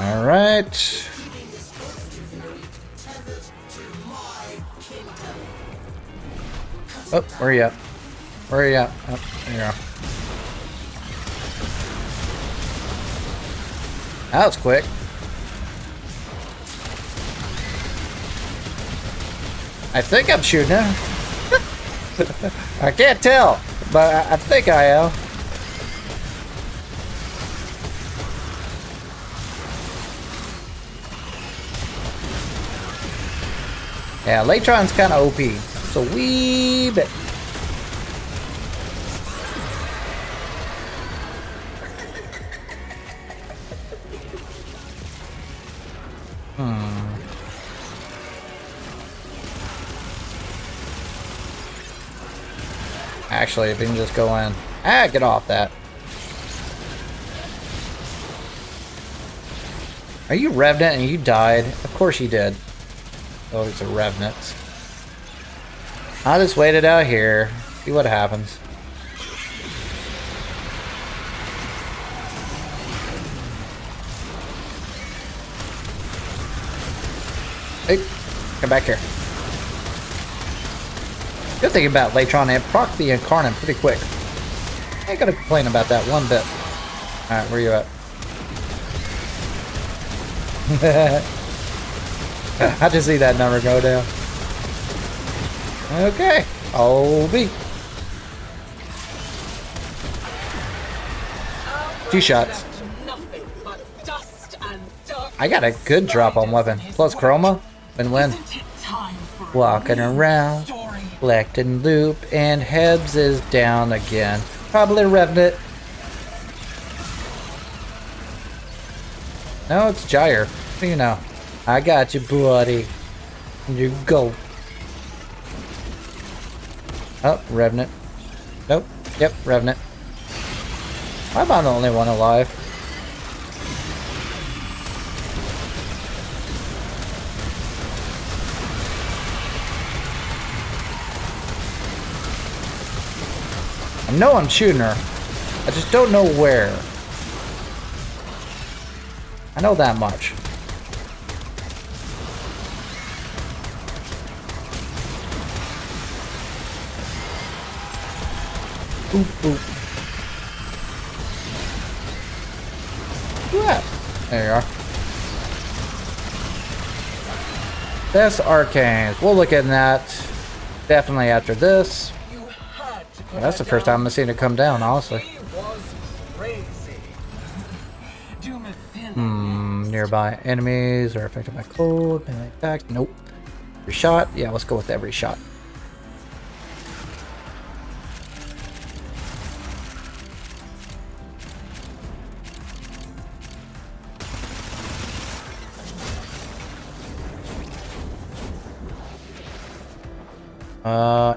Alright. Oh, where are you at? Where are you at? Oh, there you are. That was quick. I think I'm shooting him. I can't tell, but I think I am. Yeah, Latron's kind of OP. It's a wee bit. Actually, if we can just go in. Get off that. Are you Revenant and you died? Of course you did. Oh, it's a Revenant. I'll just wait it out here. See what happens. Hey, come back here. Good thing about Latron, it proc the Incarnate pretty quick. I ain't gonna complain about that one bit. Alright, where you at? I just see that number go down. Okay, OB. 2 shots. I got a good drop on weapon. Plus chroma. Win-win. Walking around, collecting loot, and Hebs is down again. Probably Revenant. No, it's Gyre. What do you know? I got you, buddy. You go. Oh, Revenant. Nope. Yep, Revenant. Why am I the only one alive? I know I'm shooting her. I just don't know where. I know that much. Boop, boop. Yeah. There you are. Best arcanes. We'll look at that definitely after this. Well, that's the first time I've seen it come down, honestly. Nearby enemies are affected by cold. Melee attack. Nope. Every shot. Yeah, let's go with every shot.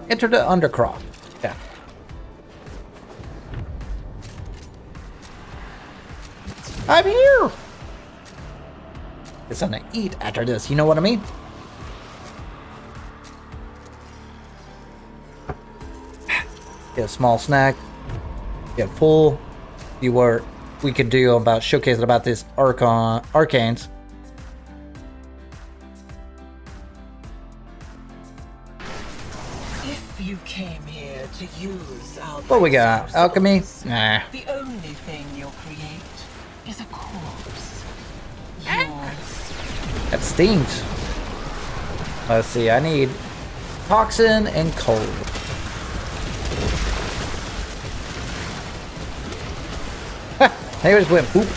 Enter the Undercroft. Yeah. I'm here! It's gonna eat after this, you know what I mean? Get a small snack. Get full. See what we could do about showcasing about this arcanes. You came here to use our What we got? Alchemy? Nah. The only thing you'll create is a corpse. Yours. That stings. Let's see, I need toxin and cold. They just went poop.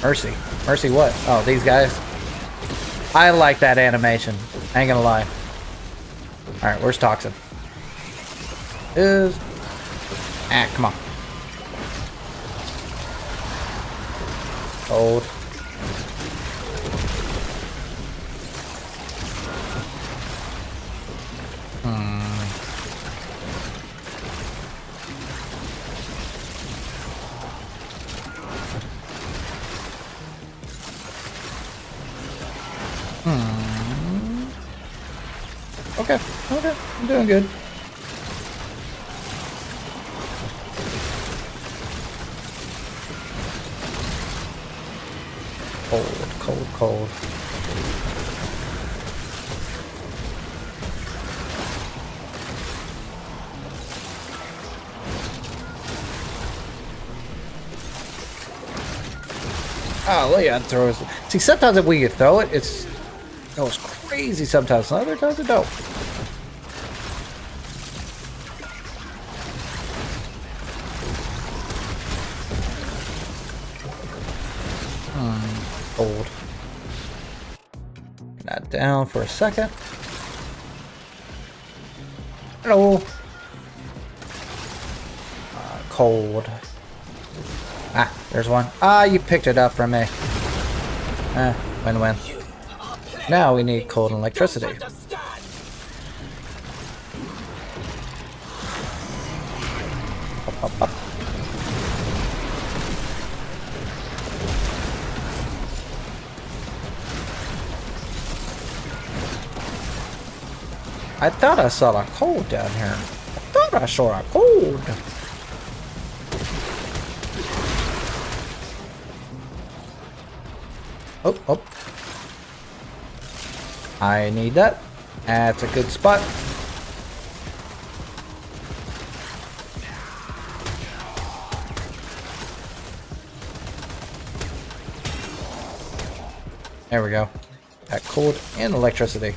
Mercy. Mercy what? Oh, these guys? I like that animation. I ain't gonna lie. Alright, where's Toxin? Come on. Cold. Okay, I'm doing good. Cold. Oh, look at that throw. See, sometimes if we throw it, it goes crazy sometimes. Other times it don't. Cold. Get that down for a second. Hello. Cold. Ah, there's one. Ah, you picked it up from me. Win-win. Now we need cold and electricity. Up. I thought I saw a cold down here. I thought I saw a cold. Oh. I need that. That's a good spot. There we go. That cold and electricity.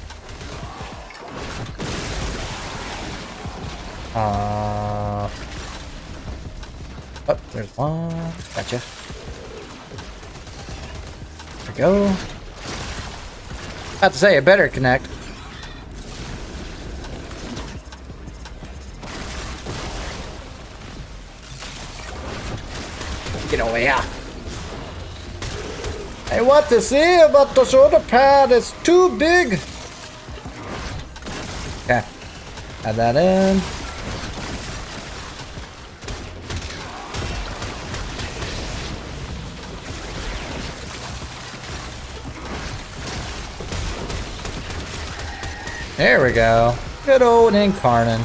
Oh, there's one. Gotcha. There we go. About to say, it better connect. Get over here. Hey, what to see about the shoulder pad? It's too big. Okay. Add that in. There we go. Good old Incarnate.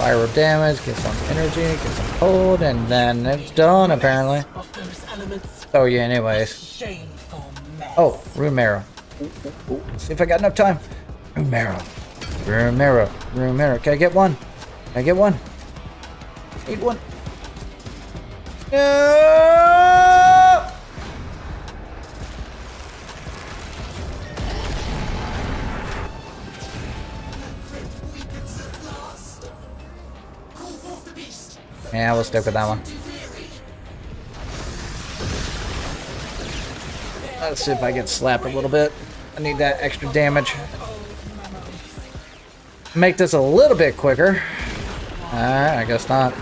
Pyro damage, get some energy, get some cold, and then it's done apparently. Of those elements. Oh yeah, anyways. Shameful mess. Oh, room arrow. See if I got enough time. Room arrow. Room arrow. Room arrow. Can I get one? Can I get one? Need one. No! Yeah, we'll stick with that one. Let's see if I get slapped a little bit. I need that extra damage. Make this a little bit quicker. Alright, I guess not.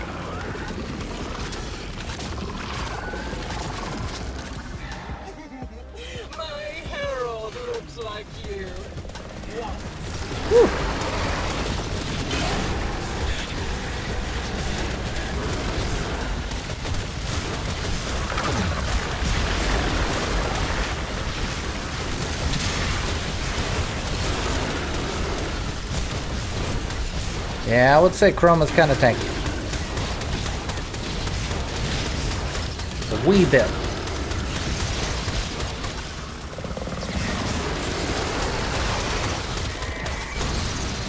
My Harrow looks like you. Whew. Yeah, I would say Chroma's kind of tanky. A wee bit.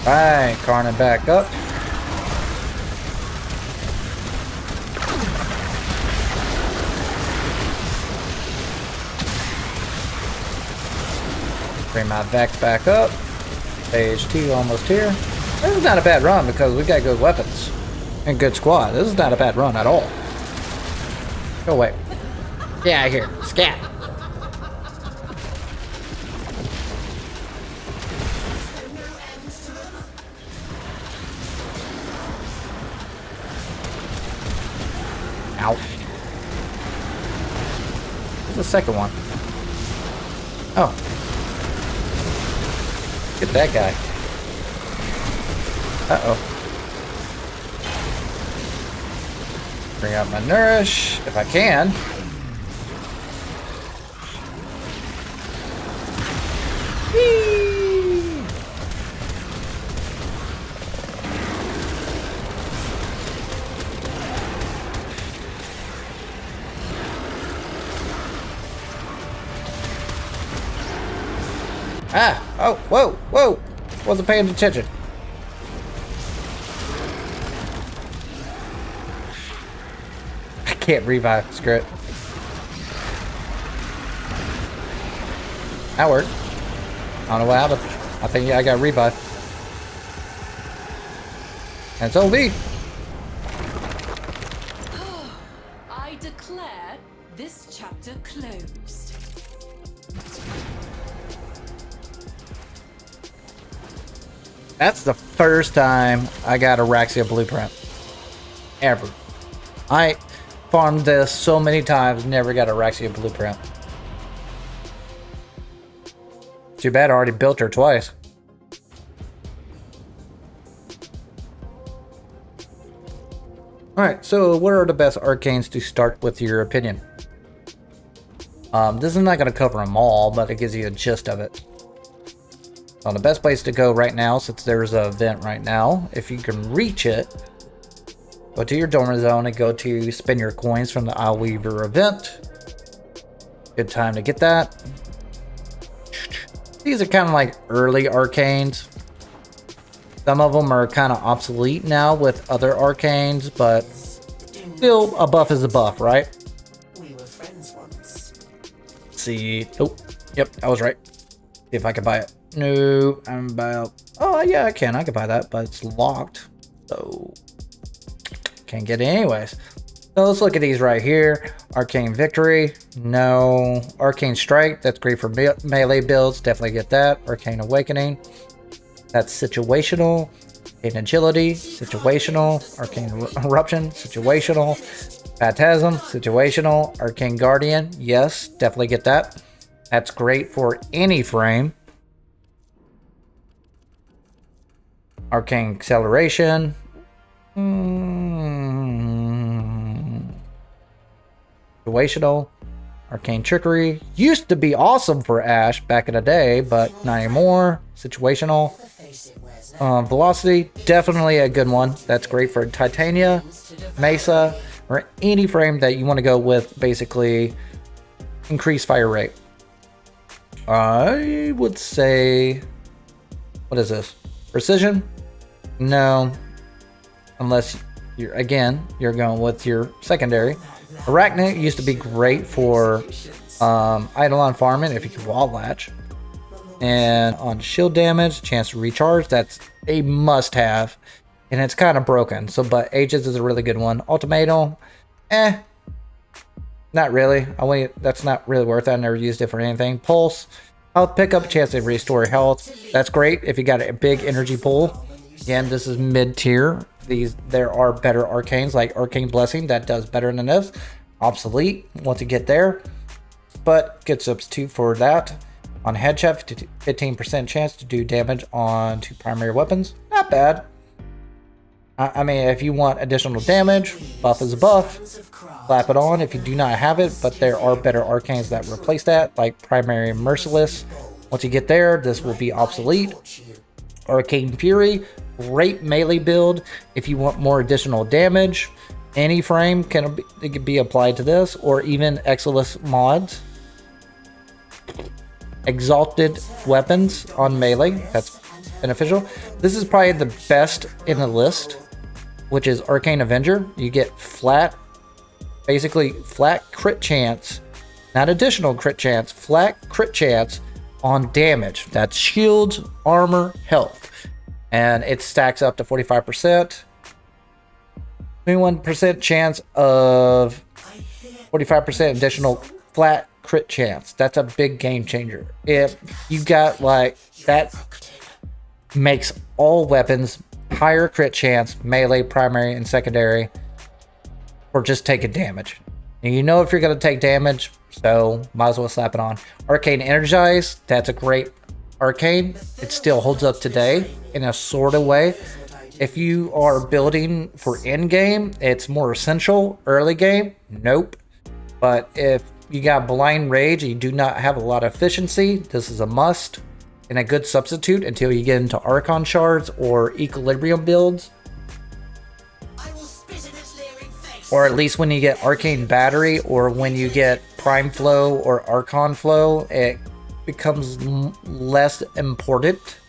Alright, Karna back up. Bring my Vex back up. Phase 2 almost here. This is not a bad run because we got good weapons and good squad. This is not a bad run at all. Go away. Get out of here. Scat. Ow. What's the second one? Oh. Get that guy. Uh-oh. Bring out my nourish, if I can. Whee! Ah! Oh, whoa, whoa! Wasn't paying attention. Can't revive. Screw it. That worked. I don't know what happened. I think I got revive. And it's OV. I declare this chapter closed. That's the first time I got a Raxia blueprint. Ever. I farmed this so many times, never got a Raxia blueprint. Too bad I already built her twice. Alright, so what are the best arcanes to start with your opinion? This is not going to cover them all, but it gives you a gist of it. So the best place to go right now, since there's an event right now, if you can reach it, go to your dormant zone and go to spin your coins from the Isle Weaver event. Good time to get that. These are kind of like early arcanes. Some of them are kind of obsolete now with other arcanes, but still a buff is a buff, right? We were friends once. Let's see. Oh, yep, I was right. See if I can buy it. No, I'm about. Oh yeah, I can. I can buy that, but it's locked, so can't get it anyways. So let's look at these right here. Arcane Victory, no. Arcane Strike, that's great for melee builds. Definitely get that. Arcane Awakening, that's situational. Arcane Agility, situational. Arcane Eruption, situational. Phantasm, situational. Arcane Guardian, yes, definitely get that. That's great for any frame. Arcane Acceleration. Situational. Arcane Trickery. Used to be awesome for Ashe back in the day, but not anymore. situational. Velocity, definitely a good one. That's great for Titania, Mesa, or any frame that you want to go with, basically increase fire rate. I would say, what is this? Precision? No, unless you're going with your secondary. Arachnid used to be great for Eidolon farming if you can wall latch. And on shield damage, chance to recharge, that's a must-have. And it's kind of broken. So, but Aegis is a really good one. Ultimatum, not really. That's not really worth it. I never used it for anything. Pulse, health pickup, chance to restore health. That's great if you got a big energy pool. Again, this is mid-tier. There are better arcanes like Arcane Blessing that does better than this. Obsolete once you get there, but good substitute for that. On headshot, 15% chance to do damage on 2 primary weapons. Not bad. I mean, if you want additional damage, buff is a buff. Slap it on if you do not have it, but there are better arcanes that replace that, like Primary Merciless. Once you get there, this will be obsolete. Arcane Fury, great melee build if you want more additional damage. Any frame can be applied to this, or even Exilus mods. Exalted weapons on melee, that's beneficial. This is probably the best in the list, which is Arcane Avenger. You get basically flat crit chance, not additional crit chance, flat crit chance on damage. That's shields, armor, health. And it stacks up to 45%. 21% chance of 45% additional flat crit chance. That's a big game changer. If you got like that, makes all weapons higher crit chance, melee, primary, and secondary, or just taking damage. And you know if you're going to take damage, so might as well slap it on. Arcane Energize, that's a great arcane. It still holds up today in a sort of way. If you are building for endgame, it's more essential. Early game, nope. But if you got Blind Rage and you do not have a lot of efficiency, this is a must and a good substitute until you get into Archon Shards or Equilibrium builds. Or at least when you get Arcane Battery, or when you get Prime Flow or Archon Flow, it becomes less important.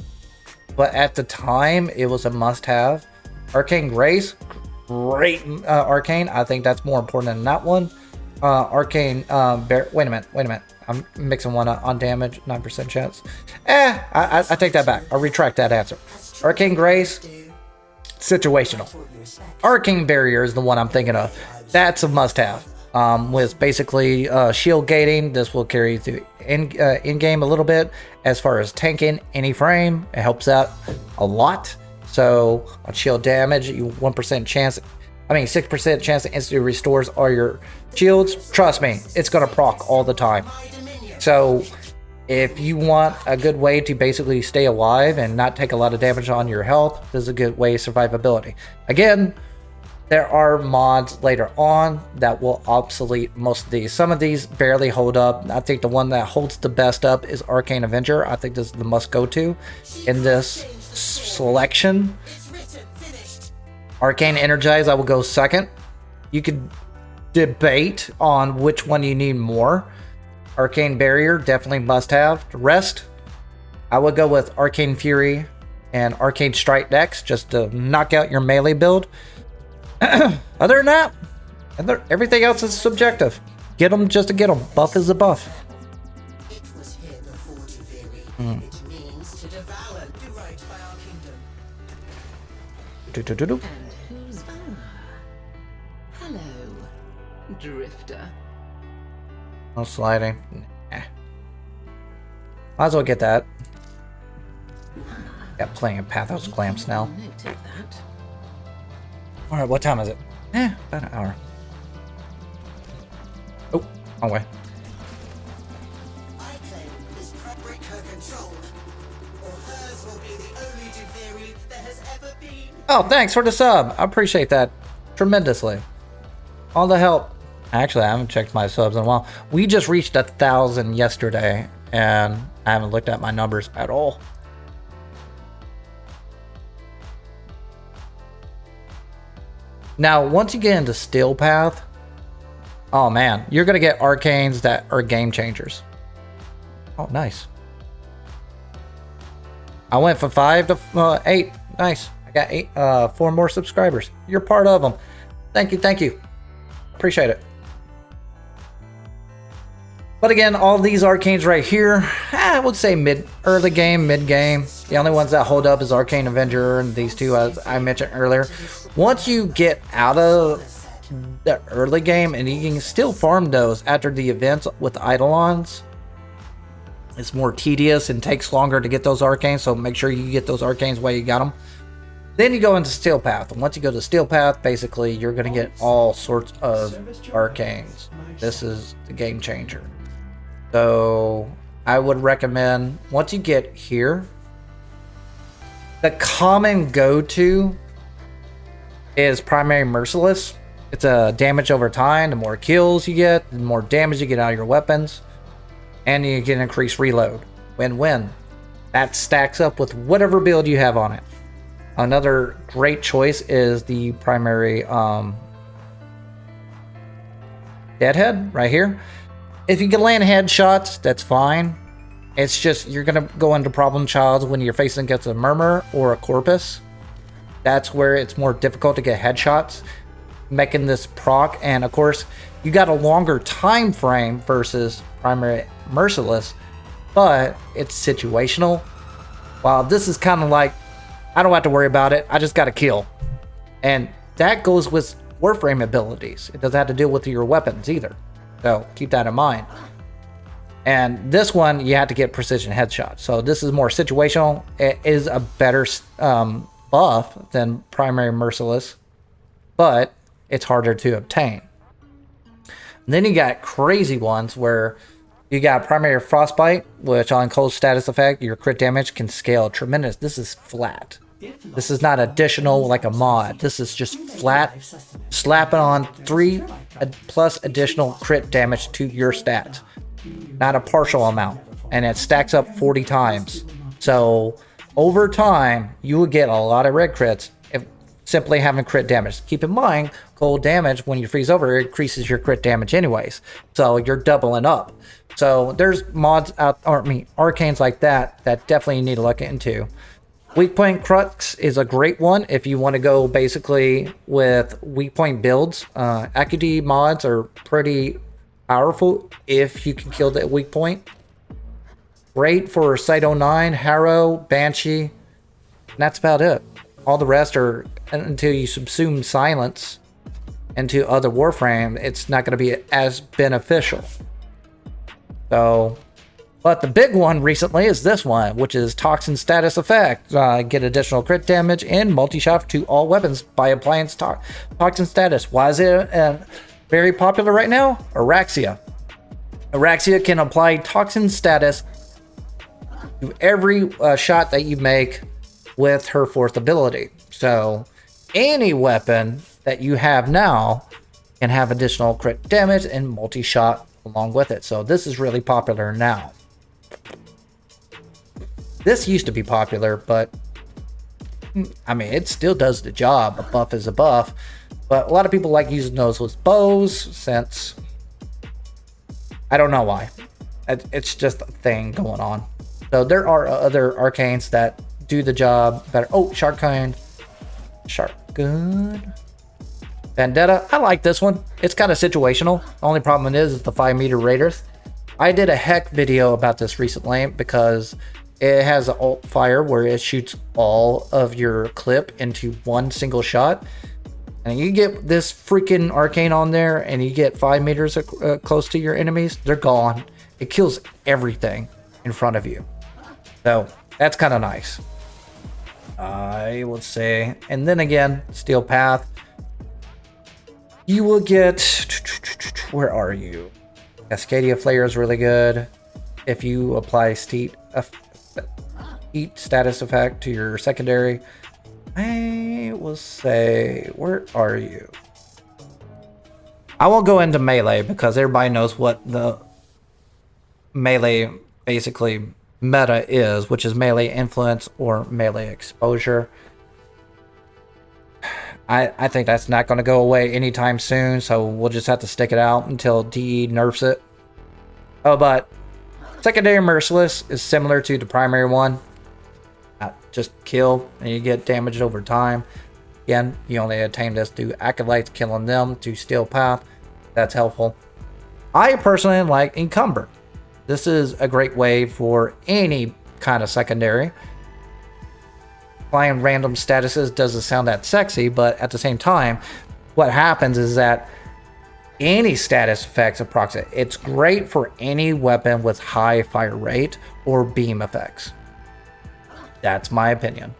But at the time, it was a must-have. Arcane Grace, great arcane. I think that's more important than that one. Arcane, wait a minute. I'm mixing one on damage, 9% chance. I take that back. I'll retract that answer. Arcane Grace, situational. Arcane Barrier is the one I'm thinking of. That's a must-have. With basically shield gating, this will carry you through in-game a little bit. As far as tanking any frame, it helps out a lot. So on shield damage, you 1% chance. 6% chance to instantly restores all your shields. Trust me, it's gonna proc all the time. So if you want a good way to basically stay alive and not take a lot of damage on your health, this is a good way of survivability. Again, there are mods later on that will obsolete most of these. Some of these barely hold up. I think the one that holds the best up is Arcane Avenger. I think this is the must go to in this selection. Arcane Energize, I will go second. You could debate on which one you need more. Arcane Barrier, definitely must have. The rest, I would go with Arcane Fury and Arcane Strike decks just to knock out your melee build. Other than that, everything else is subjective. Get them just to get them. Buff is a buff. It means to devour. Do right by our kingdom. And who's... hello, Drifter. No sliding. Nah. Might as well get that. Got plenty of Pathos clamps now. Noted that. Alright, what time is it? About an hour. Oh, wrong way. I claim this break her control, or hers will be the only Duviri that has ever been. Oh, thanks for the sub. I appreciate that tremendously. All the help. Actually, I haven't checked my subs in a while. We just reached 1,000 yesterday, and I haven't looked at my numbers at all. Now, once you get into Steel Path, oh man, you're going to get arcanes that are game changers. Oh, nice. I went from 5 to 8. Nice. I got 8, 4 more subscribers. You're part of them. Thank you, thank you. Appreciate it. But again, all these arcanes right here, I would say early game, mid game. The only ones that hold up is Arcane Avenger and these two, as I mentioned earlier. Once you get out of the early game, and you can still farm those after the events with Eidolons, it's more tedious and takes longer to get those arcanes, so make sure you get those arcanes while you got them. Then you go into Steel Path, and once you go to Steel Path, basically you're going to get all sorts of arcanes. This is the game changer. So I would recommend, once you get here, the common go-to is Primary Merciless. It's a damage over time. The more kills you get, the more damage you get out of your weapons, and you get increased reload. Win-win. That stacks up with whatever build you have on it. Another great choice is the Primary Deadhead right here. If you can land headshots, that's fine. It's just you're going to go into problem childs when you're facing against a Murmur or a Corpus. That's where it's more difficult to get headshots, making this proc. And of course, you got a longer time frame versus Primary Merciless, but it's situational. While this is kind of like, I don't have to worry about it, I just got to kill. And that goes with Warframe abilities. It doesn't have to deal with your weapons either. So keep that in mind. And this one, you have to get precision headshots. So this is more situational. It is a better buff than Primary Merciless, but it's harder to obtain. And then you got crazy ones where you got Primary Frostbite, which on cold status effect, your crit damage can scale tremendous. This is flat. This is not additional like a mod. This is just flat. Slap it on 3 plus additional crit damage to your stats. Not a partial amount. And it stacks up 40 times. So over time, you will get a lot of red crits if simply having crit damage. Keep in mind, cold damage, when you freeze over, it increases your crit damage anyways. So you're doubling up. So there's mods out, or arcanes like that definitely you need to look into. Weak Point Crux is a great one if you want to go basically with weak point builds. AQD mods are pretty powerful if you can kill the weak point. Great for Site 09, Harrow, Banshee, and that's about it. All the rest are, until you subsume silence into other Warframe, it's not going to be as beneficial. So, but the big one recently is this one, which is Toxin Status Effect. Get additional crit damage and multi-shot to all weapons by applying Toxin Status. Why is it very popular right now? Araxia. Araxia can apply Toxin Status to every shot that you make with her 4th ability. So any weapon that you have now can have additional crit damage and multi-shot along with it. So this is really popular now. This used to be popular, but I mean, it still does the job. A buff is a buff. But a lot of people like using those with bows, since I don't know why. It's just a thing going on. So there are other arcanes that do the job better. Oh, Shark Kind. Shark, good. Vendetta, I like this one. It's kind of situational. The only problem is the 5-meter Raiders. I did a heck video about this recently because it has an alt fire where it shoots all of your clip into one single shot. And you get this freaking arcane on there and you get 5 meters close to your enemies, they're gone. It kills everything in front of you. So that's kind of nice, I would say. And then again, Steel Path, you will get, where are you? Cascadia Flare is really good. If you apply heat status effect to your secondary, I will say, where are you? I won't go into melee because everybody knows what the melee basically meta is, which is melee influence or melee exposure. I think that's not going to go away anytime soon, so we'll just have to stick it out until DE nerfs it. Oh, but secondary merciless is similar to the primary one. Just kill and you get damaged over time. Again, you only attain this through acolytes, killing them to steel path. That's helpful. I personally like encumber. This is a great way for any kind of secondary. Applying random statuses doesn't sound that sexy, but at the same time, what happens is that any status effects approximate. It's great for any weapon with high fire rate or beam effects. That's my opinion.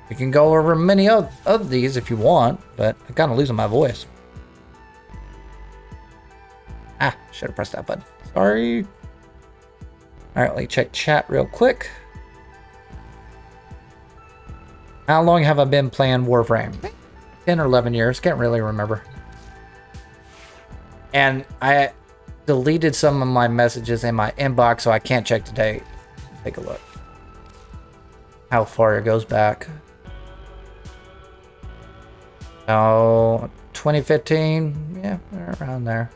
We can go over many of these if you want, but I'm kind of losing my voice. Should have pressed that button. Sorry. All right, let me check chat real quick. How long have I been playing Warframe? 10 or 11 years. Can't really remember. And I deleted some of my messages in my inbox, so I can't check the date. Take a look. How far it goes back. Oh, 2015. Yeah, around there.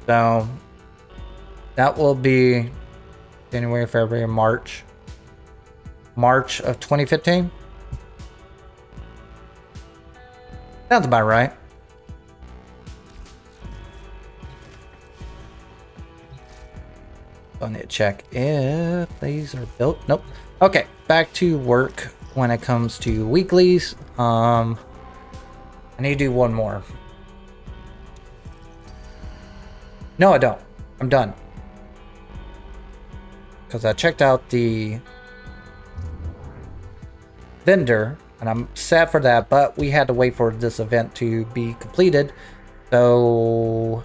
So that will be January, February, March. March of 2015. Sounds about right. I need to check if these are built. Nope. Okay, back to work when it comes to weeklies. I need to do one more. No, I don't. I'm done. Because I checked out the vendor, and I'm sad for that, but we had to wait for this event to be completed. So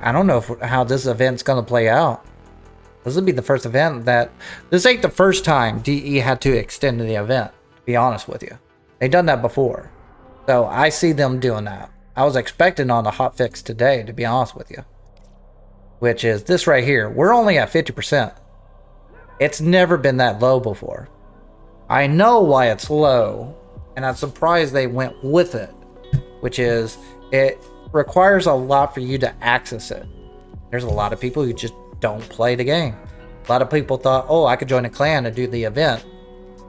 I don't know how this event's going to play out. This will be the first event that... This ain't the first time DE had to extend the event, to be honest with you. They've done that before. So I see them doing that. I was expecting on the hotfix today, to be honest with you. Which is this right here. We're only at 50%. It's never been that low before. I know why it's low, and I'm surprised they went with it. Which is, it requires a lot for you to access it. There's a lot of people who just don't play the game. A lot of people thought, oh, I could join a clan and do the event.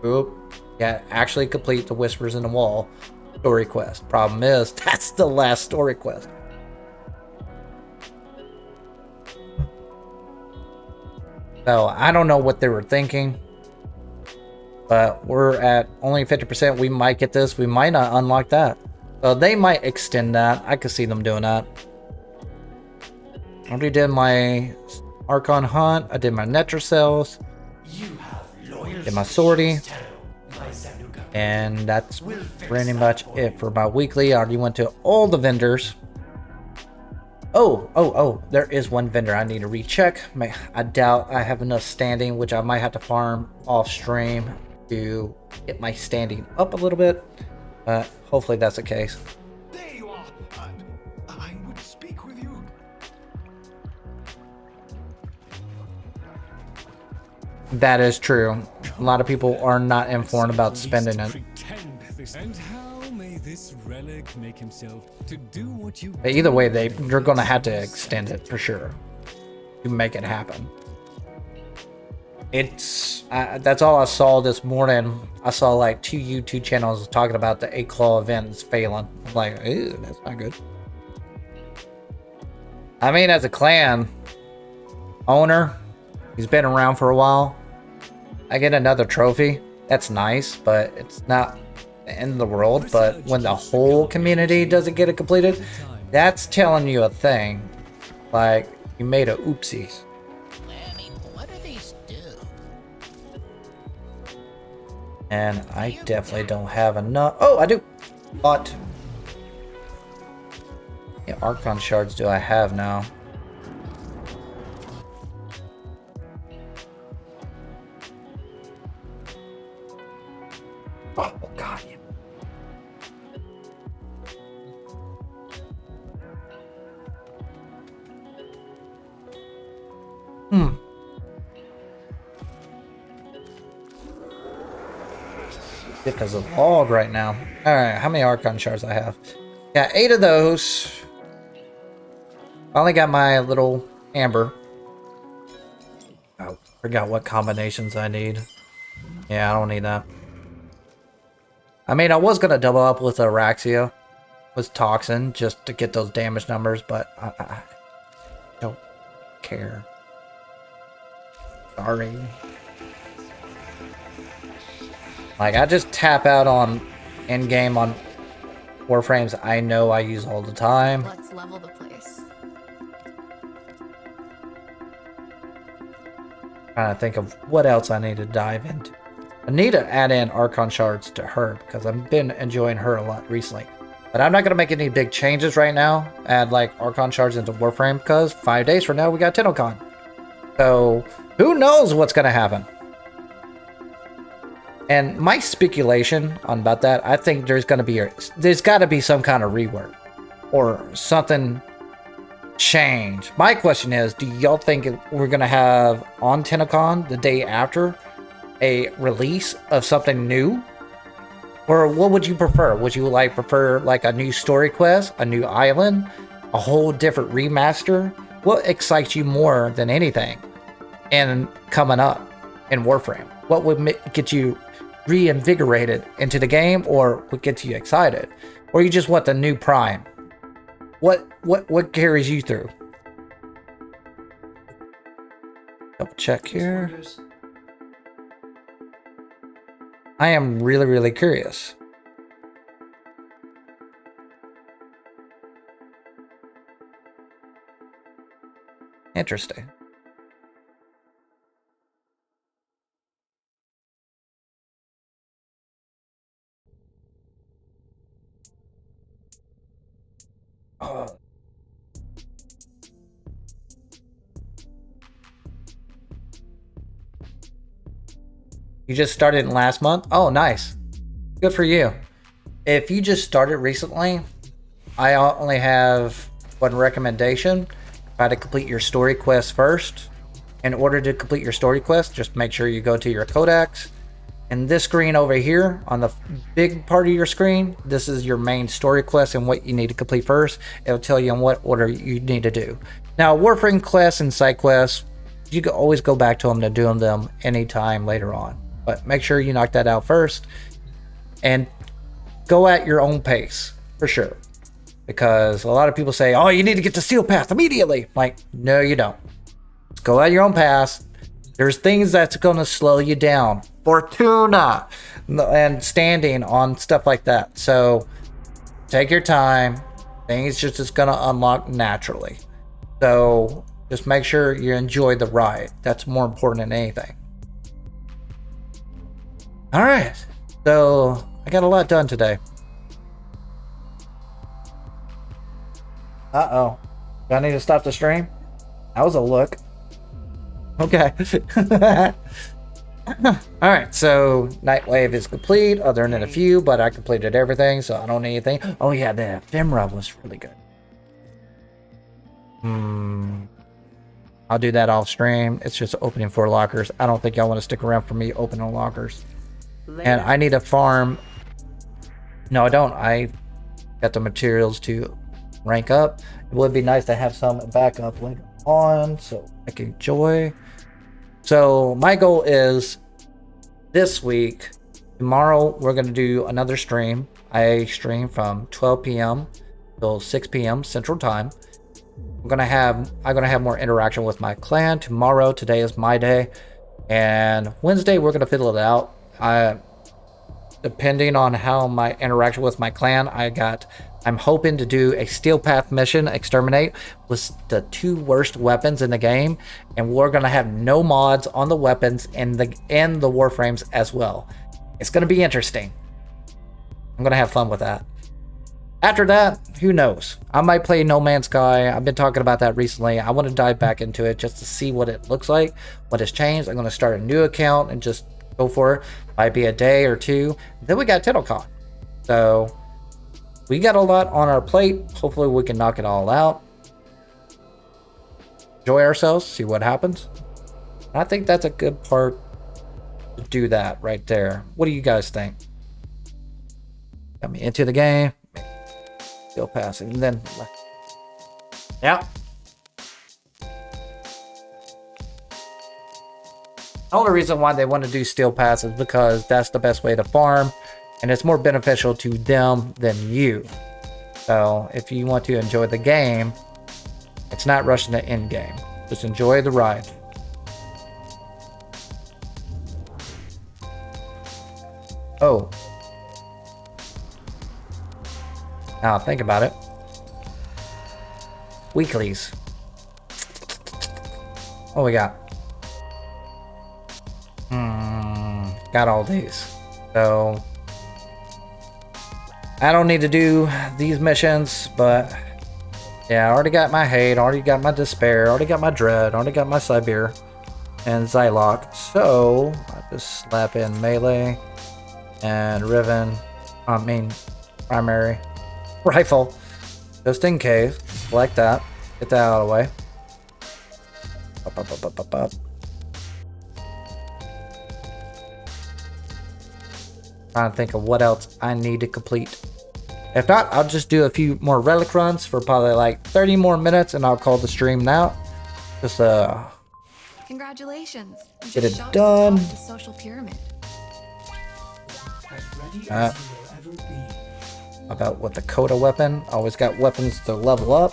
Oop. Yeah, actually complete the Whispers in the Wall story quest. Problem is, that's the last story quest. So I don't know what they were thinking, but we're at only 50%. We might get this. We might not unlock that. So they might extend that. I could see them doing that. I already did my Archon hunt. I did my Netra cells. Did my sortie. And that's pretty much it for my weekly. I already went to all the vendors. Oh, there is one vendor I need to recheck. I doubt I have enough standing, which I might have to farm off stream to get my standing up a little bit. But hopefully that's the case. There you are. I would speak with you. That is true. A lot of people are not informed about spending it. And how may this relic make himself to do what you... But either way, they're going to have to extend it for sure to make it happen. It's that's all I saw this morning. I saw like 2 YouTube channels talking about the 8-claw event is failing. I'm like, ew, that's not good. I mean, as a clan owner, he's been around for a while. I get another trophy. That's nice, but it's not the end of the world. But when the whole community doesn't get it completed, that's telling you a thing. Like, you made a oopsie. And I definitely don't have enough. Oh, I do. But yeah, Archon shards do I have now? Oh God. Because of log right now. Alright, how many archon shards I have? Got 8 of those. Finally got my little amber. Oh, forgot what combinations I need. Yeah, I don't need that. I mean, I was gonna double up with Araxia, with Toxin, just to get those damage numbers, but I don't care. Sorry. Like, I just tap out on endgame on Warframes I know I use all the time. Let's level the place. Trying to think of what else I need to dive into. I need to add in Archon shards to her because I've been enjoying her a lot recently. But I'm not going to make any big changes right now. Add like Archon shards into Warframe because 5 days from now we got Tennocon. So who knows what's going to happen. And my speculation on about that, I think there's got to be some kind of rework or something change. My question is, do y'all think we're going to have on Tennocon the day after a release of something new? Or what would you prefer? Would you prefer a new story quest, a new island, a whole different remaster? What excites you more than anything and coming up in Warframe? What would get you reinvigorated into the game, or what gets you excited? Or you just want the new prime? What carries you through? Double check here. I am really, really curious. Interesting. You just started in last month? Oh, nice. Good for you. If you just started recently, I only have one recommendation. Try to complete your story quest first. In order to complete your story quest, just make sure you go to your codex. And this screen over here, on the big part of your screen, this is your main story quest and what you need to complete first. It'll tell you in what order you need to do. Now, Warframe quests and side quests, you can always go back to them to do them anytime later on. But make sure you knock that out first. And go at your own pace, for sure. Because a lot of people say, oh, you need to get to Steel Path immediately. Like, no, you don't. Just go at your own path. There's things that's going to slow you down. Fortuna and standing on stuff like that. So take your time. Things just going to unlock naturally. So just make sure you enjoy the ride. That's more important than anything. All right. So I got a lot done today. Uh-oh. Do I need to stop the stream? That was a look. Okay. Alright, so Nightwave is complete, other than a few, but I completed everything, so I don't need anything. Oh yeah, the ephemera was really good. I'll do that off stream. It's just opening 4 lockers. I don't think y'all want to stick around for me opening lockers. And I need to farm. No, I don't. I got the materials to rank up. It would be nice to have some backup later on so I can enjoy. So my goal is this week, tomorrow we're going to do another stream. I stream from 12 p.m. till 6 p.m. Central Time. I'm gonna have more interaction with my clan tomorrow. Today is my day, and Wednesday we're gonna fiddle it out. Depending on how my interaction with my clan, I'm hoping to do a Steel Path mission, exterminate, with the 2 worst weapons in the game, and we're gonna have no mods on the weapons and the Warframes as well. It's gonna be interesting. I'm gonna have fun with that. After that, who knows? I might play No Man's Sky. I've been talking about that recently. I want to dive back into it just to see what it looks like, what has changed. I'm gonna start a new account and just go for it. Might be a day or two. Then we got Tennocon. So we got a lot on our plate. Hopefully we can knock it all out. Enjoy ourselves, see what happens. I think that's a good part to do that right there. What do you guys think? into the game. Still passing. And then, yeah. The only reason why they want to do steel pass is because that's the best way to farm, and it's more beneficial to them than you. So if you want to enjoy the game, it's not rushing the end game. Just enjoy the ride. Oh. Now think about it. Weeklies. What we got? Got all these. So I don't need to do these missions, but yeah, I already got my hate, already got my despair, already got my dread, already got my Sibir and Zylok. So I just slap in melee and Riven. Primary rifle, just in case. Like that. Get that out of the way. Up. Trying to think of what else I need to complete. If not, I'll just do a few more relic runs for probably like 30 more minutes, and I'll call the stream now. Just Congratulations. get it done. The social pyramid. As ready as you will ever be. About with the Coda weapon. Always got weapons to level up.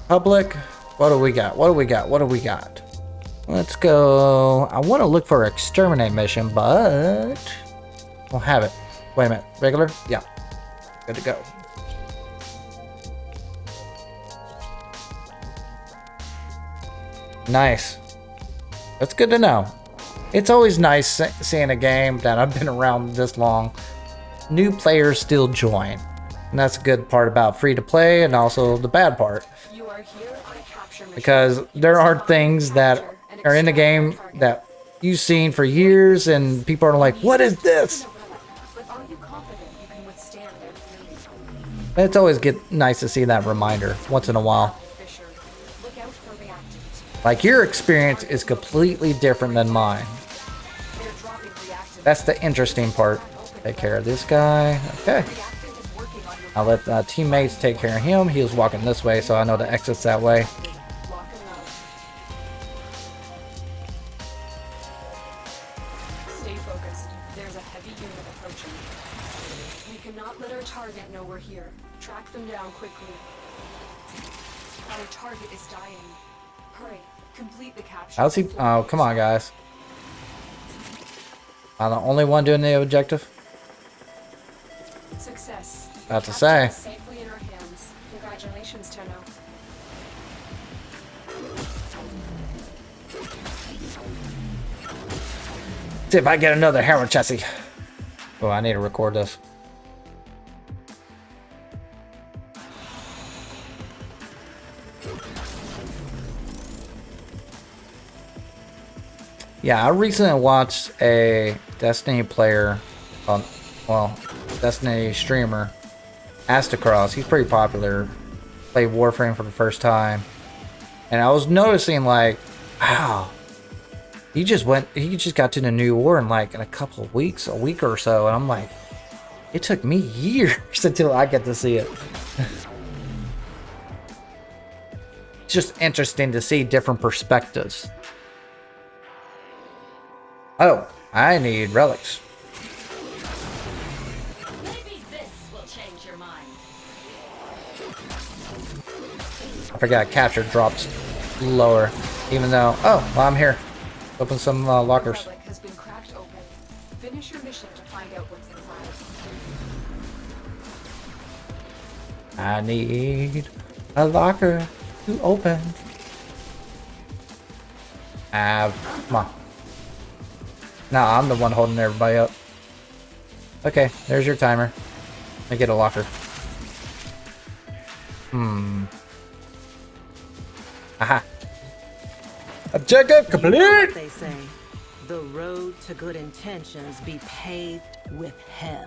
Public. What do we got? What do we got? What do we got? Let's go. I want to look for an exterminate mission, but don't have it. Wait a minute. Regular? Yeah. Good to go. Nice. That's good to know. It's always nice seeing a game that I've been around this long. New players still join. And that's a good part about free to play, and also the bad part. You are here on a capture mission. Because there are things that are in the game that you've seen for years, and people are like, what is this? But are you confident you can withstand their fury? It's always nice to see that reminder once in a while. Fisher, look out for reactants. Like, your experience is completely different than mine. They're dropping reactants. That's the interesting part. Take care of this guy. Okay. Reactant is working on your I'll let teammates take care of him. He was walking this way, so I know the exit's that way. lock and load. Stay focused. There's a heavy unit approaching. We cannot let our target know we're here. Track them down quickly. Our target is dying. Hurry, complete the capture. How's he? Oh, come on, guys. I'm the only one doing the objective. Success. About to The say. capture is safely in our hands. Congratulations, Tenno. See if I get another Harrow chassis. Oh, I need to record this. Yeah, I recently watched a Destiny player, Destiny streamer, Astacross. He's pretty popular. Played Warframe for the first time. And I was noticing, like, wow, he just got to the new war in like in a couple of weeks, a week or so. And I'm like, it took me years until I get to see it. It's just interesting to see different perspectives. Oh, I need relics. Maybe this will change your mind. I forgot capture drops lower, even though. Oh, well, I'm here. Open some lockers. Relic has been cracked open. Finish your mission to find out what's inside. I need a locker to open. Come on. Nah, I'm the one holding everybody up. Okay, there's your timer. Let me get a locker. Aha. Objective complete! You know what they say. The road to good intentions be paved with hell.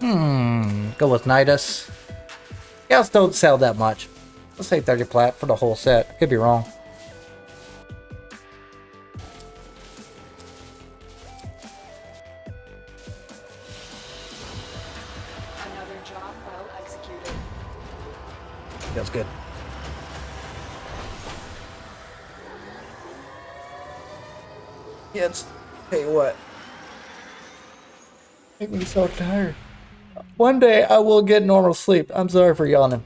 Go with Nidus. Scouts don't sell that much. Let's say 30 plat for the whole set. Could be wrong. Feels good. Kids, tell you what. Make me so tired. One day I will get normal sleep. I'm sorry for yawning.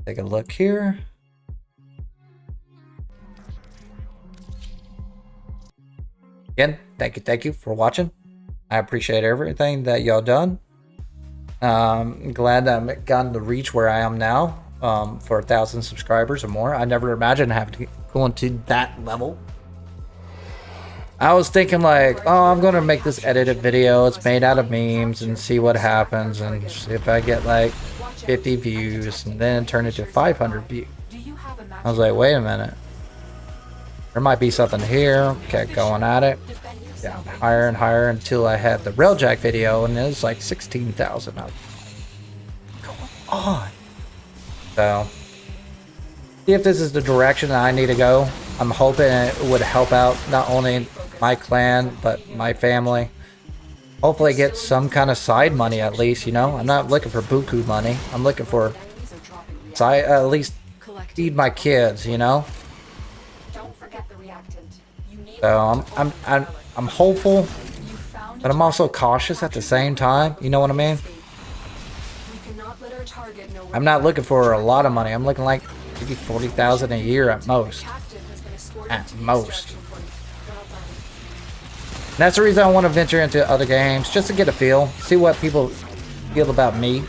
Take a look here. Again, thank you for watching. I appreciate everything that y'all done. I'm glad that I've gotten to reach where I am now, for 1,000 subscribers or more. I never imagined having to go into that level. I was thinking like, oh, I'm gonna make this edited video. It's made out of memes and see what happens, and see if I get like 50 views, and then turn it to 500 views. I was like, wait a minute. There might be something here. Kept going at it. Yeah, higher and higher until I had the Railjack video, and it was like 16,000 up. Come on. So, see if this is the direction that I need to go. I'm hoping it would help out not only my clan, but my family. Hopefully get some kind of side money at least, you know? I'm not looking for buku money. I'm looking for side, at least feed my kids, you know? So I'm hopeful, but I'm also cautious at the same time. You know what I mean? I'm not looking for a lot of money. I'm looking like maybe 40,000 a year at most. At most. And that's the reason I want to venture into other games, just to get a feel, see what people feel about me.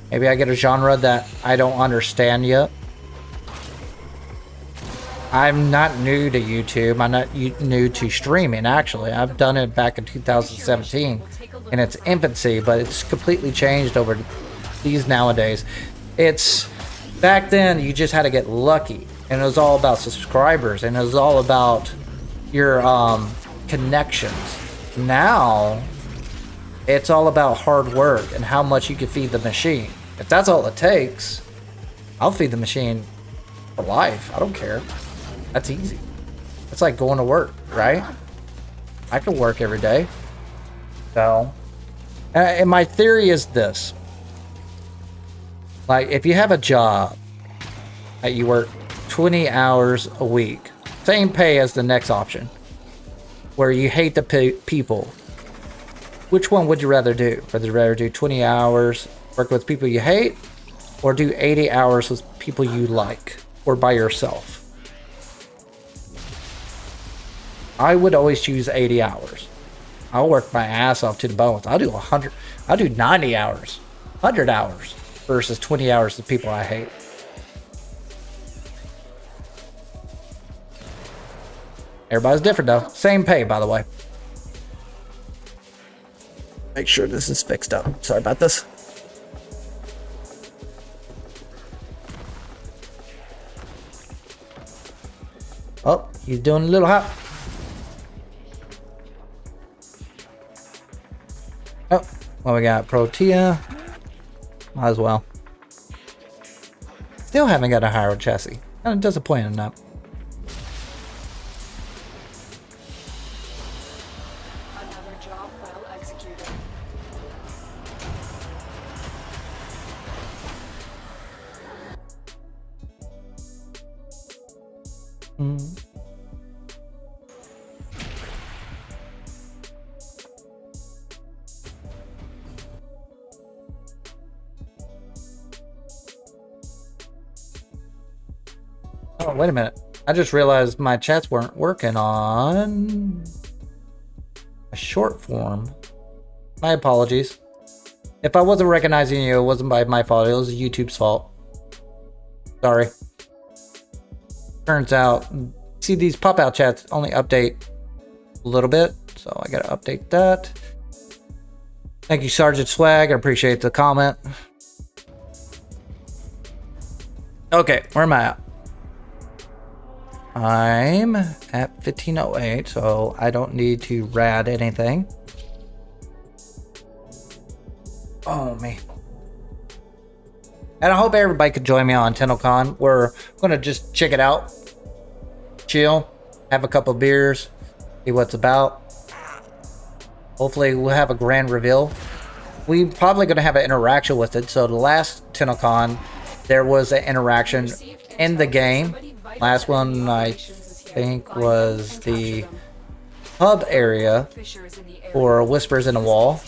Maybe I get a genre that I don't understand yet. I'm not new to YouTube. I'm not new to streaming, actually. I've done it back in 2017 in its infancy, but it's completely changed over these nowadays. It's back then you just had to get lucky, and it was all about subscribers, and it was all about your connections. Now it's all about hard work and how much you can feed the machine. If that's all it takes, I'll feed the machine for life. I don't care. That's easy. It's like going to work, right? I can work every day. So, and my theory is this. Like, if you have a job that you work 20 hours a week, same pay as the next option, where you hate the people, which one would you rather do? Would you rather do 20 hours work with people you hate, or do 80 hours with people you like, or by yourself? I would always choose 80 hours. I'll work my ass off to the bones. I'll do 100. I'll do 90 hours, 100 hours versus 20 hours with people I hate. Everybody's different though. Same pay, by the way. Make sure this is fixed up. Sorry about this. Oh, he's doing a little hot. Oh, well, we got Protea. Might as well. Still haven't got a Harrow chassis. Kind of disappointed in that. Another job well executed. Oh, wait a minute. I just realized my chats weren't working on a short form. My apologies. If I wasn't recognizing you, it wasn't by my fault. It was YouTube's fault. Sorry. Turns out, see, these pop-out chats only update a little bit, so I gotta update that. Thank you, Sergeant Swag. I appreciate the comment. Okay, where am I at? I'm at 1508, so I don't need to rad anything. Oh, me. And I hope everybody could join me on Tennocon. We're gonna just check it out, chill, have a couple beers, see what's about. Hopefully we'll have a grand reveal. We're probably gonna have an interaction with it. So the last Tennocon, there was an interaction in the game. Last one I think was the hub area for Whispers in the Wall.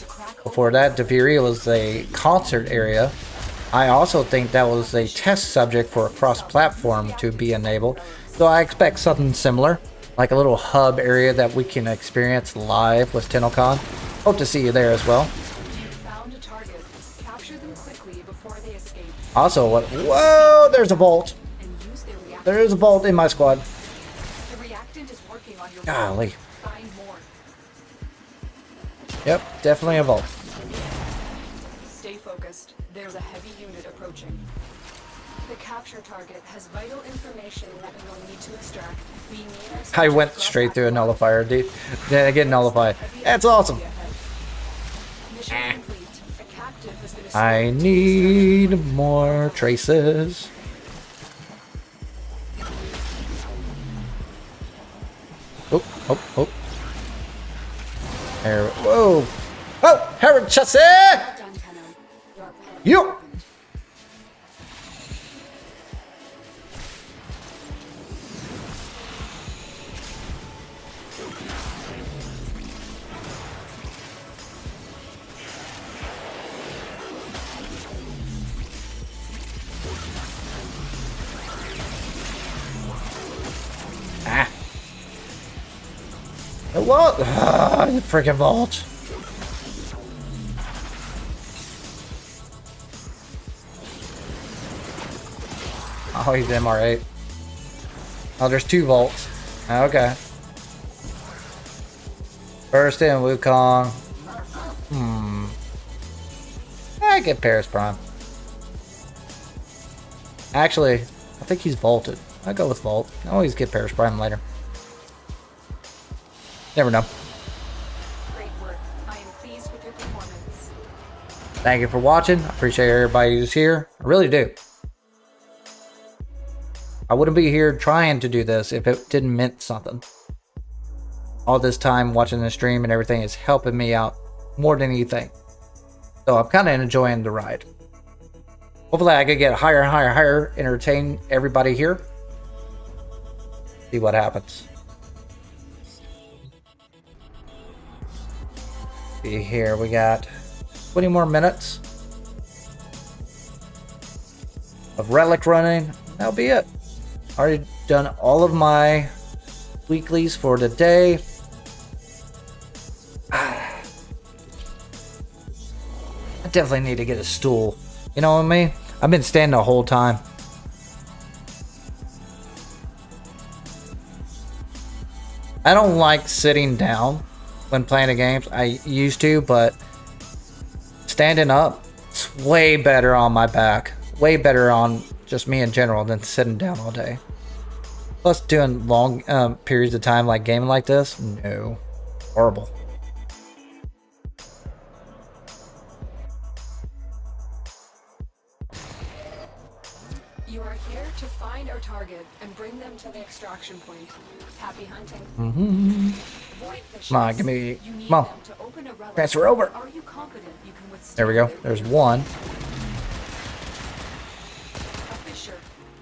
Before that, Deviri was a concert area. I also think that was a test subject for a cross-platform to be enabled. So I expect something similar, like a little hub area that we can experience live with Tennocon. Hope to see you there as well. Also, what? Whoa! There's a vault. There is a vault in my squad. Golly. Yep, definitely a vault. Stay focused. There's a heavy unit approaching. The capture target has vital information that we will need to extract. We need I went straight through a nullifier, dude. Then I get nullified. That's awesome. I need more traces. Oh, oh, oh. There. Whoa. Oh, Harrow chassis! You. Ah. What? Ah, you freaking vault. Oh, he's MR8. Oh, there's two vaults. Okay. First in Wukong. I get Paris Prime. Actually, I think he's vaulted. I go with vault. I always get Paris Prime later. Never know. Great work. I am pleased with your performance. Thank you for watching. I appreciate everybody who's here. I really do. I wouldn't be here trying to do this if it didn't mean something. All this time watching the stream and everything is helping me out more than you think. So I'm kind of enjoying the ride. Hopefully I can get higher and higher and higher, entertain everybody here. See what happens. See here, we got 20 more minutes of Relic running. That'll be it. Already done all of my weeklies for the day. I definitely need to get a stool. You know what I mean? I've been standing the whole time. I don't like sitting down when playing the games. I used to, but standing up, it's way better on my back. Way better on just me in general than sitting down all day. Plus doing long periods of time like gaming like this, no. Horrible. You are here to find our target and bring them to the extraction point. Happy hunting. Come on, give me. Come on. Transfer over. Are you confident you can withstand There we go. There's one.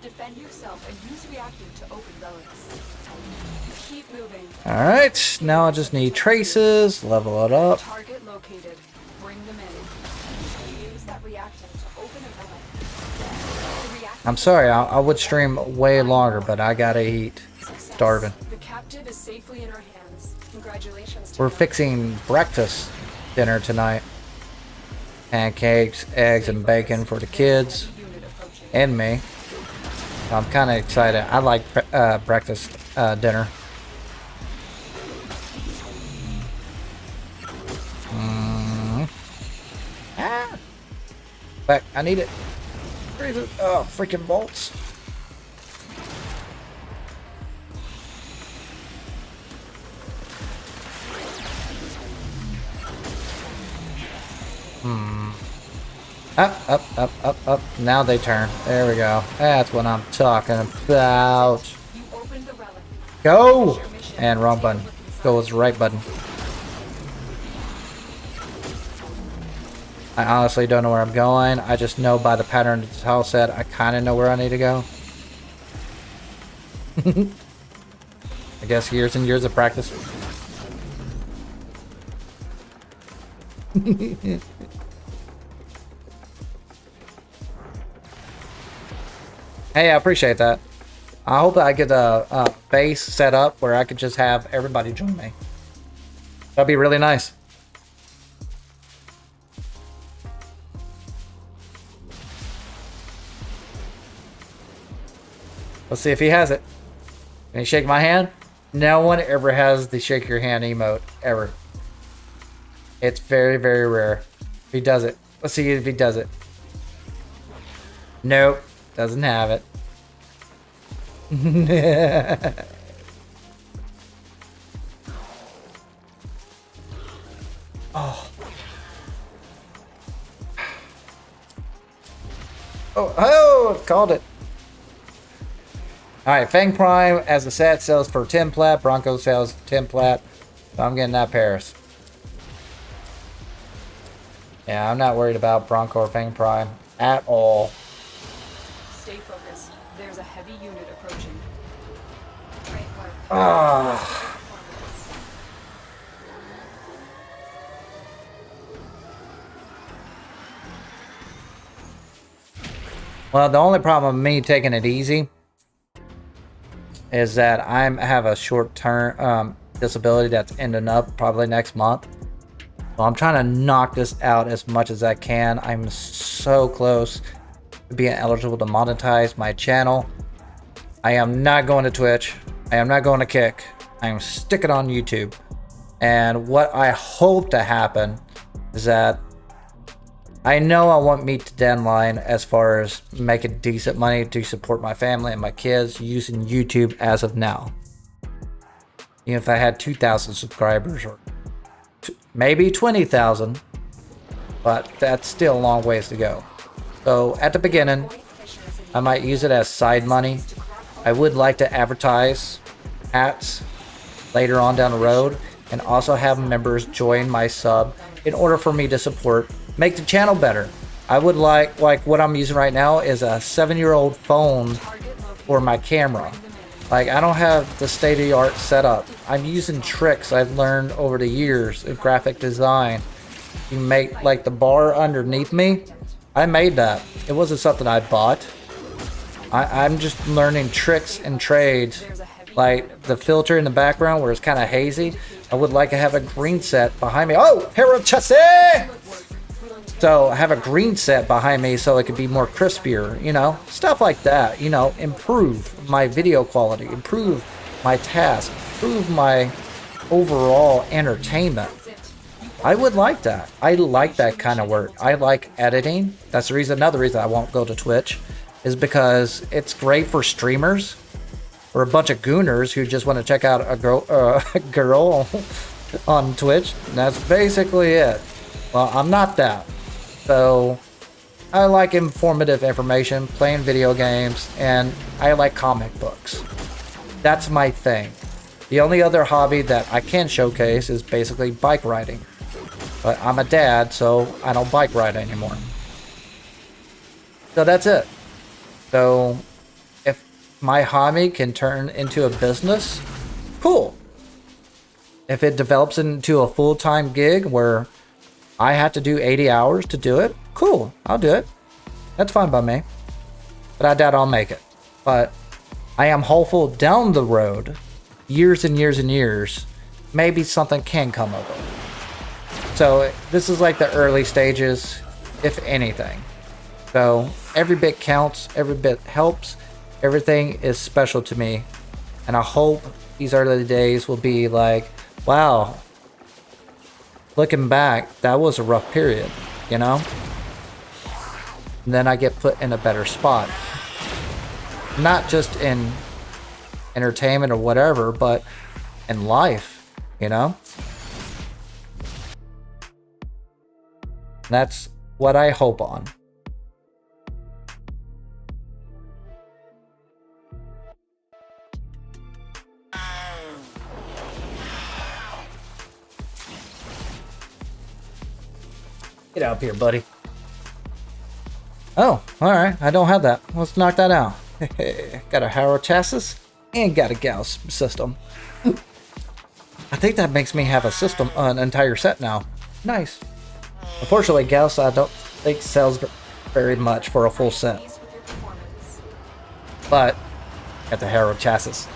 Defend yourself and use reactive to open relics. Keep moving. Alright, now I just need traces. Level it up. Target located. Bring them in. Use that reactive to open a relic. I'm sorry, I would stream way longer, but I gotta eat. Starving. The captive is safely in our hands. Congratulations. We're fixing breakfast dinner tonight. Pancakes, eggs, and bacon for the kids. And me. I'm kind of excited. I like breakfast dinner. Ah! Back, I need it. Where is it? Oh, freaking bolts. Up, up, up, up, up. Now they turn. There we go. That's what I'm talking about. You opened the relic. Go! And wrong button. Go with the right button. I honestly don't know where I'm going. I just know by the pattern of the tile set, I kind of know where I need to go. I guess years and years of practice. Hey, I appreciate that. I hope that I get a base set up where I could just have everybody join me. That'd be really nice. Let's see if he has it. Can he shake my hand? No one ever has the shake your hand emote, ever. It's very, very rare. If he does it. Let's see if he does it. Nope. Doesn't have it. Oh. Oh, called it. Alright, Fang Prime as a set sells for 10 plat. Bronco sells 10 plat. So I'm getting that Paris. Yeah, I'm not worried about Bronco or Fang Prime at all. Stay focused. There's a heavy unit approaching. Great work. Ah. Well, the only problem with me taking it easy is that I have a short-term disability that's ending up probably next month. So I'm trying to knock this out as much as I can. I'm so close to being eligible to monetize my channel. I am not going to Twitch. I am not going to Kick. I am sticking on YouTube. And what I hope to happen is that I know I won't meet the deadline as far as making decent money to support my family and my kids using YouTube as of now. Even if I had 2,000 subscribers or maybe 20,000, but that's still a long ways to go. So at the beginning, I might use it as side money. I would like to advertise ads later on down the road and also have members join my sub in order for me to support, make the channel better. I would like what I'm using right now is a 7-year-old phone for my camera. Like, I don't have the state-of-the-art setup. I'm using tricks I've learned over the years of graphic design. You make, like, the bar underneath me. I made that. It wasn't something I bought. I'm just learning tricks and trades. Like, the filter in the background where it's kind of hazy. I would like to have a green set behind me. Oh, Harrow chassis! So I have a green set behind me so it could be more crispier, you know, stuff like that, you know, improve my video quality, improve my task, improve my overall entertainment. I would like that. I like that kind of work. I like editing. That's the reason, another reason I won't go to Twitch is because it's great for streamers or a bunch of gooners who just want to check out a girl on Twitch. And that's basically it. Well, I'm not that. So, I like informative information, playing video games, and I like comic books. That's my thing. The only other hobby that I can showcase is basically bike riding. But I'm a dad, so I don't bike ride anymore. So that's it. So, if my hobby can turn into a business, cool. If it develops into a full-time gig where I have to do 80 hours to do it, cool, I'll do it. That's fine by me. But I doubt I'll make it. But I am hopeful down the road, years and years and years, maybe something can come of it. So this is like the early stages, if anything. So every bit counts, every bit helps, everything is special to me. And I hope these early days will be like, wow, looking back, that was a rough period, you know? And then I get put in a better spot. Not just in entertainment or whatever, but in life, you know? That's what I hope on. Get up here, buddy. Oh, alright. I don't have that. Let's knock that out. Got a Harrow chassis and got a Gauss system. I think that makes me have a system, an entire set now. Nice. Unfortunately, Gauss I don't think sells very much for a full set. But, got the Harrow chassis.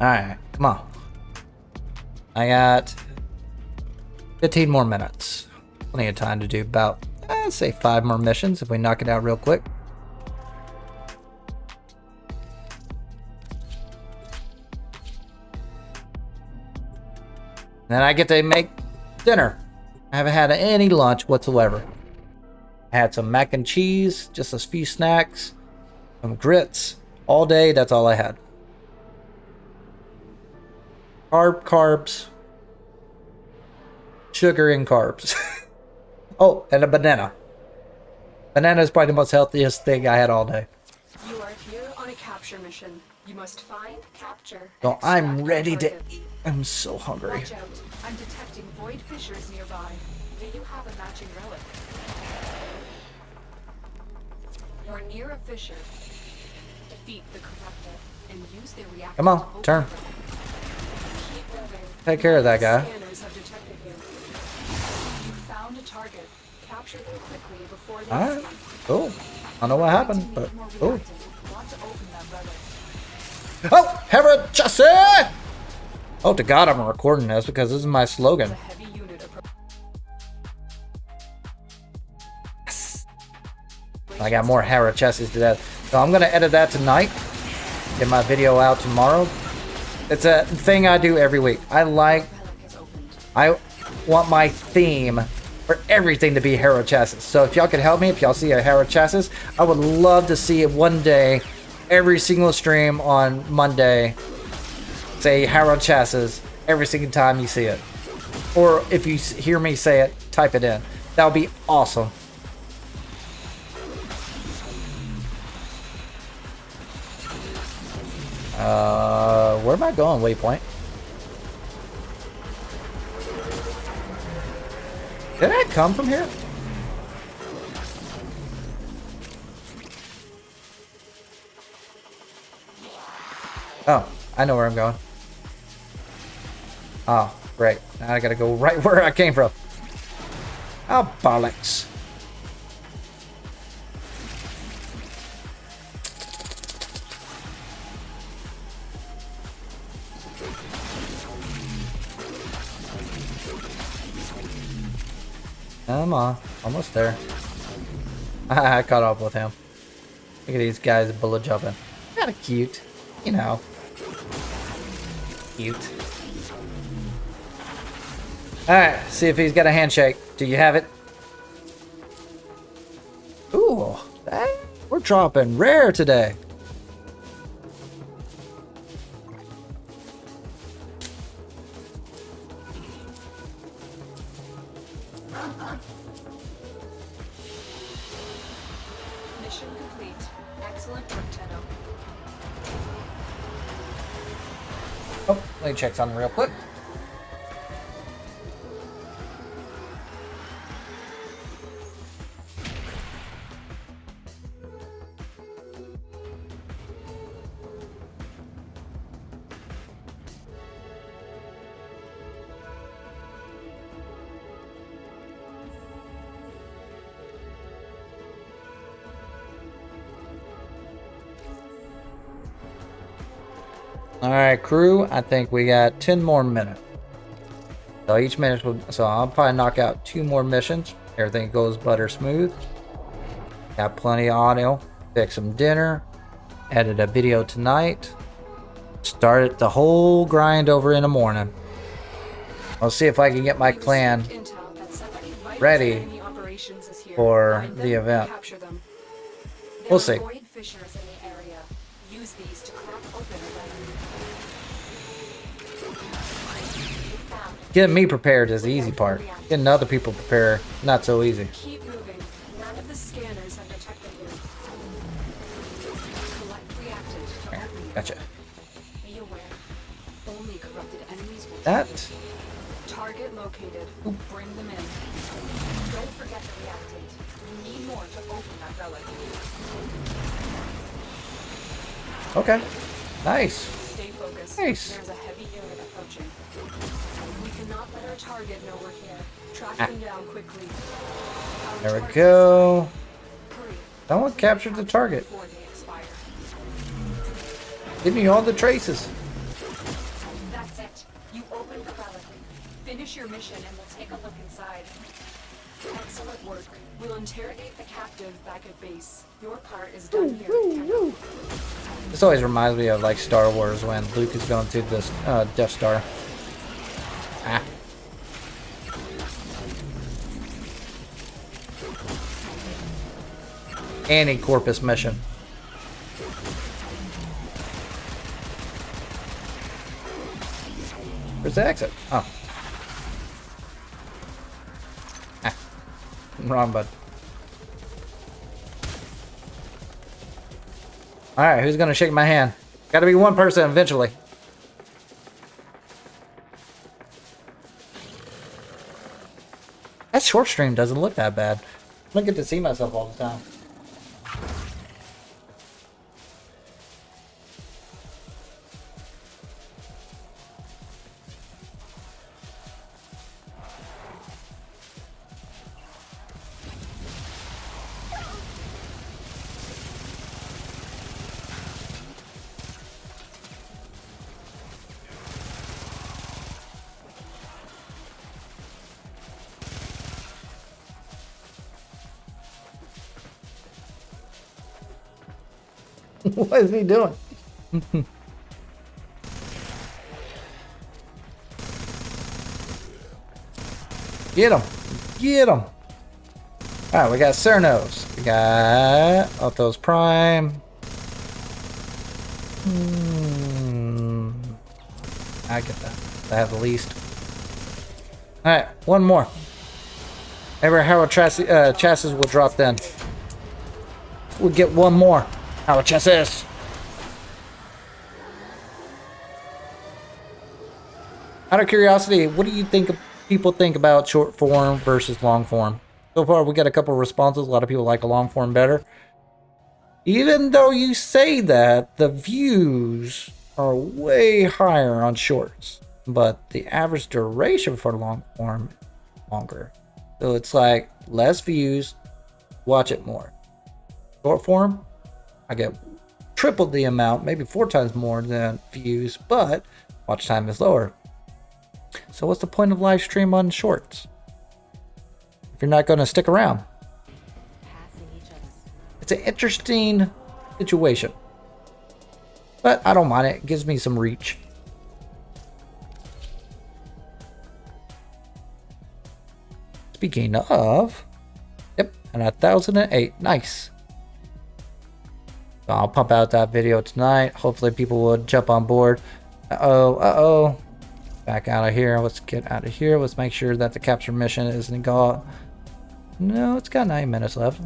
Alright, come on. I got 15 more minutes. Plenty of time to do about, say 5 more missions if we knock it out real quick. Then I get to make dinner. I haven't had any lunch whatsoever. I had some mac and cheese, just a few snacks, some grits. All day, that's all I had. Carbs, sugar and carbs. Oh, and a banana. Banana is probably the most healthiest thing I had all day. You are here on a capture mission. You must find, capture, So I'm ready to eat. I'm so hungry. Watch out. I'm detecting void fissures nearby. Do you have a matching relic? You're near a fissure. Defeat the corruptor and use their reactor. Come on, turn. Keep moving. Take care of that guy. Scanners have detected you. You found a target. Capture them quickly before they Alright, see. cool. I don't know what happened, but cool. Want to open that relic. Oh, Harrow chassis! Oh, to God, I'm recording this because this is my slogan. Heavy unit approach. Yes. I got more Harrow chassis to that. So I'm going to edit that tonight. Get my video out tomorrow. It's a thing I do every week. I want my theme for everything to be Harrow chassis. So if y'all could help me, if y'all see a Harrow chassis, I would love to see it one day, every single stream on Monday, say Harrow chassis every single time you see it. Or if you hear me say it, type it in. That would be awesome. Where am I going, waypoint? Did I come from here? Oh, I know where I'm going. Oh, great. Now I gotta go right where I came from. Oh, bollocks. Come on, almost there. I caught up with him. Look at these guys bullet jumping. Kinda cute, you know. Cute. Alright, see if he's got a handshake. Do you have it? Ooh, we're dropping rare today. Mission complete. Excellent work, Tenno. Oh, let me check something real quick. Alright, crew, I think we got 10 more minutes. So each minute will, so I'll probably knock out 2 more missions. Everything goes butter smooth. Got plenty of audio. Fix some dinner. Edit a video tonight. Started the whole grind over in the morning. I'll see if I can get my clan ready for the event. We'll see. Getting me prepared is the easy part. Getting other people prepared, not so easy. Keep moving. Gotcha. Be aware. Only corrupted enemies will That. target located. Bring them in. Don't forget the reactant. We need more to open that relic. Okay. Nice. Stay focused. Nice. There's a heavy unit approaching. We cannot let our target know we're here. Track them down quickly. Our There we target go. is- Hurry. Someone captured the target. Before they expire. Give me all the traces. That's it. You opened the relic. Finish your mission and we'll take a look inside. Excellent work. We'll interrogate the captive back at base. Your part is done here. Tennocon. This always reminds me of like Star Wars when Luke is going through this Death Star. Ah. Anti-Corpus mission. Where's the exit? Oh. Ah. Wrong button. Alright, who's gonna shake my hand? Gotta be one person eventually. That short stream doesn't look that bad. I don't get to see myself all the time. What is he doing? Get him. Get him. Alright, we got Cernos. We got Autos Prime. I get that. I have the least. Alright, one more. Maybe our Harrow chassis will drop then. We'll get one more. Harrow chassis. Out of curiosity, what do you think people think about short form versus long form? So far, we got a couple of responses. A lot of people like a long form better. Even though you say that, the views are way higher on shorts. But the average duration for long form is longer. So it's like less views, watch it more. Short form, I get triple the amount, maybe 4 times more than views, but watch time is lower. So what's the point of live stream on shorts if you're not going to stick around? It's an interesting situation, but I don't mind it. It gives me some reach. Speaking of, yep, and 1008, nice. So I'll pump out that video tonight. Hopefully people will jump on board. Uh-oh. Back out of here. Let's get out of here. Let's make sure that the capture mission isn't got... No, it's got 9 minutes left.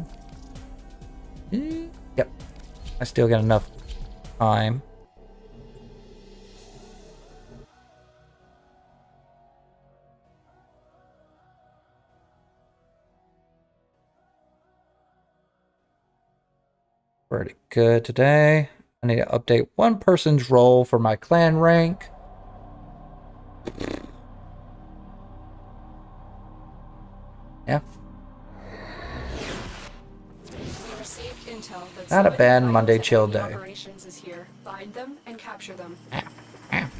Yep. I still got enough time. Pretty good today. I need to update one person's role for my clan rank. Yeah. We received intel that Not a some bad enemy Monday chill day. operations is here. Find them and capture them.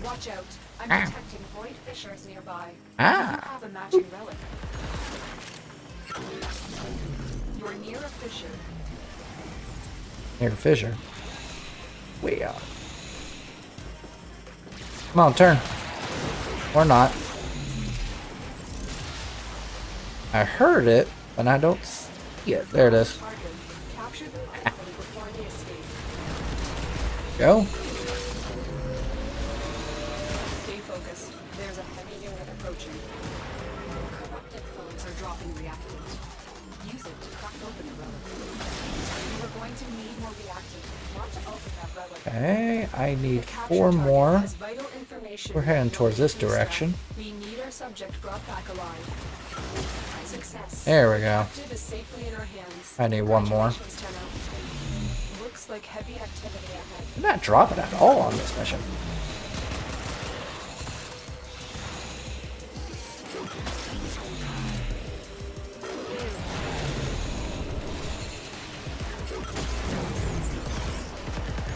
Watch out. I'm detecting void fissures nearby. Do you have a matching relic? You're near a fissure. Near Fisher. Way out. Come on, turn. Or not. I heard it, but I don't see it. There it is. Capture them quickly before they escape. Go. Stay focused. There's a heavy unit approaching. Corrupted foes are dropping reactants. Use it to crack open the relic. We're going to need more more reactant. Want to open that relic. Okay, I need The capture 4 target more. has vital information We're heading revealed towards this through staff. direction. We need our subject brought back alive. Success. There we go. Objective is safely in our hands. I need 1 more. Congratulations, Tenno. Looks like heavy activity ahead. I'm not dropping at all on this mission.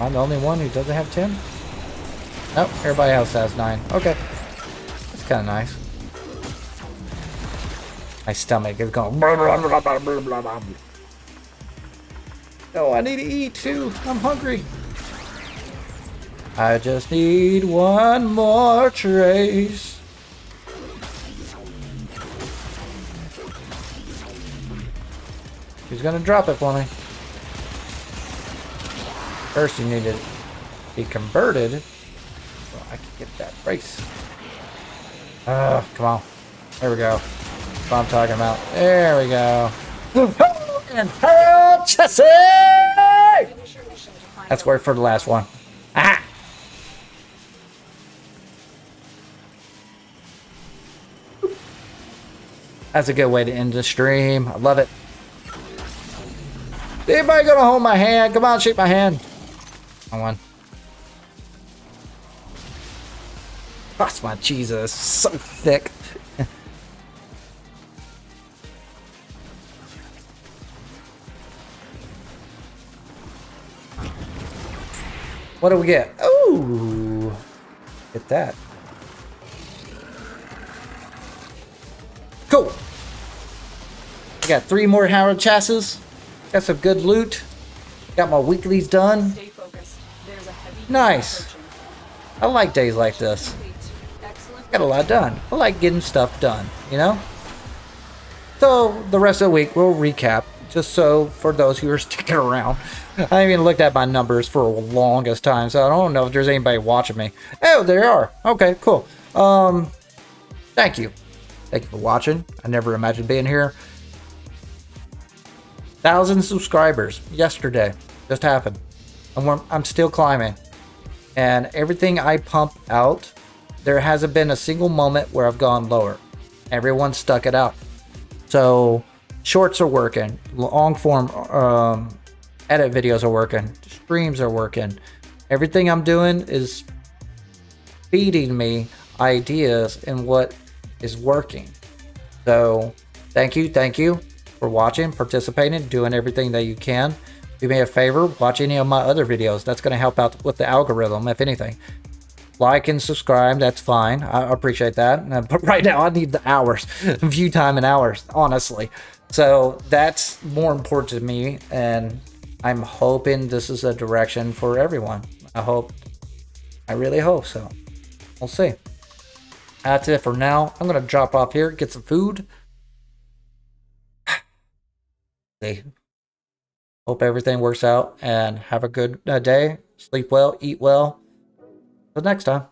I'm the only one who doesn't have 10? Nope, everybody else has 9. Okay. That's kind of nice. My stomach is going. Oh, I need to eat too. I'm hungry. I just need 1 more trace. She's gonna drop it for me. First, you need to be converted so I can get that race. Come on. There we go. That's what I'm talking about. There we go. And Harrow Chessie! That's word for the last one. Ah! That's a good way to end the stream. I love it. Anybody gonna hold my hand? Come on, shake my hand. Come on. That's my cheese is so thick. What do we get? Ooh, get that. Cool. I got 3 more Harrow chassis. Got some good loot. Got my weeklies done. Stay focused. There's a heavy Nice. approaching. I like days like this. Complete. Excellent. Got a lot done. I like getting stuff done, you know? So, the rest of the week, we'll recap. Just so, for those who are sticking around. I haven't even looked at my numbers for the longest time, so I don't know if there's anybody watching me. Oh, there are. Okay, cool. Thank you. Thank you for watching. I never imagined being here. 1,000 subscribers yesterday. Just happened. I'm still climbing. And everything I pump out, there hasn't been a single moment where I've gone lower. Everyone stuck it out. So, shorts are working. Long form edit videos are working. Streams are working. Everything I'm doing is feeding me ideas and what is working. So, thank you for watching, participating, doing everything that you can. Do me a favor, watch any of my other videos. That's going to help out with the algorithm, if anything. Like and subscribe, that's fine. I appreciate that. But right now, I need the hours, view time and hours, honestly. So that's more important to me, and I'm hoping this is a direction for everyone. I really hope so. We'll see. That's it for now. I'm going to drop off here, get some food. See. Hope everything works out, and have a good day. Sleep well, eat well. Till next time.